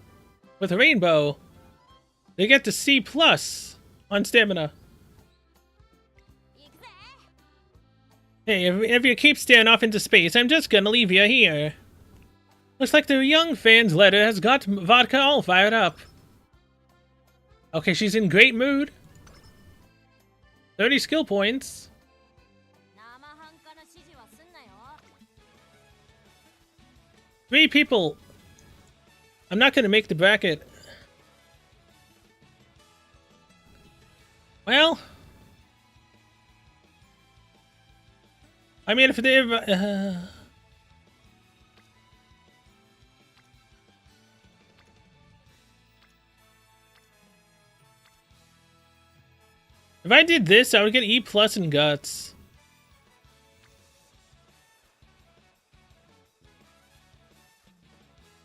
with a rainbow. They get to C+ on stamina. Hey, if you keep staring off into space, I'm just gonna leave you here. Looks like the young fan's letter has got Vodka all fired up. Okay, she's in great mood. 30 skill points. 生半可な指示はすんなよ 3 people. I'm not gonna make the bracket. Well, I mean, if they if I did this, I would get E+ in guts.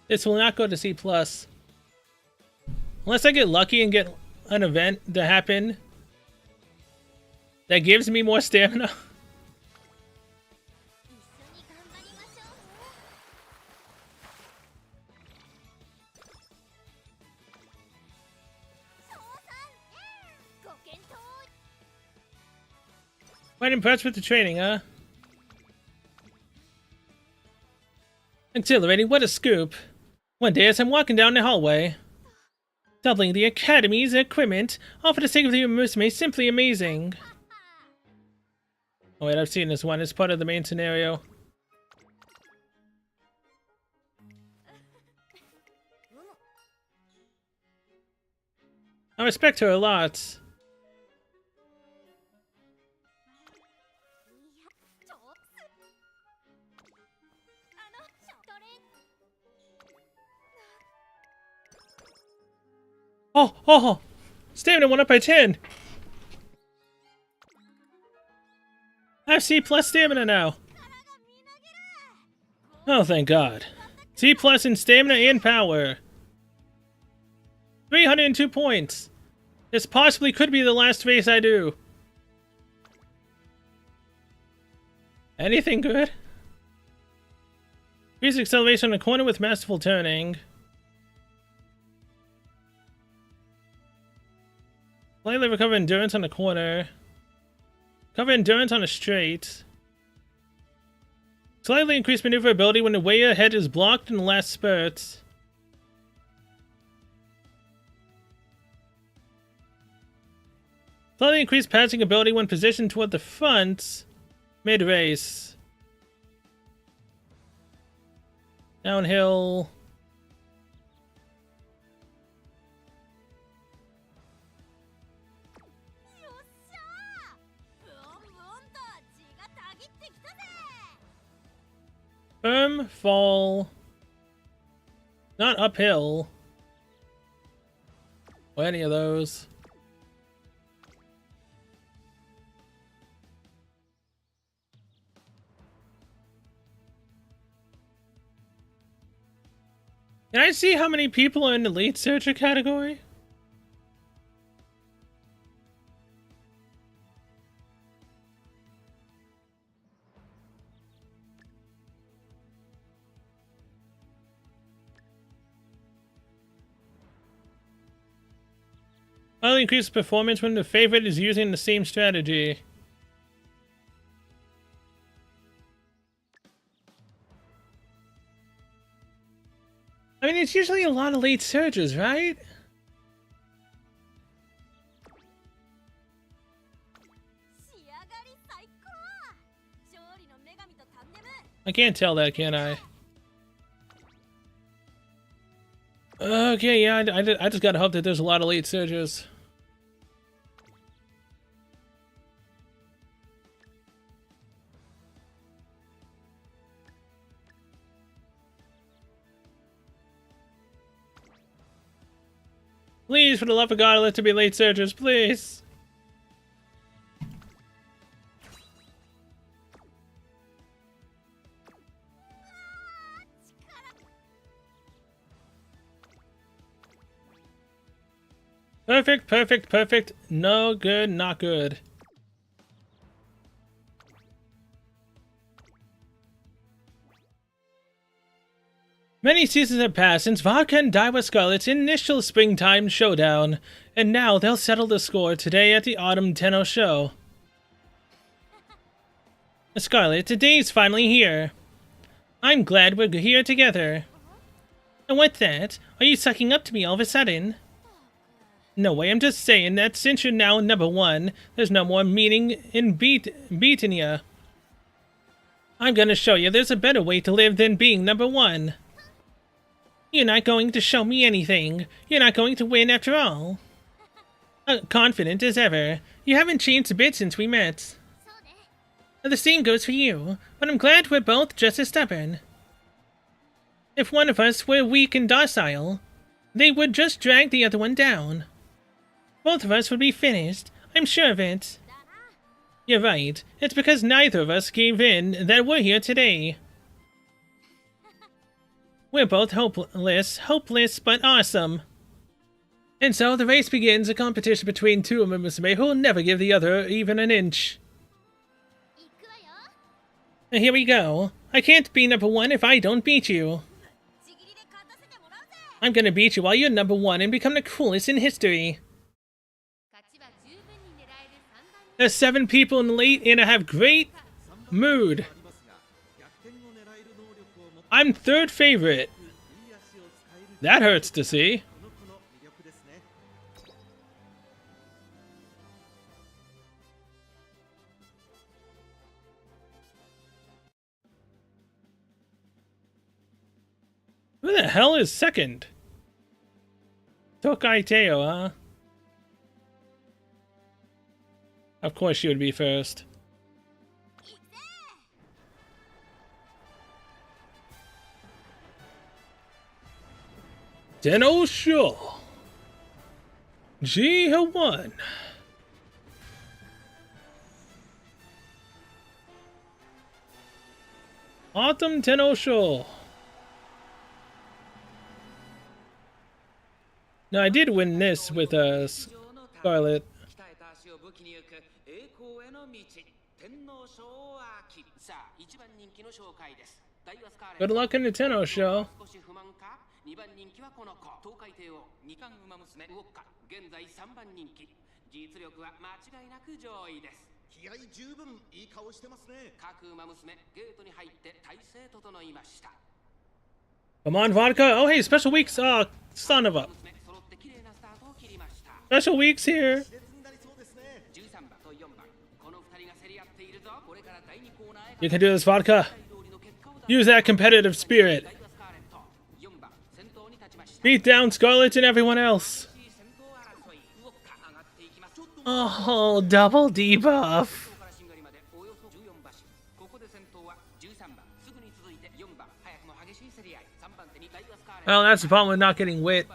This will not go to C+. Unless I get lucky and get an event to happen that gives me more stamina. 一緒に頑張りましょう ご検討 Quite impressed with the training, huh? Exhilarating, what a scoop. One day as I'm walking down the hallway, doubling the Academy's equipment, all for the sake of the Umamusume, simply amazing. Oh wait, I've seen this one, it's part of the main scenario. I respect her a lot. いやちょっとショトレン Oh! Stamina went up by 10! I have C+ stamina now! Oh, thank God. C+ in stamina and power. 302 points! This possibly could be the last race I do. Anything good? Increase acceleration on a corner with masterful turning. Slightly recover endurance on a corner. Cover endurance on a straight. Slightly increase maneuverability when the way ahead is blocked in the last spurt. Slightly increase passing ability when positioned toward the front mid-race. Downhill. Firm fall. Not uphill. Or any of those. Can I see how many people are in the lead searcher category? I'll increase performance when the favorite is using the same strategy. I mean, it's usually a lot of late surges, right? I can't tell that, can I? Okay, yeah, I just gotta hope that there's a lot of late surges. Please, for the love of God, let there be late surges, please. Perfect, perfect, perfect. No good, not good. Many seasons have passed since Vodka and Daiwa Scarlet's initial springtime showdown, and now they'll settle the score today at the Autumn Tenno show. Scarlet, today's finally here. I'm glad we're here together. And what's that? Are you sucking up to me all of a sudden? No way, I'm just saying that since you're now #1, there's no more meaning in beating ya. I'm gonna show you there's a better way to live than being #1. You're not going to show me anything. You're not going to win after all. Confident as ever. You haven't changed a bit since we met. The same goes for you, but I'm glad we're both just as stubborn. If one of us were weak and docile, they would just drag the other one down. Both of us would be finished, I'm sure of it. You're right, it's because neither of us gave in that we're here today. We're both hopeless but awesome. And so the race begins, a competition between two Umamusume who will never give the other even an inch. And here we go. I can't be #1 if I don't beat you. I'm gonna beat you while you're #1 and become the coolest in history. There's 7 people in the lead and I have great mood. I'm 3rd favorite. That hurts to see. Who the hell is 2nd? Tokai Teo, huh? Of course she would be 1st. Tenosho! G1. Autumn Tenosho. No, I did win this with Scarlet. Good luck in the Tenno show. Come on, Vodka. Oh, hey, special weeks. Oh, son of a. Special weeks here. You can do this, Vodka. Use that competitive spirit. Beat down Scarlet and everyone else. Oh, double debuff. Well, that's the problem with not getting wit.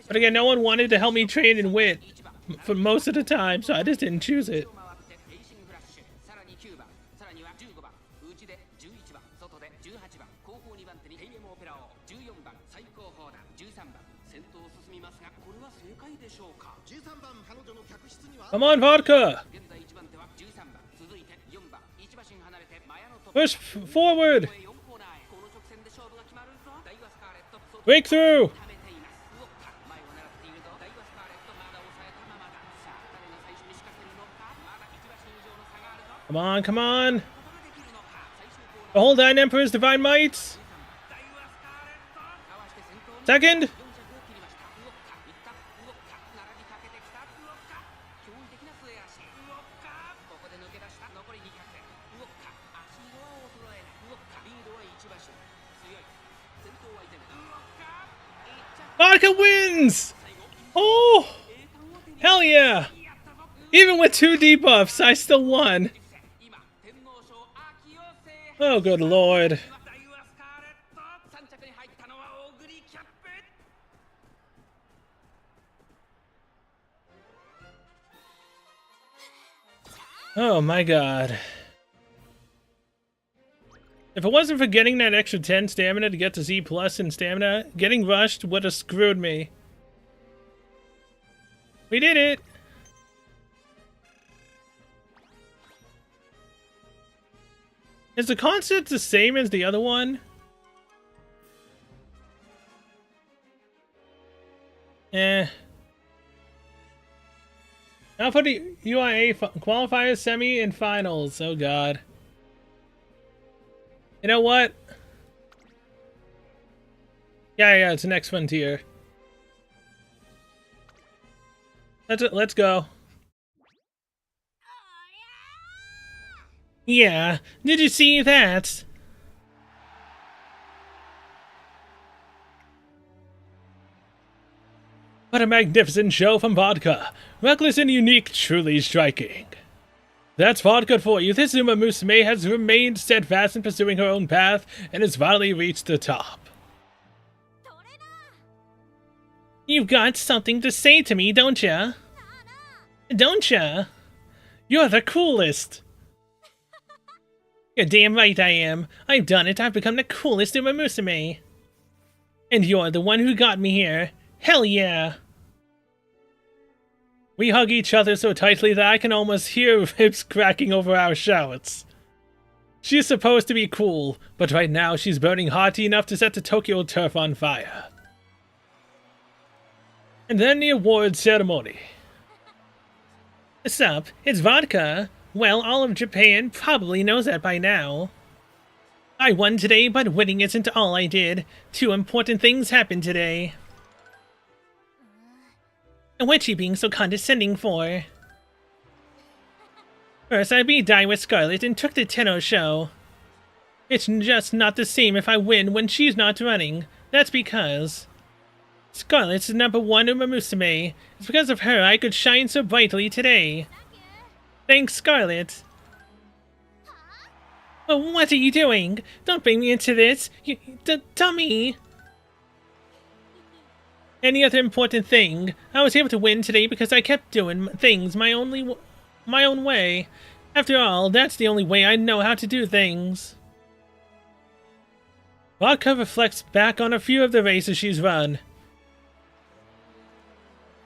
But again, no one wanted to help me train in wit for most of the time, so I just didn't choose it. Come on, Vodka! Push forward! Breakthrough! Come on, come on! Behold thine Emperor's divine might! Second! Vodka wins! Oh! Hell yeah! Even with 2 debuffs, I still won. Oh, good lord. Oh my god. If it wasn't for getting that extra 10 stamina to get to Z+ in stamina, getting rushed would have screwed me. We did it! Is the concept the same as the other one? Eh. Now for the UIA qualifiers, semi, and finals. Oh god. You know what? Yeah, it's the next frontier. Let's go. Yeah, did you see that? What a magnificent show from Vodka. Reckless and unique, truly striking. That's Vodka for you. This Umamusume has remained steadfast in pursuing her own path and has finally reached the top. You've got something to say to me, don't ya? Don't ya? You're the coolest. You're damn right I am. I've done it. I've become the coolest Umamusume. And you're the one who got me here. Hell yeah! We hug each other so tightly that I can almost hear ribs cracking over our shouts. She's supposed to be cool, but right now she's burning hot enough to set the Tokyo turf on fire. And then the awards ceremony. Sup, it's Vodka. Well, all of Japan probably knows that by now. I won today, but winning isn't all I did. 2 important things happened today. What's she being so condescending for? First, I beat Die with Scarlet and took the Tenno show. It's just not the same if I win when she's not running. That's because Scarlet's the #1 Umamusume. It's because of her I could shine so brightly today. Thanks, Scarlet. Oh, what are you doing? Don't bring me into this, you dummy! Any other important thing? I was able to win today because I kept doing things my own way. After all, that's the only way I know how to do things. Vodka reflects back on a few of the races she's run.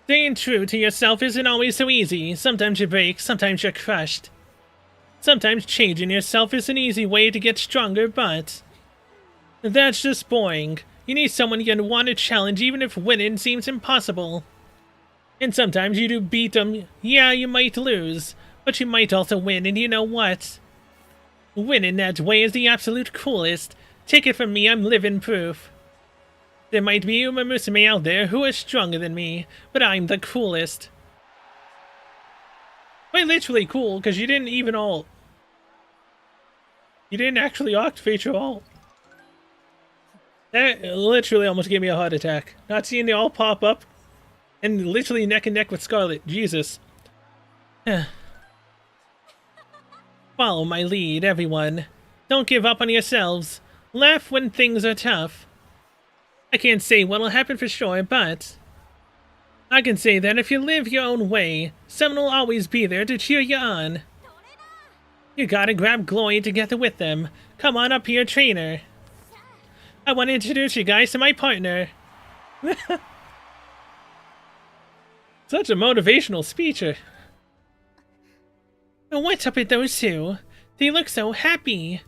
Staying true to yourself isn't always so easy. Sometimes you break, sometimes you're crushed. Sometimes changing yourself is an easy way to get stronger, but that's just boring. You need someone you can want to challenge even if winning seems impossible. And sometimes you do beat them. Yeah, you might lose, but you might also win, and you know what? Winning that way is the absolute coolest. Take it from me, I'm living proof. There might be Umamusume out there who are stronger than me, but I'm the coolest. Quite literally cool, because you didn't even ult. You didn't actually activate your ult. That literally almost gave me a heart attack. Not seeing the ult pop up and literally neck and neck with Scarlet. Jesus. Follow my lead, everyone. Don't give up on yourselves. Laugh when things are tough. I can't say what'll happen for sure, but I can say that if you live your own way, someone will always be there to cheer you on. You gotta grab Glory together with them. Come on up here, trainer. I want to introduce you guys to my partner. Such a motivational speech. What's up with those two? They look so happy.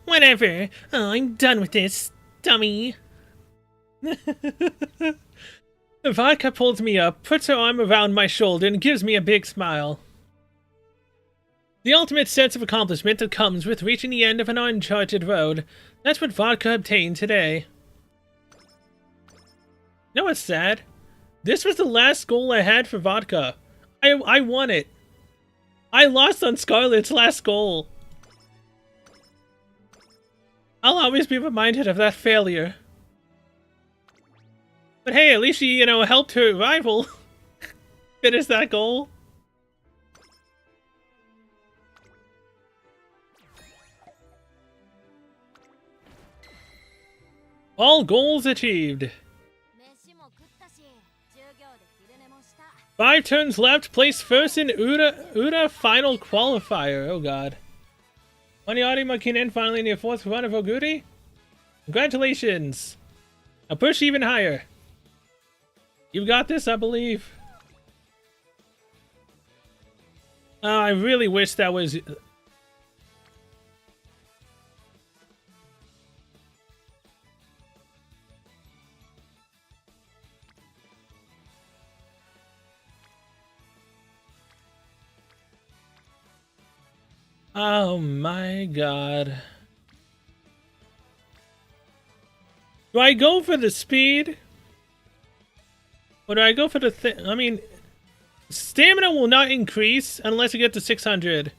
Whatever. Oh, I'm done with this, dummy. Vodka pulls me up, puts her arm around my shoulder, and gives me a big smile. The ultimate sense of accomplishment that comes with reaching the end of an uncharted road. That's what Vodka obtained today. You know what's sad? This was the last goal I had for Vodka. I won it. I lost on Scarlet's last goal. I'll always be reminded of that failure. But hey, at least she, helped her rival finish that goal. All goals achieved. 5 turns left, place first in Uda final qualifier. Oh god. Oniari Makinen finally in your 4th run of Oguri? Congratulations! Now push even higher. You've got this, I believe. I really wish that was... Oh my god. Do I go for the speed? Or do I go for the thing? I mean, stamina will not increase unless you get to 600.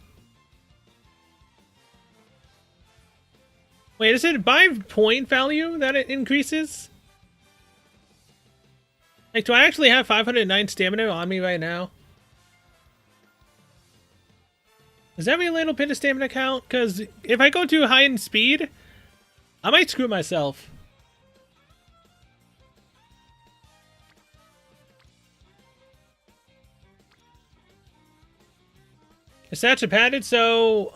Wait, is it by point value that it increases? Like, do I actually have 509 stamina on me right now? Does every little bit of stamina count? Because if I go too high in speed, I might screw myself. Stats are padded, so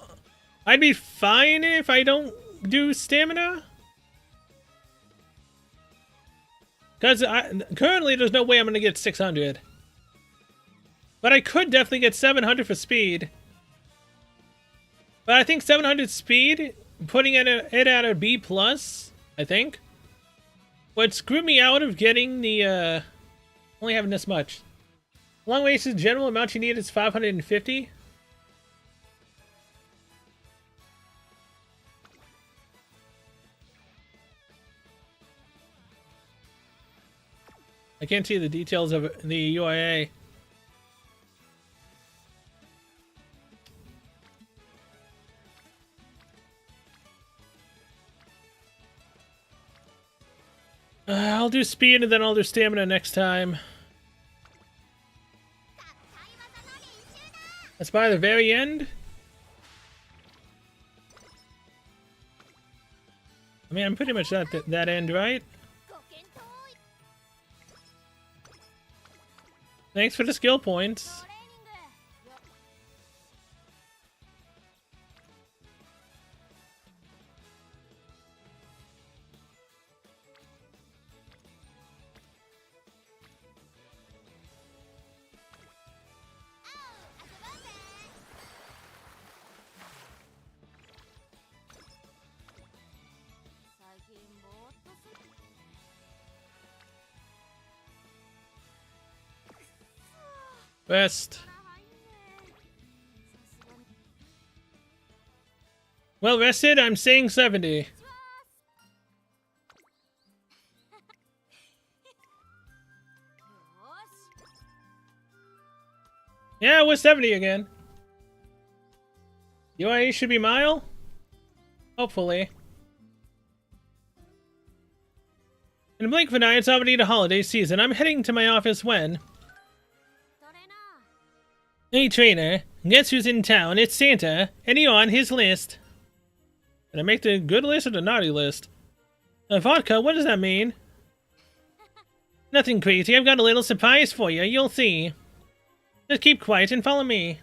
I'd be fine if I don't do stamina. Because currently there's no way I'm going to get 600. But I could definitely get 700 for speed. But I think 700 speed, putting it at a B+, I think, would screw me out of getting the, only having this much. Long race's general amount you need is 550. I can't see the details of the UIA. I'll do speed and then I'll do stamina next time. That's by the very end? I mean, I'm pretty much at that end, right? Thanks for the skill points. Rest. Well rested, I'm saying 70. Yeah, we're 70 again. UIA should be mile? Hopefully. In a blink of an eye, it's already the holiday season. I'm heading to my office when... Hey trainer, guess who's in town? It's Santa, and you're on his list. Did I make the good list or the naughty list? Vodka, what does that mean? Nothing crazy, I've got a little surprise for you, you'll see. Just keep quiet and follow me.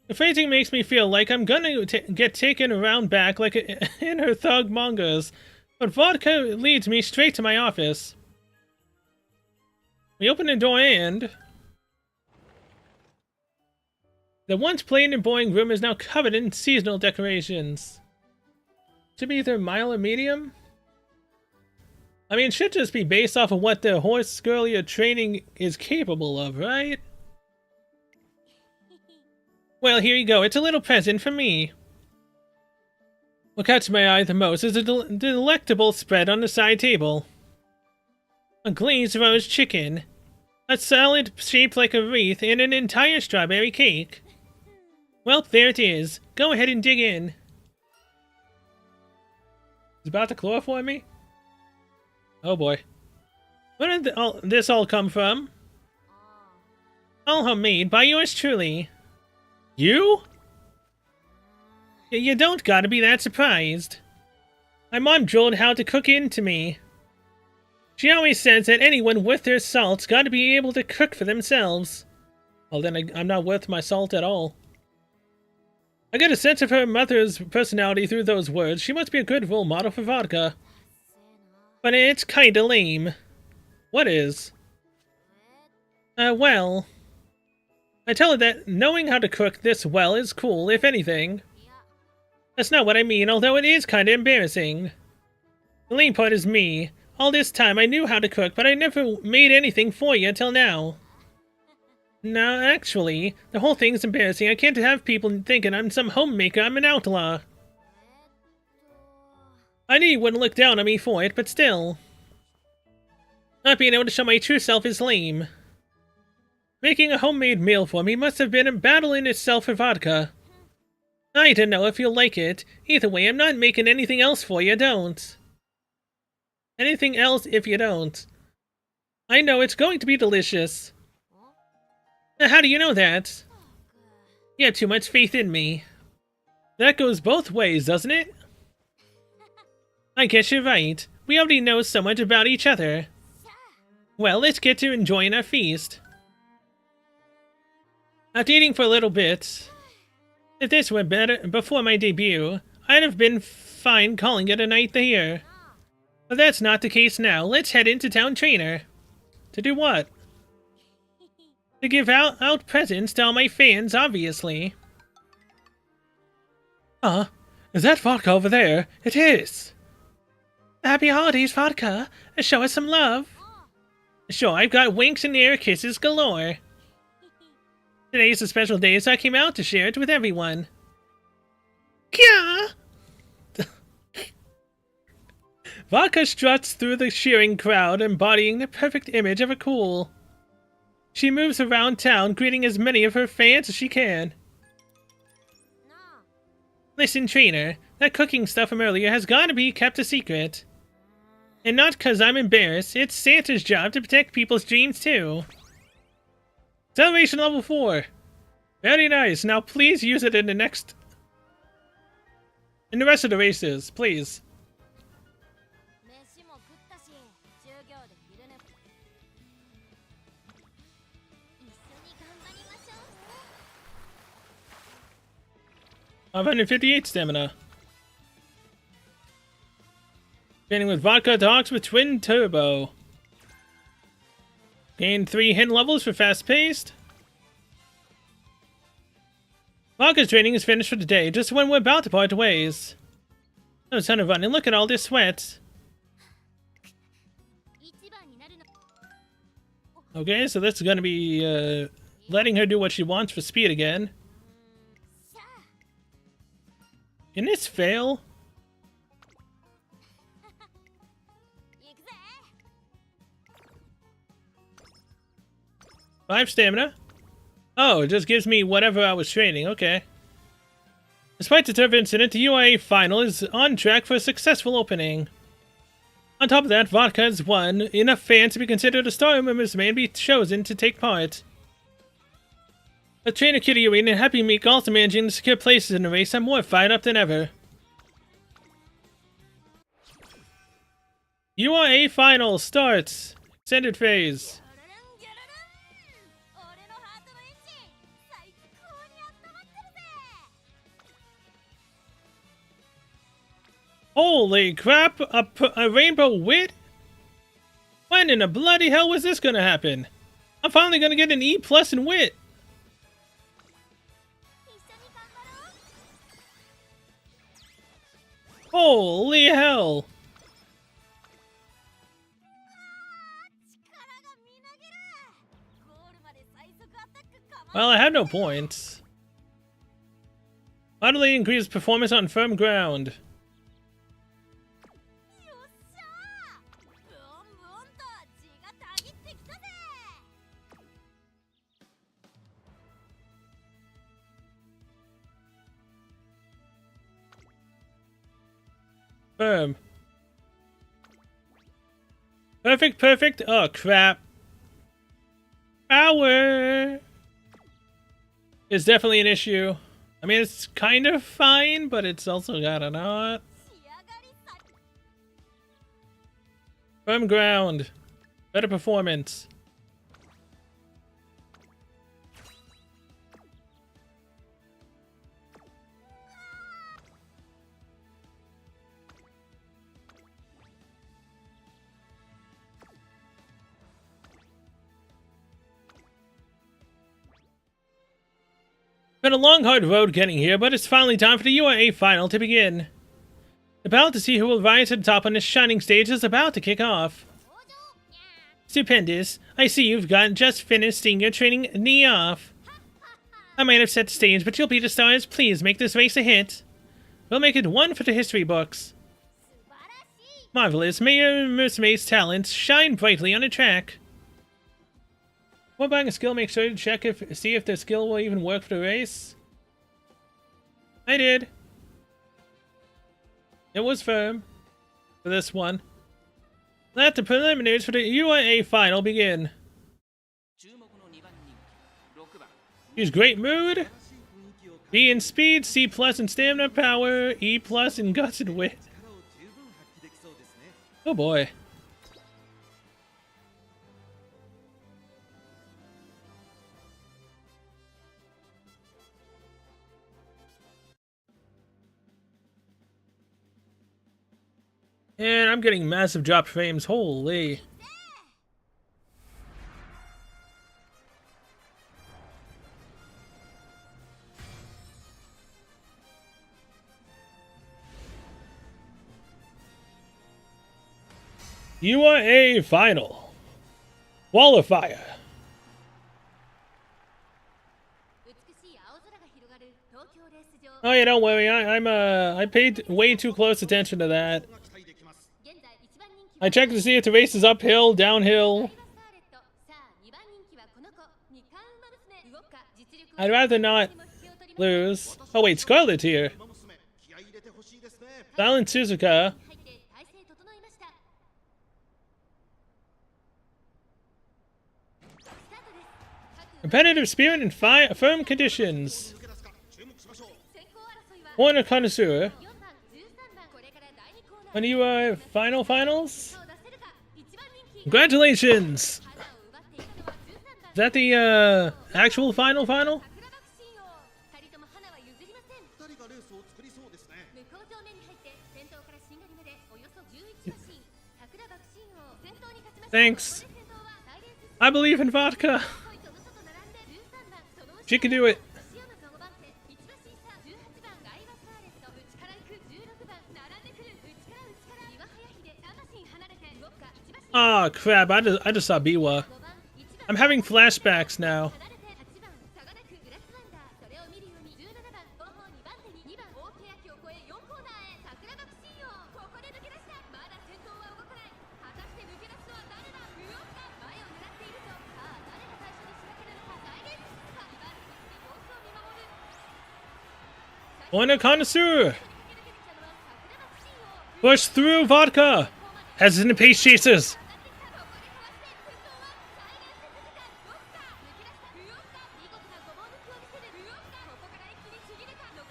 The phrasing makes me feel like I'm gonna get taken around back like in her thug mangas, but Vodka leads me straight to my office. We open the door and... the once plain and boring room is now covered in seasonal decorations. Should be either mild or medium? I mean, it should just be based off of what the horse girl you're training is capable of, right? Well, here you go. It's a little present for me. What catches my eye the most is a delectable spread on the side table. A glazed roast chicken. A salad shaped like a wreath and an entire strawberry cake. Well, there it is. Go ahead and dig in. It's about to chloroform me? Oh boy. Where did this all come from? All homemade by yours truly. You? You don't gotta be that surprised. My mom drilled how to cook into me. She always says that anyone worth their salt's gotta be able to cook for themselves. Well then I'm not worth my salt at all. I get a sense of her mother's personality through those words. She must be a good role model for Vodka. But it's kinda lame. What is? Well... I tell her that knowing how to cook this well is cool, if anything. That's not what I mean, although it is kinda embarrassing. The lame part is me. All this time I knew how to cook, but I never made anything for you until now. No, actually, the whole thing's embarrassing. I can't have people thinking I'm some homemaker. I'm an outlaw. I knew you wouldn't look down on me for it, but still. Not being able to show my true self is lame. Making a homemade meal for me must have been a battle in itself for Vodka. I don't know if you'll like it. Either way, I'm not making anything else for you, don't. Anything else if you don't. I know it's going to be delicious. How do you know that? You have too much faith in me. That goes both ways, doesn't it? I guess you're right. We already know so much about each other. Well, let's get to enjoying our feast. After eating for a little bit, if this were better before my debut, I'd have been fine calling it a night here. But that's not the case now. Let's head into Town Trainer. To do what? To give out presents to all my fans, obviously. Is that Vodka over there? It is! Happy holidays, Vodka! Show us some love! Sure, I've got winks and air kisses galore. Today's a special day, so I came out to share it with everyone. Kya! Vodka struts through the cheering crowd, embodying the perfect image of a cool. She moves around town, greeting as many of her fans as she can. Listen, Trainer, that cooking stuff from earlier has got to be kept a secret. And not because I'm embarrassed, it's Santa's job to protect people's dreams too. Celebration level 4. Very nice, now please use it in the rest of the races, please. $558 stamina. Training with Vodka Dogs with Twin Turbo. Gain 3 hidden levels for fast paced. Vodka's training is finished for the day, just when we're about to part ways. No son of running, look at all this sweat. Okay, so this is gonna be letting her do what she wants for speed again. Can this fail? 5 stamina? Oh, it just gives me whatever I was training, okay. Despite the turf incident, the UIA final is on track for a successful opening. On top of that, Vodka has won enough fans to be considered a star Umamusume and be chosen to take part. With Trainer Kiryu and Happy Meek also managing to secure places in the race, I'm more fired up than ever. UIA final starts. Extended phase. Holy crap, a rainbow wit? When in the bloody hell was this gonna happen? I'm finally gonna get an E+ in wit. Holy hell. Well, I have no points. Utterly increased performance on firm ground. Firm. Perfect, perfect. Oh, crap. Power is definitely an issue. I mean, it's kind of fine, but it's also got a not. Firm ground. Better performance. Been a long, hard road getting here, but it's finally time for the UIA final to begin. The battle to see who will rise to the top on this shining stage is about to kick off. Stupendous. I see you've just finished seeing your training knee off. I might have set the stage, but you'll be the stars. Please make this race a hit. We'll make it one for the history books. Marvelous. May your Musume's talents shine brightly on the track. While buying a skill, make sure to see if the skill will even work for the race. I did. It was firm for this one. Let the preliminaries for the UAA final begin. Use great mood. B in speed, C plus in stamina power, E plus in guts and wit. Oh boy. And I'm getting massive drop frames, holy. UAA final. Qualifier. Oh yeah, don't worry. I paid way too close attention to that. I checked to see if the race is uphill, downhill. I'd rather not lose. Oh wait, Scarlet's here. Silent Suzuka. Competitive spirit and firm conditions. One connoisseur. When you finals? Congratulations! Is that the actual final? Thanks. I believe in Vodka. She can do it. Oh crap, I just saw Biwa. I'm having flashbacks now. One connoisseur. Push through Vodka. Hesitant pace chasers.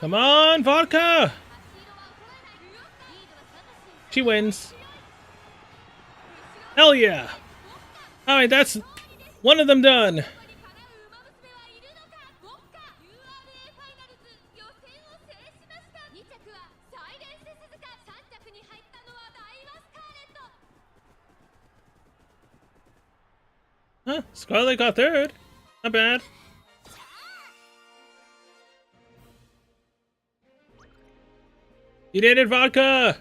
Come on, Vodka! She wins. Hell yeah! Alright, that's one of them done. Huh, Scarlet got third. Not bad. You did it, Vodka!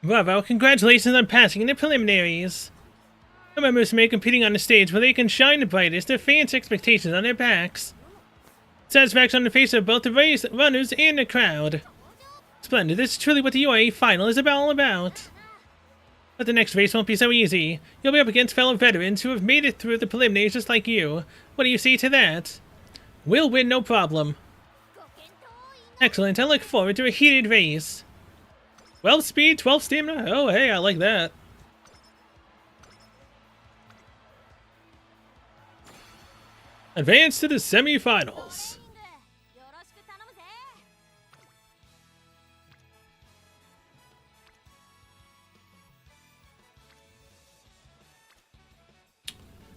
Bravo, congratulations on passing in the preliminaries. Umamusume competing on the stage where they can shine the brightest, their fans' expectations on their backs. Satisfaction on the face of both the race runners and the crowd. Splendid, this is truly what the UAE final is all about. But the next race won't be so easy. You'll be up against fellow veterans who have made it through the preliminaries just like you. What do you say to that? We'll win, no problem. Excellent, I look forward to a heated race. 12 speed, 12 stamina? Oh, hey, I like that. Advance to the semifinals.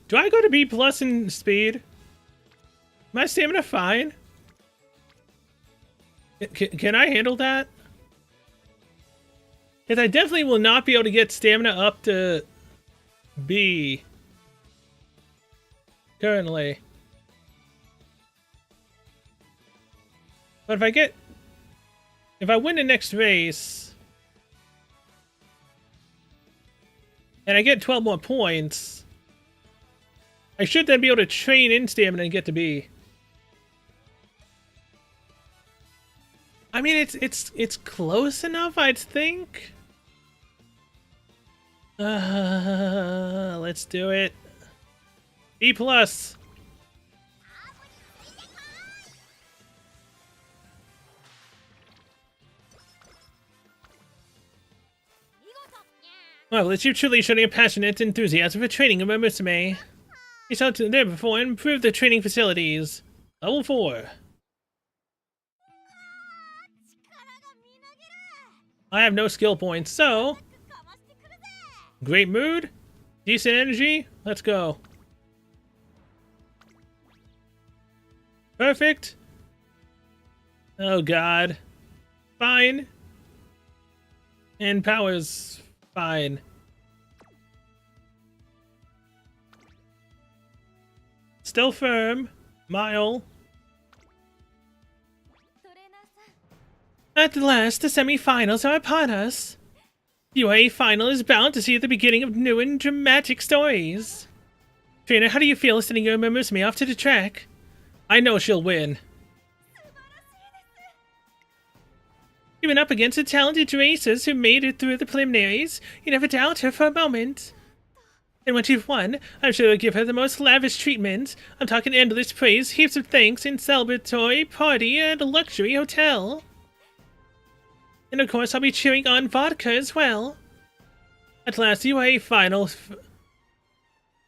Do I go to B plus in speed? My stamina fine? Can I handle that? Because I definitely will not be able to get stamina up to B currently. But if I win the next race, and I get 12 more points, I should then be able to train in stamina and get to B. I mean, it's close enough, I'd think. Let's do it. B+. Well, it's you truly showing a passionate enthusiasm for training in Umamusume. You saw it there before and improved the training facilities. Level 4. I have no skill points, so... Great mood? Decent energy? Let's go. Perfect. Oh god. Fine. And power's fine. Still firm. Mile. At last, the semi-finals are upon us. The UA final is bound to see the beginning of new and dramatic stories. Trainer, how do you feel sending your Umamusume off to the track? I know she'll win. Even up against the talented racers who made it through the preliminaries, you never doubt her for a moment. And when she's won, I'm sure you'll give her the most lavish treatment. I'm talking endless praise, heaps of thanks, and celebratory party at a luxury hotel. And of course, I'll be cheering on Vodka as well. At last, UA finals,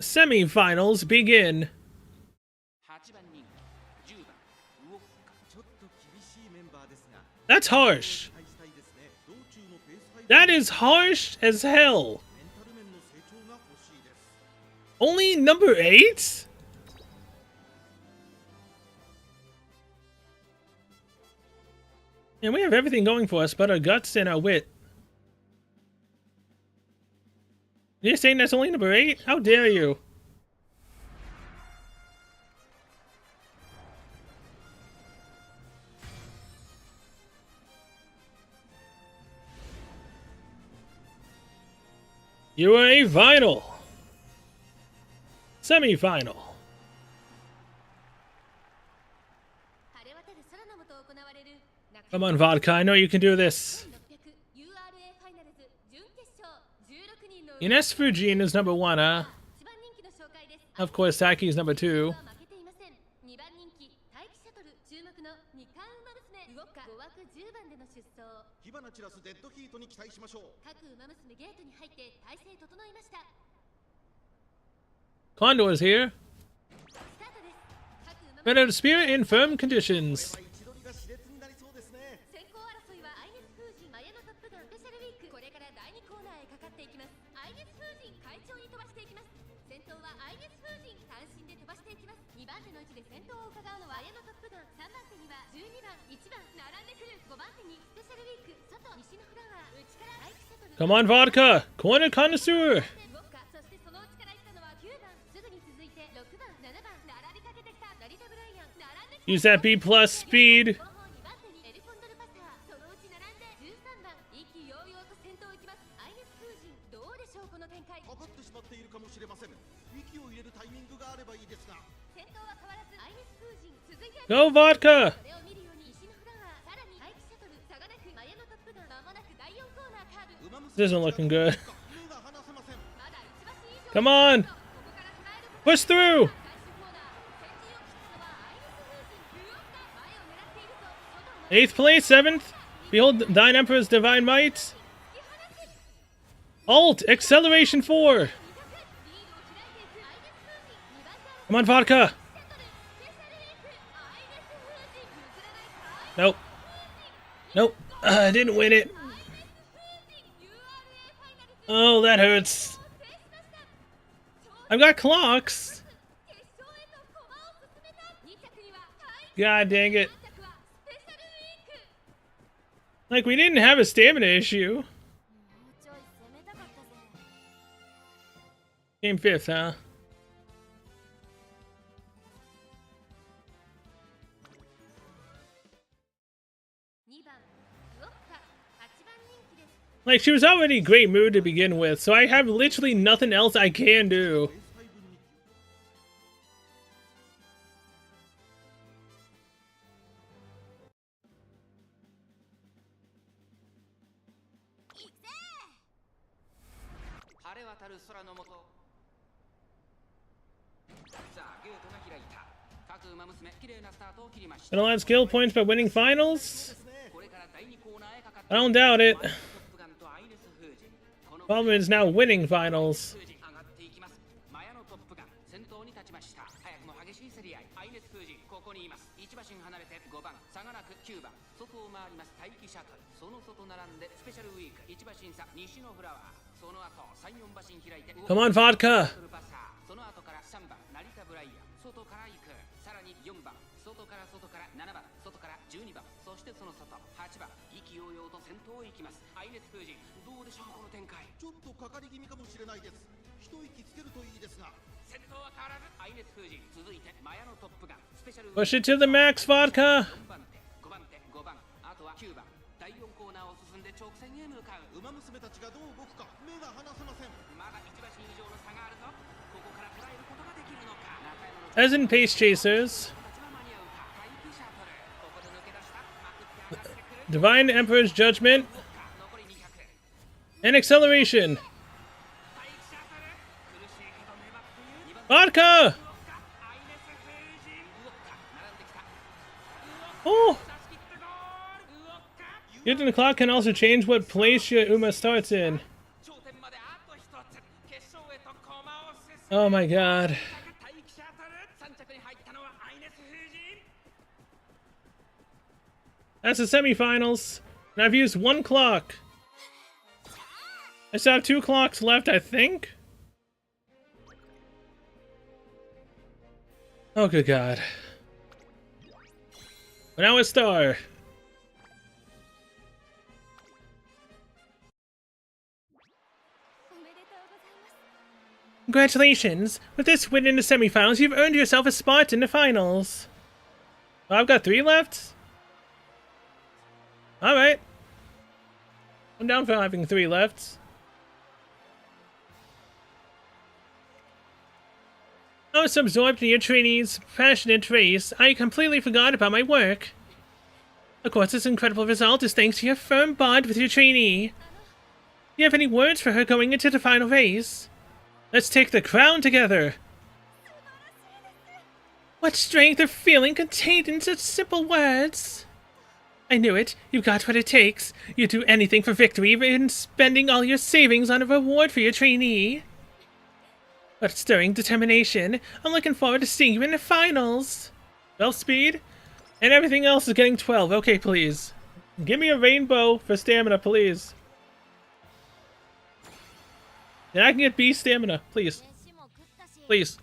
semi-finals begin. That's harsh. That is harsh as hell. Only number 8? And we have everything going for us but our guts and our wit. You're saying that's only number 8? How dare you? UA final. Semi-final. Come on, Vodka. I know you can do this. Ines Fujin is number 1, huh? Of course, Taki is number 2. Condor is here. Better spirit in firm conditions. Come on, Vodka! Corner connoisseur! Use that B+ speed! Go, Vodka! This isn't looking good. Come on! Push through! 8th place, 7th. Behold thine Emperor's divine might. Alt, acceleration 4. Come on, Vodka. Nope. Nope. I didn't win it. Oh, that hurts. I've got clocks. God dang it. Like, we didn't have a stamina issue. Came 5th, huh? Like, she was already great mood to begin with, so I have literally nothing else I can do. Gonna add skill points by winning finals? I don't doubt it. Problem is now winning finals. Come on, Vodka! Push it to the max, Vodka! As in Pace Chasers. Divine Emperor's Judgment. And Acceleration. Vodka! Oh! Using the clock can also change what place your Uma starts in. Oh my god. That's the semifinals. And I've used one clock. I still have 2 clocks left, I think. Oh, good god. But now a star. Congratulations! With this win in the semifinals, you've earned yourself a spot in the finals. Oh, I've got 3 left? Alright. I'm down for having 3 left. I was absorbed in your trainee's passionate race, I completely forgot about my work. Of course, this incredible result is thanks to your firm bond with your trainee. Do you have any words for her going into the final race? Let's take the crown together. What strength of feeling contained in such simple words? I knew it. You've got what it takes. You'd do anything for victory, even spending all your savings on a reward for your trainee. What stirring determination. I'm looking forward to seeing you in the finals. 12 speed? And everything else is getting 12. Okay, please. Give me a rainbow for stamina, please. And I can get B stamina, please. Please.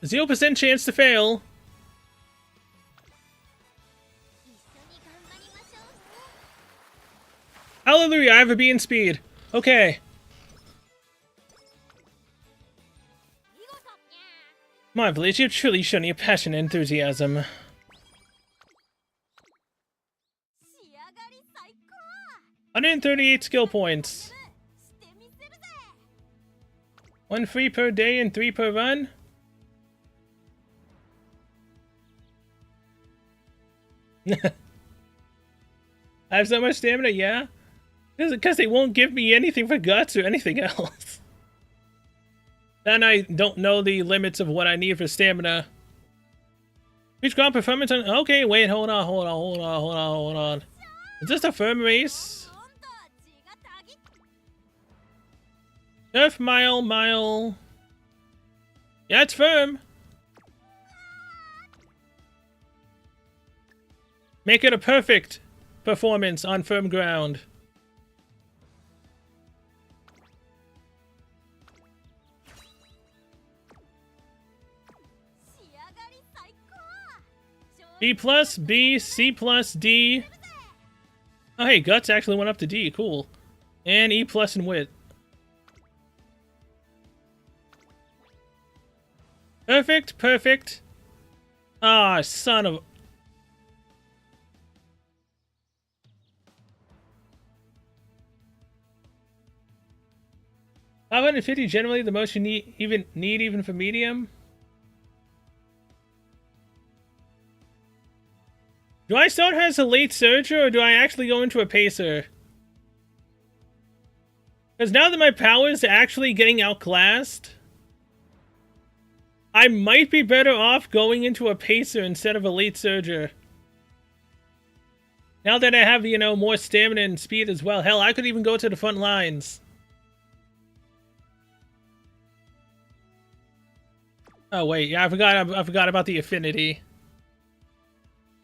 0% chance to fail. Hallelujah, I have a B in speed. Okay. Marvelous, you've truly shown your passion and enthusiasm. 138 skill points. 1 free per day and 3 per run. I have so much stamina, yeah? Because they won't give me anything for guts or anything else. Then I don't know the limits of what I need for stamina. Reach ground performance on... Okay, wait, hold on. Is this a firm race? Turf mile. Yeah, it's firm. Make it a perfect performance on firm ground. B plus, B, C plus, D. Oh hey, guts actually went up to D, cool. And E plus in wit. Perfect. Ah, son of... 550 generally the most you need even for medium. Do I start her as a late surger or do I actually go into a pacer? Because now that my powers are actually getting outclassed, I might be better off going into a pacer instead of a late surger. Now that I have, you know, more stamina and speed as well. Hell, I could even go to the front lines. Oh wait, yeah, I forgot about the affinity.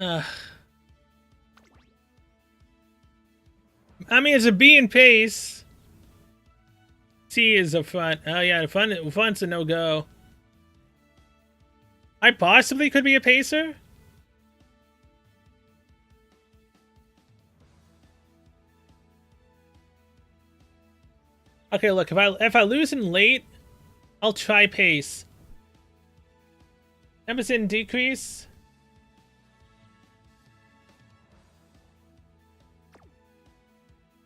I mean, it's a B in pace. C is a front. Oh yeah, the front's a no-go. I possibly could be a pacer? Okay, look, if I lose in late, I'll try pace. 10% decrease.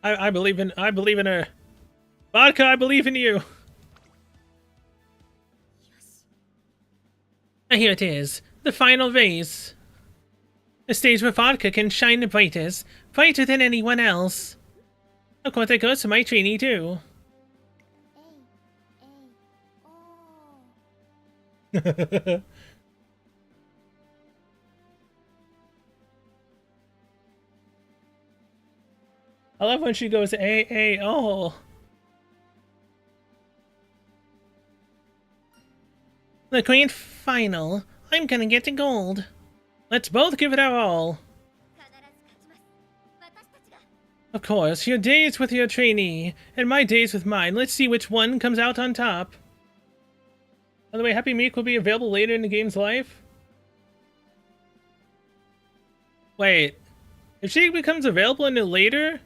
I believe in her. Vodka, I believe in you. And here it is, the final race. The stage where Vodka can shine the brightest, brighter than anyone else. Of course, that goes for my trainee too. I love when she goes oh. The grand final. I'm gonna get the gold. Let's both give it our all. Of course, your days with your trainee, and my days with mine. Let's see which one comes out on top. By the way, Happy Meek will be available later in the game's life. Wait, if she becomes available in the later,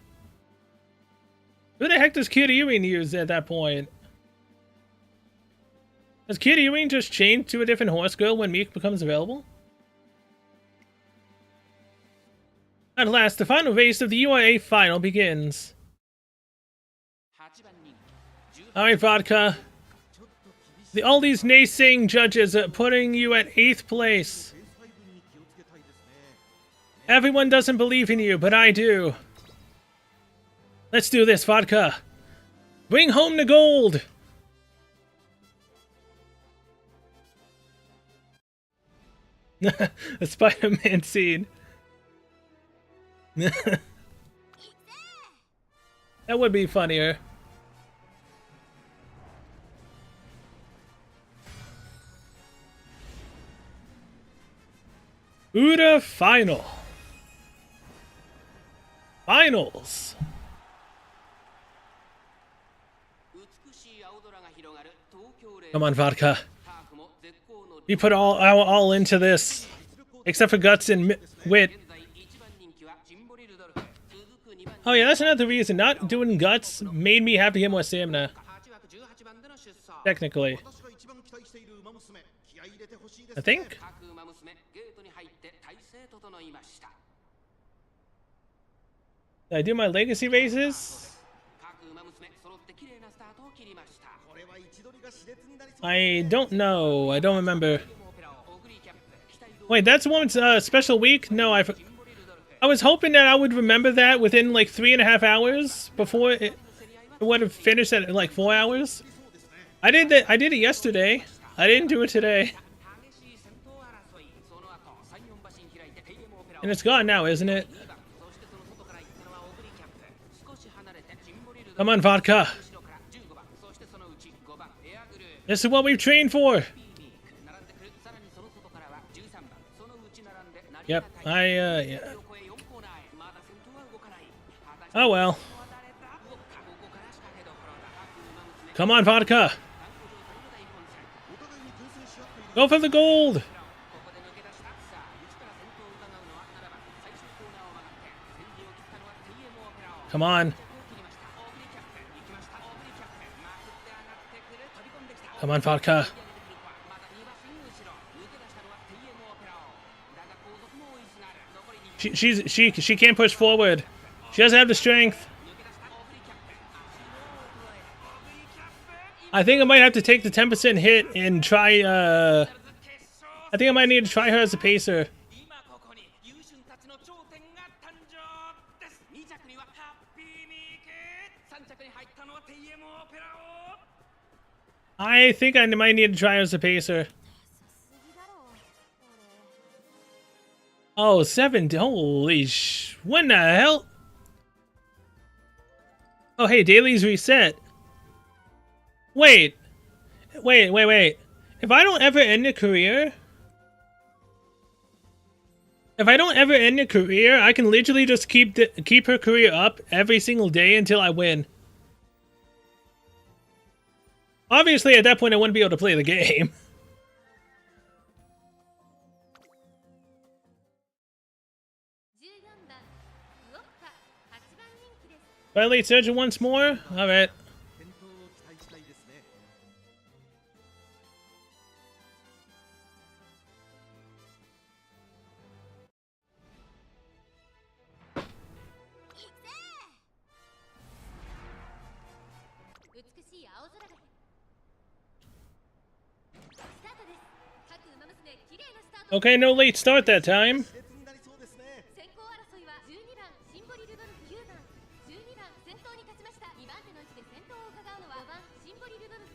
who the heck does Kiryuin use at that point? Does Kiryuin just change to a different horse girl when Meek becomes available? At last, the final race of the UIA final begins. Alright, Vodka. All these naysaying judges are putting you at 8th place. Everyone doesn't believe in you, but I do. Let's do this, Vodka. Bring home the gold! A Spider-Man scene. That would be funnier. Uda final. Finals. Come on, Vodka. You put all into this, except for guts and wit. Oh yeah, that's another reason. Not doing guts made me have to get more stamina. Technically. I think? Did I do my legacy races? I don't know. I don't remember. Wait, that's one special week? No, I was hoping that I would remember that within like 3.5 hours before it would have finished at like 4 hours. I did it yesterday. I didn't do it today. And it's gone now, isn't it? Come on, Vodka. This is what we've trained for. Yep, yeah. Oh well. Come on, Vodka. Go for the gold. Come on. Come on, Vodka. She can't push forward. She doesn't have the strength. I think I might have to take the 10% hit and try, I think I might need to try her as a pacer. I think I might need to try her as a pacer. Oh, 7. Holy sh... What the hell? Oh, hey, daily's reset. Wait. If I don't ever end a career... If I don't ever end a career, I can literally just keep her career up every single day until I win. Obviously, at that point, I wouldn't be able to play the game. Violate Surgeon once more? Alright. Okay, no late start that time.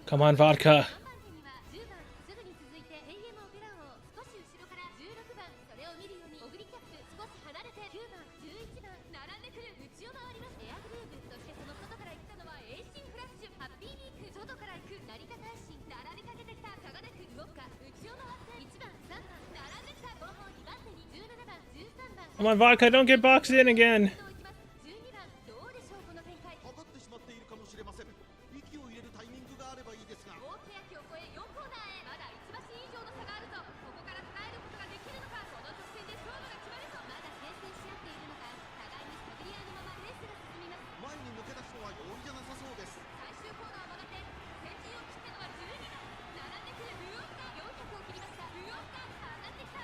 Come on, Vodka. Come on, Vodka, don't get boxed in again.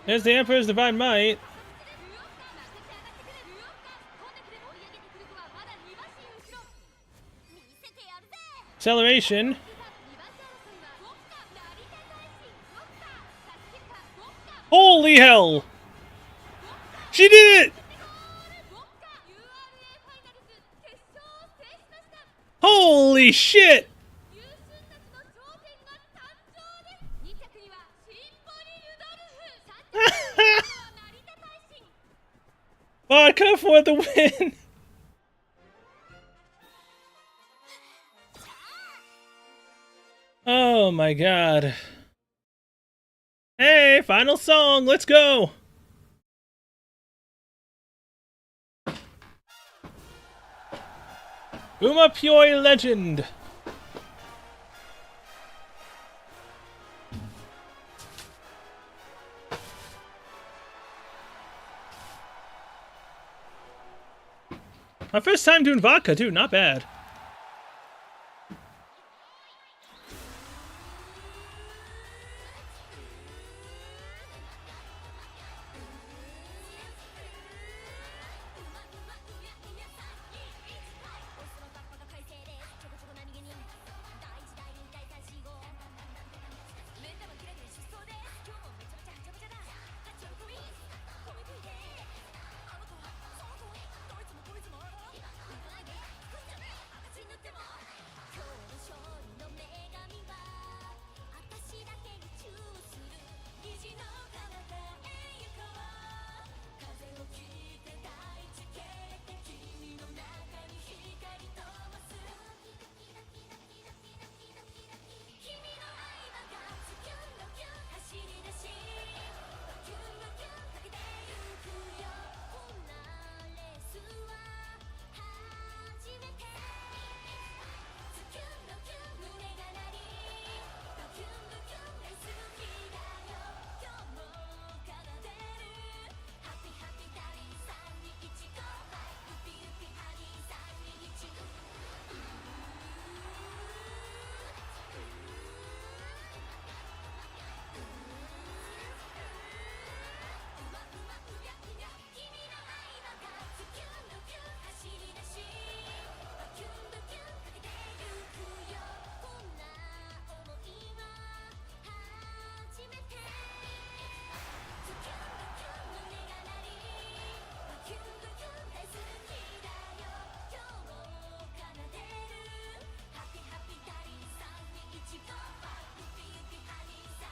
There's the Emperor's Divine Might. Acceleration. Holy hell! She did it! Holy shit! Vodka for the win! Oh my god. Hey, final song, let's go! Umamusume Legend! My first time doing vodka too, not bad.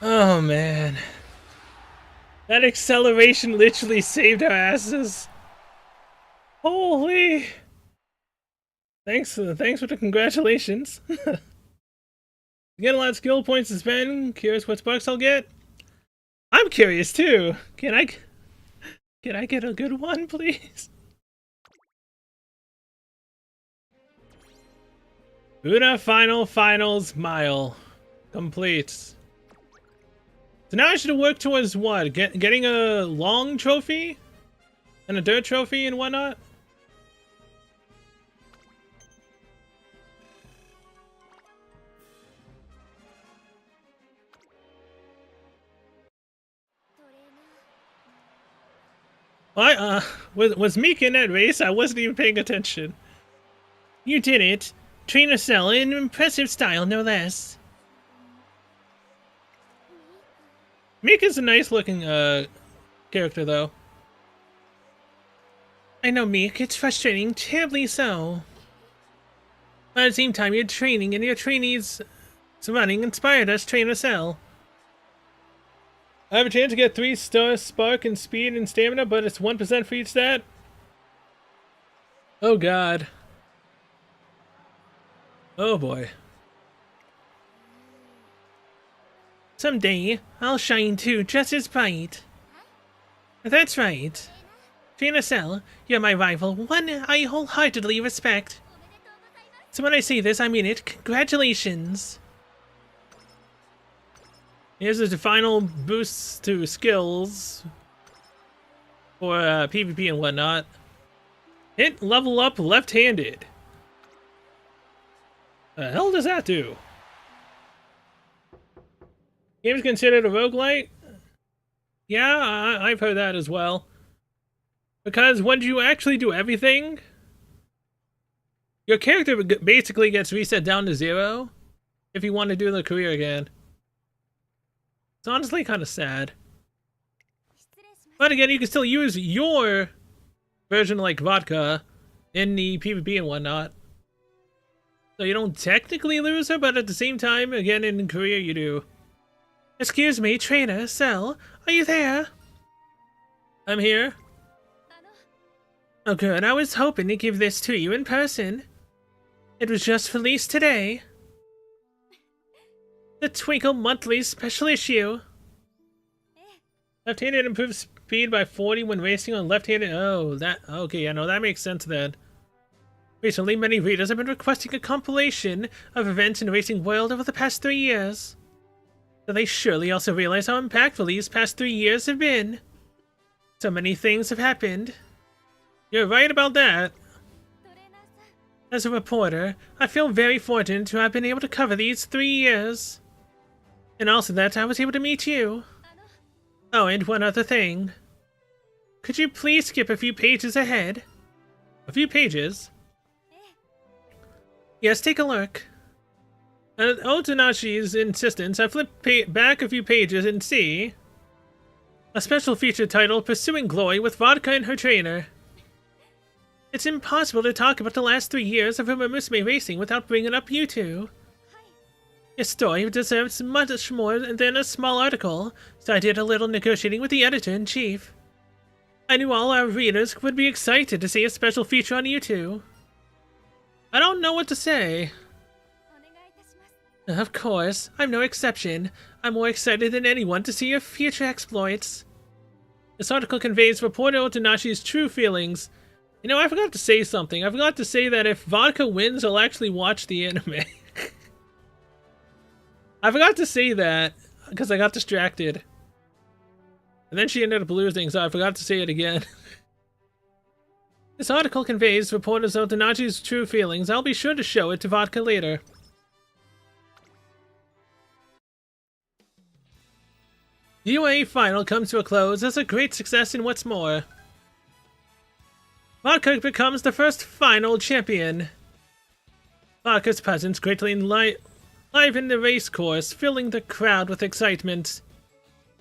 Oh man. That acceleration literally saved our asses. Holy. Thanks for the congratulations. Get a lot of skill points to spend. Curious what sparks I'll get? I'm curious too. Can I get a good one, please? Buddha Finals Mile. Complete. So now I should work towards what? Getting a long trophy? And a dirt trophy and whatnot? Was Meek in that race? I wasn't even paying attention. You did it. Trainer Cell in impressive style, no less. Meek is a nice looking character though. I know, Meek, it's frustrating, terribly so. But at the same time, your training and your trainees' running inspired us, Trainer Cell. I have a chance to get 3-star spark in speed and stamina, but it's 1% for each stat. Oh god. Oh boy. Someday, I'll shine too, just as bright. That's right. Trainer Cell, you're my rival, one I wholeheartedly respect. So when I say this, I mean it. Congratulations. Here's the final boost to skills for PvP and whatnot. Hit level up left-handed. The hell does that do? Game is considered a roguelite? Yeah, I've heard that as well. Because when you actually do everything, your character basically gets reset down to 0 if you want to do the career again. It's honestly kind of sad. But again, you can still use your version like Vodka in the PvP and whatnot. So you don't technically lose her, but at the same time, again, in career you do. Excuse me, Trainer Cell, are you there? I'm here. Oh good, I was hoping to give this to you in person. It was just released today. The Twinkle Monthly Special Issue. Left-handed improves speed by 40 when racing on left-handed. Oh, that. Okay, yeah, no, that makes sense then. Recently, many readers have been requesting a compilation of events in the racing world over the past 3 years. So they surely also realize how impactful these past 3 years have been. So many things have happened. You're right about that. As a reporter, I feel very fortunate to have been able to cover these 3 years. And also that I was able to meet you. Oh, and one other thing. Could you please skip a few pages ahead? A few pages? Yes, take a look. At Otonashi's insistence, I flipped back a few pages and see a special feature titled Pursuing Glory with Vodka and her trainer. It's impossible to talk about the last 3 years of Umamusume racing without bringing up you two. Your story deserves much more than a small article, so I did a little negotiating with the editor-in-chief. I knew all our readers would be excited to see a special feature on you two. I don't know what to say. Of course, I'm no exception. I'm more excited than anyone to see your future exploits. This article conveys reporter Otonashi's true feelings. You know, I forgot to say something. I forgot to say that if Vodka wins, I'll actually watch the anime. I forgot to say that because I got distracted. And then she ended up losing, so I forgot to say it again. This article conveys reporter Otonashi's true feelings. I'll be sure to show it to Vodka later. The UA final comes to a close as a great success in what's more. Vodka becomes the first final champion. Vodka's presence greatly enlivened the race course, filling the crowd with excitement.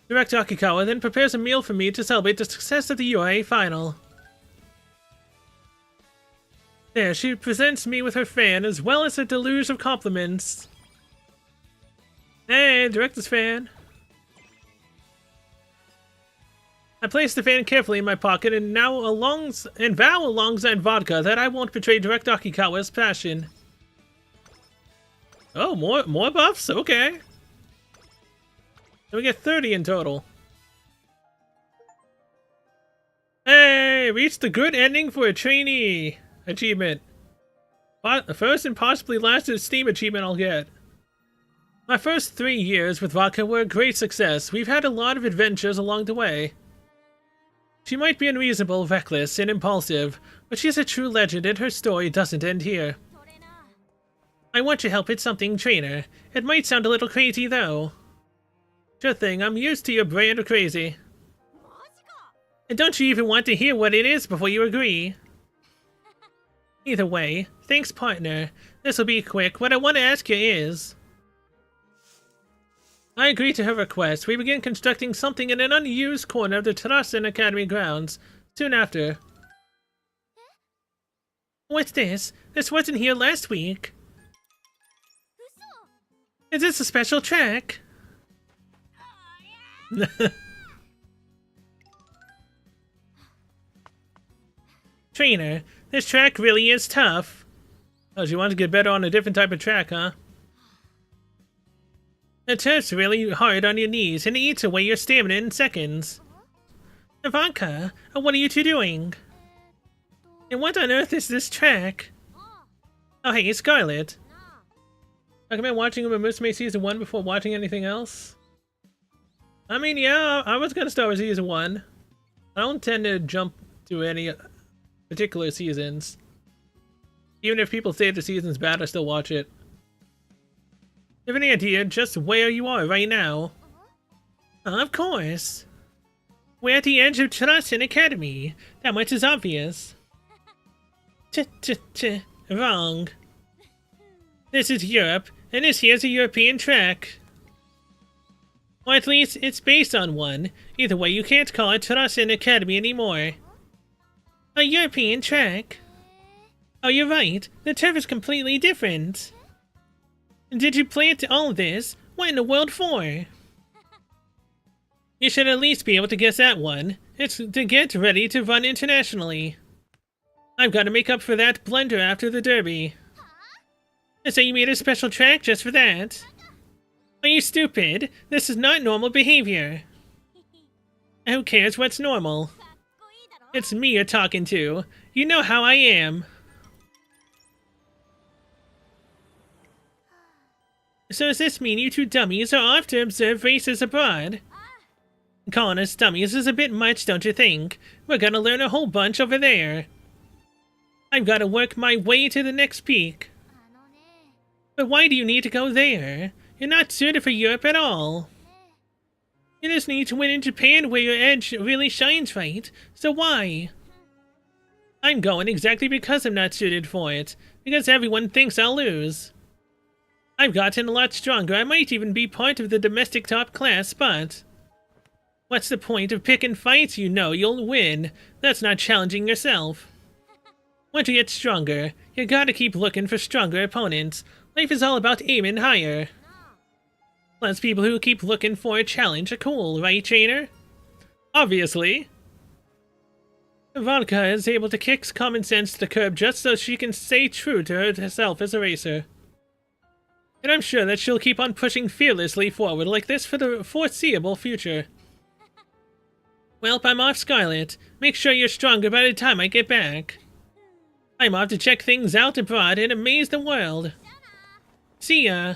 Director Akikawa then prepares a meal for me to celebrate the success of the UA final. There, she presents me with her fan as well as a deluge of compliments. Hey, Director's fan. placed the fan carefully in my pocket and vow alongside Vodka that I won't betray direct Akikawa's passion. Oh, more buffs? Okay. So we get 30 in total. Hey, reached the good ending for a trainee achievement. First and possibly last Steam achievement I'll get. My first 3 years with Vodka were a great success. We've had a lot of adventures along the way. She might be unreasonable, reckless, and impulsive, but she's a true legend and her story doesn't end here. I want your help with something, trainer. It might sound a little crazy, though. Sure thing, I'm used to your brand of crazy. And don't you even want to hear what it is before you agree? Either way, thanks, partner. This'll be quick. What I want to ask you is... I agree to her request. We begin constructing something in an unused corner of the Tarasen Academy grounds soon after. What's this? This wasn't here last week. Is this a special track? Trainer, this track really is tough. Oh, she wants to get better on a different type of track, huh? The turf's really hard on your knees, and it eats away your stamina in seconds. Vodka, what are you two doing? And what on earth is this track? Oh hey, Scarlet. Recommend watching Umamusume Season 1 before watching anything else? I mean, yeah, I was gonna start with Season 1. I don't tend to jump to any particular seasons. Even if people say the season's bad, I still watch it. Do you have any idea just where you are right now? Of course. We're at the edge of Tarasen Academy. That much is obvious. Wrong. This is Europe, and this here's a European track. Or at least, it's based on one. Either way, you can't call it Tarasen Academy anymore. A European track? Oh, you're right. The turf is completely different. Did you plant all this? What in the world for? You should at least be able to guess that one. It's to get ready to run internationally. I've got to make up for that blunder after the derby. So you made a special track just for that? Are you stupid? This is not normal behavior. Who cares what's normal? It's me you're talking to. You know how I am. So does this mean you two dummies are off to observe races abroad? Calling us dummies is a bit much, don't you think? We're gonna learn a whole bunch over there. I've gotta work my way to the next peak. But why do you need to go there? You're not suited for Europe at all. You just need to win in Japan where your edge really shines, right? So why? I'm going exactly because I'm not suited for it. Because everyone thinks I'll lose. I've gotten a lot stronger. I might even be part of the domestic top class, but... What's the point of picking fights you know you'll win? That's not challenging yourself. Once you get stronger, you gotta keep looking for stronger opponents. Life is all about aiming higher. Plus, people who keep looking for a challenge are cool, right, trainer? Obviously. Vodka is able to kick common sense to the curb just so she can stay true to herself as a racer. And I'm sure that she'll keep on pushing fearlessly forward like this for the foreseeable future. Welp, I'm off, Scarlet. Make sure you're stronger by the time I get back. I'm off to check things out abroad and amaze the world. See ya.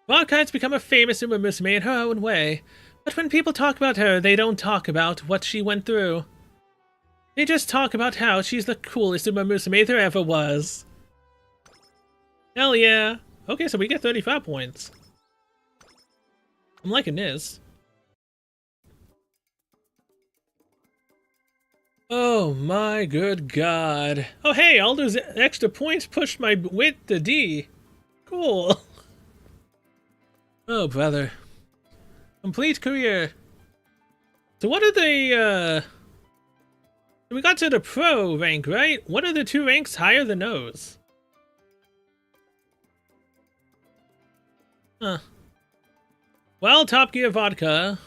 Vodka has become a famous Umamusume in her own way, but when people talk about her, they don't talk about what she went through. They just talk about how she's the coolest Umamusume there ever was. Hell yeah. Okay, so we get 35 points. I'm liking this. Oh my good god. Oh hey, all those extra points pushed my wit to D. Cool. Oh brother. Complete career. So what are the, we got to the pro rank, right? What are the two ranks higher than those? Huh. Well, Top Gear Vodka.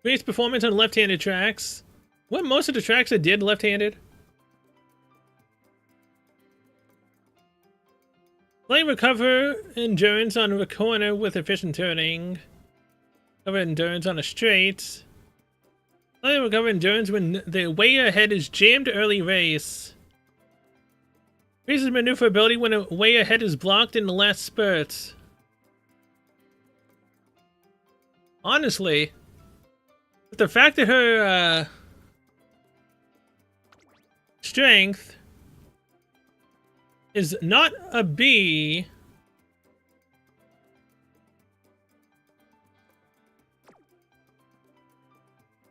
Increased performance on left-handed tracks. What most of the tracks I did left-handed? Slightly recover endurance on a corner with efficient turning. Recover endurance on a straight. Slightly recover endurance when the way ahead is jammed early race. Increases maneuverability when a way ahead is blocked in the last spurt. Honestly, with the fact that her strength is not a B,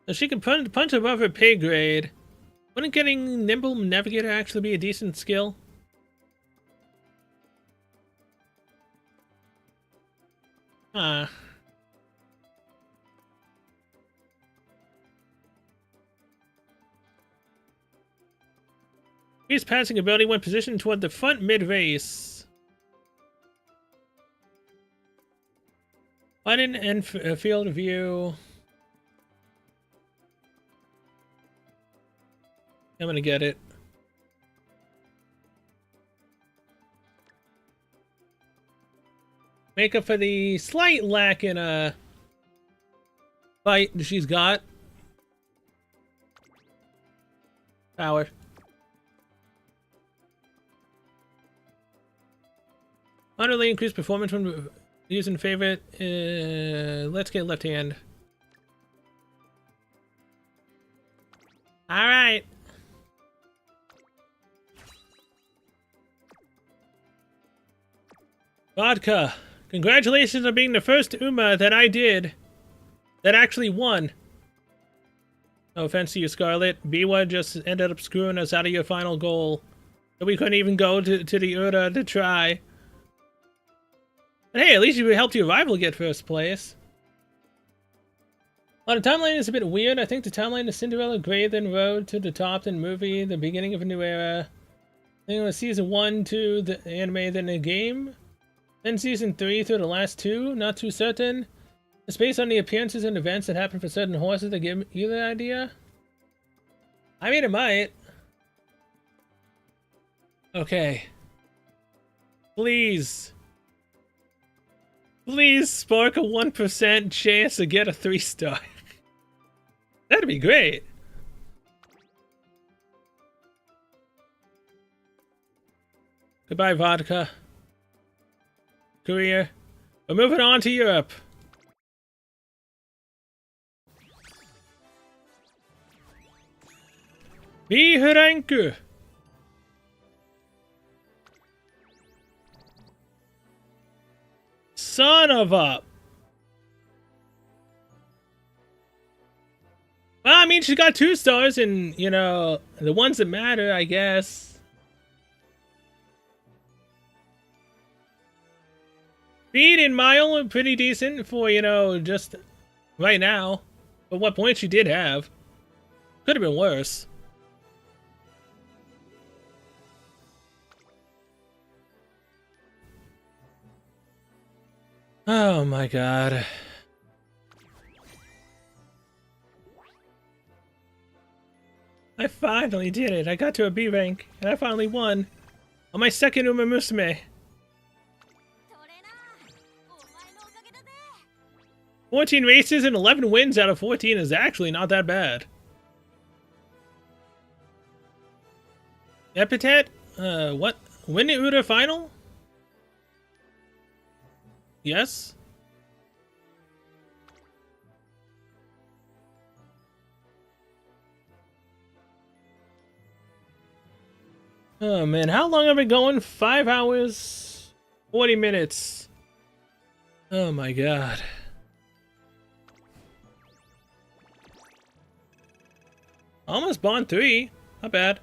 so she can punch above her pay grade. Wouldn't getting Nimble Navigator actually be a decent skill? His passing ability when positioned toward the front mid-race. Button and field view. I'm gonna get it. Make up for the slight lack in a fight she's got. Power. Moderately increased performance when using favorite. Let's get left hand. All right. Vodka. Congratulations on being the first Uma that I did that actually won. No offense to you, Scarlet. Biwa just ended up screwing us out of your final goal. So we couldn't even go to the Ura to try. But hey, at least you helped your rival get first place. Well, the timeline is a bit weird. I think the timeline is Cinderella, Grey, then Road to the Top, then Movie, the beginning of a new era. Then it was Season 1, 2, the anime, then the game. Then Season 3 through the last 2, not too certain. It's based on the appearances and events that happen for certain horses that give you the idea. I mean, it might. Okay. Please. Please spark a 1% chance to get a 3-star. That'd be great. Goodbye, Vodka. Korea. We're moving on to Europe. Bihuranku. Son of a... Well, I mean, she got 2 stars and, you know, the ones that matter, I guess. Speed and mile are pretty decent for, you know, just right now. But what points she did have. Could have been worse. Oh my god. I finally did it. I got to a B rank, and I finally won on my second Umamusume. 14 races and 11 wins out of 14 is actually not that bad. Epithet? What? Win the Uda final? Yes? Oh man, how long have I been going? 5 hours, 40 minutes. Oh my god. Almost Bond 3. Not bad.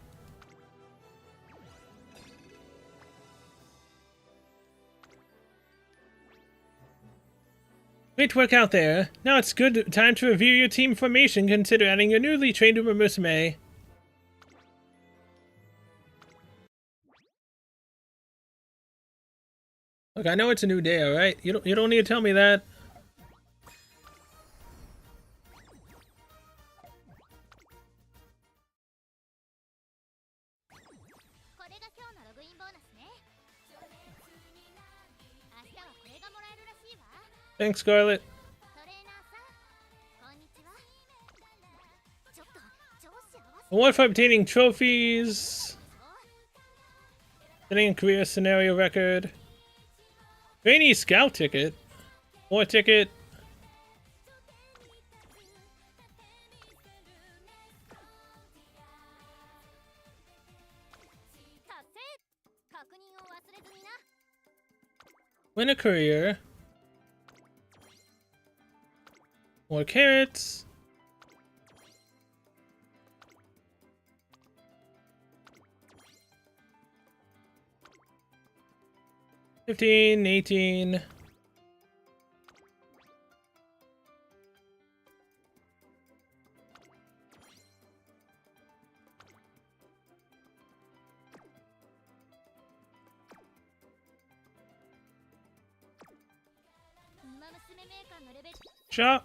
Great work out there. Now it's good time to review your team formation. Consider adding your newly trained Umamusume. Look, I know it's a new day, alright? You don't need to tell me that. Thanks, Scarlet. トレーナーさんこんにちは。ちょっと調子合わせ Award for obtaining trophies. Setting a career scenario record. Trainee scout ticket. Or ticket. 達成確認を忘れずにな。 Win a career. More carrots. $15, $18. Umamusume メーカーのレベル Shop.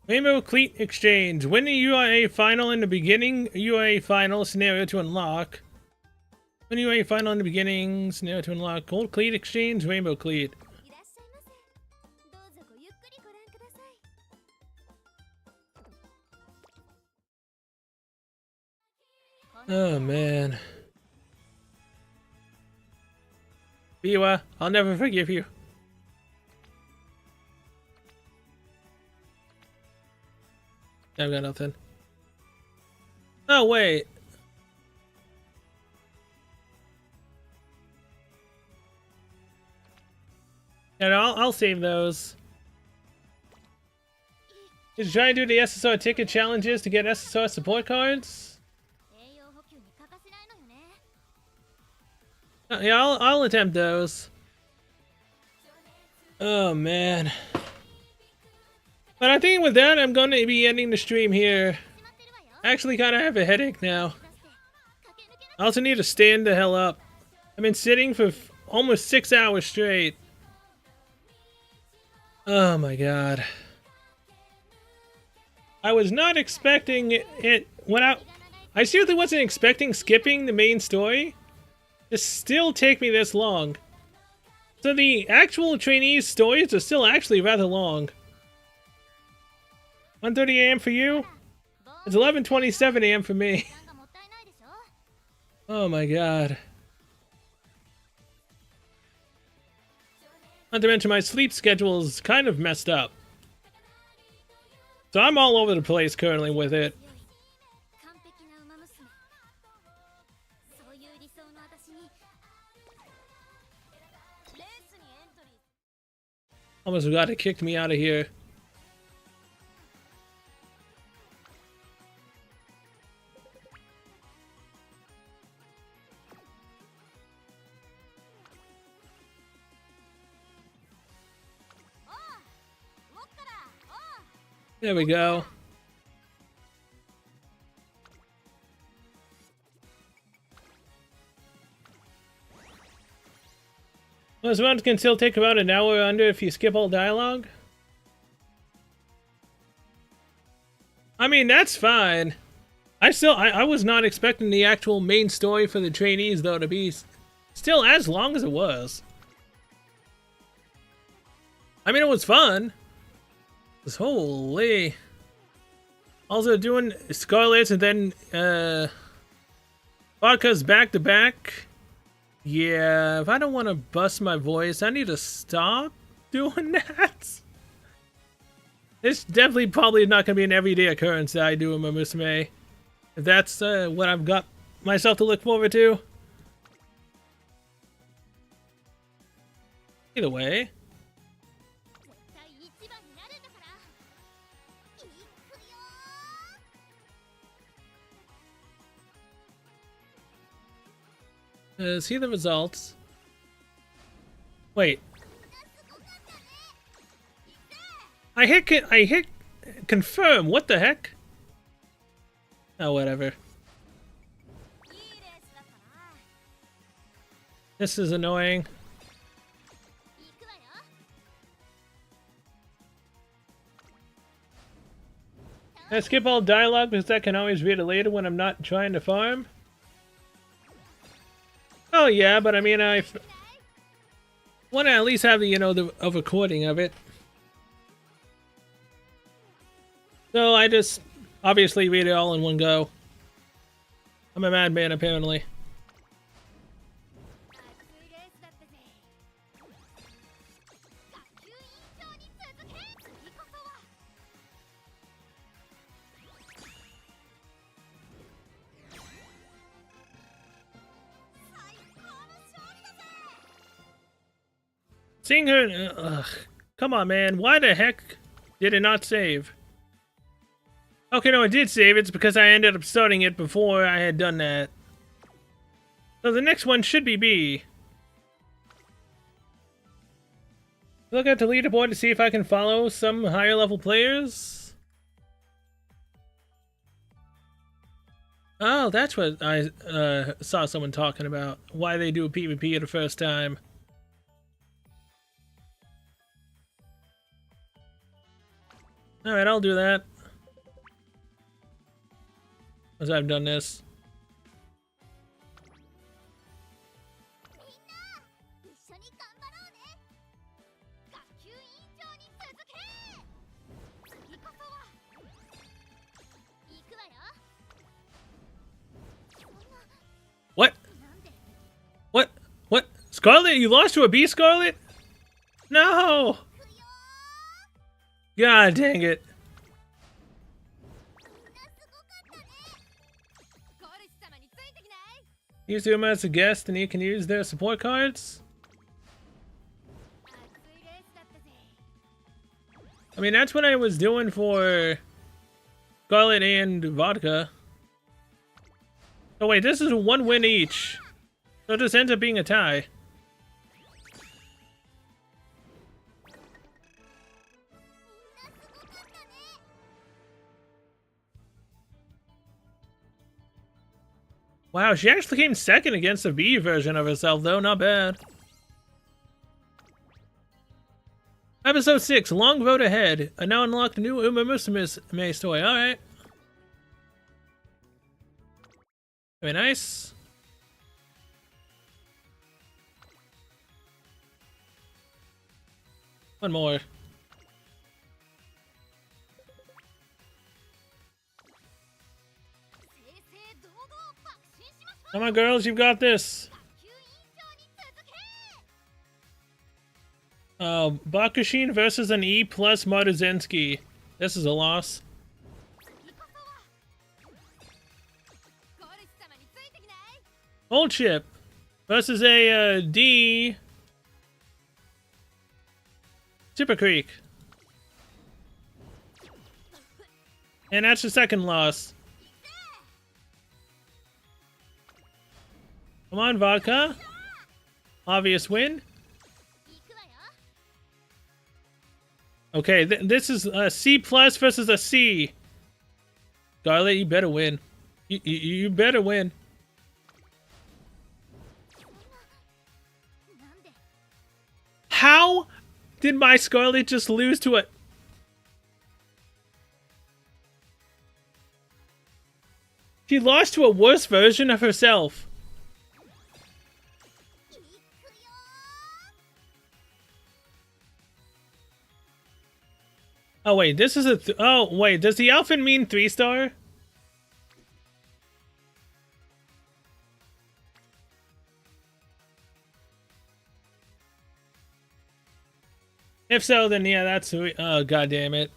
Rainbow Cleat Exchange. Win the UIA final in the beginning UIA final scenario to unlock. Win the UIA final in the beginning scenario to unlock. Gold Cleat Exchange, Rainbow Cleat. いらっしゃいませ。どうぞごゆっくりご覧ください。 Oh man. Biwa, I'll never forgive you. I've got nothing. Oh wait. Yeah, no, I'll save those. Did you try and do the SSR ticket challenges to get SSR support cards? 栄養補給に欠かせないのよね。 Yeah, I'll attempt those. Oh man. But I think with that, I'm going to be ending the stream here. 始まってるわよ。 I actually kind of have a headache now. 出して駆け抜けな I also need to stand the hell up. I've been sitting for almost 6 hours straight. Oh my god. I was not expecting it when I seriously wasn't expecting skipping the main story to still take me this long. So the actual trainees' stories are still actually rather long. 1:30 a.m. for you? It's 11:27 a.m. for me. なんかもったいないでしょ。 Oh my god. Not to mention my sleep schedule is kind of messed up. So I'm all over the place currently with it. 完璧な馬娘。そういう理想の私に。レースにエントリー。 Almost got it kicked me out of here. There we go. Well, this round can still take about an hour or under if you skip all dialogue. I mean, that's fine. I was not expecting the actual main story for the trainees, though, to be still as long as it was. I mean, it was fun. Holy. Also doing Scarlet's and then Vodka's back to back. Yeah, if I don't want to bust my voice, I need to stop doing that. It's definitely probably not going to be an everyday occurrence that I do in Umamusume. If that's what I've got myself to look forward to. Either way. 絶対一番になるんだから。いくよー。 See the results. Wait. I hit confirm. What the heck? Oh, whatever. いいレースだったな。 This is annoying. 行くわよ。 I skip all dialogue because I can always read it later when I'm not trying to farm. Oh yeah, but I mean Want to at least have the, you know, a recording of it. So I just obviously read it all in one go. I'm a madman, apparently. Seeing her... ugh. Come on, man. Why the heck did it not save? Okay, no, it did save. It's because I ended up starting it before I had done that. So the next one should be B. Look at the leaderboard to see if I can follow some higher level players. Oh, that's what I saw someone talking about. Why they do a PvP the first time. Alright, I'll do that. As I've done this. What? What? What? Scarlet? You lost to a B, Scarlet? No! God dang it. Use them as a guest and you can use their support cards? I mean, that's what I was doing for Scarlet and Vodka. Oh wait, this is one win each. So this ends up being a tie. Wow, she actually came second against the B version of herself, though. Not bad. Episode 6, Long Road Ahead. I now unlocked a new Umamusume story. Alright. Very nice. One more. Come on, girls, you've got this. Bakushin versus an E plus Maruzensky. This is a loss. Old Chip versus a D. Super Creek. And that's the second loss. Come on, Vodka. Obvious win. Okay, this is a C plus versus a C. Scarlet, you better win. You better win. How did my Scarlet just lose to a... She lost to a worse version of herself. Oh wait, this is a... oh wait, does the outfit mean 3-star? If so, then yeah, that's... oh, god damn it.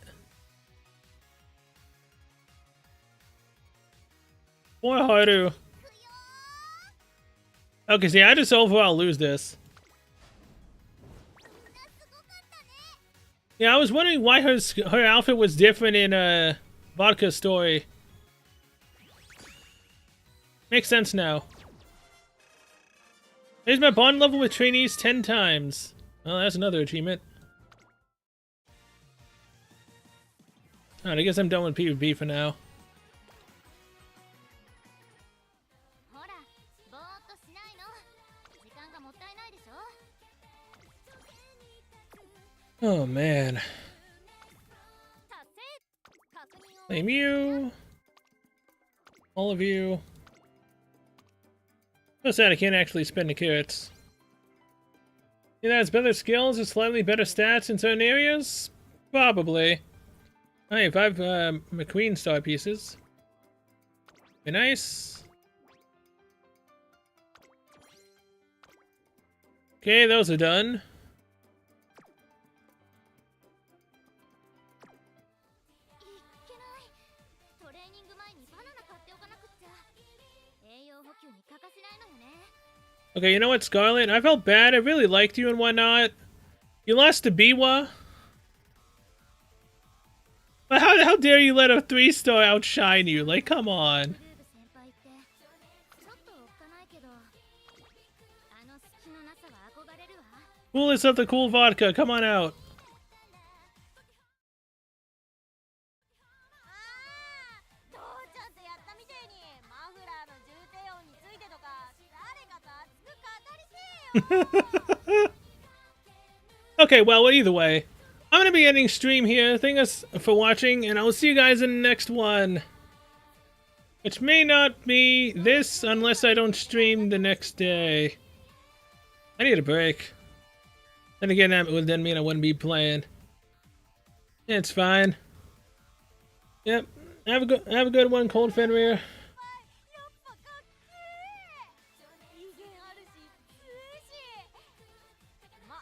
Poor Haru. Okay, see, I just overall lose this. Yeah, I was wondering why her outfit was different in Vodka's story. Makes sense now. Raise my bond level with trainees 10 times. Well, that's another achievement. Alright, I guess I'm done with PvP for now. Oh man. Blame you. All of you. So sad I can't actually spend the carrots. It has better skills or slightly better stats in certain areas? Probably. Hey, 5 McQueen star pieces. Be nice. Okay, those are done. けないトレーニング前にバナナ買っておかなくっちゃ栄養補給に欠かせないのよね Okay, you know what, Scarlet? I felt bad. I really liked you and whatnot. You lost to Biwa. But how dare you let a 3-star outshine you? Like, come on. ルーブ先輩ってちょっとおっかないけどあの隙のなさは憧れるわ Coolest of the cool vodka. Come on out. 父ちゃんとやったみてえにマフラーの重低音についてとか誰かと熱く語りてえよ Okay, well, either way, I'm going to be ending stream here. Thanks for watching, and I will see you guys in the next one. Which may not be this unless I don't stream the next day. I need a break. Then again, that would then mean I wouldn't be playing. It's fine. Yep. Have a good one, Cold Fenrir. やっぱかっけえ威厳あるし強えしま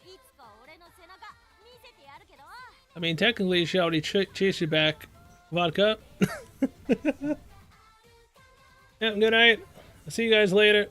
いつか俺の背中見せてやるけど I mean, technically, she already chased you back, Vodka. Yep, good night. I'll see you guys later.